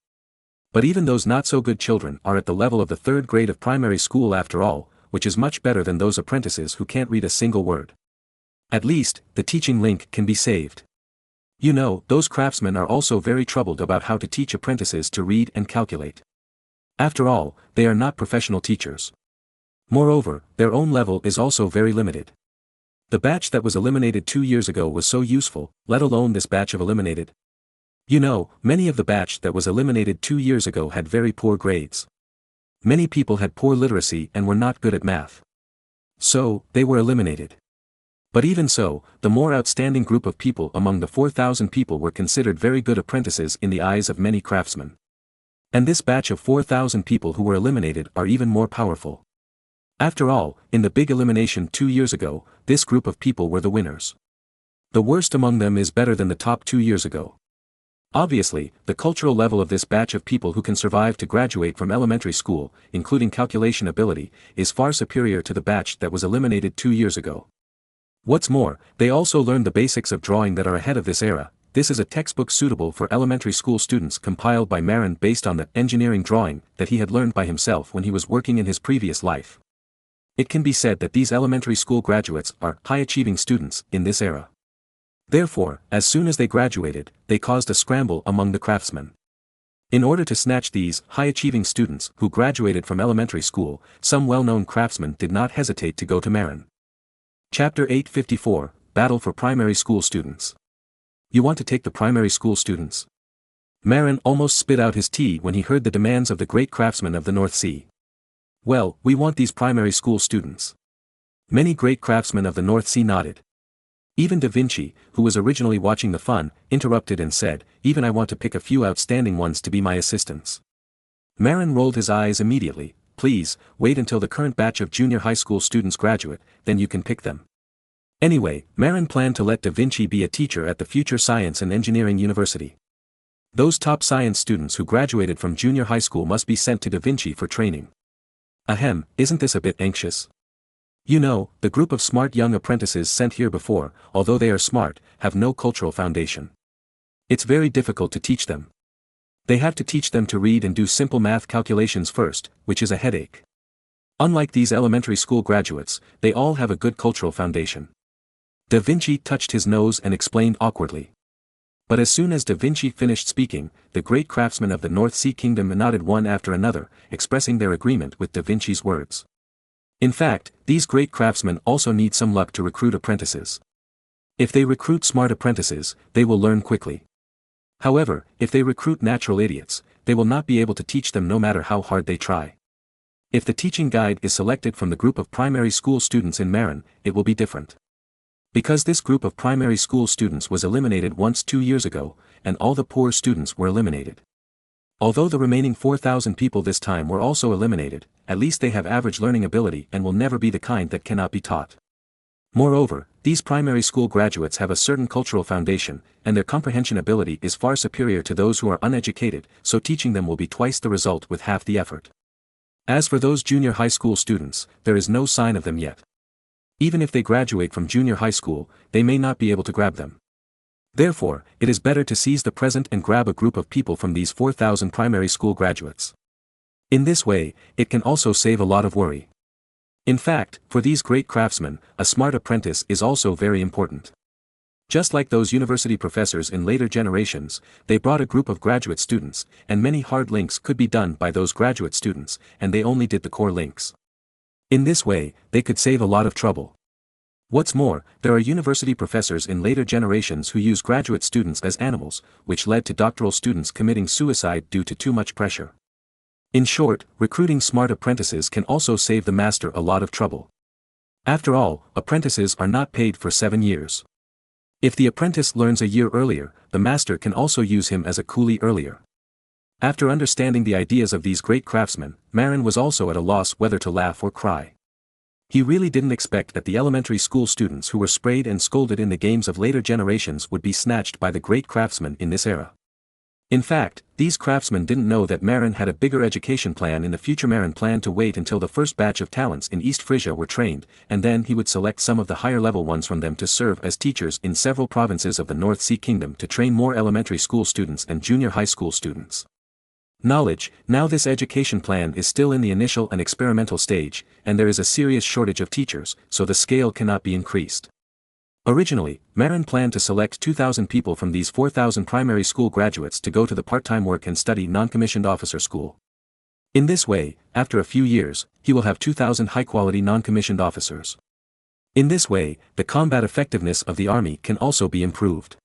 But even those not-so-good children are at the level of the 3rd grade of primary school after all, which is much better than those apprentices who can't read a single word. At least, the teaching link can be saved. You know, those craftsmen are also very troubled about how to teach apprentices to read and calculate. After all, they are not professional teachers. Moreover, their own level is also very limited. The batch that was eliminated 2 years ago was so useful, let alone this batch of eliminated. You know, many of the batch that was eliminated 2 years ago had very poor grades. Many people had poor literacy and were not good at math. So, they were eliminated. But even so, the more outstanding group of people among the 4,000 people were considered very good apprentices in the eyes of many craftsmen. And this batch of 4,000 people who were eliminated are even more powerful. After all, in the big elimination 2 years ago, this group of people were the winners. The worst among them is better than the top 2 years ago. Obviously, the cultural level of this batch of people who can survive to graduate from elementary school, including calculation ability, is far superior to the batch that was eliminated 2 years ago. What's more, they also learned the basics of drawing that are ahead of this era. This is a textbook suitable for elementary school students compiled by Marin based on the engineering drawing that he had learned by himself when he was working in his previous life. It can be said that these elementary school graduates are high-achieving students in this era. Therefore, as soon as they graduated, they caused a scramble among the craftsmen. In order to snatch these high-achieving students who graduated from elementary school, some well-known craftsmen did not hesitate to go to Marin. Chapter 854, Battle for Primary School Students. You want to take the primary school students? Marin almost spit out his tea when he heard the demands of the great craftsmen of the North Sea. Well, we want these primary school students. Many great craftsmen of the North Sea nodded. Even Da Vinci, who was originally watching the fun, interrupted and said, even I want to pick a few outstanding ones to be my assistants. Marin rolled his eyes immediately. Please, wait until the current batch of junior high school students graduate, then you can pick them. Anyway, Marin planned to let Da Vinci be a teacher at the future Science and Engineering University. Those top science students who graduated from junior high school must be sent to Da Vinci for training. Ahem, isn't this a bit anxious? You know, the group of smart young apprentices sent here before, although they are smart, have no cultural foundation. It's very difficult to teach them. They have to teach them to read and do simple math calculations first, which is a headache. Unlike these elementary school graduates, they all have a good cultural foundation. Da Vinci touched his nose and explained awkwardly. But as soon as Da Vinci finished speaking, the great craftsmen of the North Sea Kingdom nodded one after another, expressing their agreement with Da Vinci's words. In fact, these great craftsmen also need some luck to recruit apprentices. If they recruit smart apprentices, they will learn quickly. However, if they recruit natural idiots, they will not be able to teach them no matter how hard they try. If the teaching guide is selected from the group of primary school students in Marin, it will be different. Because this group of primary school students was eliminated once 2 years ago, and all the poor students were eliminated. Although the remaining 4,000 people this time were also eliminated, at least they have average learning ability and will never be the kind that cannot be taught. Moreover, these primary school graduates have a certain cultural foundation, and their comprehension ability is far superior to those who are uneducated, so teaching them will be twice the result with half the effort. As for those junior high school students, there is no sign of them yet. Even if they graduate from junior high school, they may not be able to grab them. Therefore, it is better to seize the present and grab a group of people from these 4,000 primary school graduates. In this way, it can also save a lot of worry. In fact, for these great craftsmen, a smart apprentice is also very important. Just like those university professors in later generations, they brought a group of graduate students, and many hard links could be done by those graduate students, and they only did the core links. In this way, they could save a lot of trouble. What's more, there are university professors in later generations who use graduate students as animals, which led to doctoral students committing suicide due to too much pressure. In short, recruiting smart apprentices can also save the master a lot of trouble. After all, apprentices are not paid for 7 years. If the apprentice learns a year earlier, the master can also use him as a coolie earlier. After understanding the ideas of these great craftsmen, Marin was also at a loss whether to laugh or cry. He really didn't expect that the elementary school students who were sprayed and scolded in the games of later generations would be snatched by the great craftsmen in this era. In fact, these craftsmen didn't know that Marin had a bigger education plan in the future. Marin planned to wait until the first batch of talents in East Frisia were trained, and then he would select some of the higher level ones from them to serve as teachers in several provinces of the North Sea Kingdom to train more elementary school students and junior high school students. Knowledge. Now this education plan is still in the initial and experimental stage, and there is a serious shortage of teachers, so the scale cannot be increased. Originally, Marin planned to select 2,000 people from these 4,000 primary school graduates to go to the part-time work and study non-commissioned officer school. In this way, after a few years, he will have 2,000 high-quality non-commissioned officers. In this way, the combat effectiveness of the army can also be improved.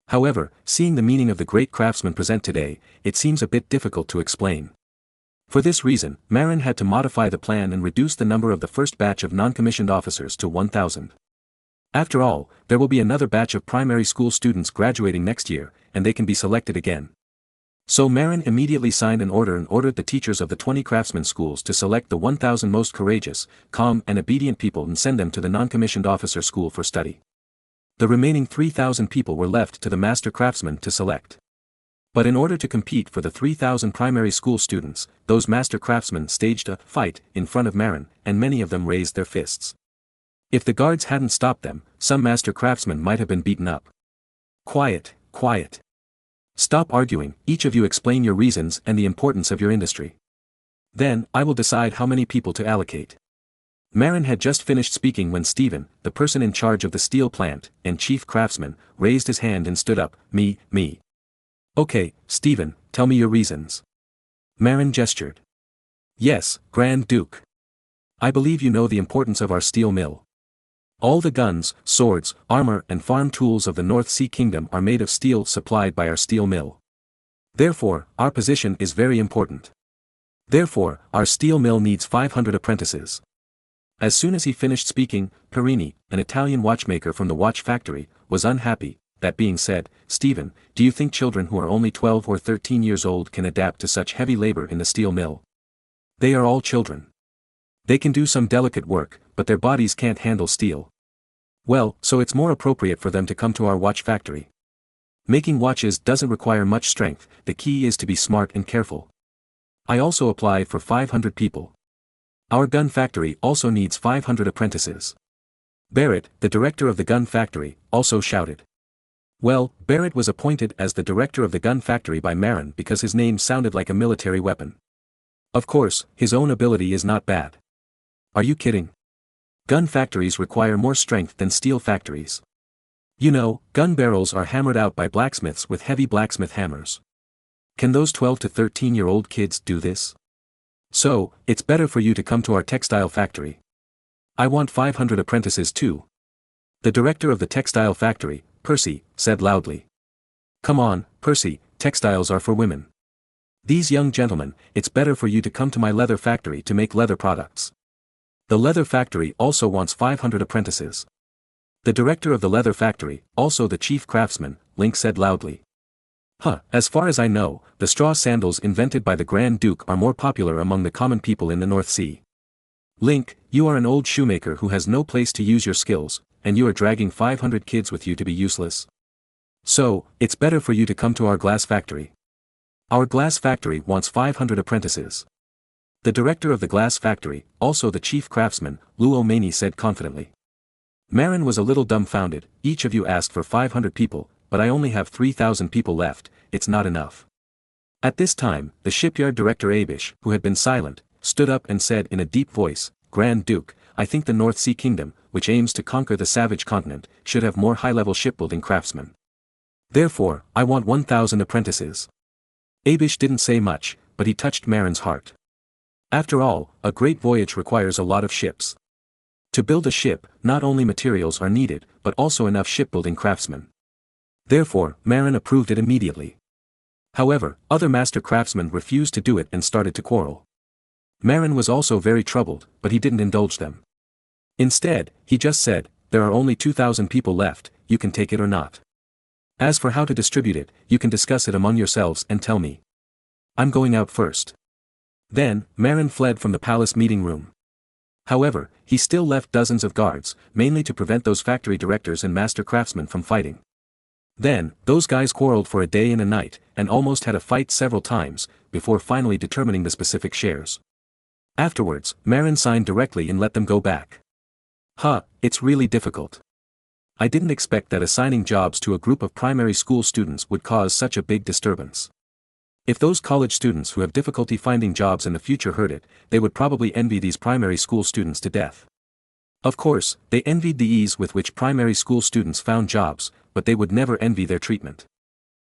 However, seeing the meaning of the great craftsmen present today, it seems a bit difficult to explain. For this reason, Marin had to modify the plan and reduce the number of the first batch of non-commissioned officers to 1,000. After all, there will be another batch of primary school students graduating next year, and they can be selected again. So Marin immediately signed an order and ordered the teachers of the 20 craftsmen schools to select the 1,000 most courageous, calm and obedient people and send them to the non-commissioned officer school for study. The remaining 3,000 people were left to the master craftsmen to select. But in order to compete for the 3,000 primary school students, those master craftsmen staged a fight in front of Marin, and many of them raised their fists. If the guards hadn't stopped them, some master craftsmen might have been beaten up. Quiet, quiet. Stop arguing, each of you explain your reasons and the importance of your industry. Then, I will decide how many people to allocate. Marin had just finished speaking when Stephen, the person in charge of the steel plant, and chief craftsman, raised his hand and stood up. Me. Okay, Stephen, tell me your reasons. Marin gestured. Yes, Grand Duke. I believe you know the importance of our steel mill. All the guns, swords, armor and farm tools of the North Sea Kingdom are made of steel supplied by our steel mill. Therefore, our position is very important. Therefore, our steel mill needs 500 apprentices. As soon as he finished speaking, Perini, an Italian watchmaker from the watch factory, was unhappy. That being said, Stephen, do you think children who are only 12 or 13 years old can adapt to such heavy labor in the steel mill? They are all children. They can do some delicate work, but their bodies can't handle steel. Well, so it's more appropriate for them to come to our watch factory. Making watches doesn't require much strength, the key is to be smart and careful. I also applied for 500 people. Our gun factory also needs 500 apprentices. Barrett, the director of the gun factory, also shouted. Well, Barrett was appointed as the director of the gun factory by Marin because his name sounded like a military weapon. Of course, his own ability is not bad. Are you kidding? Gun factories require more strength than steel factories. You know, gun barrels are hammered out by blacksmiths with heavy blacksmith hammers. Can those 12 to 13-year-old kids do this? So, it's better for you to come to our textile factory. I want 500 apprentices too. The director of the textile factory, Percy, said loudly. Come on, Percy, textiles are for women. These young gentlemen, it's better for you to come to my leather factory to make leather products. The leather factory also wants 500 apprentices. The director of the leather factory, also the chief craftsman, Link said loudly. As far as I know, the straw sandals invented by the Grand Duke are more popular among the common people in the North Sea. Link, you are an old shoemaker who has no place to use your skills, and you are dragging 500 kids with you to be useless. So, it's better for you to come to our glass factory. Our glass factory wants 500 apprentices. The director of the glass factory, also the chief craftsman, Luo Mani said confidently. Marin was a little dumbfounded. Each of you asked for 500 people, but I only have 3,000 people left, it's not enough. At this time, the shipyard director Abish, who had been silent, stood up and said in a deep voice, Grand Duke, I think the North Sea Kingdom, which aims to conquer the savage continent, should have more high-level shipbuilding craftsmen. Therefore, I want 1,000 apprentices. Abish didn't say much, but he touched Marin's heart. After all, a great voyage requires a lot of ships. To build a ship, not only materials are needed, but also enough shipbuilding craftsmen. Therefore, Marin approved it immediately. However, other master craftsmen refused to do it and started to quarrel. Marin was also very troubled, but he didn't indulge them. Instead, he just said, there are only 2,000 people left, you can take it or not. As for how to distribute it, you can discuss it among yourselves and tell me. I'm going out first. Then, Marin fled from the palace meeting room. However, he still left dozens of guards, mainly to prevent those factory directors and master craftsmen from fighting. Then, those guys quarreled for a day and a night, and almost had a fight several times, before finally determining the specific shares. Afterwards, Marin signed directly and let them go back. It's really difficult. I didn't expect that assigning jobs to a group of primary school students would cause such a big disturbance. If those college students who have difficulty finding jobs in the future heard it, they would probably envy these primary school students to death. Of course, they envied the ease with which primary school students found jobs, but they would never envy their treatment.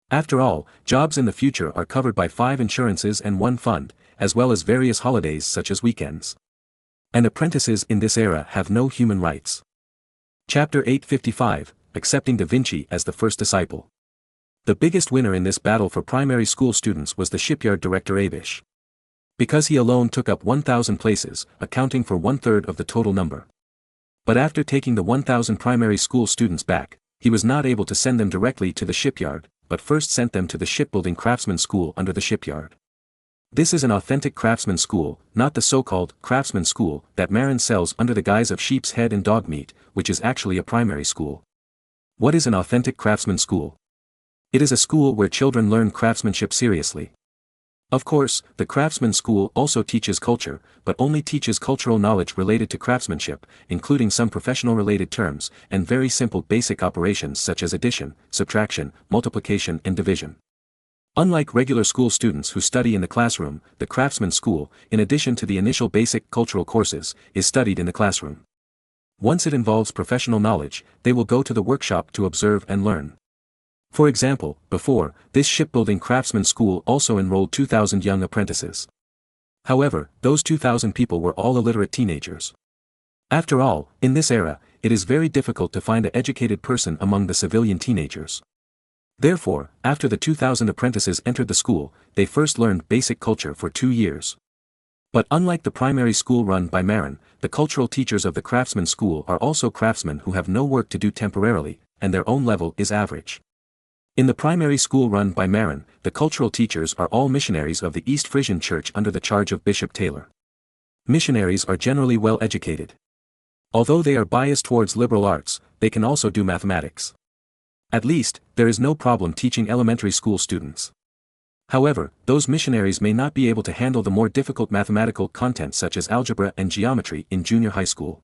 After all, jobs in the future are covered by 5 insurances and 1 fund, as well as various holidays such as weekends. And apprentices in this era have no human rights. Chapter 855, Accepting Da Vinci as the First Disciple. The biggest winner in this battle for primary school students was the shipyard director Abish. Because he alone took up 1,000 places, accounting for 1/3 of the total number. But after taking the 1,000 primary school students back, he was not able to send them directly to the shipyard, but first sent them to the shipbuilding craftsman school under the shipyard. This is an authentic craftsman school, not the so-called craftsman school that Marin sells under the guise of sheep's head and dog meat, which is actually a primary school. What is an authentic craftsman school? It is a school where children learn craftsmanship seriously. Of course, the craftsman school also teaches culture, but only teaches cultural knowledge related to craftsmanship, including some professional-related terms, and very simple basic operations such as addition, subtraction, multiplication and division. Unlike regular school students who study in the classroom, the craftsman school, in addition to the initial basic cultural courses, is studied in the classroom. Once it involves professional knowledge, they will go to the workshop to observe and learn. For example, before, this shipbuilding craftsman school also enrolled 2,000 young apprentices. However, those 2,000 people were all illiterate teenagers. After all, in this era, it is very difficult to find an educated person among the civilian teenagers. Therefore, after the 2,000 apprentices entered the school, they first learned basic culture for 2 years. But unlike the primary school run by Marin, the cultural teachers of the craftsman school are also craftsmen who have no work to do temporarily, and their own level is average. In the primary school run by Marin, the cultural teachers are all missionaries of the East Frisian Church under the charge of Bishop Taylor. Missionaries are generally well educated. Although they are biased towards liberal arts, they can also do mathematics. At least, there is no problem teaching elementary school students. However, those missionaries may not be able to handle the more difficult mathematical content such as algebra and geometry in junior high school.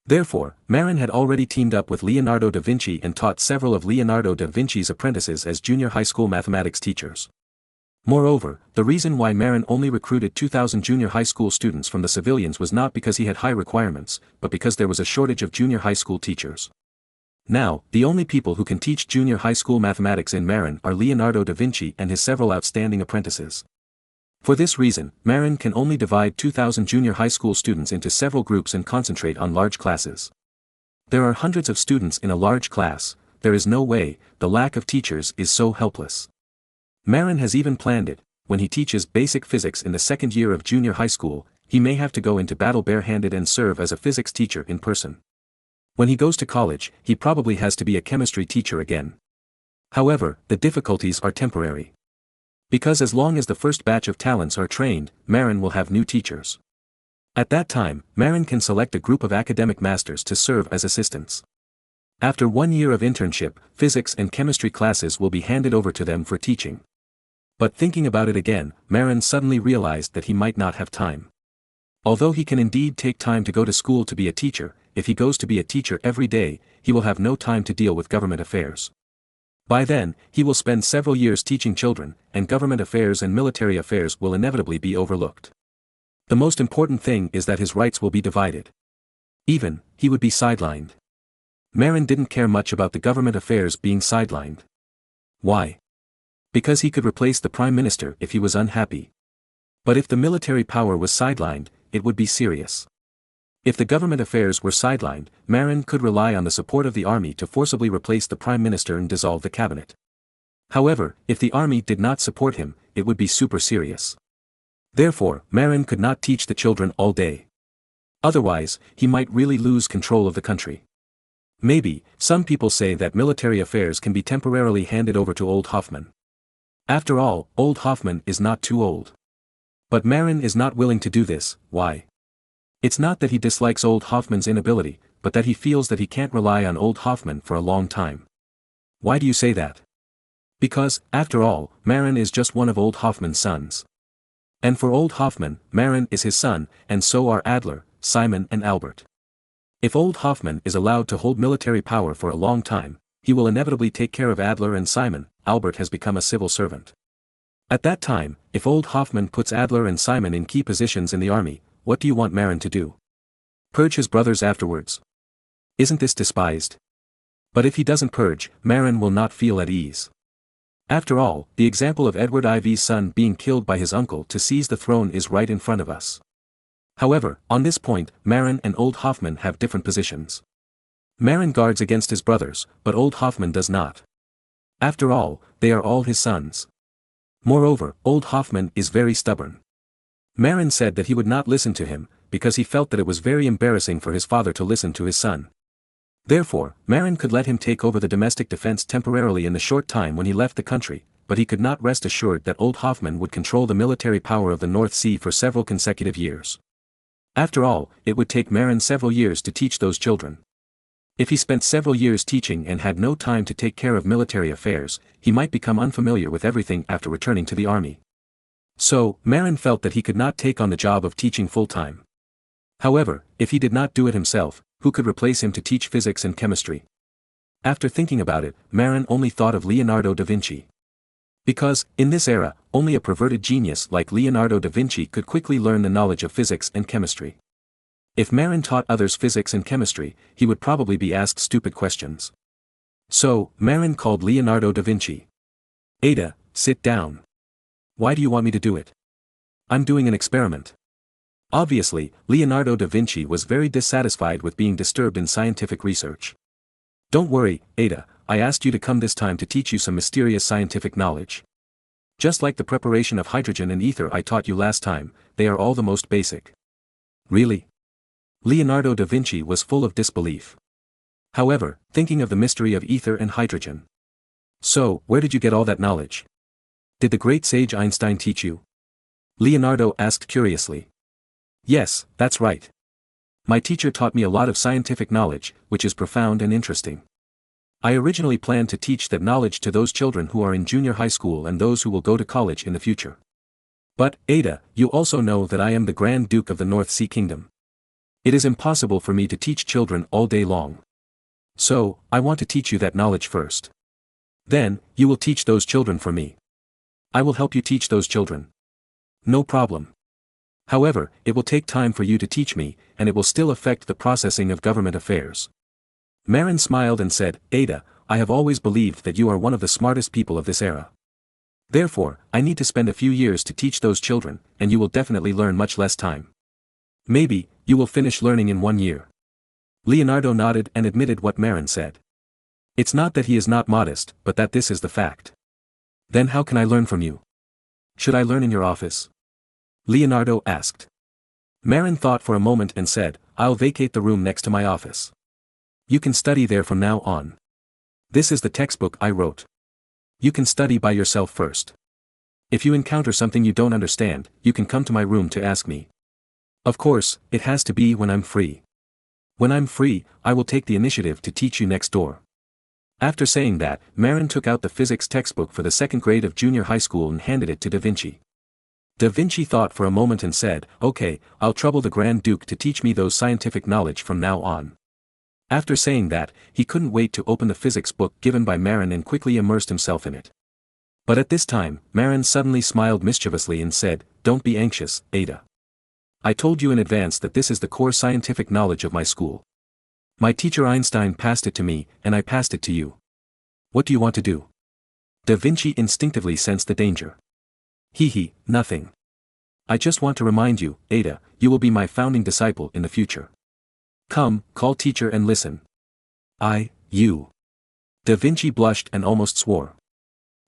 Therefore, Marin had already teamed up with Leonardo da Vinci and taught several of Leonardo da Vinci's apprentices as junior high school mathematics teachers. Moreover, the reason why Marin only recruited 2,000 junior high school students from the civilians was not because he had high requirements, but because there was a shortage of junior high school teachers. Now, the only people who can teach junior high school mathematics in Marin are Leonardo da Vinci and his several outstanding apprentices. For this reason, Marin can only divide 2,000 junior high school students into several groups and concentrate on large classes. There are hundreds of students in a large class. There is no way, the lack of teachers is so helpless. Marin has even planned it. When he teaches basic physics in the second year of junior high school, he may have to go into battle barehanded and serve as a physics teacher in person. When he goes to college, he probably has to be a chemistry teacher again. However, the difficulties are temporary. Because as long as the first batch of talents are trained, Marin will have new teachers. At that time, Marin can select a group of academic masters to serve as assistants. After 1 year of internship, physics and chemistry classes will be handed over to them for teaching. But thinking about it again, Marin suddenly realized that he might not have time. Although he can indeed take time to go to school to be a teacher, if he goes to be a teacher every day, he will have no time to deal with government affairs. By then, he will spend several years teaching children, and government affairs and military affairs will inevitably be overlooked. The most important thing is that his rights will be divided. Even, he would be sidelined. Marin didn't care much about the government affairs being sidelined. Why? Because he could replace the prime minister if he was unhappy. But if the military power was sidelined, it would be serious. If the government affairs were sidelined, Marin could rely on the support of the army to forcibly replace the prime minister and dissolve the cabinet. However, if the army did not support him, it would be super serious. Therefore, Marin could not teach the children all day. Otherwise, he might really lose control of the country. Maybe, some people say that military affairs can be temporarily handed over to old Hoffman. After all, old Hoffman is not too old. But Marin is not willing to do this. Why? It's not that he dislikes old Hoffman's inability, but that he feels that he can't rely on old Hoffman for a long time. Why do you say that? Because, after all, Marin is just one of old Hoffman's sons. And for old Hoffman, Marin is his son, and so are Adler, Simon and Albert. If old Hoffman is allowed to hold military power for a long time, he will inevitably take care of Adler and Simon. Albert has become a civil servant. At that time, if old Hoffman puts Adler and Simon in key positions in the army, what do you want Marin to do? Purge his brothers afterwards? Isn't this despised? But if he doesn't purge, Marin will not feel at ease. After all, the example of Edward IV's son being killed by his uncle to seize the throne is right in front of us. However, on this point, Marin and old Hoffman have different positions. Marin guards against his brothers, but old Hoffman does not. After all, they are all his sons. Moreover, old Hoffman is very stubborn. Marin said that he would not listen to him, because he felt that it was very embarrassing for his father to listen to his son. Therefore, Marin could let him take over the domestic defense temporarily in the short time when he left the country, but he could not rest assured that old Hoffman would control the military power of the North Sea for several consecutive years. After all, it would take Marin several years to teach those children. If he spent several years teaching and had no time to take care of military affairs, he might become unfamiliar with everything after returning to the army. So, Marin felt that he could not take on the job of teaching full-time. However, if he did not do it himself, who could replace him to teach physics and chemistry? After thinking about it, Marin only thought of Leonardo da Vinci. Because, in this era, only a perverted genius like Leonardo da Vinci could quickly learn the knowledge of physics and chemistry. If Marin taught others physics and chemistry, he would probably be asked stupid questions. So, Marin called Leonardo da Vinci. Ada, sit down. Why do you want me to do it? I'm doing an experiment. Obviously, Leonardo da Vinci was very dissatisfied with being disturbed in scientific research. Don't worry, Ada, I asked you to come this time to teach you some mysterious scientific knowledge. Just like the preparation of hydrogen and ether I taught you last time, they are all the most basic. Really? Leonardo da Vinci was full of disbelief. However, thinking of the mystery of ether and hydrogen. So, where did you get all that knowledge? Did the great sage Einstein teach you? Leonardo asked curiously. Yes, that's right. My teacher taught me a lot of scientific knowledge, which is profound and interesting. I originally planned to teach that knowledge to those children who are in junior high school and those who will go to college in the future. But, Ada, you also know that I am the Grand Duke of the North Sea Kingdom. It is impossible for me to teach children all day long. So, I want to teach you that knowledge first. Then, you will teach those children for me. I will help you teach those children. No problem. However, it will take time for you to teach me, and it will still affect the processing of government affairs. Marin smiled and said, Ada, I have always believed that you are one of the smartest people of this era. Therefore, I need to spend a few years to teach those children, and you will definitely learn much less time. Maybe, you will finish learning in 1 year. Leonardo nodded and admitted what Marin said. It's not that he is not modest, but that this is the fact. Then how can I learn from you? Should I learn in your office? Leonardo asked. Marin thought for a moment and said, I'll vacate the room next to my office. You can study there from now on. This is the textbook I wrote. You can study by yourself first. If you encounter something you don't understand, you can come to my room to ask me. Of course, it has to be when I'm free. When I'm free, I will take the initiative to teach you next door. After saying that, Marin took out the physics textbook for the second grade of junior high school and handed it to Da Vinci. Da Vinci thought for a moment and said, Okay, I'll trouble the Grand Duke to teach me those scientific knowledge from now on. After saying that, he couldn't wait to open the physics book given by Marin and quickly immersed himself in it. But at this time, Marin suddenly smiled mischievously and said, Don't be anxious, Ada. I told you in advance that this is the core scientific knowledge of my school. My teacher Einstein passed it to me, and I passed it to you. What do you want to do? Da Vinci instinctively sensed the danger. Nothing. I just want to remind you, Ada, you will be my founding disciple in the future. Come, call teacher and listen. You. Da Vinci blushed and almost swore.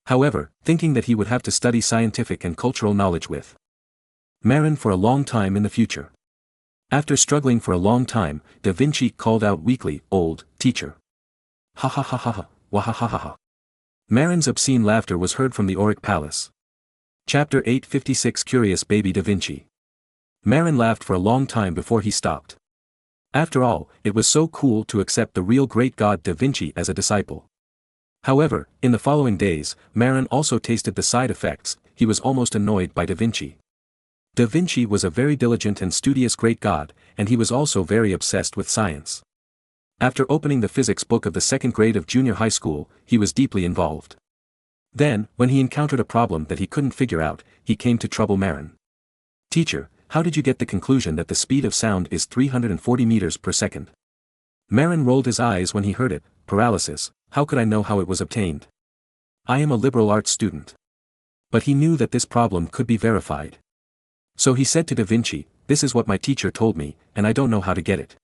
However, thinking that he would have to study scientific and cultural knowledge with Marin for a long time in the future. After struggling for a long time, Da Vinci called out weakly, Old teacher. Ha ha ha ha ha, wah ha ha ha ha. Marin's obscene laughter was heard from the Auric Palace. Chapter 856 Curious Baby Da Vinci. Marin laughed for a long time before he stopped. After all, it was so cool to accept the real great god Da Vinci as a disciple. However, in the following days, Marin also tasted the side effects. He was almost annoyed by Da Vinci. Da Vinci was a very diligent and studious great god, and he was also very obsessed with science. After opening the physics book of the second grade of junior high school, he was deeply involved. Then, when he encountered a problem that he couldn't figure out, he came to trouble Marin. Teacher, how did you get the conclusion that the speed of sound is 340 meters per second? Marin rolled his eyes when he heard it. Paralysis, how could I know how it was obtained? I am a liberal arts student. But he knew that this problem could be verified. So he said to Da Vinci, This is what my teacher told me, and I don't know how to get it.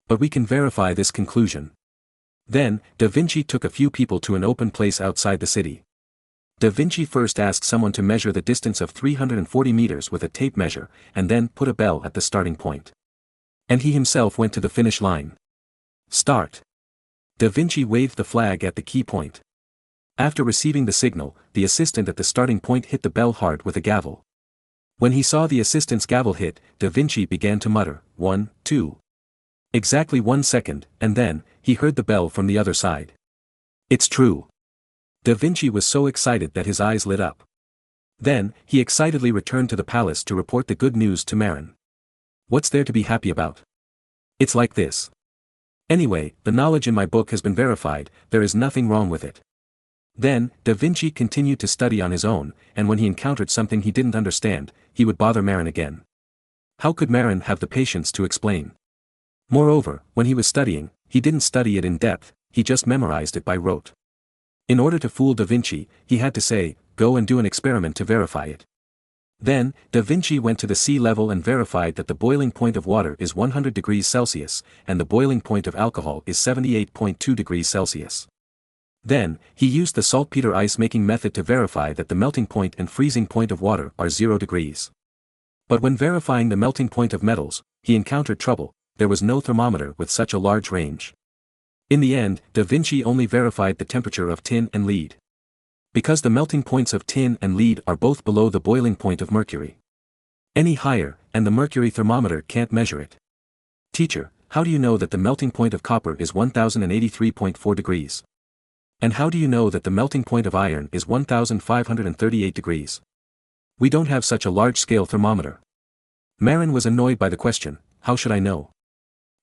But we can verify this conclusion. Then, Da Vinci took a few people to an open place outside the city. Da Vinci first asked someone to measure the distance of 340 meters with a tape measure, and then put a bell at the starting point. And he himself went to the finish line. Start. Da Vinci waved the flag at the key point. After receiving the signal, the assistant at the starting point hit the bell hard with a gavel. When he saw the assistant's gavel hit, Da Vinci began to mutter, 1, 2. Exactly 1 second, and then, he heard the bell from the other side. It's true. Da Vinci was so excited that his eyes lit up. Then, he excitedly returned to the palace to report the good news to Marin. What's there to be happy about? It's like this. Anyway, the knowledge in my book has been verified, there is nothing wrong with it. Then, Da Vinci continued to study on his own, and when he encountered something he didn't understand, he would bother Marin again. How could Marin have the patience to explain? Moreover, when he was studying, he didn't study it in depth, he just memorized it by rote. In order to fool Da Vinci, he had to say, Go and do an experiment to verify it. Then, Da Vinci went to the sea level and verified that the boiling point of water is 100 degrees Celsius, and the boiling point of alcohol is 78.2 degrees Celsius. Then, he used the saltpeter ice-making method to verify that the melting point and freezing point of water are 0 degrees. But when verifying the melting point of metals, he encountered trouble, there was no thermometer with such a large range. In the end, Da Vinci only verified the temperature of tin and lead. Because the melting points of tin and lead are both below the boiling point of mercury. Any higher, and the mercury thermometer can't measure it. Teacher, how do you know that the melting point of copper is 1083.4 degrees? And how do you know that the melting point of iron is 1538 degrees? We don't have such a large-scale thermometer. Marin was annoyed by the question, how should I know?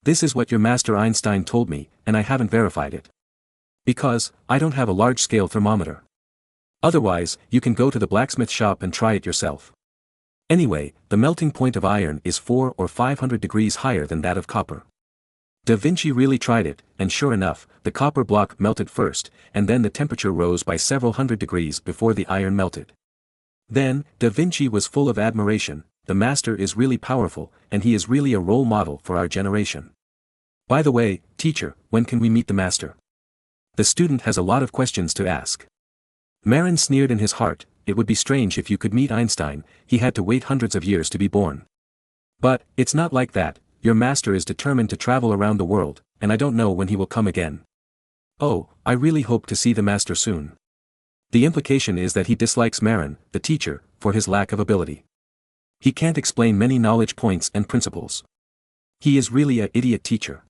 This is what your master Einstein told me, and I haven't verified it. Because, I don't have a large-scale thermometer. Otherwise, you can go to the blacksmith shop and try it yourself. Anyway, the melting point of iron is 400 or 500 degrees higher than that of copper. Da Vinci really tried it, and sure enough, the copper block melted first, and then the temperature rose by several hundred degrees before the iron melted. Then, Da Vinci was full of admiration. The master is really powerful, and he is really a role model for our generation. By the way, teacher, when can we meet the master? The student has a lot of questions to ask. Marin sneered in his heart, it would be strange if you could meet Einstein, he had to wait hundreds of years to be born. But, it's not like that, your master is determined to travel around the world, and I don't know when he will come again. Oh, I really hope to see the master soon. The implication is that he dislikes Marin, the teacher, for his lack of ability. He can't explain many knowledge points and principles. He is really an idiot teacher.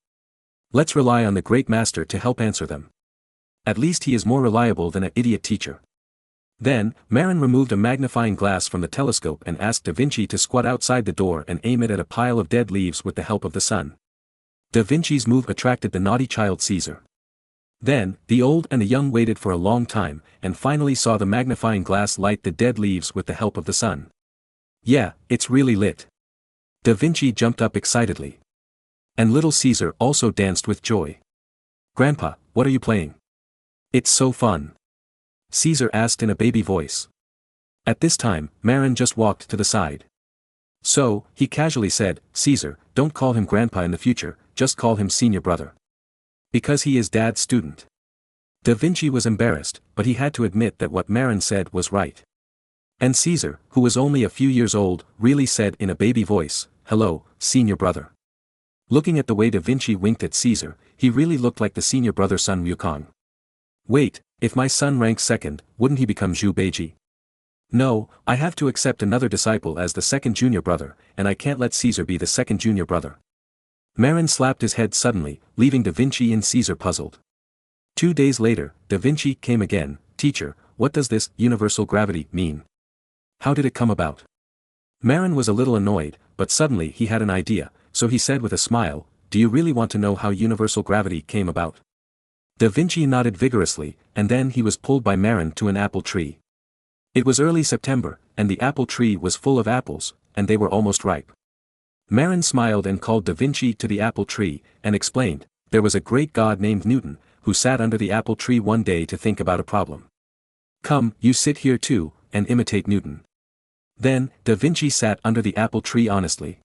Let's rely on the great master to help answer them. At least he is more reliable than an idiot teacher. Then, Marin removed a magnifying glass from the telescope and asked Da Vinci to squat outside the door and aim it at a pile of dead leaves with the help of the sun. Da Vinci's move attracted the naughty child Caesar. Then, the old and the young waited for a long time, and finally saw the magnifying glass light the dead leaves with the help of the sun. Yeah, it's really lit. Da Vinci jumped up excitedly. And little Caesar also danced with joy. Grandpa, what are you playing? It's so fun. Caesar asked in a baby voice. At this time, Marin just walked to the side. So, he casually said, Caesar, don't call him grandpa in the future, just call him senior brother. Because he is dad's student. Da Vinci was embarrassed, but he had to admit that what Marin said was right. And Caesar, who was only a few years old, really said in a baby voice, hello, senior brother. Looking at the way Da Vinci winked at Caesar, he really looked like the senior brother Sun Wukong. Wait, if my son ranks second, wouldn't he become Zhu Beiji? No, I have to accept another disciple as the second junior brother, and I can't let Caesar be the second junior brother. Marin slapped his head suddenly, leaving Da Vinci and Caesar puzzled. 2 days later, Da Vinci came again. Teacher, what does this universal gravity mean? How did it come about? Marin was a little annoyed, but suddenly he had an idea, so he said with a smile, do you really want to know how universal gravity came about? Da Vinci nodded vigorously, and then he was pulled by Marin to an apple tree. It was early September, and the apple tree was full of apples, and they were almost ripe. Marin smiled and called Da Vinci to the apple tree, and explained, there was a great god named Newton, who sat under the apple tree one day to think about a problem. Come, you sit here too, and imitate Newton. Then, Da Vinci sat under the apple tree honestly.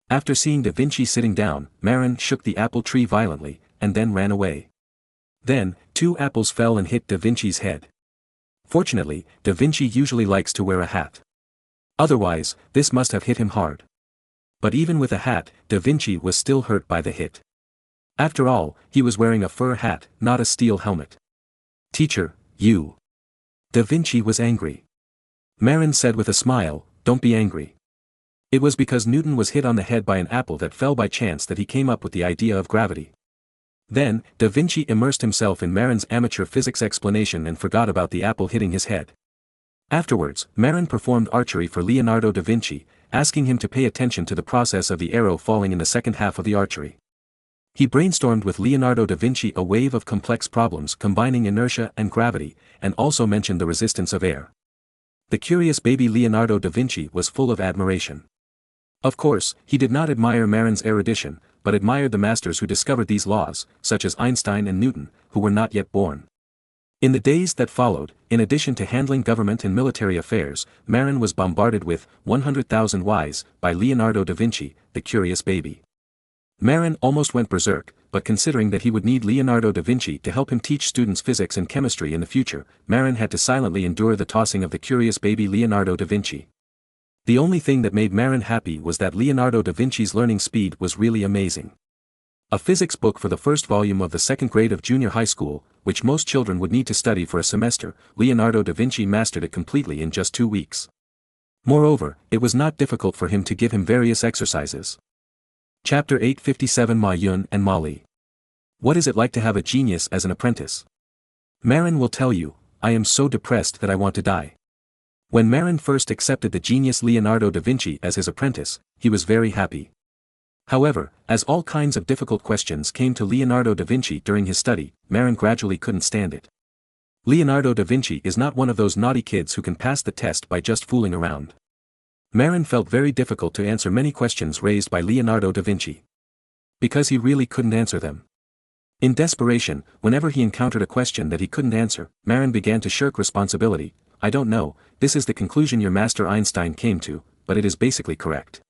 After seeing Da Vinci sitting down, Marin shook the apple tree violently, and then ran away. Then, 2 apples fell and hit Da Vinci's head. Fortunately, Da Vinci usually likes to wear a hat. Otherwise, this must have hit him hard. But even with a hat, Da Vinci was still hurt by the hit. After all, he was wearing a fur hat, not a steel helmet. Teacher, you. Da Vinci was angry. Marin said with a smile, don't be angry. It was because Newton was hit on the head by an apple that fell by chance that he came up with the idea of gravity. Then, Da Vinci immersed himself in Marin's amateur physics explanation and forgot about the apple hitting his head. Afterwards, Marin performed archery for Leonardo da Vinci, asking him to pay attention to the process of the arrow falling in the second half of the archery. He brainstormed with Leonardo da Vinci a wave of complex problems combining inertia and gravity, and also mentioned the resistance of air. The curious baby Leonardo da Vinci was full of admiration. Of course, he did not admire Marin's erudition, but admired the masters who discovered these laws, such as Einstein and Newton, who were not yet born. In the days that followed, in addition to handling government and military affairs, Marin was bombarded with 100,000 whys by Leonardo da Vinci, the curious baby. Marin almost went berserk, but considering that he would need Leonardo da Vinci to help him teach students physics and chemistry in the future, Marin had to silently endure the tossing of the curious baby Leonardo da Vinci. The only thing that made Marin happy was that Leonardo da Vinci's learning speed was really amazing. A physics book for the first volume of the second grade of junior high school, which most children would need to study for a semester, Leonardo da Vinci mastered it completely in just 2 weeks. Moreover, it was not difficult for him to give him various exercises. Chapter 857 Ma Yun and Ma Li. What is it like to have a genius as an apprentice? Marin will tell you, I am so depressed that I want to die. When Marin first accepted the genius Leonardo da Vinci as his apprentice, he was very happy. However, as all kinds of difficult questions came to Leonardo da Vinci during his study, Marin gradually couldn't stand it. Leonardo da Vinci is not one of those naughty kids who can pass the test by just fooling around. Marin felt very difficult to answer many questions raised by Leonardo da Vinci. Because he really couldn't answer them. In desperation, whenever he encountered a question that he couldn't answer, Marin began to shirk responsibility. I don't know, this is the conclusion your master Einstein came to, but it is basically correct.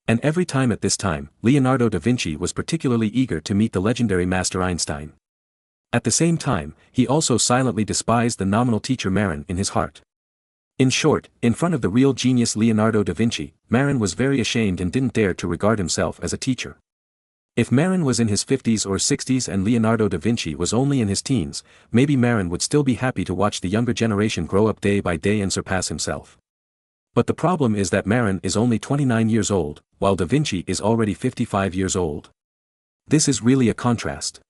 And every time at this time, Leonardo da Vinci was particularly eager to meet the legendary master Einstein. At the same time, he also silently despised the nominal teacher Marin in his heart. In short, in front of the real genius Leonardo da Vinci, Marin was very ashamed and didn't dare to regard himself as a teacher. If Marin was in his 50s or 60s and Leonardo da Vinci was only in his teens, maybe Marin would still be happy to watch the younger generation grow up day by day and surpass himself. But the problem is that Marin is only 29 years old, while da Vinci is already 55 years old. This is really a contrast.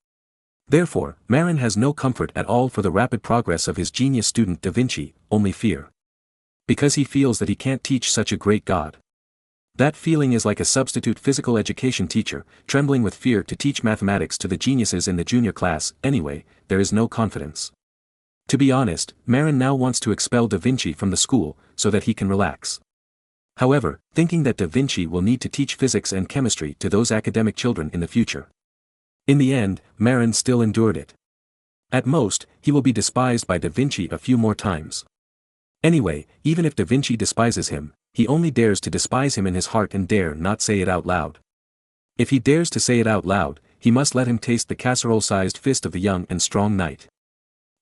Therefore, Marin has no comfort at all for the rapid progress of his genius student da Vinci, only fear. Because he feels that he can't teach such a great god. That feeling is like a substitute physical education teacher, trembling with fear to teach mathematics to the geniuses in the junior class. Anyway, there is no confidence. To be honest, Marin now wants to expel da Vinci from the school, so that he can relax. However, thinking that da Vinci will need to teach physics and chemistry to those academic children in the future. In the end, Marin still endured it. At most, he will be despised by da Vinci a few more times. Anyway, even if da Vinci despises him, he only dares to despise him in his heart and dare not say it out loud. If he dares to say it out loud, he must let him taste the casserole-sized fist of the young and strong knight.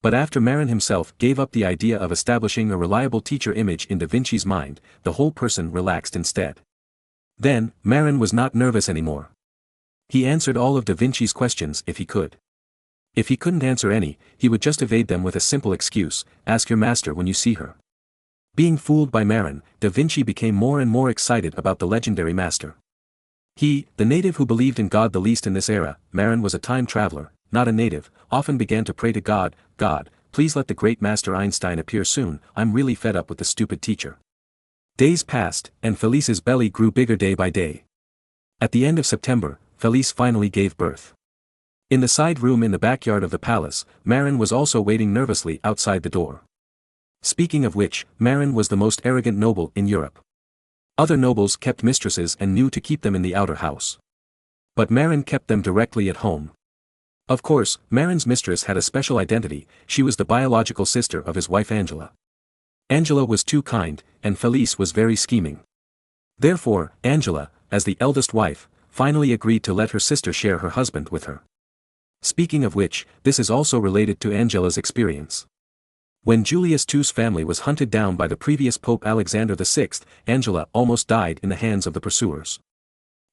But after Marin himself gave up the idea of establishing a reliable teacher image in da Vinci's mind, the whole person relaxed instead. Then, Marin was not nervous anymore. He answered all of da Vinci's questions if he could. If he couldn't answer any, he would just evade them with a simple excuse: ask your master when you see her. Being fooled by Marin, da Vinci became more and more excited about the legendary master. He, the native who believed in God the least in this era, Marin was a time traveler, not a native, often began to pray to God, God, please let the great master Einstein appear soon, I'm really fed up with the stupid teacher. Days passed, and Felice's belly grew bigger day by day. At the end of September, Felice finally gave birth. In the side room in the backyard of the palace, Marin was also waiting nervously outside the door. Speaking of which, Marin was the most arrogant noble in Europe. Other nobles kept mistresses and knew to keep them in the outer house. But Marin kept them directly at home. Of course, Marin's mistress had a special identity, she was the biological sister of his wife Angela. Angela was too kind, and Felice was very scheming. Therefore, Angela, as the eldest wife, finally agreed to let her sister share her husband with her. Speaking of which, this is also related to Angela's experience. When Julius II's family was hunted down by the previous Pope Alexander VI, Angela almost died in the hands of the pursuers.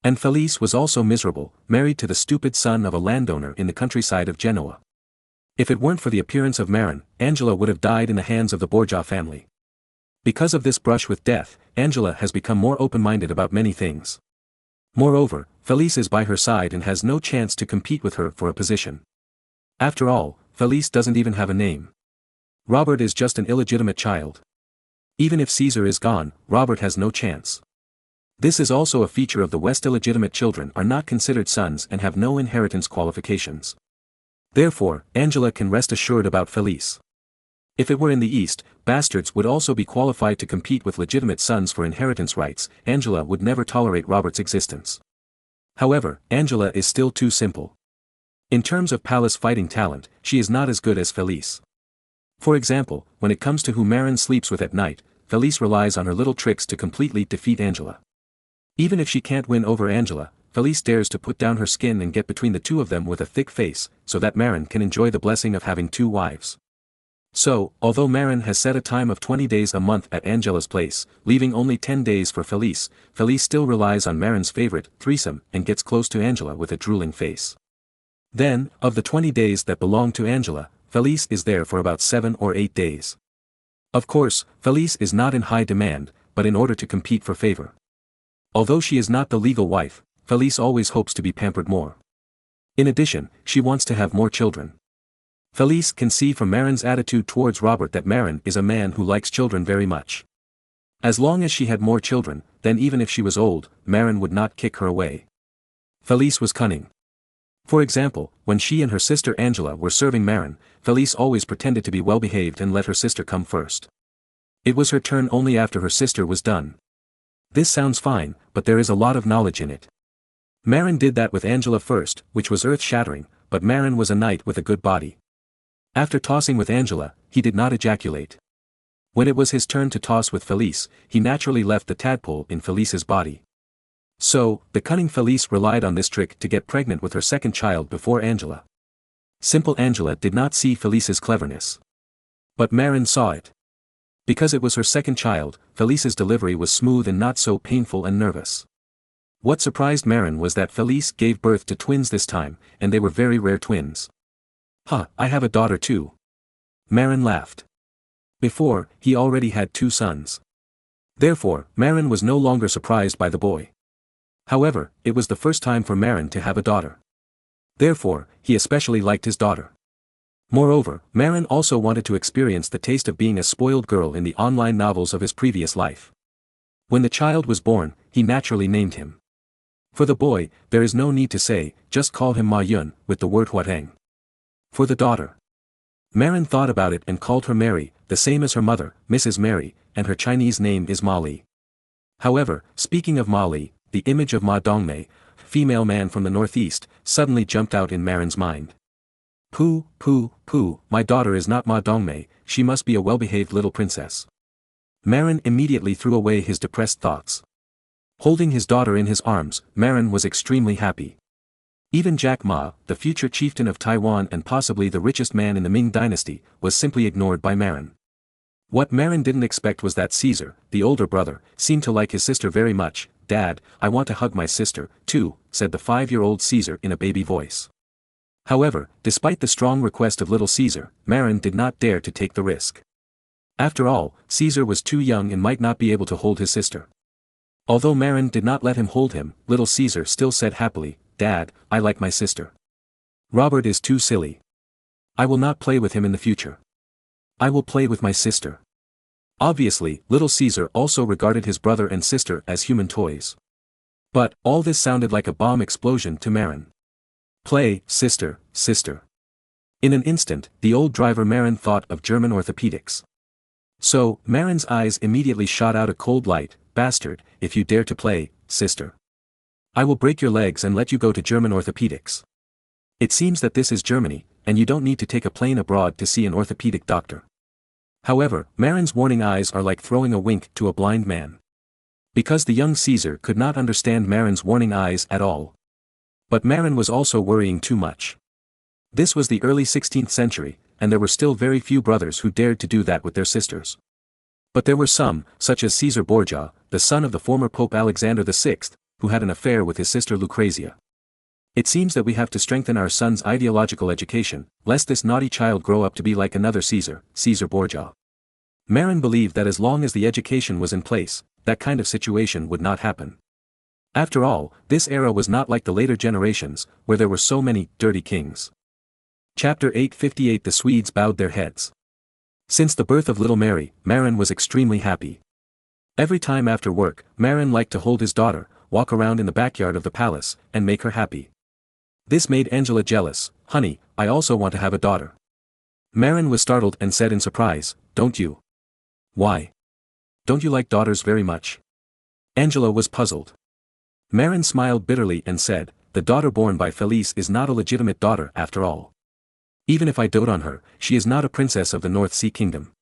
And Felice was also miserable, married to the stupid son of a landowner in the countryside of Genoa. If it weren't for the appearance of Marin, Angela would have died in the hands of the Borgia family. Because of this brush with death, Angela has become more open-minded about many things. Moreover, Felice is by her side and has no chance to compete with her for a position. After all, Felice doesn't even have a name. Robert is just an illegitimate child. Even if Caesar is gone, Robert has no chance. This is also a feature of the West. Illegitimate children are not considered sons and have no inheritance qualifications. Therefore, Angela can rest assured about Felice. If it were in the East, bastards would also be qualified to compete with legitimate sons for inheritance rights. Angela would never tolerate Robert's existence. However, Angela is still too simple. In terms of palace fighting talent, she is not as good as Felice. For example, when it comes to who Marin sleeps with at night, Felice relies on her little tricks to completely defeat Angela. Even if she can't win over Angela, Felice dares to put down her skin and get between the two of them with a thick face, so that Marin can enjoy the blessing of having two wives. So, although Marin has set a time of 20 days a month at Angela's place, leaving only 10 days for Felice, Felice still relies on Marin's favorite, threesome, and gets close to Angela with a drooling face. Then, of the 20 days that belong to Angela, Felice is there for about 7 or 8 days. Of course, Felice is not in high demand, but in order to compete for favor. Although she is not the legal wife, Felice always hopes to be pampered more. In addition, she wants to have more children. Felice can see from Marin's attitude towards Robert that Marin is a man who likes children very much. As long as she had more children, then even if she was old, Marin would not kick her away. Felice was cunning. For example, when she and her sister Angela were serving Marin, Felice always pretended to be well-behaved and let her sister come first. It was her turn only after her sister was done. This sounds fine, but there is a lot of knowledge in it. Marin did that with Angela first, which was earth-shattering, but Marin was a knight with a good body. After tossing with Angela, he did not ejaculate. When it was his turn to toss with Felice, he naturally left the tadpole in Felice's body. So, the cunning Felice relied on this trick to get pregnant with her second child before Angela. Simple Angela did not see Felice's cleverness. But Marin saw it. Because it was her second child, Felice's delivery was smooth and not so painful and nervous. What surprised Marin was that Felice gave birth to twins this time, and they were very rare twins. "Huh, I have a daughter too." Marin laughed. Before, he already had 2 sons. Therefore, Marin was no longer surprised by the boy. However, it was the first time for Marin to have a daughter. Therefore, he especially liked his daughter. Moreover, Marin also wanted to experience the taste of being a spoiled girl in the online novels of his previous life. When the child was born, he naturally named him. For the boy, there is no need to say, just call him Ma Yun, with the word Huateng. For the daughter, Marin thought about it and called her Mary, the same as her mother, Mrs. Mary, and her Chinese name is Ma Li. However, speaking of Ma Li, the image of Ma Dongmei, female man from the northeast, suddenly jumped out in Marin's mind. Pooh, my daughter is not Ma Dongmei, she must be a well-behaved little princess. Marin immediately threw away his depressed thoughts. Holding his daughter in his arms, Marin was extremely happy. Even Jack Ma, the future chieftain of Taiwan and possibly the richest man in the Ming dynasty, was simply ignored by Marin. What Marin didn't expect was that Caesar, the older brother, seemed to like his sister very much. "Dad, I want to hug my sister, too," said the 5-year-old Caesar in a baby voice. However, despite the strong request of little Caesar, Marin did not dare to take the risk. After all, Caesar was too young and might not be able to hold his sister. Although Marin did not let him hold him, little Caesar still said happily, "Dad, I like my sister. Robert is too silly. I will not play with him in the future. I will play with my sister." Obviously, little Caesar also regarded his brother and sister as human toys. But, all this sounded like a bomb explosion to Marin. Play, sister, sister. In an instant, the old driver Marin thought of German orthopedics. So, Marin's eyes immediately shot out a cold light. "Bastard, if you dare to play, sister. I will break your legs and let you go to German orthopedics. It seems that this is Germany, and you don't need to take a plane abroad to see an orthopedic doctor." However, Marin's warning eyes are like throwing a wink to a blind man. Because the young Caesar could not understand Marin's warning eyes at all. But Marin was also worrying too much. This was the early 16th century, and there were still very few brothers who dared to do that with their sisters. But there were some, such as Caesar Borgia, the son of the former Pope Alexander VI, who had an affair with his sister Lucrezia. It seems that we have to strengthen our son's ideological education, lest this naughty child grow up to be like another Caesar, Caesar Borgia. Marin believed that as long as the education was in place, that kind of situation would not happen. After all, this era was not like the later generations, where there were so many dirty kings. Chapter 858 The Swedes bowed their heads. Since the birth of little Mary, Marin was extremely happy. Every time after work, Marin liked to hold his daughter, walk around in the backyard of the palace, and make her happy. This made Angela jealous. "Honey, I also want to have a daughter." Marin was startled and said in surprise, "Don't you? Why? Don't you like daughters very much?" Angela was puzzled. Marin smiled bitterly and said, "The daughter born by Felice is not a legitimate daughter after all. Even if I dote on her, she is not a princess of the North Sea Kingdom.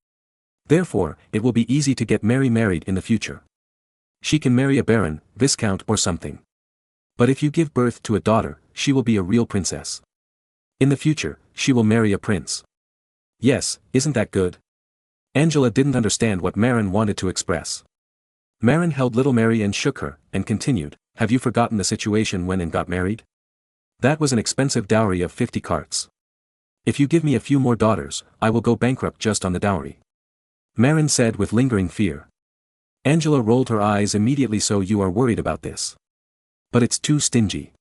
Therefore, it will be easy to get Mary married in the future. She can marry a baron, viscount or something. But if you give birth to a daughter, she will be a real princess. In the future, she will marry a prince. Yes, isn't that good?" Angela didn't understand what Marin wanted to express. Marin held little Mary and shook her, and continued, "Have you forgotten the situation when and got married? That was an expensive dowry of 50 carts. If you give me a few more daughters, I will go bankrupt just on the dowry." Marin said with lingering fear. Angela rolled her eyes immediately. "So you are worried about this? But it's too stingy.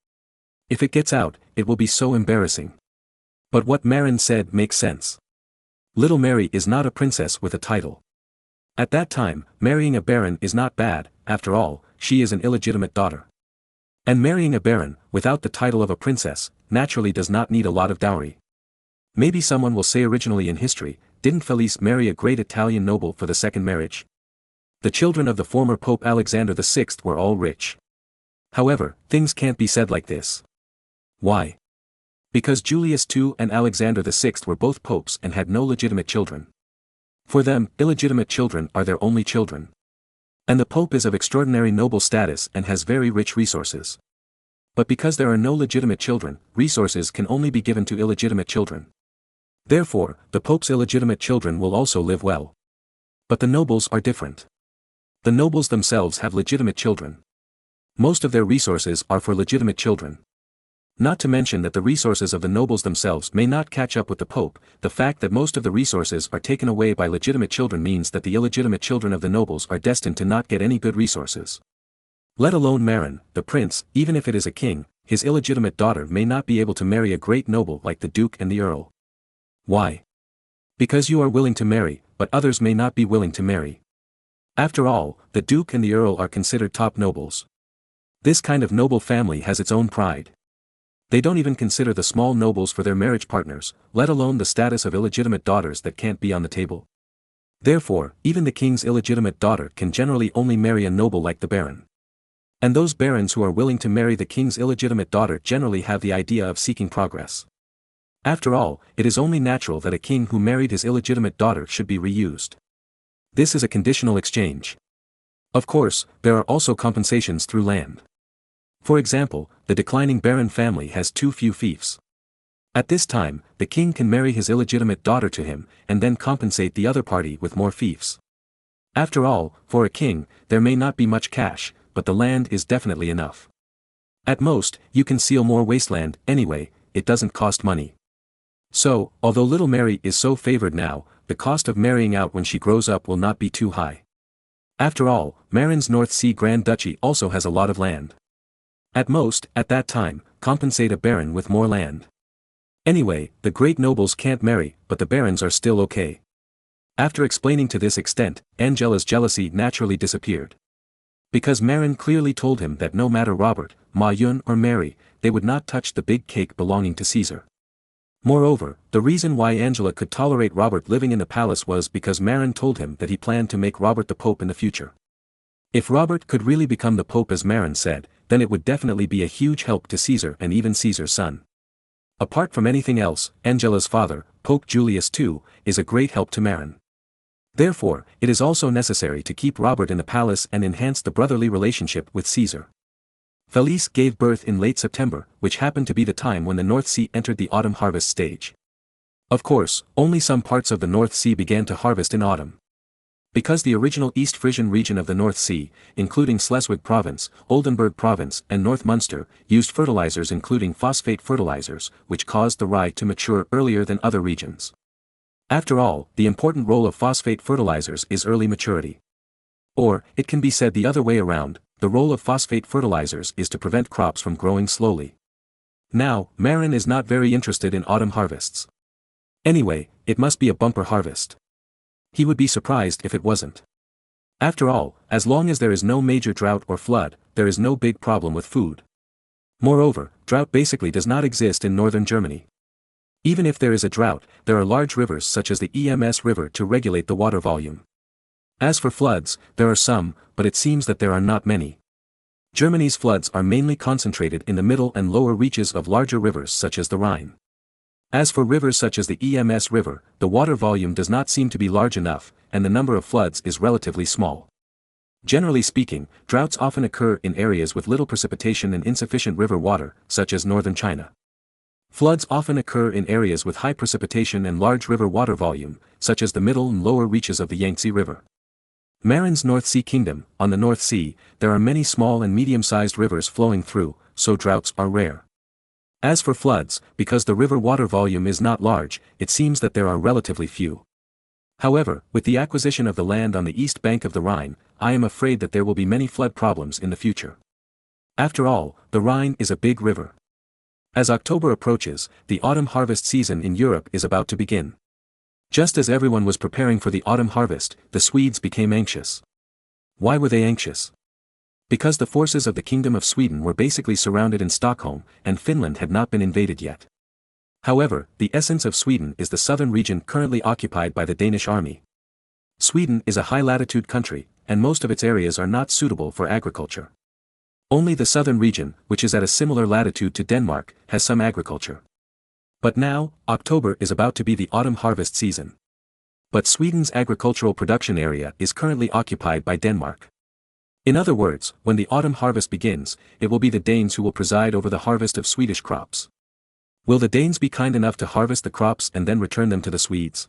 If it gets out, it will be so embarrassing." But what Marin said makes sense. Little Mary is not a princess with a title. At that time, marrying a baron is not bad. After all, she is an illegitimate daughter. And marrying a baron, without the title of a princess, naturally does not need a lot of dowry. Maybe someone will say originally in history, didn't Felice marry a great Italian noble for the second marriage? The children of the former Pope Alexander VI were all rich. However, things can't be said like this. Why? Because Julius II and Alexander VI were both popes and had no legitimate children. For them, illegitimate children are their only children. And the pope is of extraordinary noble status and has very rich resources. But because there are no legitimate children, resources can only be given to illegitimate children. Therefore, the pope's illegitimate children will also live well. But the nobles are different. The nobles themselves have legitimate children. Most of their resources are for legitimate children. Not to mention that the resources of the nobles themselves may not catch up with the pope. The fact that most of the resources are taken away by legitimate children means that the illegitimate children of the nobles are destined to not get any good resources. Let alone Marin, the prince, even if it is a king, his illegitimate daughter may not be able to marry a great noble like the duke and the earl. Why? Because you are willing to marry, but others may not be willing to marry. After all, the duke and the earl are considered top nobles. This kind of noble family has its own pride. They don't even consider the small nobles for their marriage partners, let alone the status of illegitimate daughters that can't be on the table. Therefore, even the king's illegitimate daughter can generally only marry a noble like the baron. And those barons who are willing to marry the king's illegitimate daughter generally have the idea of seeking progress. After all, it is only natural that a king who married his illegitimate daughter should be reused. This is a conditional exchange. Of course, there are also compensations through land. For example, the declining baron family has too few fiefs. At this time, the king can marry his illegitimate daughter to him, and then compensate the other party with more fiefs. After all, for a king, there may not be much cash, but the land is definitely enough. At most, you can seal more wasteland, anyway, it doesn't cost money. So, although little Mary is so favored now, the cost of marrying out when she grows up will not be too high. After all, Marin's North Sea Grand Duchy also has a lot of land. At most, at that time, compensate a baron with more land. Anyway, the great nobles can't marry, but the barons are still okay. After explaining to this extent, Angela's jealousy naturally disappeared. Because Marin clearly told him that no matter Robert, Ma Yun or Mary, they would not touch the big cake belonging to Caesar. Moreover, the reason why Angela could tolerate Robert living in the palace was because Marin told him that he planned to make Robert the pope in the future. If Robert could really become the pope as Marin said, then it would definitely be a huge help to Caesar and even Caesar's son. Apart from anything else, Angela's father, Pope Julius II, is a great help to Marin. Therefore, it is also necessary to keep Robert in the palace and enhance the brotherly relationship with Caesar. Felice gave birth in late September, which happened to be the time when the North Sea entered the autumn harvest stage. Of course, only some parts of the North Sea began to harvest in autumn. Because the original East Frisian region of the North Sea, including Schleswig Province, Oldenburg Province and North Munster, used fertilizers including phosphate fertilizers, which caused the rye to mature earlier than other regions. After all, the important role of phosphate fertilizers is early maturity. Or, it can be said the other way around, the role of phosphate fertilizers is to prevent crops from growing slowly. Now, Marin is not very interested in autumn harvests. Anyway, it must be a bumper harvest. He would be surprised if it wasn't. After all, as long as there is no major drought or flood, there is no big problem with food. Moreover, drought basically does not exist in northern Germany. Even if there is a drought, there are large rivers such as the Ems River to regulate the water volume. As for floods, there are some, but it seems that there are not many. Germany's floods are mainly concentrated in the middle and lower reaches of larger rivers such as the Rhine. As for rivers such as the Ems River, the water volume does not seem to be large enough, and the number of floods is relatively small. Generally speaking, droughts often occur in areas with little precipitation and insufficient river water, such as northern China. Floods often occur in areas with high precipitation and large river water volume, such as the middle and lower reaches of the Yangtze River. Marin's North Sea Kingdom, on the North Sea, there are many small and medium-sized rivers flowing through, so droughts are rare. As for floods, because the river water volume is not large, it seems that there are relatively few. However, with the acquisition of the land on the east bank of the Rhine, I am afraid that there will be many flood problems in the future. After all, the Rhine is a big river. As October approaches, the autumn harvest season in Europe is about to begin. Just as everyone was preparing for the autumn harvest, the Swedes became anxious. Why were they anxious? Because the forces of the Kingdom of Sweden were basically surrounded in Stockholm, and Finland had not been invaded yet. However, the essence of Sweden is the southern region currently occupied by the Danish army. Sweden is a high-latitude country, and most of its areas are not suitable for agriculture. Only the southern region, which is at a similar latitude to Denmark, has some agriculture. But now, October is about to be the autumn harvest season. But Sweden's agricultural production area is currently occupied by Denmark. In other words, when the autumn harvest begins, it will be the Danes who will preside over the harvest of Swedish crops. Will the Danes be kind enough to harvest the crops and then return them to the Swedes?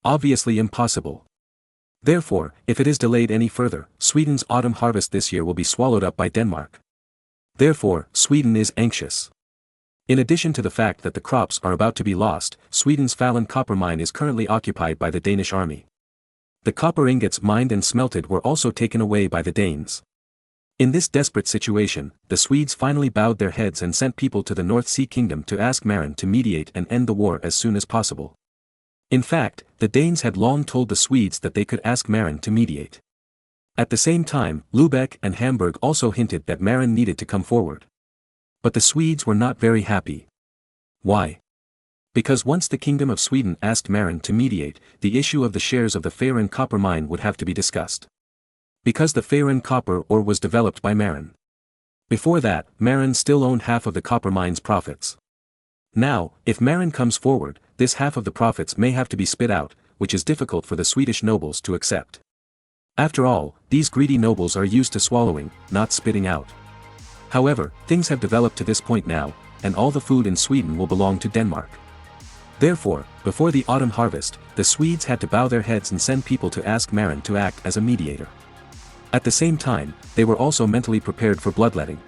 Obviously impossible. Therefore, if it is delayed any further, Sweden's autumn harvest this year will be swallowed up by Denmark. Therefore, Sweden is anxious. In addition to the fact that the crops are about to be lost, Sweden's Falun copper mine is currently occupied by the Danish army. The copper ingots mined and smelted were also taken away by the Danes. In this desperate situation, the Swedes finally bowed their heads and sent people to the North Sea Kingdom to ask Marin to mediate and end the war as soon as possible. In fact, the Danes had long told the Swedes that they could ask Marin to mediate. At the same time, Lübeck and Hamburg also hinted that Marin needed to come forward. But the Swedes were not very happy. Why? Because once the Kingdom of Sweden asked Marin to mediate, the issue of the shares of the Falun copper mine would have to be discussed. Because the Falun copper ore was developed by Marin. Before that, Marin still owned half of the copper mine's profits. Now, if Marin comes forward, this half of the profits may have to be spit out, which is difficult for the Swedish nobles to accept. After all, these greedy nobles are used to swallowing, not spitting out. However, things have developed to this point now, and all the food in Sweden will belong to Denmark. Therefore, before the autumn harvest, the Swedes had to bow their heads and send people to ask Marin to act as a mediator. At the same time, they were also mentally prepared for bloodletting,